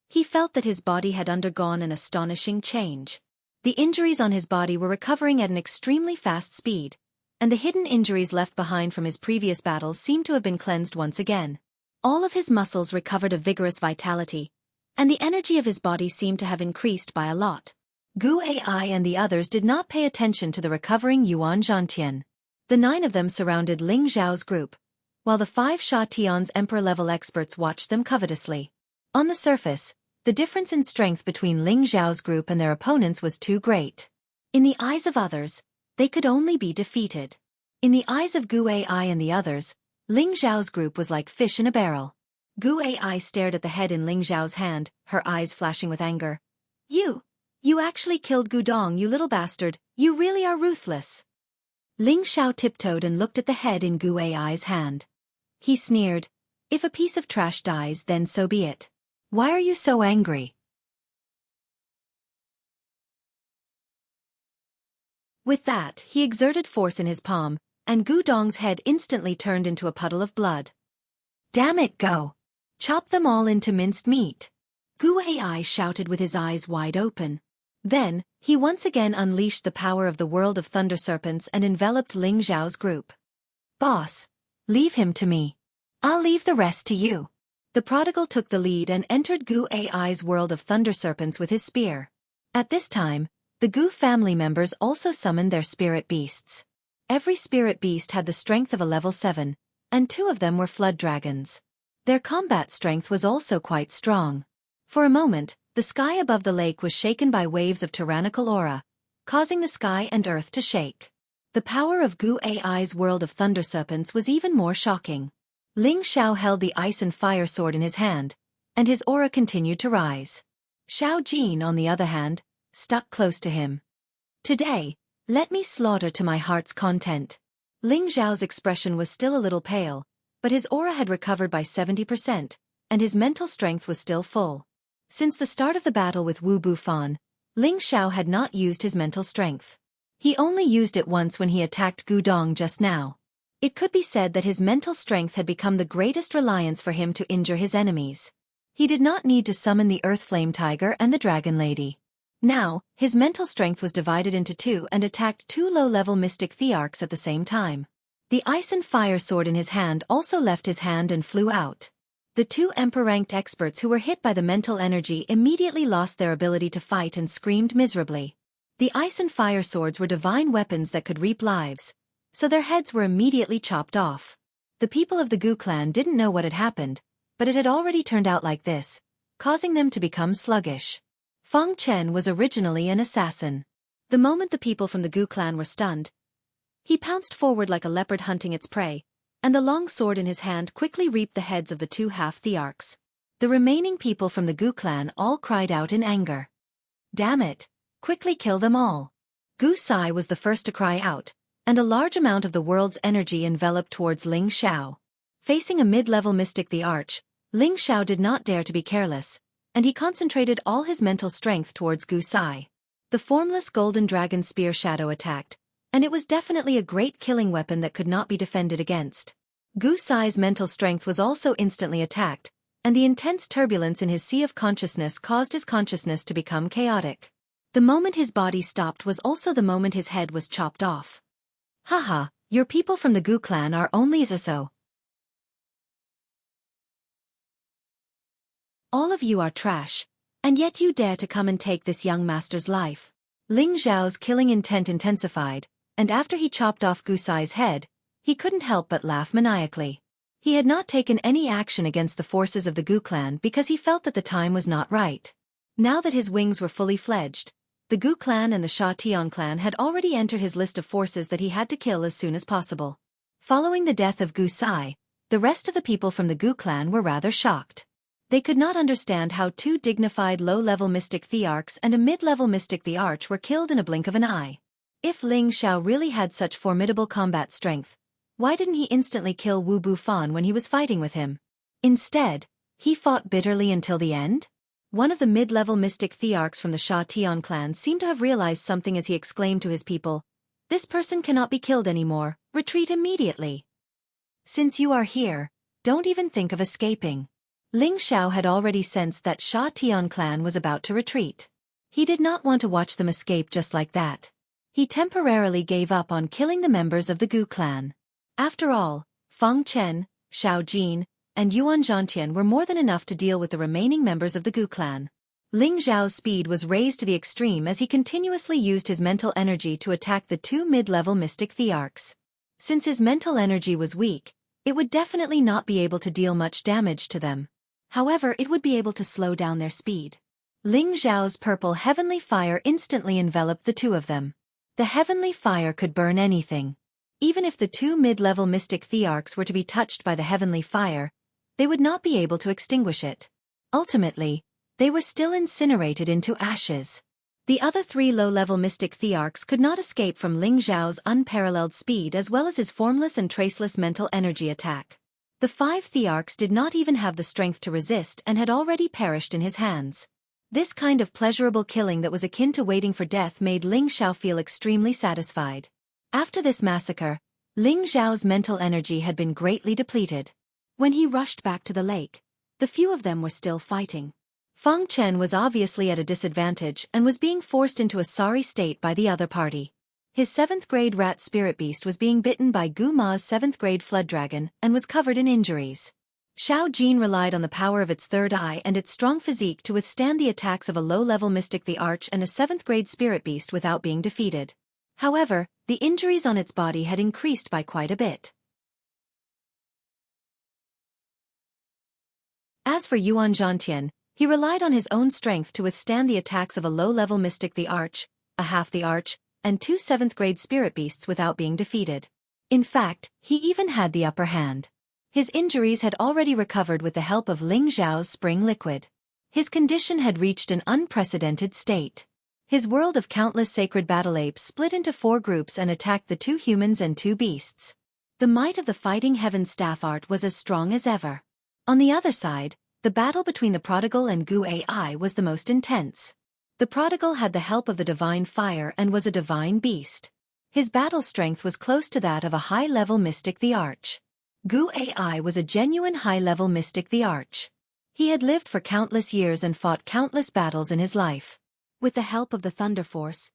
he felt that his body had undergone an astonishing change. The injuries on his body were recovering at an extremely fast speed, and the hidden injuries left behind from his previous battles seemed to have been cleansed once again. All of his muscles recovered a vigorous vitality, and the energy of his body seemed to have increased by a lot. Gu Ai and the others did not pay attention to the recovering Yuan Zhantian. The 9 of them surrounded Ling Xiao's group, while the 5 Sha Tian's emperor-level experts watched them covetously. On the surface, the difference in strength between Ling Xiao's group and their opponents was too great. In the eyes of others, they could only be defeated. In the eyes of Gu Ai and the others, Ling Xiao's group was like fish in a barrel. Gu Ai stared at the head in Ling Xiao's hand, her eyes flashing with anger. You actually killed Gu Dong, you little bastard, You really are ruthless. Ling Xiao tiptoed and looked at the head in Gu Ai's hand. He sneered, if a piece of trash dies, then so be it. Why are you so angry? With that, he exerted force in his palm, and Gu Dong's head instantly turned into a puddle of blood. Damn it, go! Chop them all into minced meat. Gu Ai shouted with his eyes wide open. Then, he once again unleashed the power of the world of thunder serpents and enveloped Ling Xiao's group. Boss, leave him to me. I'll leave the rest to you. The prodigal took the lead and entered Gu Ai's world of thunder serpents with his spear. At this time, the Gu family members also summoned their spirit beasts. Every spirit beast had the strength of a level 7, and 2 of them were flood dragons. Their combat strength was also quite strong. For a moment, the sky above the lake was shaken by waves of tyrannical aura, causing the sky and earth to shake. The power of Gu Ai's world of thunder serpents was even more shocking. Ling Xiao held the ice and fire sword in his hand, and his aura continued to rise. Xiao Jin, on the other hand, stuck close to him. Today, let me slaughter to my heart's content. Ling Xiao's expression was still a little pale, but his aura had recovered by 70%, and his mental strength was still full. Since the start of the battle with Wu Bufan, Ling Xiao had not used his mental strength. He only used it once when he attacked Gu Dong just now. It could be said that his mental strength had become the greatest reliance for him to injure his enemies. He did not need to summon the Earth Flame Tiger and the Dragon Lady. Now, his mental strength was divided into 2 and attacked 2 low-level mystic thearchs at the same time. The ice and fire sword in his hand also left his hand and flew out. The 2 Emperor-ranked experts who were hit by the mental energy immediately lost their ability to fight and screamed miserably. The ice and fire swords were divine weapons that could reap lives, so their heads were immediately chopped off. The people of the Gu clan didn't know what had happened, but it had already turned out like this, causing them to become sluggish. Feng Chen was originally an assassin. The moment the people from the Gu clan were stunned, he pounced forward like a leopard hunting its prey, and the long sword in his hand quickly reaped the heads of the 2 half-thearchs. The remaining people from the Gu clan all cried out in anger. Damn it! Quickly kill them all! Gu Sai was the first to cry out, and a large amount of the world's energy enveloped towards Ling Xiao. Facing a mid-level mystic thearch, Ling Xiao did not dare to be careless, and he concentrated all his mental strength towards Gu Sai. The formless golden dragon spear shadow attacked, and it was definitely a great killing weapon that could not be defended against. Gu Sai's mental strength was also instantly attacked, and the intense turbulence in his sea of consciousness caused his consciousness to become chaotic. The moment his body stopped was also the moment his head was chopped off. Haha, your people from the Gu clan are only so. All of you are trash, and yet you dare to come and take this young master's life. Ling Xiao's killing intent intensified, and after he chopped off Gu Sai's head, he couldn't help but laugh maniacally. He had not taken any action against the forces of the Gu clan because he felt that the time was not right. Now that his wings were fully fledged, the Gu clan and the Sha Tian clan had already entered his list of forces that he had to kill as soon as possible. Following the death of Gu Sai, the rest of the people from the Gu clan were rather shocked. They could not understand how 2 dignified low-level mystic thearchs and a mid-level mystic thearch were killed in a blink of an eye. If Ling Xiao really had such formidable combat strength, why didn't he instantly kill Wu Bufan when he was fighting with him? Instead, he fought bitterly until the end? One of the mid-level mystic thearchs from the Sha Tian clan seemed to have realized something as he exclaimed to his people, "This person cannot be killed anymore, retreat immediately. Since you are here, don't even think of escaping." Ling Xiao had already sensed that Sha Tian clan was about to retreat. He did not want to watch them escape just like that. He temporarily gave up on killing the members of the Gu clan. After all, Feng Chen, Xiao Jin, and Yuan Zhantian were more than enough to deal with the remaining members of the Gu clan. Ling Xiao's speed was raised to the extreme as he continuously used his mental energy to attack the 2 mid-level mystic thearchs. Since his mental energy was weak, it would definitely not be able to deal much damage to them. However, it would be able to slow down their speed. Ling Xiao's purple heavenly fire instantly enveloped the 2 of them. The heavenly fire could burn anything. Even if the 2 mid-level mystic thearchs were to be touched by the heavenly fire, they would not be able to extinguish it. Ultimately, they were still incinerated into ashes. The other 3 low-level mystic thearchs could not escape from Ling Zhao's unparalleled speed as well as his formless and traceless mental energy attack. The 5 thearchs did not even have the strength to resist and had already perished in his hands. This kind of pleasurable killing that was akin to waiting for death made Ling Zhao feel extremely satisfied. After this massacre, Ling Zhao's mental energy had been greatly depleted. When he rushed back to the lake, the few of them were still fighting. Feng Chen was obviously at a disadvantage and was being forced into a sorry state by the other party. His 7th-grade rat spirit beast was being bitten by Gu Ma's 7th-grade flood dragon and was covered in injuries. Xiao Jin relied on the power of its third eye and its strong physique to withstand the attacks of a low-level mystic the Arch and a 7th-grade spirit beast without being defeated. However, the injuries on its body had increased by quite a bit. As for Yuan Zhantian, he relied on his own strength to withstand the attacks of a low-level mystic the Arch, a half the Arch, and 2 7th-grade spirit beasts without being defeated. In fact, he even had the upper hand. His injuries had already recovered with the help of Ling Zhao's spring liquid. His condition had reached an unprecedented state. His world of countless sacred battle apes split into 4 groups and attacked the 2 humans and 2 beasts. The might of the Fighting Heaven staff art was as strong as ever. On the other side, the battle between the Prodigal and Gu Ai was the most intense. The Prodigal had the help of the divine fire and was a divine beast. His battle strength was close to that of a high-level mystic the Arch. Gu Ai was a genuine high-level mystic the Arch. He had lived for countless years and fought countless battles in his life. With the help of the Thunder Force,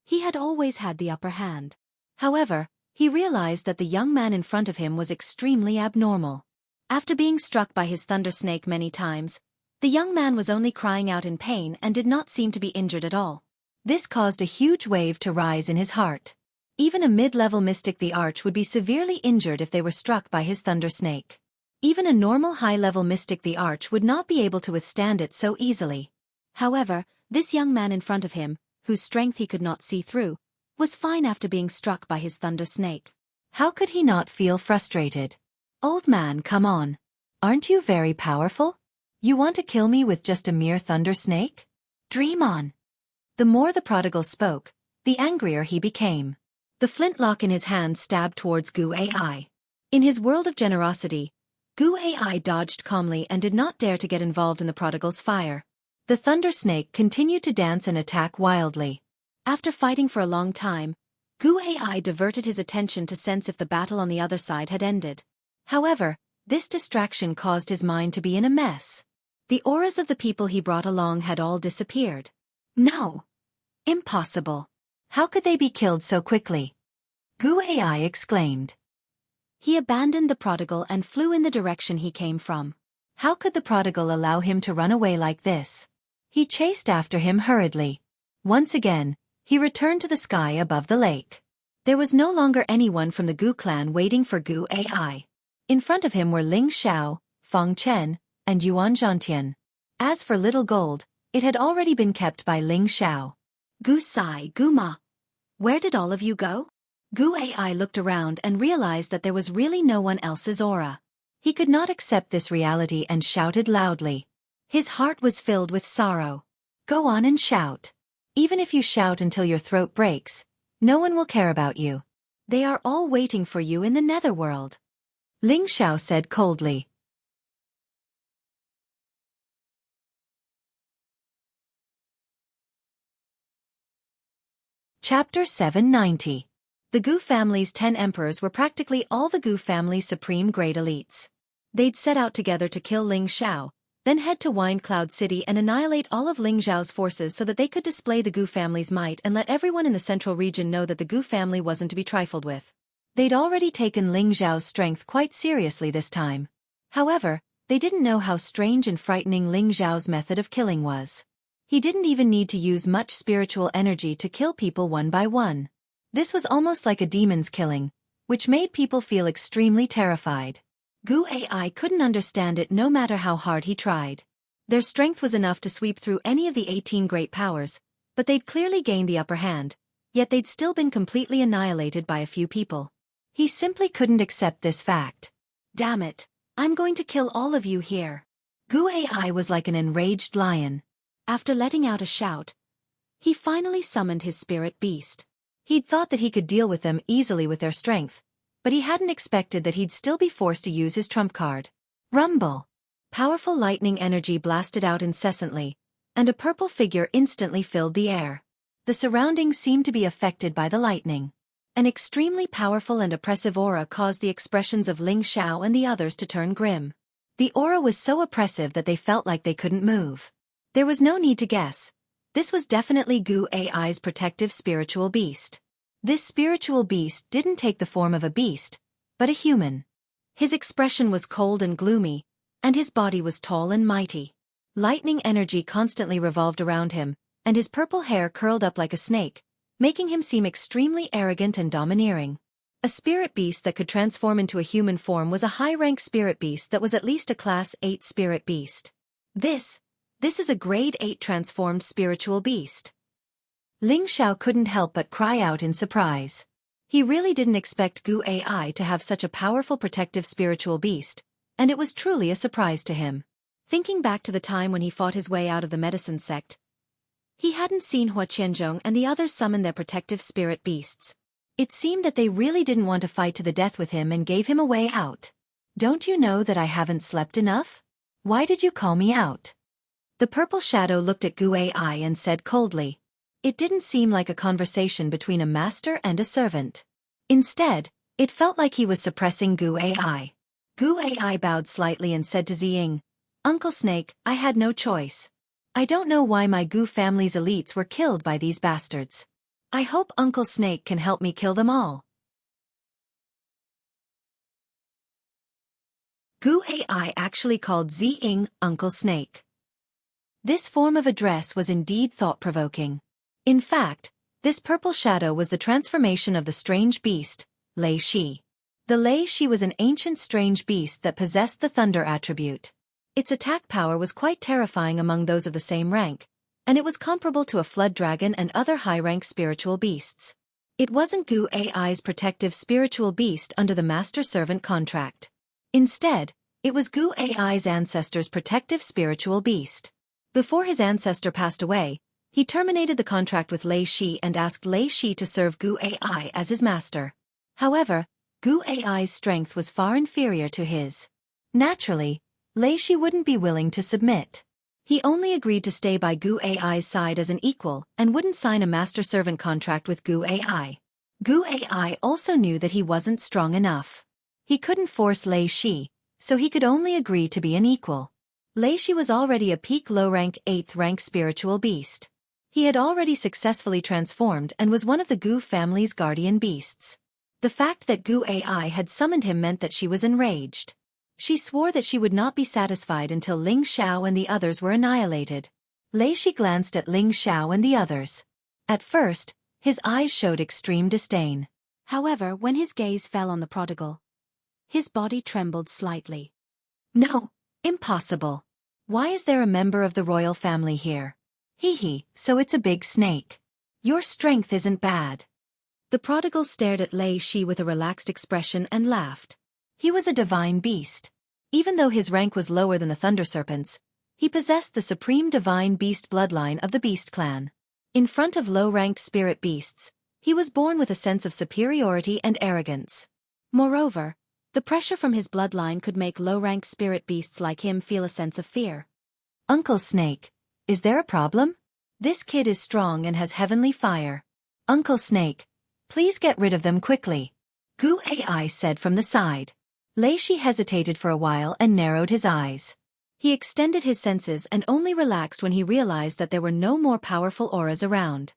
he had always had the upper hand. However, he realized that the young man in front of him was extremely abnormal. After being struck by his thunder snake many times, the young man was only crying out in pain and did not seem to be injured at all. This caused a huge wave to rise in his heart. Even a mid-level mystic the Arch would be severely injured if they were struck by his thunder snake. Even a normal high-level mystic the Arch would not be able to withstand it so easily. However, this young man in front of him, whose strength he could not see through, was fine after being struck by his thunder snake. How could he not feel frustrated? Old man, come on. Aren't you very powerful? You want to kill me with just a mere thunder snake? Dream on. The more the Prodigal spoke, the angrier he became. The flintlock in his hand stabbed towards Gu Ai. In his world of generosity, Gu Ai dodged calmly and did not dare to get involved in the Prodigal's fire. The thunder snake continued to dance and attack wildly. After fighting for a long time, Gu Ai diverted his attention to sense if the battle on the other side had ended. However, this distraction caused his mind to be in a mess. The auras of the people he brought along had all disappeared. No! Impossible! How could they be killed so quickly? Gu Ai exclaimed. He abandoned the Prodigal and flew in the direction he came from. How could the Prodigal allow him to run away like this? He chased after him hurriedly. Once again, he returned to the sky above the lake. There was no longer anyone from the Gu clan waiting for Gu Ai. In front of him were Ling Xiao, Feng Chen, and Yuan Zhantian. As for Little Gold, it had already been kept by Ling Xiao. Gu Sai, Gu Ma. Where did all of you go? Gu Ai looked around and realized that there was really no one else's aura. He could not accept this reality and shouted loudly. His heart was filled with sorrow. Go on and shout. Even if you shout until your throat breaks, no one will care about you. They are all waiting for you in the netherworld. Ling Xiao said coldly. Chapter 790. The Gu family's 10 emperors were practically all the Gu family's supreme grade elites. They'd set out together to kill Ling Xiao, then head to Wind Cloud City and annihilate all of Ling Zhao's forces so that they could display the Gu family's might and let everyone in the central region know that the Gu family wasn't to be trifled with. They'd already taken Ling Zhao's strength quite seriously this time. However, they didn't know how strange and frightening Ling Zhao's method of killing was. He didn't even need to use much spiritual energy to kill people one by one. This was almost like a demon's killing, which made people feel extremely terrified. Gu Ai couldn't understand it no matter how hard he tried. Their strength was enough to sweep through any of the 18 great powers, but they'd clearly gained the upper hand, yet they'd still been completely annihilated by a few people. He simply couldn't accept this fact. Damn it, I'm going to kill all of you here. Gu Ai was like an enraged lion. After letting out a shout, He finally summoned his spirit beast. He'd thought that he could deal with them easily with their strength, but he hadn't expected that he'd still be forced to use his trump card. Rumble! Powerful lightning energy blasted out incessantly, and a purple figure instantly filled the air. The surroundings seemed to be affected by the lightning. An extremely powerful and oppressive aura caused the expressions of Ling Xiao and the others to turn grim. The aura was so oppressive that they felt like they couldn't move. There was no need to guess. This was definitely Gu Ai's protective spiritual beast. This spiritual beast didn't take the form of a beast, but a human. His expression was cold and gloomy, and his body was tall and mighty. Lightning energy constantly revolved around him, and his purple hair curled up like a snake, making him seem extremely arrogant and domineering. A spirit beast that could transform into a human form was a high-rank spirit beast that was at least a Class 8 spirit beast. This is a Grade 8 transformed spiritual beast. Ling Xiao couldn't help but cry out in surprise. He really didn't expect Gu Ai to have such a powerful protective spiritual beast, and it was truly a surprise to him. Thinking back to the time when he fought his way out of the medicine sect, he hadn't seen Hua Qianzhong and the others summon their protective spirit beasts. It seemed that they really didn't want to fight to the death with him and gave him a way out. "Don't you know that I haven't slept enough? Why did you call me out?" The purple shadow looked at Gu Ai and said coldly. It didn't seem like a conversation between a master and a servant. Instead, it felt like he was suppressing Gu Ai. Gu Ai bowed slightly and said to Ziying, "Uncle Snake, I had no choice. I don't know why my Gu family's elites were killed by these bastards. I hope Uncle Snake can help me kill them all." Gu Ai actually called Ziying Uncle Snake. This form of address was indeed thought-provoking. In fact, this purple shadow was the transformation of the strange beast, Lei Shi. The Lei Shi was an ancient strange beast that possessed the thunder attribute. Its attack power was quite terrifying among those of the same rank, and it was comparable to a flood dragon and other high-rank spiritual beasts. It wasn't Gu Ai's protective spiritual beast under the master-servant contract. Instead, it was Gu Ai's ancestor's protective spiritual beast. Before his ancestor passed away, he terminated the contract with Lei Shi and asked Lei Shi to serve Gu Ai as his master. However, Gu Ai's strength was far inferior to his. Naturally, Lei Shi wouldn't be willing to submit. He only agreed to stay by Gu Ai's side as an equal and wouldn't sign a master-servant contract with Gu Ai. Gu Ai also knew that he wasn't strong enough. He couldn't force Lei Shi, so he could only agree to be an equal. Lei Shi was already a peak low-rank 8th-rank spiritual beast. He had already successfully transformed and was one of the Gu family's guardian beasts. The fact that Gu Ai had summoned him meant that she was enraged. She swore that she would not be satisfied until Ling Xiao and the others were annihilated. Lei Shi glanced at Ling Xiao and the others. At first, his eyes showed extreme disdain. However, when his gaze fell on the prodigal, his body trembled slightly. "No, impossible. Why is there a member of the royal family here? So it's a big snake. Your strength isn't bad." The prodigal stared at Lei Shi with a relaxed expression and laughed. He was a divine beast. Even though his rank was lower than the Thunder Serpents, he possessed the supreme divine beast bloodline of the Beast Clan. In front of low-ranked spirit beasts, he was born with a sense of superiority and arrogance. Moreover, the pressure from his bloodline could make low-ranked spirit beasts like him feel a sense of fear. "Uncle Snake, is there a problem? This kid is strong and has heavenly fire. Uncle Snake, please get rid of them quickly," Gu Ai said from the side. Lei Shi hesitated for a while and narrowed his eyes. He extended his senses and only relaxed when he realized that there were no more powerful auras around.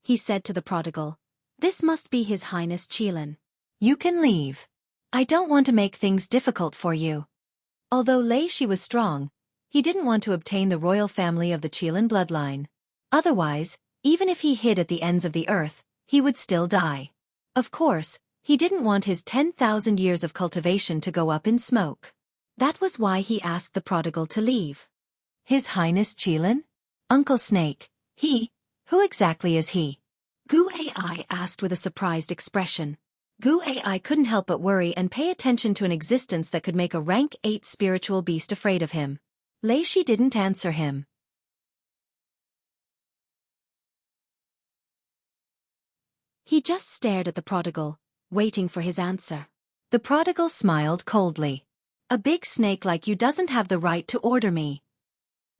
He said to the prodigal, "This must be His Highness Qilin. You can leave. I don't want to make things difficult for you." Although Lei Shi was strong, he didn't want to obtain the royal family of the Qilin bloodline. Otherwise, even if he hid at the ends of the earth, he would still die. Of course, he didn't want his 10,000 years of cultivation to go up in smoke. That was why he asked the prodigal to leave. "His Highness Qilin? Uncle Snake, who exactly is he?" Gu Ai asked with a surprised expression. Gu Ai couldn't help but worry and pay attention to an existence that could make a rank 8 spiritual beast afraid of him. Lei Shi didn't answer him. He just stared at the prodigal, waiting for his answer. The prodigal smiled coldly. A big snake like you doesn't have the right to order me.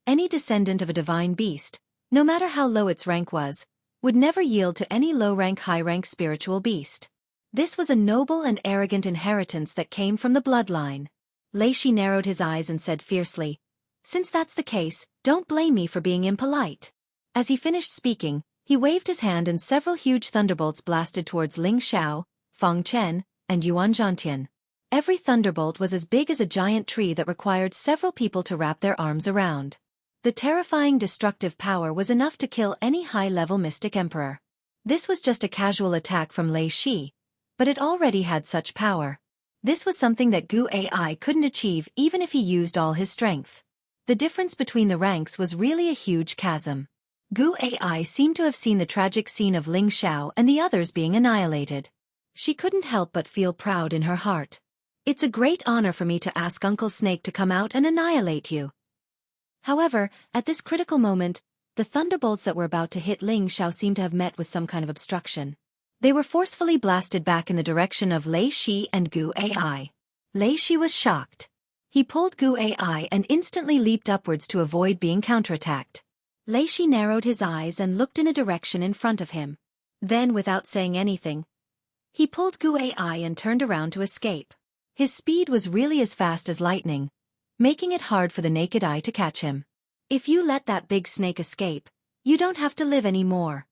Any descendant of a divine beast, no matter how low its rank was, would never yield to any low-rank high-rank spiritual beast. This was a noble and arrogant inheritance that came from the bloodline. Lei Shi narrowed his eyes and said fiercely, "Since that's the case, don't blame me for being impolite." As he finished speaking, he waved his hand and several huge thunderbolts blasted towards Ling Xiao, Feng Chen, and Yuan Zhantian. Every thunderbolt was as big as a giant tree that required several people to wrap their arms around. The terrifying destructive power was enough to kill any high-level mystic emperor. This was just a casual attack from Lei Shi, but it already had such power. This was something that Gu Ai couldn't achieve even if he used all his strength. The difference between the ranks was really a huge chasm. Gu Ai seemed to have seen the tragic scene of Ling Xiao and the others being annihilated. She couldn't help but feel proud in her heart. "It's a great honor for me to ask Uncle Snake to come out and annihilate you." However, at this critical moment, the thunderbolts that were about to hit Ling Xiao seemed to have met with some kind of obstruction. They were forcefully blasted back in the direction of Lei Shi and Gu Ai. Lei Shi was shocked. He pulled Gu Ai and instantly leaped upwards to avoid being counterattacked. Lei Shi narrowed his eyes and looked in a direction in front of him. Then, without saying anything, he pulled Gu Ai and turned around to escape. His speed was really as fast as lightning, making it hard for the naked eye to catch him. "If you let that big snake escape, you don't have to live anymore,"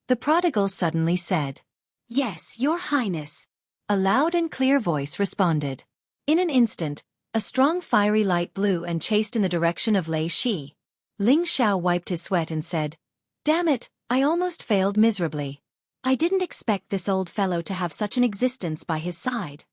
the prodigal suddenly said. "Yes, Your Highness," a loud and clear voice responded. In an instant, a strong fiery light blew and chased in the direction of Lei Shi. Ling Xiao wiped his sweat and said, "Damn it, I almost failed miserably. I didn't expect this old fellow to have such an existence by his side."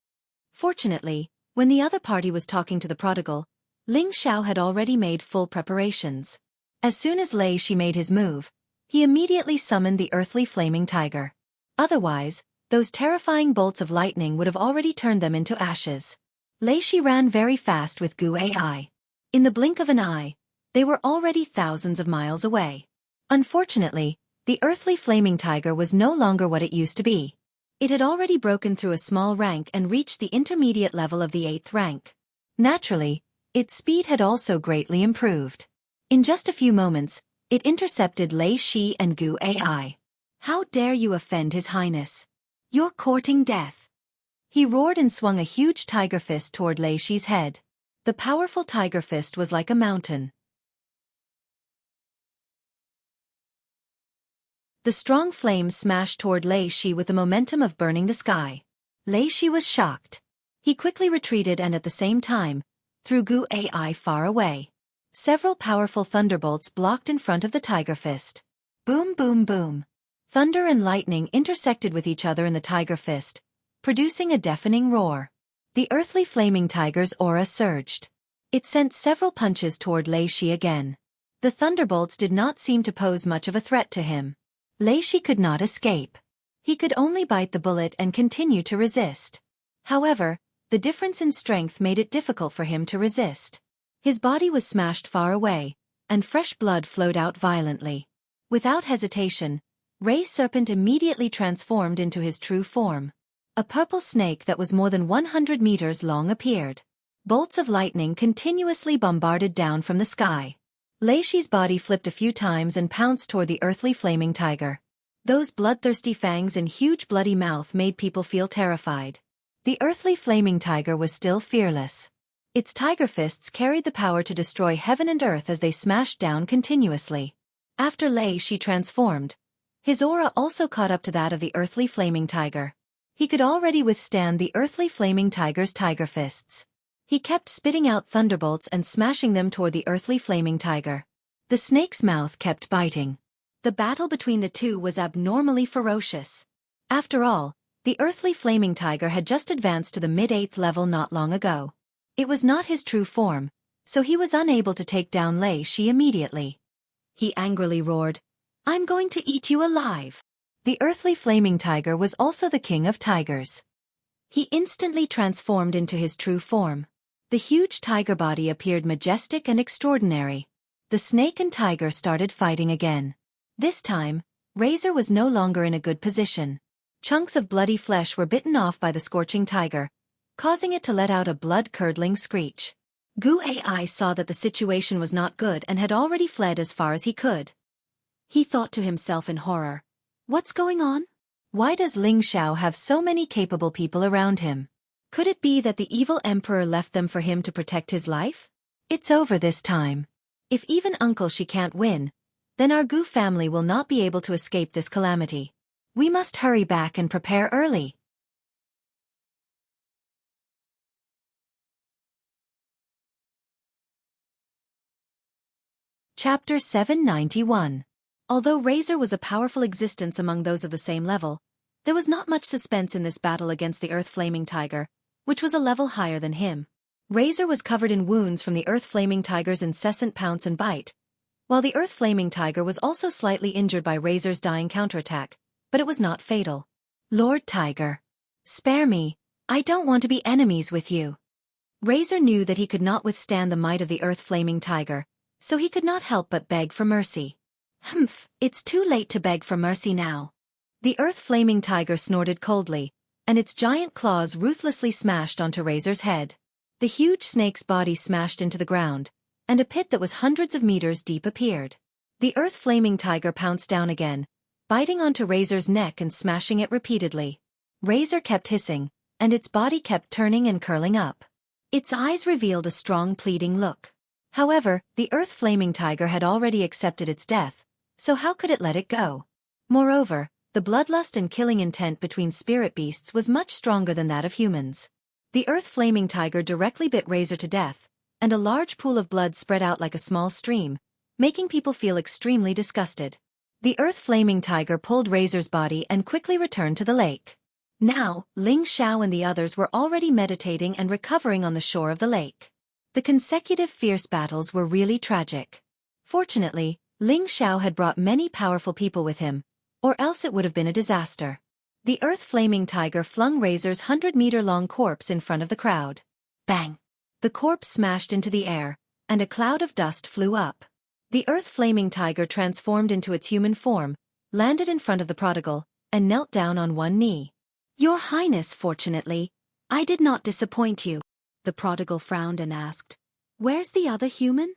Fortunately, when the other party was talking to the prodigal, Ling Xiao had already made full preparations. As soon as Lei Shi made his move, he immediately summoned the earthly flaming tiger. Otherwise, those terrifying bolts of lightning would have already turned them into ashes. Lei Shi ran very fast with Gu Ai. In the blink of an eye, they were already thousands of miles away. Unfortunately, the earthly flaming tiger was no longer what it used to be. It had already broken through a small rank and reached the intermediate level of the 8th rank. Naturally, its speed had also greatly improved. In just a few moments, it intercepted Lei Shi and Gu Ai. "How dare you offend His Highness? You're courting death." He roared and swung a huge tiger fist toward Lei Shi's head. The powerful tiger fist was like a mountain. The strong flames smashed toward Lei Shi with the momentum of burning the sky. Lei Shi was shocked. He quickly retreated and at the same time, threw Gu Ai far away. Several powerful thunderbolts blocked in front of the tiger fist. Boom, boom, boom. Thunder and lightning intersected with each other in the tiger fist, producing a deafening roar. The earthly flaming tiger's aura surged. It sent several punches toward Lei Shi again. The thunderbolts did not seem to pose much of a threat to him. Lei Shi could not escape. He could only bite the bullet and continue to resist. However, the difference in strength made it difficult for him to resist. His body was smashed far away, and fresh blood flowed out violently. Without hesitation, Ray Serpent immediately transformed into his true form. A purple snake that was more than 100 meters long appeared. Bolts of lightning continuously bombarded down from the sky. Lei Shi's body flipped a few times and pounced toward the earthly flaming tiger. Those bloodthirsty fangs and huge bloody mouth made people feel terrified. The earthly flaming tiger was still fearless. Its tiger fists carried the power to destroy heaven and earth as they smashed down continuously. After Lei Shi transformed, his aura also caught up to that of the earthly flaming tiger. He could already withstand the earthly flaming tiger's tiger fists. He kept spitting out thunderbolts and smashing them toward the earthly flaming tiger. The snake's mouth kept biting. The battle between the two was abnormally ferocious. After all, the earthly flaming tiger had just advanced to the mid-8th level not long ago. It was not his true form, so he was unable to take down Lei Shi immediately. He angrily roared, "I'm going to eat you alive." The earthly flaming tiger was also the king of tigers. He instantly transformed into his true form. The huge tiger body appeared majestic and extraordinary. The snake and tiger started fighting again. This time, Razor was no longer in a good position. Chunks of bloody flesh were bitten off by the scorching tiger, causing it to let out a blood-curdling screech. Gu Ai saw that the situation was not good and had already fled as far as he could. He thought to himself in horror, "What's going on? Why does Ling Xiao have so many capable people around him? Could it be that the evil emperor left them for him to protect his life? It's over this time. If even Uncle Shi can't win, then our Gu family will not be able to escape this calamity. We must hurry back and prepare early." Chapter 791. Although Razor was a powerful existence among those of the same level, there was not much suspense in this battle against the Earth-Flaming Tiger, which was a level higher than him. Razor was covered in wounds from the Earth-Flaming Tiger's incessant pounce and bite, while the Earth-Flaming Tiger was also slightly injured by Razor's dying counterattack, but it was not fatal. "Lord Tiger, spare me, I don't want to be enemies with you." Razor knew that he could not withstand the might of the Earth-Flaming Tiger, so he could not help but beg for mercy. "Humph, it's too late to beg for mercy now." The Earth-Flaming Tiger snorted coldly, and its giant claws ruthlessly smashed onto Razor's head. The huge snake's body smashed into the ground, and a pit that was hundreds of meters deep appeared. The Earth-Flaming Tiger pounced down again, biting onto Razor's neck and smashing it repeatedly. Razor kept hissing, and its body kept turning and curling up. Its eyes revealed a strong pleading look. However, the Earth-Flaming Tiger had already accepted its death, so how could it let it go? Moreover, the bloodlust and killing intent between spirit beasts was much stronger than that of humans. The Earth-Flaming Tiger directly bit Razor to death, and a large pool of blood spread out like a small stream, making people feel extremely disgusted. The Earth-Flaming Tiger pulled Razor's body and quickly returned to the lake. Now, Ling Xiao and the others were already meditating and recovering on the shore of the lake. The consecutive fierce battles were really tragic. Fortunately, Ling Xiao had brought many powerful people with him, or else it would have been a disaster. The Earth-Flaming Tiger flung Razor's 100-meter-long corpse in front of the crowd. Bang! The corpse smashed into the air, and a cloud of dust flew up. The Earth-Flaming Tiger transformed into its human form, landed in front of the prodigal, and knelt down on one knee. "Your Highness, fortunately, I did not disappoint you." The prodigal frowned and asked, "Where's the other human?"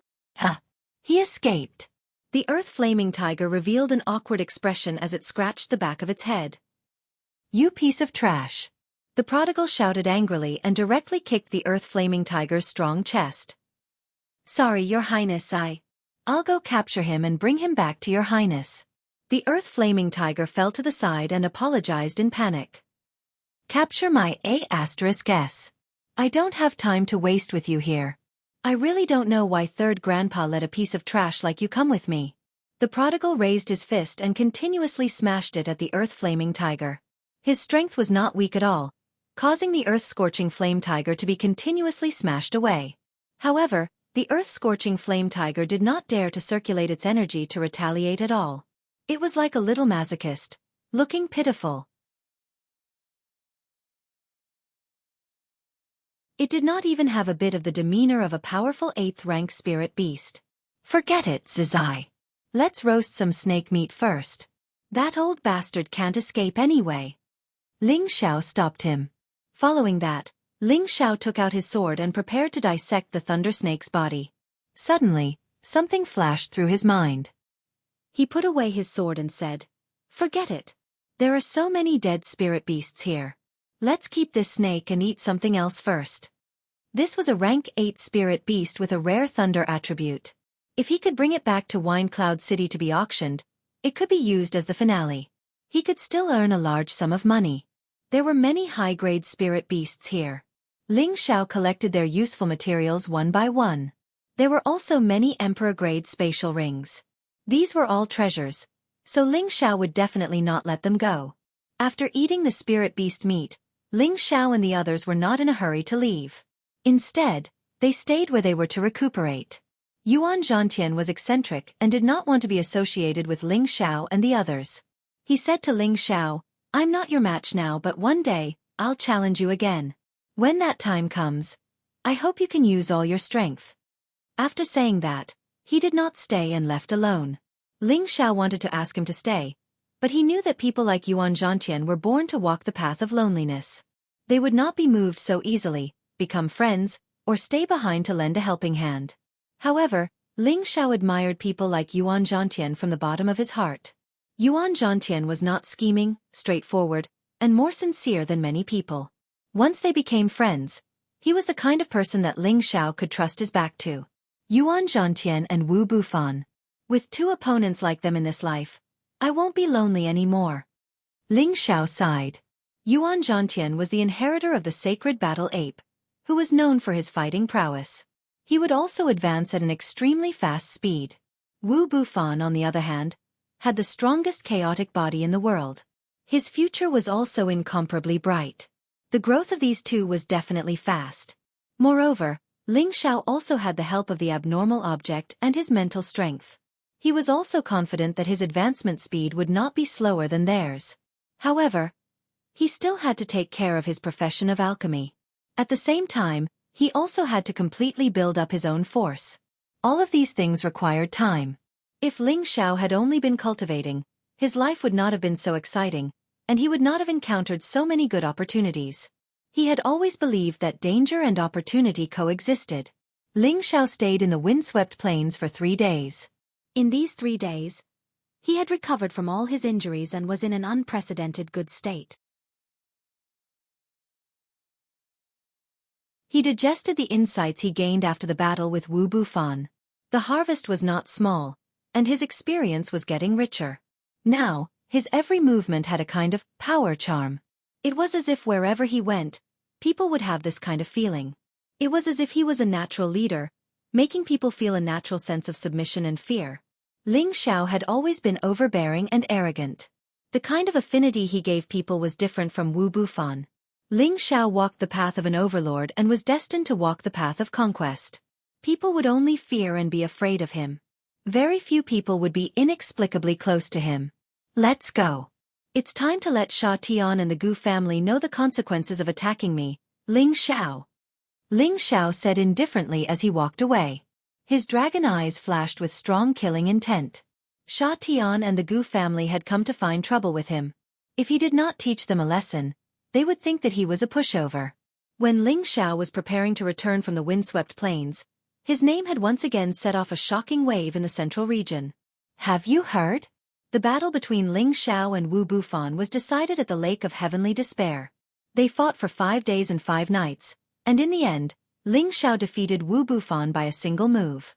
He escaped." The Earth-Flaming Tiger revealed an awkward expression as it scratched the back of its head. "You piece of trash." The prodigal shouted angrily and directly kicked the Earth-Flaming Tiger's strong chest. "Sorry, Your Highness, I'll go capture him and bring him back to Your Highness." The Earth-Flaming Tiger fell to the side and apologized in panic. "Capture my A*S. I don't have time to waste with you here. I really don't know why Third Grandpa let a piece of trash like you come with me." The prodigal raised his fist and continuously smashed it at the Earth-Flaming Tiger. His strength was not weak at all, causing the Earth-Scorching Flame Tiger to be continuously smashed away. However, the Earth-Scorching Flame Tiger did not dare to circulate its energy to retaliate at all. It was like a little masochist, looking pitiful. It did not even have a bit of the demeanor of a powerful 8th-rank spirit beast. "Forget it, Zizai. Let's roast some snake meat first. That old bastard can't escape anyway." Ling Xiao stopped him. Following that, Ling Xiao took out his sword and prepared to dissect the thunder snake's body. Suddenly, something flashed through his mind. He put away his sword and said, "Forget it. There are so many dead spirit beasts here. Let's keep this snake and eat something else first." This was a rank 8 spirit beast with a rare thunder attribute. If he could bring it back to Wine Cloud City to be auctioned, it could be used as the finale. He could still earn a large sum of money. There were many high-grade spirit beasts here. Ling Xiao collected their useful materials one by one. There were also many Emperor-grade spatial rings. These were all treasures, so Ling Xiao would definitely not let them go. After eating the spirit beast meat, Ling Xiao and the others were not in a hurry to leave. Instead, they stayed where they were to recuperate. Yuan Zhantian was eccentric and did not want to be associated with Ling Xiao and the others. He said to Ling Xiao, "I'm not your match now, but one day, I'll challenge you again. When that time comes, I hope you can use all your strength." After saying that, he did not stay and left alone. Ling Xiao wanted to ask him to stay, But he knew that people like Yuan Zhantian were born to walk the path of loneliness. They would not be moved so easily, become friends, or stay behind to lend a helping hand. However, Ling Xiao admired people like Yuan Zhantian from the bottom of his heart. Yuan Zhantian was not scheming, straightforward, and more sincere than many people. Once they became friends, he was the kind of person that Ling Xiao could trust his back to. Yuan Zhantian and Wu Bufan. With two opponents like them in this life, I won't be lonely anymore. Ling Xiao sighed. Yuan Zhantian was the inheritor of the sacred battle ape, who was known for his fighting prowess. He would also advance at an extremely fast speed. Wu Bufan, on the other hand, had the strongest chaotic body in the world. His future was also incomparably bright. The growth of these two was definitely fast. Moreover, Ling Xiao also had the help of the abnormal object and his mental strength. He was also confident that his advancement speed would not be slower than theirs. However, he still had to take care of his profession of alchemy. At the same time, he also had to completely build up his own force. All of these things required time. If Ling Xiao had only been cultivating, his life would not have been so exciting, and he would not have encountered so many good opportunities. He had always believed that danger and opportunity coexisted. Ling Xiao stayed in the windswept plains for 3 days. In these 3 days, he had recovered from all his injuries and was in an unprecedented good state. He digested the insights he gained after the battle with Wu Bufan. The harvest was not small, and his experience was getting richer. Now, his every movement had a kind of power charm. It was as if wherever he went, people would have this kind of feeling. It was as if he was a natural leader, making people feel a natural sense of submission and fear. Ling Xiao had always been overbearing and arrogant. The kind of affinity he gave people was different from Wu Bufan. Ling Xiao walked the path of an overlord and was destined to walk the path of conquest. People would only fear and be afraid of him. Very few people would be inexplicably close to him. Let's go. It's time to let Sha Tian and the Gu family know the consequences of attacking me, Ling Xiao. Ling Xiao said indifferently as he walked away. His dragon eyes flashed with strong killing intent. Sha Tian and the Gu family had come to find trouble with him. If he did not teach them a lesson, they would think that he was a pushover. When Ling Xiao was preparing to return from the windswept plains, his name had once again set off a shocking wave in the central region. Have you heard? The battle between Ling Xiao and Wu Bufan was decided at the Lake of Heavenly Despair. They fought for 5 days and 5 nights, and in the end, Ling Xiao defeated Wu Bufan by a single move.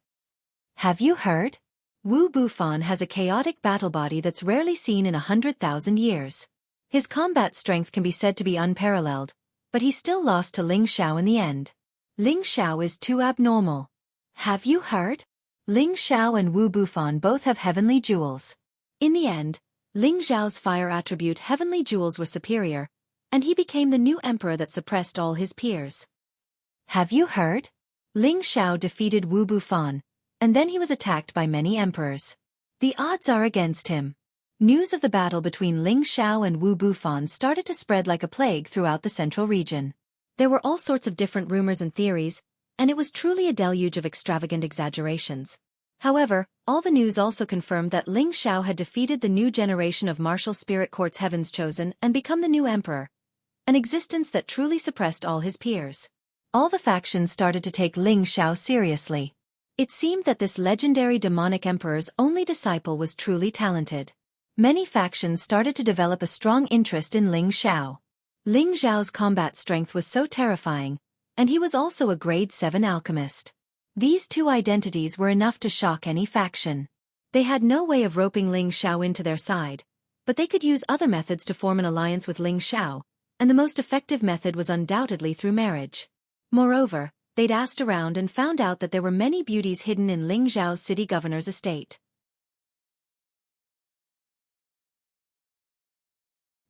Have you heard? Wu Bufan has a chaotic battle body that's rarely seen in 100,000 years. His combat strength can be said to be unparalleled, but he still lost to Ling Xiao in the end. Ling Xiao is too abnormal. Have you heard? Ling Xiao and Wu Bufan both have heavenly jewels. In the end, Ling Xiao's fire attribute heavenly jewels were superior, and he became the new emperor that suppressed all his peers. Have you heard? Ling Xiao defeated Wu Bufan, and then he was attacked by many emperors. The odds are against him. News of the battle between Ling Xiao and Wu Bufan started to spread like a plague throughout the central region. There were all sorts of different rumors and theories, and it was truly a deluge of extravagant exaggerations. However, all the news also confirmed that Ling Xiao had defeated the new generation of martial spirit court's heavens chosen and become the new emperor, an existence that truly suppressed all his peers. All the factions started to take Ling Xiao seriously. It seemed that this legendary demonic emperor's only disciple was truly talented. Many factions started to develop a strong interest in Ling Xiao. Ling Xiao's combat strength was so terrifying, and he was also a grade 7 alchemist. These two identities were enough to shock any faction. They had no way of roping Ling Xiao into their side, but they could use other methods to form an alliance with Ling Xiao, and the most effective method was undoubtedly through marriage. Moreover, they'd asked around and found out that there were many beauties hidden in Ling Xiao's city governor's estate.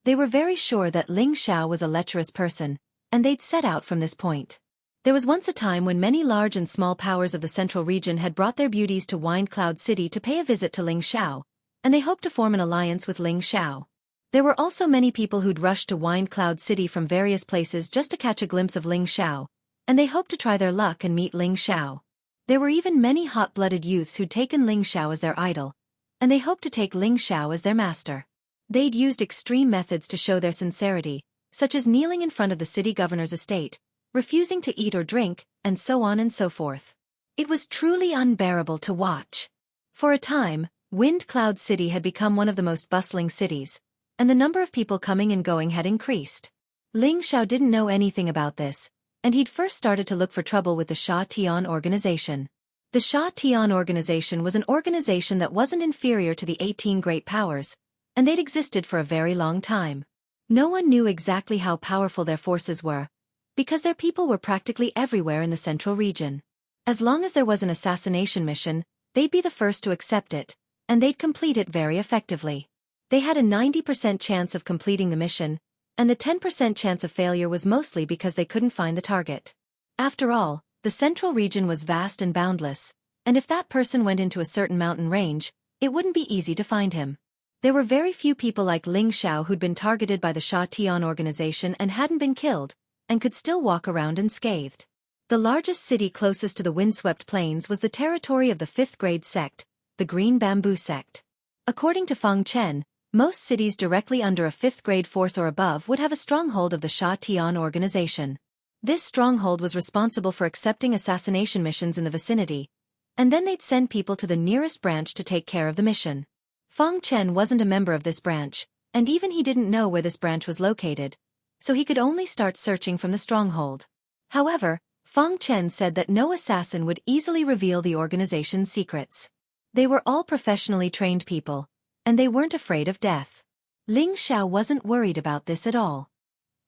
They were very sure that Ling Xiao was a lecherous person, and they'd set out from this point. There was once a time when many large and small powers of the central region had brought their beauties to Wind Cloud City to pay a visit to Ling Xiao, and they hoped to form an alliance with Ling Xiao. There were also many people who'd rushed to Wind Cloud City from various places just to catch a glimpse of Ling Xiao, and they hoped to try their luck and meet Ling Xiao. There were even many hot-blooded youths who'd taken Ling Xiao as their idol, and they hoped to take Ling Xiao as their master. They'd used extreme methods to show their sincerity, such as kneeling in front of the city governor's estate, refusing to eat or drink, and so on and so forth. It was truly unbearable to watch. For a time, Wind Cloud City had become one of the most bustling cities, and the number of people coming and going had increased. Ling Xiao didn't know anything about this, and he'd first started to look for trouble with the Sha Tian organization. The Sha Tian organization was an organization that wasn't inferior to the 18 great powers, and they'd existed for a very long time. No one knew exactly how powerful their forces were, because their people were practically everywhere in the central region. As long as there was an assassination mission, they'd be the first to accept it, and they'd complete it very effectively. They had a 90% chance of completing the mission, and the 10% chance of failure was mostly because they couldn't find the target. After all, the central region was vast and boundless, and if that person went into a certain mountain range, it wouldn't be easy to find him. There were very few people like Ling Xiao who'd been targeted by the Sha Tian organization and hadn't been killed, and could still walk around unscathed. The largest city closest to the windswept plains was the territory of the 5th grade sect, the Green Bamboo sect. According to Feng Chen, most cities directly under a 5th grade force or above would have a stronghold of the Sha Tian organization. This stronghold was responsible for accepting assassination missions in the vicinity, and then they'd send people to the nearest branch to take care of the mission. Feng Chen wasn't a member of this branch, and even he didn't know where this branch was located, so he could only start searching from the stronghold. However, Feng Chen said that no assassin would easily reveal the organization's secrets. They were all professionally trained people, and they weren't afraid of death. Ling Xiao wasn't worried about this at all.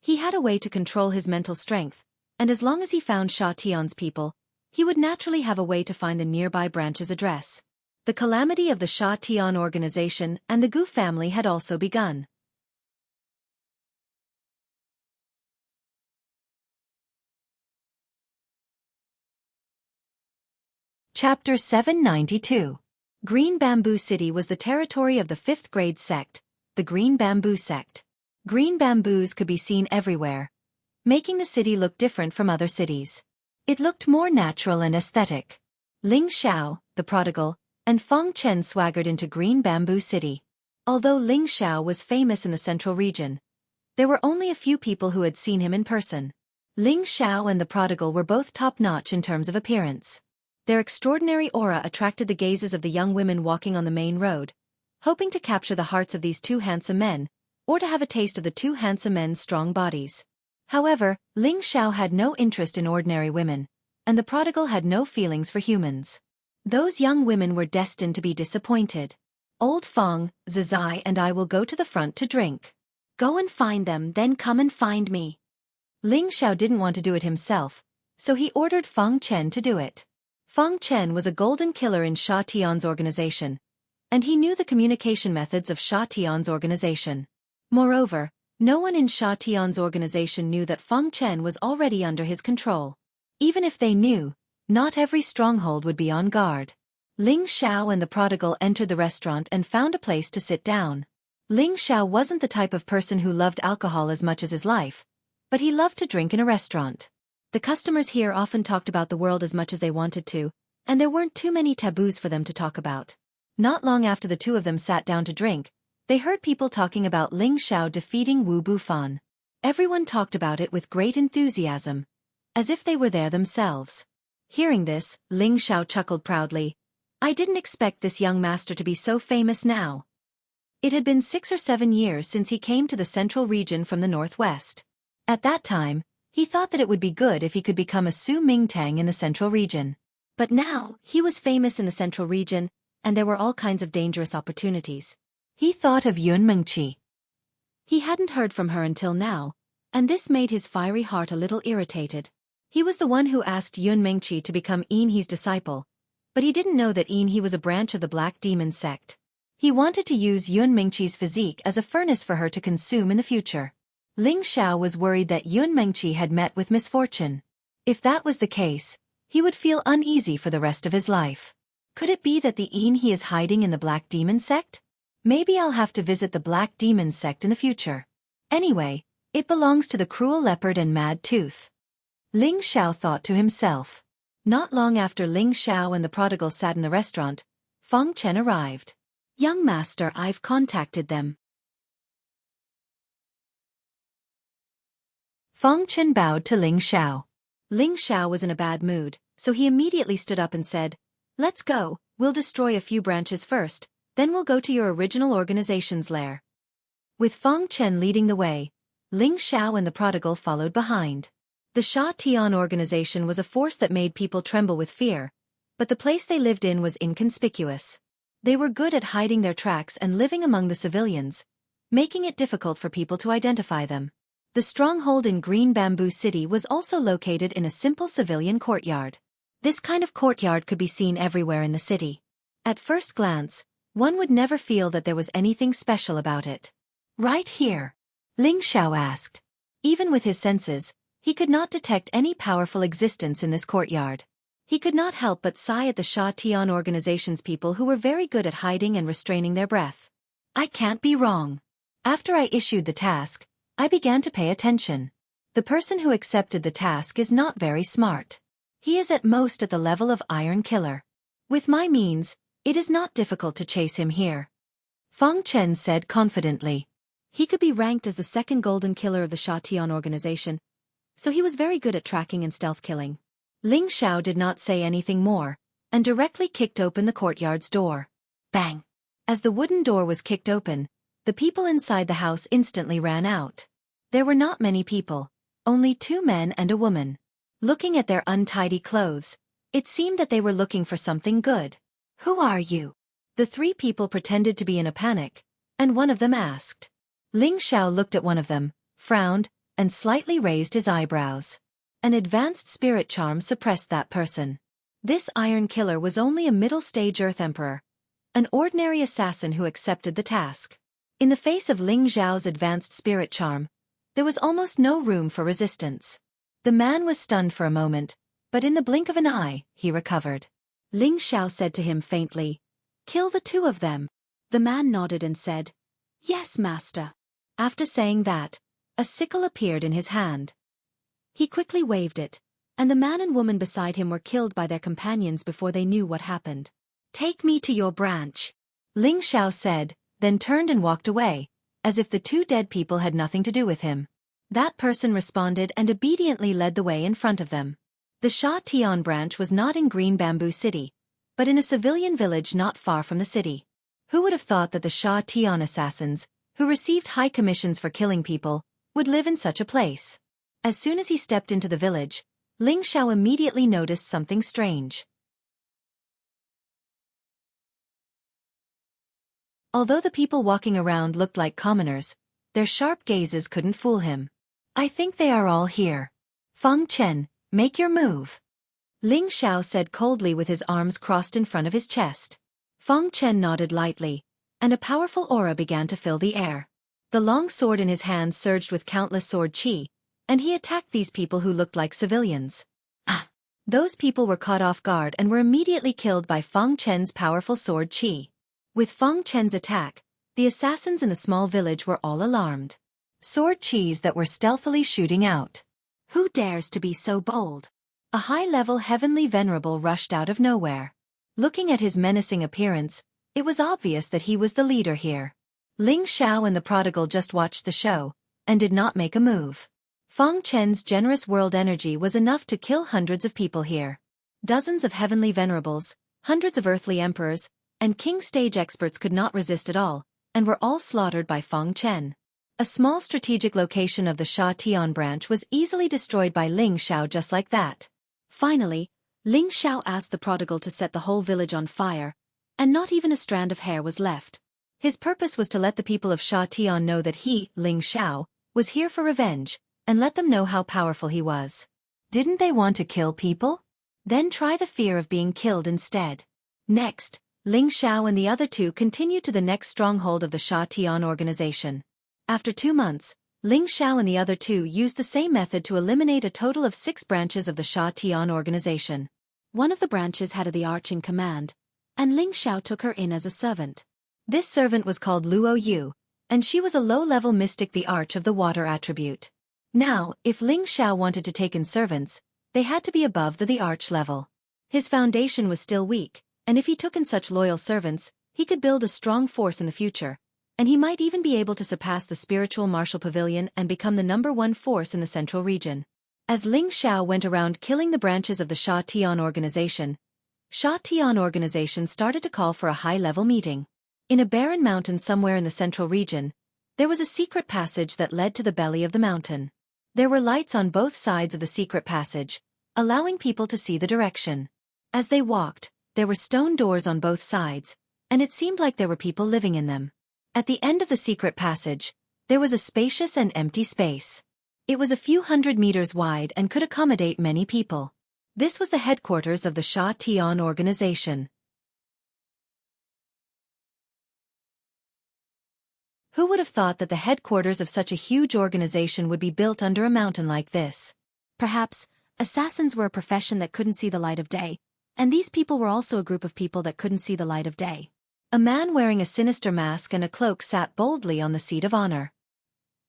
He had a way to control his mental strength, and as long as he found Sha Tian's people, he would naturally have a way to find the nearby branch's address. The calamity of the Sha Tian organization and the Gu family had also begun. Chapter 792. Green Bamboo City was the territory of the 5th grade sect, the Green Bamboo sect. Green bamboos could be seen everywhere, making the city look different from other cities. It looked more natural and aesthetic. Ling Xiao, the prodigal, and Feng Chen swaggered into Green Bamboo City. Although Ling Xiao was famous in the central region, there were only a few people who had seen him in person. Ling Xiao and the prodigal were both top-notch in terms of appearance. Their extraordinary aura attracted the gazes of the young women walking on the main road, hoping to capture the hearts of these two handsome men, or to have a taste of the two handsome men's strong bodies. However, Ling Xiao had no interest in ordinary women, and the prodigal had no feelings for humans. Those young women were destined to be disappointed. Old Feng, Zizai and I will go to the front to drink. Go and find them, then come and find me. Ling Xiao didn't want to do it himself, so he ordered Feng Chen to do it. Feng Chen was a golden killer in Sha Tian's organization, and he knew the communication methods of Sha Tian's organization. Moreover, no one in Sha Tian's organization knew that Feng Chen was already under his control. Even if they knew, not every stronghold would be on guard. Ling Xiao and the prodigal entered the restaurant and found a place to sit down. Ling Xiao wasn't the type of person who loved alcohol as much as his life, but he loved to drink in a restaurant. The customers here often talked about the world as much as they wanted to, and there weren't too many taboos for them to talk about. Not long after the two of them sat down to drink, they heard people talking about Ling Xiao defeating Wu Bufan. Everyone talked about it with great enthusiasm, as if they were there themselves. Hearing this, Ling Xiao chuckled proudly. I didn't expect this young master to be so famous now. It had been 6 or 7 years since he came to the central region from the northwest. At that time, he thought that it would be good if he could become a Su Mingtang in the central region. But now, he was famous in the central region, and there were all kinds of dangerous opportunities. He thought of Yun Mengqi. He hadn't heard from her until now, and this made his fiery heart a little irritated. He was the one who asked Yun Mengqi to become Yin He's disciple, but he didn't know that Yin He was a branch of the Black Demon sect. He wanted to use Yun Mengqi's physique as a furnace for her to consume in the future. Ling Xiao was worried that Yun Mengqi had met with misfortune. If that was the case, he would feel uneasy for the rest of his life. Could it be that the Yin He is hiding in the Black Demon sect? Maybe I'll have to visit the Black Demon sect in the future. Anyway, it belongs to the Cruel Leopard and Mad Tooth. Ling Xiao thought to himself. Not long after Ling Xiao and the prodigal sat in the restaurant, Feng Chen arrived. Young master, I've contacted them. Feng Chen bowed to Ling Xiao. Ling Xiao was in a bad mood, so he immediately stood up and said, "Let's go, we'll destroy a few branches first, then we'll go to your original organization's lair." With Feng Chen leading the way, Ling Xiao and the prodigal followed behind. The Sha Tian organization was a force that made people tremble with fear, but the place they lived in was inconspicuous. They were good at hiding their tracks and living among the civilians, making it difficult for people to identify them. The stronghold in Green Bamboo City was also located in a simple civilian courtyard. This kind of courtyard could be seen everywhere in the city. At first glance, one would never feel that there was anything special about it. "Right here?" Ling Xiao asked. Even with his senses, he could not detect any powerful existence in this courtyard. He could not help but sigh at the Sha Tian organization's people who were very good at hiding and restraining their breath. "I can't be wrong. After I issued the task, I began to pay attention. The person who accepted the task is not very smart. He is at most at the level of Iron Killer. With my means, it is not difficult to chase him here." Feng Chen said confidently. He could be ranked as the second golden killer of the Sha Tian organization, so he was very good at tracking and stealth killing. Ling Xiao did not say anything more, and directly kicked open the courtyard's door. Bang! As the wooden door was kicked open, the people inside the house instantly ran out. There were not many people, only 2 men and a woman. Looking at their untidy clothes, it seemed that they were looking for something good. "Who are you?" The 3 people pretended to be in a panic, and one of them asked. Ling Xiao looked at one of them, frowned, and slightly raised his eyebrows. An advanced spirit charm suppressed that person. This Iron Killer was only a middle-stage Earth Emperor, an ordinary assassin who accepted the task. In the face of Ling Xiao's advanced spirit charm, there was almost no room for resistance. The man was stunned for a moment, but in the blink of an eye, he recovered. Ling Xiao said to him faintly, "Kill the 2 of them." The man nodded and said, "Yes, master." After saying that, a sickle appeared in his hand. He quickly waved it, and the man and woman beside him were killed by their companions before they knew what happened. "Take me to your branch," Ling Xiao said, then turned and walked away, as if the 2 dead people had nothing to do with him. That person responded and obediently led the way in front of them. The Sha Tian branch was not in Green Bamboo City, but in a civilian village not far from the city. Who would have thought that the Sha Tian assassins, who received high commissions for killing people, would live in such a place? As soon as he stepped into the village, Ling Xiao immediately noticed something strange. Although the people walking around looked like commoners, their sharp gazes couldn't fool him. "I think they are all here. Feng Chen, make your move," Ling Xiao said coldly with his arms crossed in front of his chest. Feng Chen nodded lightly, and a powerful aura began to fill the air. The long sword in his hand surged with countless sword qi, and he attacked these people who looked like civilians. Those people were caught off guard and were immediately killed by Feng Chen's powerful sword qi. With Feng Chen's attack, the assassins in the small village were all alarmed. Sword qis that were stealthily shooting out. Who dares to be so bold? A high-level heavenly venerable rushed out of nowhere. Looking at his menacing appearance, it was obvious that he was the leader here. Ling Xiao and the prodigal just watched the show, and did not make a move. Feng Chen's generous world energy was enough to kill hundreds of people here. Dozens of heavenly venerables, hundreds of earthly emperors, and king stage experts could not resist at all, and were all slaughtered by Feng Chen. A small strategic location of the Sha Tian branch was easily destroyed by Ling Xiao just like that. Finally, Ling Xiao asked the prodigal to set the whole village on fire, and not even a strand of hair was left. His purpose was to let the people of Sha Tian know that he, Ling Xiao, was here for revenge, and let them know how powerful he was. Didn't they want to kill people? Then try the fear of being killed instead. Next, Ling Xiao and the other 2 continued to the next stronghold of the Sha Tian organization. After 2 months, Ling Xiao and the other 2 used the same method to eliminate a total of 6 branches of the Sha Tian organization. One of the branches had the arch in command, and Ling Xiao took her in as a servant. This servant was called Luo Yu, and she was a low-level mystic, the arch of the water attribute. Now, if Ling Xiao wanted to take in servants, they had to be above the arch level. His foundation was still weak, and if he took in such loyal servants, he could build a strong force in the future, and he might even be able to surpass the spiritual martial pavilion and become the #1 force in the central region. As Ling Xiao went around killing the branches of the Sha Tian organization started to call for a high-level meeting. In a barren mountain somewhere in the central region, there was a secret passage that led to the belly of the mountain. There were lights on both sides of the secret passage, allowing people to see the direction. As they walked, there were stone doors on both sides, and it seemed like there were people living in them. At the end of the secret passage, there was a spacious and empty space. It was a few hundred meters wide and could accommodate many people. This was the headquarters of the Sha Tian organization. Who would have thought that the headquarters of such a huge organization would be built under a mountain like this? Perhaps, assassins were a profession that couldn't see the light of day, and these people were also a group of people that couldn't see the light of day. A man wearing a sinister mask and a cloak sat boldly on the seat of honor.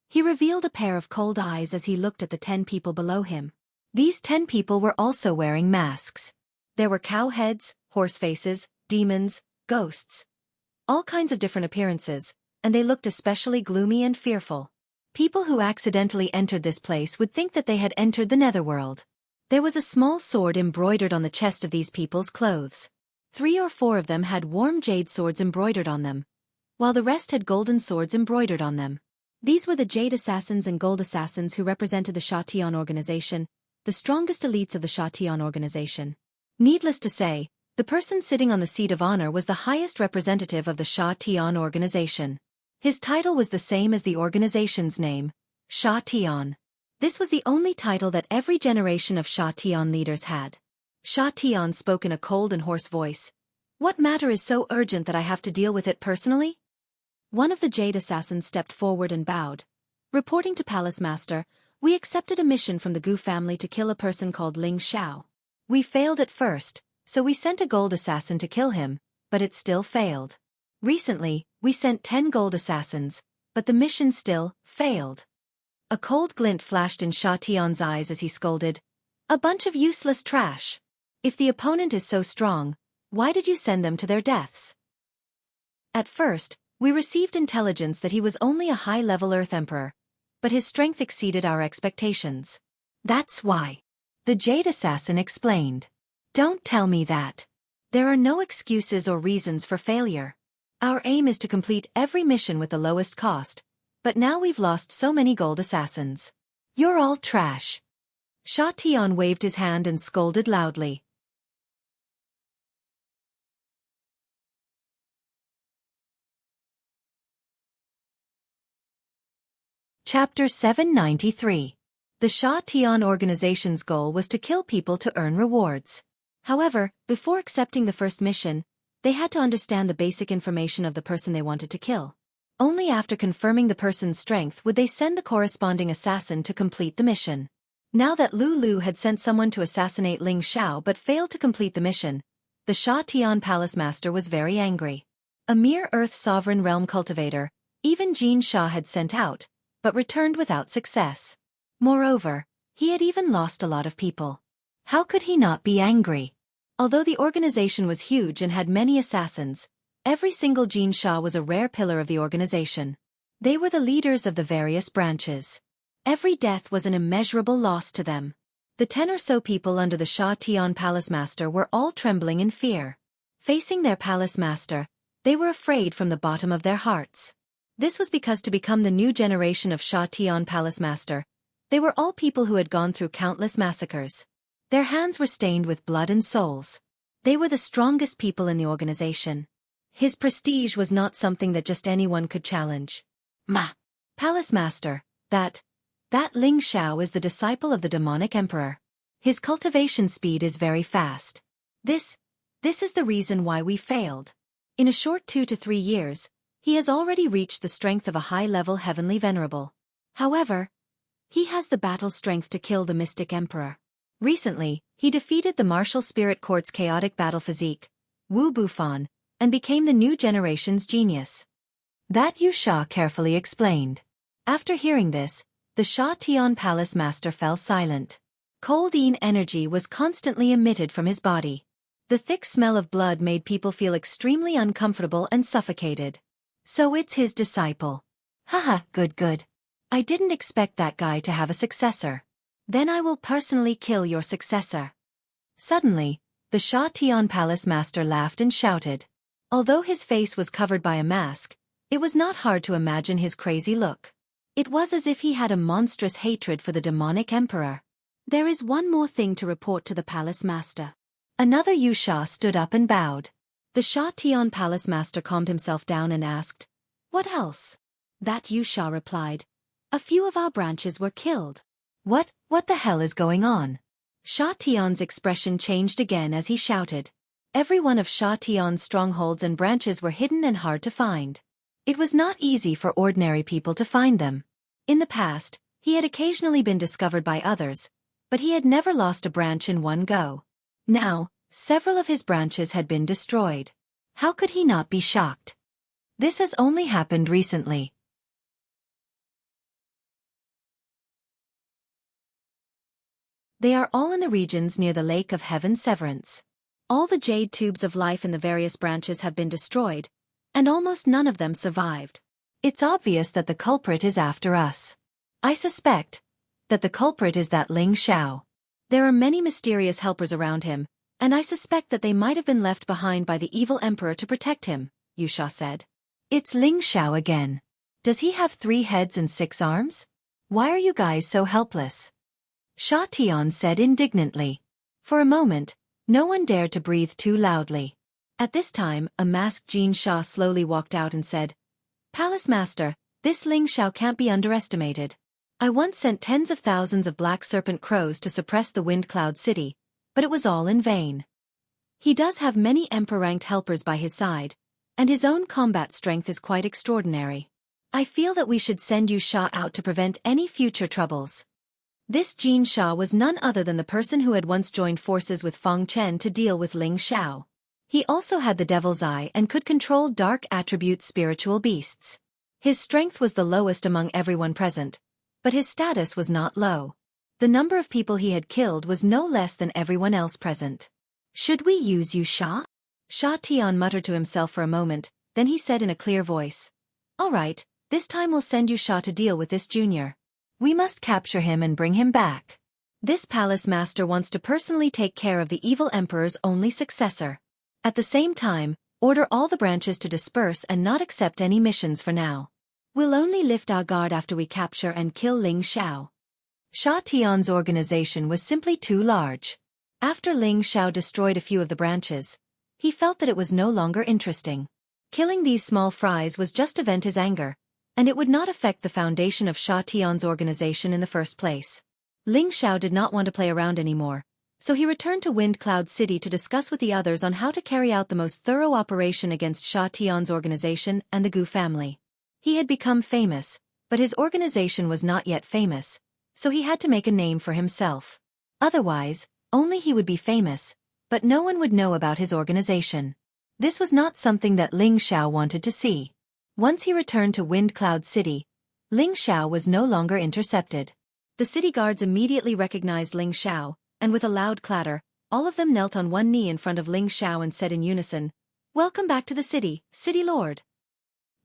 He revealed a pair of cold eyes as he looked at the 10 people below him. These 10 people were also wearing masks. There were cow heads, horse faces, demons, ghosts. All kinds of different appearances, and they looked especially gloomy and fearful. People who accidentally entered this place would think that they had entered the netherworld. There was a small sword embroidered on the chest of these people's clothes. 3 or 4 of them had warm jade swords embroidered on them, while the rest had golden swords embroidered on them. These were the Jade Assassins and Gold Assassins who represented the Sha Tian organization, the strongest elites of the Sha Tian organization. Needless to say, the person sitting on the seat of honor was the highest representative of the Sha Tian organization. His title was the same as the organization's name, Sha Tian. This was the only title that every generation of Sha Tian leaders had. Sha Tian spoke in a cold and hoarse voice. "What matter is so urgent that I have to deal with it personally?" One of the Jade Assassins stepped forward and bowed. Reporting to Palace Master, "We accepted a mission from the Gu family to kill a person called Ling Xiao. We failed at first, so we sent a gold assassin to kill him, but it still failed. Recently, we sent 10 gold assassins, but the mission still failed." A cold glint flashed in Sha Tian's eyes as he scolded, "A bunch of useless trash. If the opponent is so strong, why did you send them to their deaths?" At first, we received intelligence that he was only a high-level Earth Emperor, but his strength exceeded our expectations. "That's why," the Jade Assassin explained. "Don't tell me that. There are no excuses or reasons for failure. Our aim is to complete every mission with the lowest cost, but now we've lost so many gold assassins. You're all trash." Sha Tian waved his hand and scolded loudly. Chapter 793. The Sha Tian organization's goal was to kill people to earn rewards. However, before accepting the first mission, they had to understand the basic information of the person they wanted to kill. Only after confirming the person's strength would they send the corresponding assassin to complete the mission. Now that Lu had sent someone to assassinate Ling Xiao but failed to complete the mission, the Sha Tian Palace Master was very angry. A mere Earth Sovereign Realm cultivator, even Xianxia had sent out, but returned without success. Moreover, he had even lost a lot of people. How could he not be angry? Although the organization was huge and had many assassins, every single Xianxia was a rare pillar of the organization. They were the leaders of the various branches. Every death was an immeasurable loss to them. The 10 or so people under the Sha Tian Palace Master were all trembling in fear. Facing their Palace Master, they were afraid from the bottom of their hearts. This was because to become the new generation of Sha Tian Palace Master, they were all people who had gone through countless massacres. Their hands were stained with blood and souls. They were the strongest people in the organization. His prestige was not something that just anyone could challenge. Palace Master, that Ling Xiao is the disciple of the demonic emperor. His cultivation speed is very fast. This is the reason why we failed. In a short 2 to 3 years, he has already reached the strength of a high-level heavenly venerable. However, he has the battle strength to kill the mystic emperor. Recently, he defeated the martial spirit court's chaotic battle physique, Wu Bufan, and became the new generation's genius. That Yu Sha carefully explained. After hearing this, the Sha Tian Palace Master fell silent. Cold energy was constantly emitted from his body. The thick smell of blood made people feel extremely uncomfortable and suffocated. So it's his disciple. Haha, good. I didn't expect that guy to have a successor. Then I will personally kill your successor. Suddenly, the Sha Tian palace master laughed and shouted. Although his face was covered by a mask, it was not hard to imagine his crazy look. It was as if he had a monstrous hatred for the demonic emperor. There is one more thing to report to the palace master. Another Yusha stood up and bowed. The Sha Tian palace master calmed himself down and asked, "What else?" That Yusha replied, "A few of our branches were killed." What the hell is going on? Sha Tian's expression changed again as he shouted. Every one of Sha Tian's strongholds and branches were hidden and hard to find. It was not easy for ordinary people to find them. In the past, he had occasionally been discovered by others, but he had never lost a branch in one go. Now, several of his branches had been destroyed. How could he not be shocked? This has only happened recently. They are all in the regions near the Lake of Heaven Severance. All the jade tubes of life in the various branches have been destroyed, and almost none of them survived. It's obvious that the culprit is after us. I suspect that the culprit is that Ling Xiao. There are many mysterious helpers around him, and I suspect that they might have been left behind by the evil emperor to protect him, Yusha said. It's Ling Xiao again. Does he have 3 heads and 6 arms? Why are you guys so helpless? Sha Tian said indignantly. For a moment, no one dared to breathe too loudly. At this time, a masked Jin Sha slowly walked out and said, "Palace Master, this Ling Xiao can't be underestimated. I once sent tens of thousands of black serpent crows to suppress the Wind Cloud City, but it was all in vain. He does have many emperor-ranked helpers by his side, and his own combat strength is quite extraordinary. I feel that we should send Yu Sha out to prevent any future troubles." This Jin Sha was none other than the person who had once joined forces with Feng Chen to deal with Ling Xiao. He also had the Devil's Eye and could control dark attribute spiritual beasts. His strength was the lowest among everyone present, but his status was not low. The number of people he had killed was no less than everyone else present. "Should we use Yu Sha?" Sha Tian muttered to himself for a moment, then he said in a clear voice, "All right, this time we'll send Yu Sha to deal with this junior. We must capture him and bring him back. This palace master wants to personally take care of the evil emperor's only successor. At the same time, order all the branches to disperse and not accept any missions for now. We'll only lift our guard after we capture and kill Ling Xiao." Sha Tian's organization was simply too large. After Ling Xiao destroyed a few of the branches, he felt that it was no longer interesting. Killing these small fries was just to vent his anger, and it would not affect the foundation of Sha Tian's organization in the first place. Ling Xiao did not want to play around anymore, so he returned to Wind Cloud City to discuss with the others on how to carry out the most thorough operation against Sha Tian's organization and the Gu family. He had become famous, but his organization was not yet famous, so he had to make a name for himself. Otherwise, only he would be famous, but no one would know about his organization. This was not something that Ling Xiao wanted to see. Once he returned to Wind Cloud City, Ling Xiao was no longer intercepted. The city guards immediately recognized Ling Xiao, and with a loud clatter, all of them knelt on one knee in front of Ling Xiao and said in unison, "Welcome back to the city, City Lord."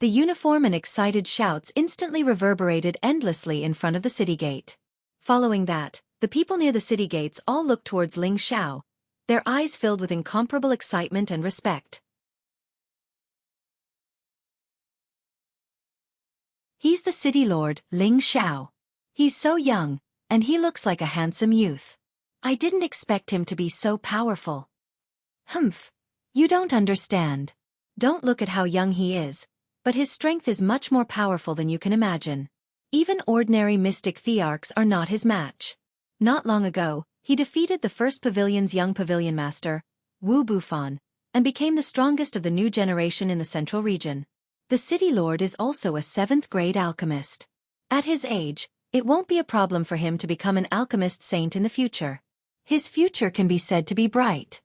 The uniform and excited shouts instantly reverberated endlessly in front of the city gate. Following that, the people near the city gates all looked towards Ling Xiao, their eyes filled with incomparable excitement and respect. "He's the city lord, Ling Xiao. He's so young, and he looks like a handsome youth. I didn't expect him to be so powerful." "Humph. You don't understand. Don't look at how young he is, but his strength is much more powerful than you can imagine. Even ordinary mystic thearchs are not his match. Not long ago, he defeated the first pavilion's young pavilion master, Wu Bufan, and became the strongest of the new generation in the central region. The city lord is also a 7th-grade alchemist. At his age, it won't be a problem for him to become an alchemist saint in the future. His future can be said to be bright."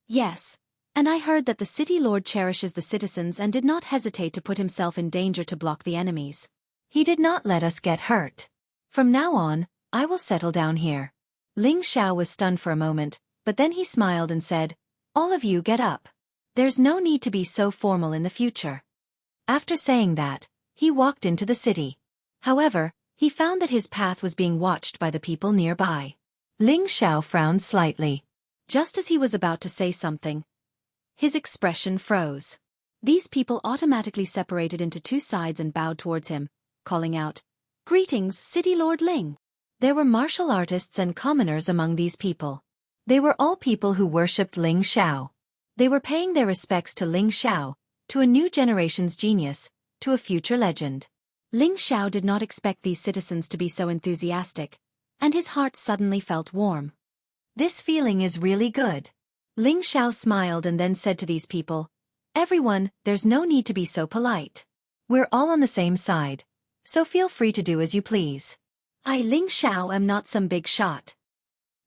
"Yes, and I heard that the city lord cherishes the citizens and did not hesitate to put himself in danger to block the enemies. He did not let us get hurt. From now on, I will settle down here." Ling Xiao was stunned for a moment, but then he smiled and said, "All of you get up. There's no need to be so formal in the future." After saying that, he walked into the city. However, he found that his path was being watched by the people nearby. Ling Xiao frowned slightly. Just as he was about to say something, his expression froze. These people automatically separated into two sides and bowed towards him, calling out, "Greetings, City Lord Ling." There were martial artists and commoners among these people. They were all people who worshipped Ling Xiao. They were paying their respects to Ling Xiao, to a new generation's genius, to a future legend. Ling Xiao did not expect these citizens to be so enthusiastic, and his heart suddenly felt warm. This feeling is really good. Ling Xiao smiled and then said to these people, "Everyone, there's no need to be so polite. We're all on the same side, so feel free to do as you please. I, Ling Xiao, am not some big shot.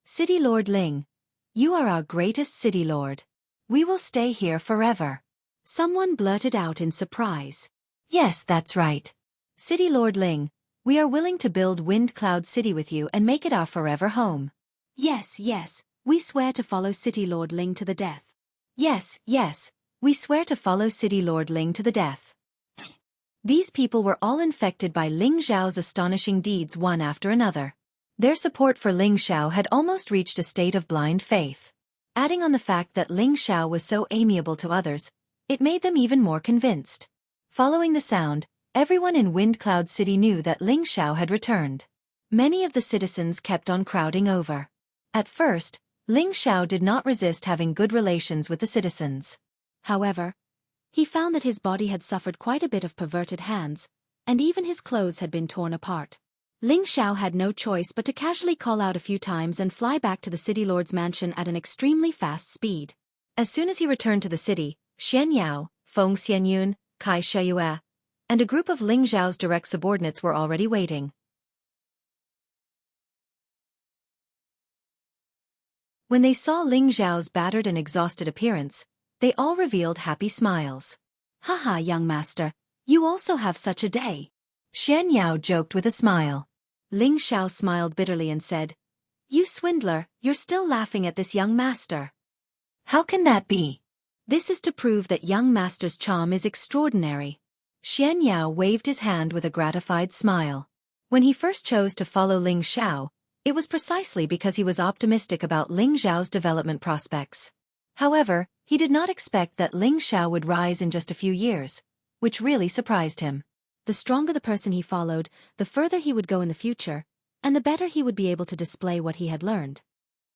City Lord Ling, you are our greatest city lord. We will stay here forever." Someone blurted out in surprise. "Yes, that's right. City Lord Ling, we are willing to build Wind Cloud City with you and make it our forever home." "Yes, yes, we swear to follow City Lord Ling to the death." "Yes, yes, we swear to follow City Lord Ling to the death." These people were all infected by Ling Xiao's astonishing deeds one after another. Their support for Ling Xiao had almost reached a state of blind faith. Adding on the fact that Ling Xiao was so amiable to others, it made them even more convinced. Following the sound, everyone in Wind Cloud City knew that Ling Xiao had returned. Many of the citizens kept on crowding over. At first, Ling Xiao did not resist having good relations with the citizens. However, he found that his body had suffered quite a bit of perverted hands, and even his clothes had been torn apart. Ling Xiao had no choice but to casually call out a few times and fly back to the city lord's mansion at an extremely fast speed. As soon as he returned to the city, Xianyao, Feng Xianyun, Kai Sheyue, and a group of Ling Xiao's direct subordinates were already waiting. When they saw Ling Xiao's battered and exhausted appearance, they all revealed happy smiles. "Haha, young master, you also have such a day." Xianyao joked with a smile. Ling Xiao smiled bitterly and said, "You swindler, you're still laughing at this young master. How can that be? This is to prove that young master's charm is extraordinary." Xianyao waved his hand with a gratified smile. When he first chose to follow Ling Xiao, it was precisely because he was optimistic about Ling Xiao's development prospects. However, he did not expect that Ling Xiao would rise in just a few years, which really surprised him. The stronger the person he followed, the further he would go in the future, and the better he would be able to display what he had learned.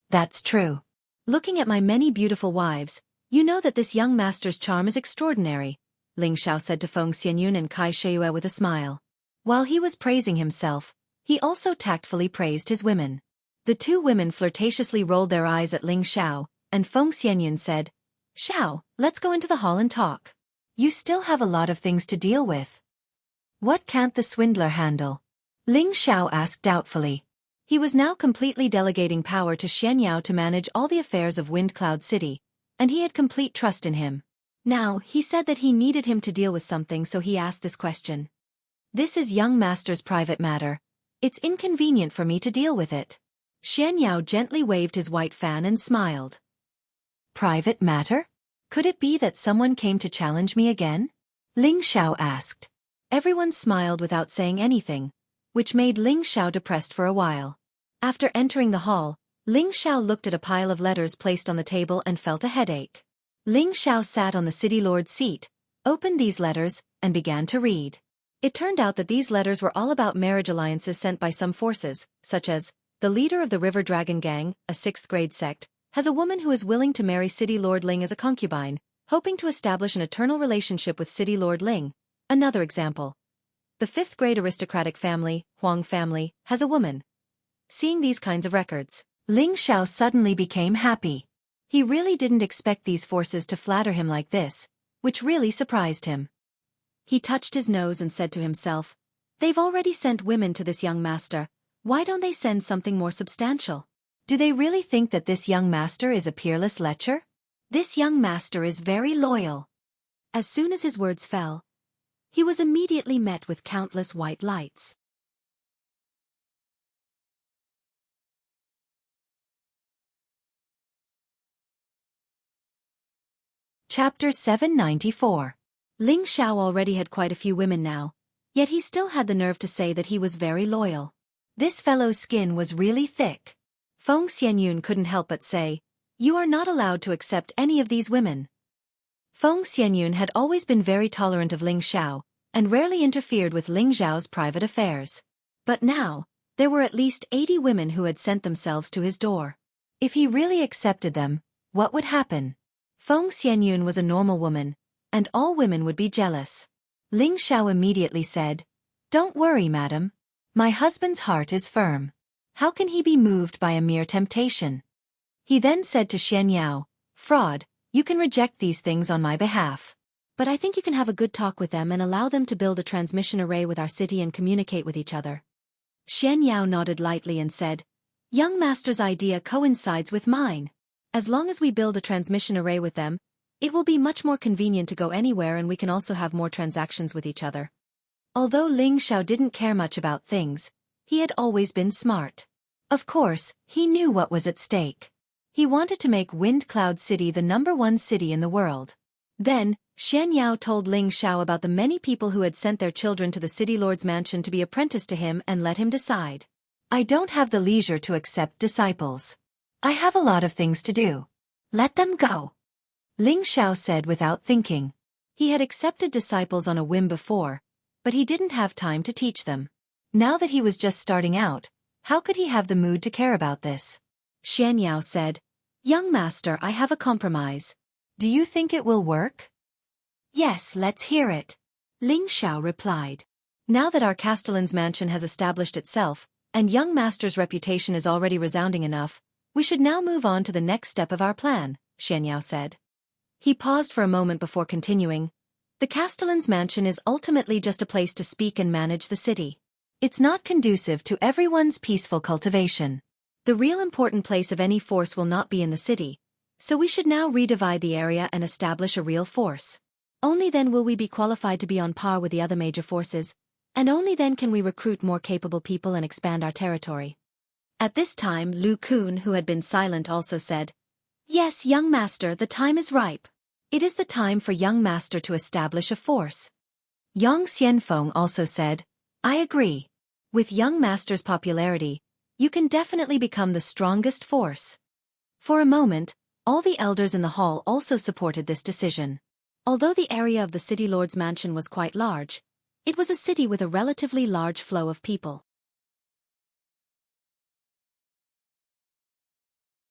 "That's true. Looking at my many beautiful wives, you know that this young master's charm is extraordinary," Ling Xiao said to Feng Xianyun and Kai Sheyue with a smile. While he was praising himself, he also tactfully praised his women. The two women flirtatiously rolled their eyes at Ling Xiao, and Feng Xianyun said, "Xiao, let's go into the hall and talk. You still have a lot of things to deal with." "What can't the swindler handle?" Ling Xiao asked doubtfully. He was now completely delegating power to Xianyao to manage all the affairs of Wind Cloud City, and he had complete trust in him. Now, he said that he needed him to deal with something, so he asked this question. "This is young master's private matter. It's inconvenient for me to deal with it." Xianyao gently waved his white fan and smiled. "Private matter? Could it be that someone came to challenge me again?" Ling Xiao asked. Everyone smiled without saying anything, which made Ling Xiao depressed for a while. After entering the hall, Ling Xiao looked at a pile of letters placed on the table and felt a headache. Ling Xiao sat on the city lord's seat, opened these letters, and began to read. It turned out that these letters were all about marriage alliances sent by some forces, such as, the leader of the River Dragon Gang, a 6th-grade sect, has a woman who is willing to marry City Lord Ling as a concubine, hoping to establish an eternal relationship with City Lord Ling. Another example. The 5th-grade aristocratic family, Huang family, has a woman. Seeing these kinds of records, Ling Xiao suddenly became happy. He really didn't expect these forces to flatter him like this, which really surprised him. He touched his nose and said to himself, "They've already sent women to this young master. Why don't they send something more substantial? Do they really think that this young master is a peerless lecher? This young master is very loyal." As soon as his words fell, he was immediately met with countless white lights. Chapter 794. Ling Xiao already had quite a few women now, yet he still had the nerve to say that he was very loyal. This fellow's skin was really thick. Feng Xianyun couldn't help but say, "You are not allowed to accept any of these women." Feng Xianyun had always been very tolerant of Ling Xiao, and rarely interfered with Ling Xiao's private affairs. But now, there were at least 80 women who had sent themselves to his door. If he really accepted them, what would happen? Feng Xianyun was a normal woman, and all women would be jealous. Ling Xiao immediately said, "Don't worry, madam. My husband's heart is firm. How can he be moved by a mere temptation?" He then said to Xianyao, "Fraud, you can reject these things on my behalf. But I think you can have a good talk with them and allow them to build a transmission array with our city and communicate with each other." Xianyao nodded lightly and said, "Young master's idea coincides with mine. As long as we build a transmission array with them, it will be much more convenient to go anywhere, and we can also have more transactions with each other." Although Ling Xiao didn't care much about things, he had always been smart. Of course, he knew what was at stake. He wanted to make Wind Cloud City the #1 city in the world. Then, Xianyao told Ling Xiao about the many people who had sent their children to the city lord's mansion to be apprenticed to him and let him decide. "I don't have the leisure to accept disciples. I have a lot of things to do. Let them go," Ling Xiao said without thinking. He had accepted disciples on a whim before, but he didn't have time to teach them. Now that he was just starting out, how could he have the mood to care about this? Xianyao said, "Young master, I have a compromise. Do you think it will work?" "Yes, let's hear it," Ling Xiao replied. "Now that our castellan's mansion has established itself, and young master's reputation is already resounding enough, we should now move on to the next step of our plan," Xianyao said. He paused for a moment before continuing. "The castellan's mansion is ultimately just a place to speak and manage the city. It's not conducive to everyone's peaceful cultivation. The real important place of any force will not be in the city, so we should now redivide the area and establish a real force. Only then will we be qualified to be on par with the other major forces, and only then can we recruit more capable people and expand our territory." At this time, Lu Kun, who had been silent, also said, "Yes, young master, the time is ripe. It is the time for young master to establish a force." Yang Xianfeng also said, "I agree. With young master's popularity, you can definitely become the strongest force." For a moment, all the elders in the hall also supported this decision. Although the area of the city lord's mansion was quite large, it was a city with a relatively large flow of people.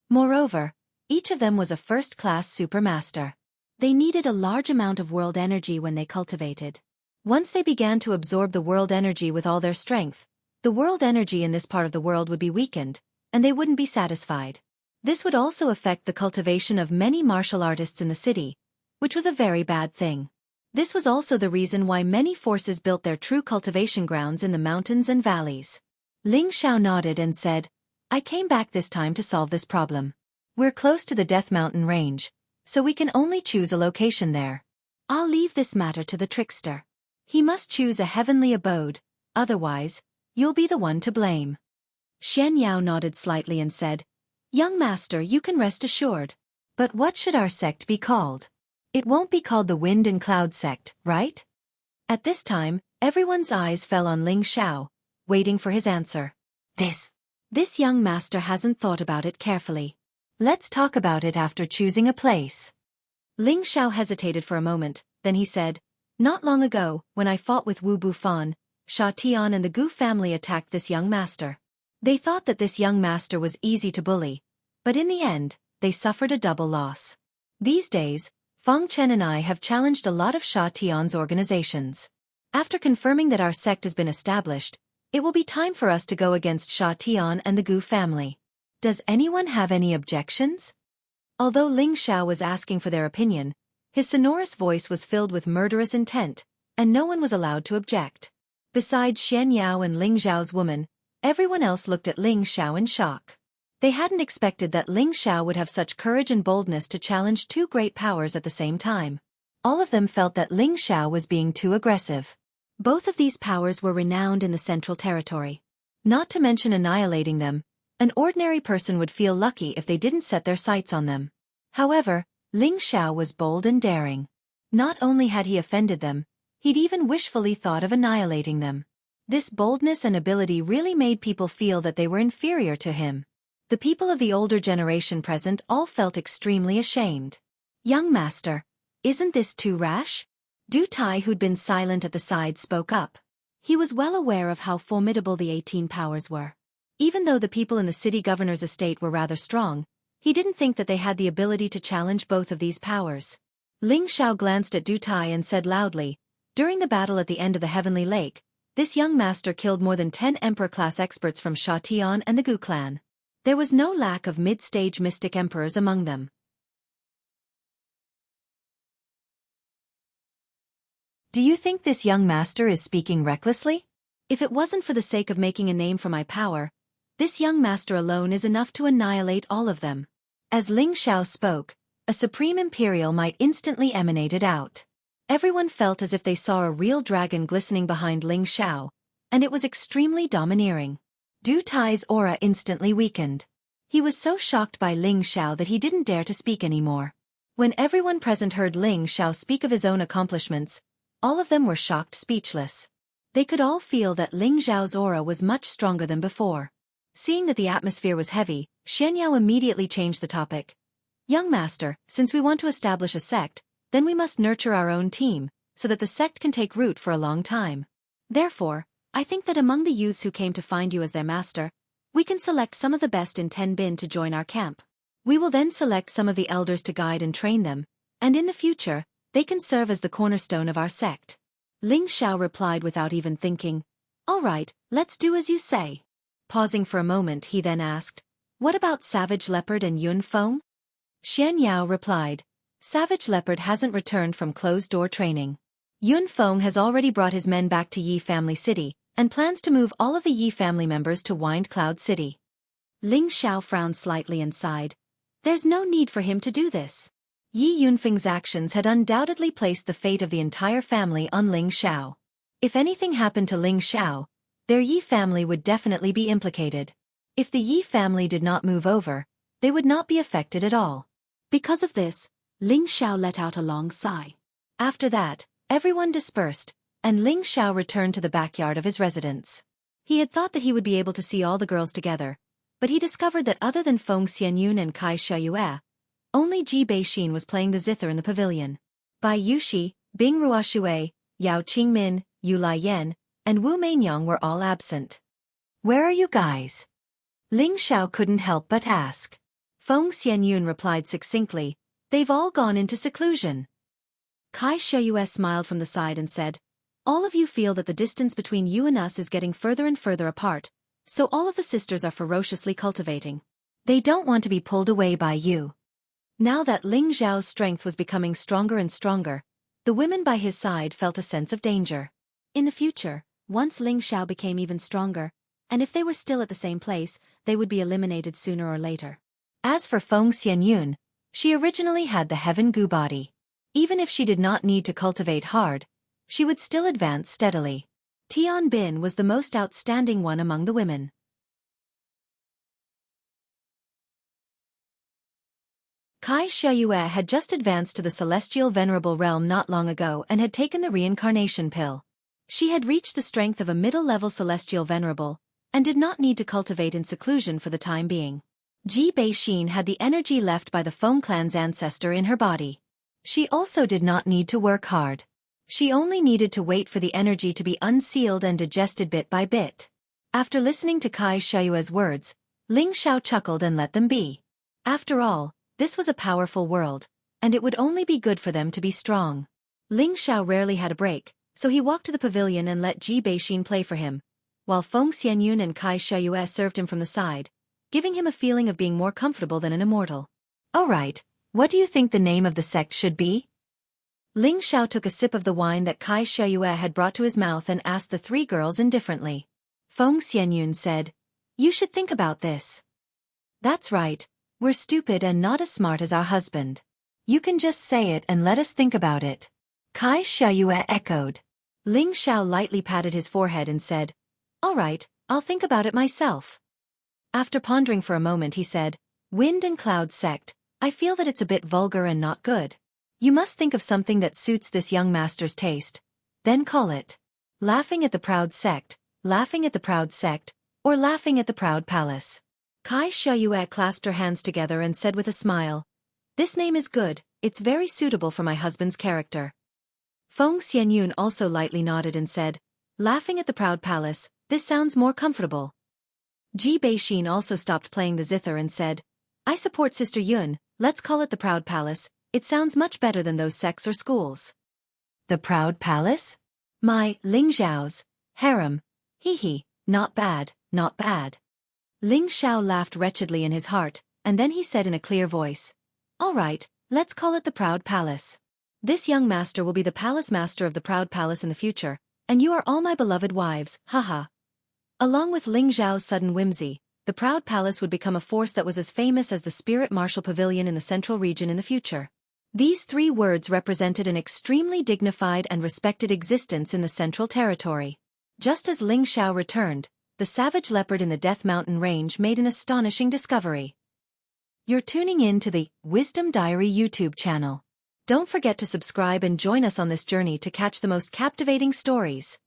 Moreover, each of them was a first-class supermaster. They needed a large amount of world energy when they cultivated. Once they began to absorb the world energy with all their strength, the world energy in this part of the world would be weakened, and they wouldn't be satisfied. This would also affect the cultivation of many martial artists in the city, which was a very bad thing. This was also the reason why many forces built their true cultivation grounds in the mountains and valleys. Ling Xiao nodded and said, "I came back this time to solve this problem. We're close to the Death Mountain range, so we can only choose a location there. I'll leave this matter to the trickster. He must choose a heavenly abode, otherwise, you'll be the one to blame." Xianyao nodded slightly and said, "Young master, you can rest assured. But what should our sect be called? It won't be called the Wind and Cloud sect, right?" At this time, everyone's eyes fell on Ling Xiao, waiting for his answer. This young master hasn't thought about it carefully. Let's talk about it after choosing a place." Ling Xiao hesitated for a moment, then he said, "Not long ago, when I fought with Wu Bufan, Sha Tian and the Gu family attacked this young master. They thought that this young master was easy to bully, but in the end, they suffered a double loss. These days, Feng Chen and I have challenged a lot of Sha Tian's organizations. After confirming that our sect has been established, it will be time for us to go against Sha Tian and the Gu family. Does anyone have any objections?" Although Ling Xiao was asking for their opinion, his sonorous voice was filled with murderous intent, and no one was allowed to object. Besides Xianyao and Ling Xiao's woman, everyone else looked at Ling Xiao in shock. They hadn't expected that Ling Xiao would have such courage and boldness to challenge two great powers at the same time. All of them felt that Ling Xiao was being too aggressive. Both of these powers were renowned in the Central Territory. Not to mention annihilating them, an ordinary person would feel lucky if they didn't set their sights on them. However, Ling Xiao was bold and daring. Not only had he offended them, he'd even wishfully thought of annihilating them. This boldness and ability really made people feel that they were inferior to him. The people of the older generation present all felt extremely ashamed. "Young master, isn't this too rash?" Du Tai, who'd been silent at the side, spoke up. He was well aware of how formidable the 18 powers were. Even though the people in the city governor's estate were rather strong, he didn't think that they had the ability to challenge both of these powers. Ling Xiao glanced at Du Tai and said loudly, "During the battle at the end of the Heavenly Lake, this young master killed more than 10 Emperor-class experts from Sha Tian and the Gu clan. There was no lack of mid-stage mystic emperors among them." "Do you think this young master is speaking recklessly? If it wasn't for the sake of making a name for my power, this young master alone is enough to annihilate all of them." As Ling Xiao spoke, a supreme imperial might instantly emanated out. Everyone felt as if they saw a real dragon glistening behind Ling Xiao, and it was extremely domineering. Du Tai's aura instantly weakened. He was so shocked by Ling Xiao that he didn't dare to speak anymore. When everyone present heard Ling Xiao speak of his own accomplishments, all of them were shocked speechless. They could all feel that Ling Xiao's aura was much stronger than before. Seeing that the atmosphere was heavy, Xianxia immediately changed the topic. "Young master, since we want to establish a sect, then we must nurture our own team, so that the sect can take root for a long time. Therefore, I think that among the youths who came to find you as their master, we can select some of the best in Tenbin to join our camp. We will then select some of the elders to guide and train them, and in the future, they can serve as the cornerstone of our sect." Ling Xiao replied without even thinking, "All right, let's do as you say." Pausing for a moment, he then asked, "What about Savage Leopard and Yun Feng?" Xianxia replied, "Savage Leopard hasn't returned from closed-door training. Yun Feng has already brought his men back to Yi Family City, and plans to move all of the Yi family members to Wind Cloud City." Ling Xiao frowned slightly and sighed. There's no need for him to do this. Yi Yunfeng's actions had undoubtedly placed the fate of the entire family on Ling Xiao. If anything happened to Ling Xiao, their Yi family would definitely be implicated. If the Yi family did not move over, they would not be affected at all. Because of this, Ling Xiao let out a long sigh. After that, everyone dispersed, and Ling Xiao returned to the backyard of his residence. He had thought that he would be able to see all the girls together, but he discovered that other than Feng Xianyun and Kai Xiayue, only Ji Beixin was playing the zither in the pavilion. Bai Yuxi, Bing Ruoxue, Yao Qingmin, Yu Laiyan, and Wu Mainyang were all absent. "Where are you guys?" Ling Xiao couldn't help but ask. Feng Xianyun replied succinctly, "They've all gone into seclusion." Kai Xiayue smiled from the side and said, "All of you feel that the distance between you and us is getting further and further apart, so all of the sisters are ferociously cultivating. They don't want to be pulled away by you." Now that Ling Xiao's strength was becoming stronger and stronger, the women by his side felt a sense of danger. In the future, once Ling Xiao became even stronger, and if they were still at the same place, they would be eliminated sooner or later. As for Feng Xianyun, she originally had the Heaven Gu body. Even if she did not need to cultivate hard, she would still advance steadily. Tian Bin was the most outstanding one among the women. Kai Xiayue had just advanced to the celestial venerable realm not long ago and had taken the reincarnation pill. She had reached the strength of a middle-level celestial venerable, and did not need to cultivate in seclusion for the time being. Ji Beixin had the energy left by the Feng clan's ancestor in her body. She also did not need to work hard. She only needed to wait for the energy to be unsealed and digested bit by bit. After listening to Kai Xiayue's words, Ling Xiao chuckled and let them be. After all, this was a powerful world, and it would only be good for them to be strong. Ling Xiao rarely had a break, so he walked to the pavilion and let Ji Beixin play for him, while Feng Xianyun and Kai Xiayue served him from the side, giving him a feeling of being more comfortable than an immortal. "All right, what do you think the name of the sect should be?" Ling Xiao took a sip of the wine that Kai Xiayue had brought to his mouth and asked the three girls indifferently. Feng Xianyun said, "You should think about this." "That's right, we're stupid and not as smart as our husband. You can just say it and let us think about it." Kai Xiayue echoed. Ling Xiao lightly patted his forehead and said, "All right, I'll think about it myself." After pondering for a moment he said, "Wind and Cloud sect, I feel that it's a bit vulgar and not good. You must think of something that suits this young master's taste. Then call it Laughing at the Proud Sect, Laughing at the Proud Sect, or Laughing at the Proud Palace. Xianxia clasped her hands together and said with a smile, "This name is good, it's very suitable for my husband's character." Feng Xianyun also lightly nodded and said, "Laughing at the Proud Palace, this sounds more comfortable." Ji Beixin also stopped playing the zither and said, "I support Sister Yun, let's call it the Proud Palace, it sounds much better than those sects or schools." The Proud Palace? My, Ling Zhao's harem. Hee, not bad, not bad. Ling Xiao laughed wretchedly in his heart, and then he said in a clear voice, "All right, let's call it the Proud Palace. This young master will be the palace master of the Proud Palace in the future, and you are all my beloved wives, haha." Along with Ling Zhao's sudden whimsy, the Proud Palace would become a force that was as famous as the Spirit Martial Pavilion in the Central Region in the future. These 3 words represented an extremely dignified and respected existence in the Central Territory. Just as Ling Xiao returned, the savage leopard in the Death Mountain Range made an astonishing discovery. You're tuning in to the Wisdom Diary YouTube channel. Don't forget to subscribe and join us on this journey to catch the most captivating stories.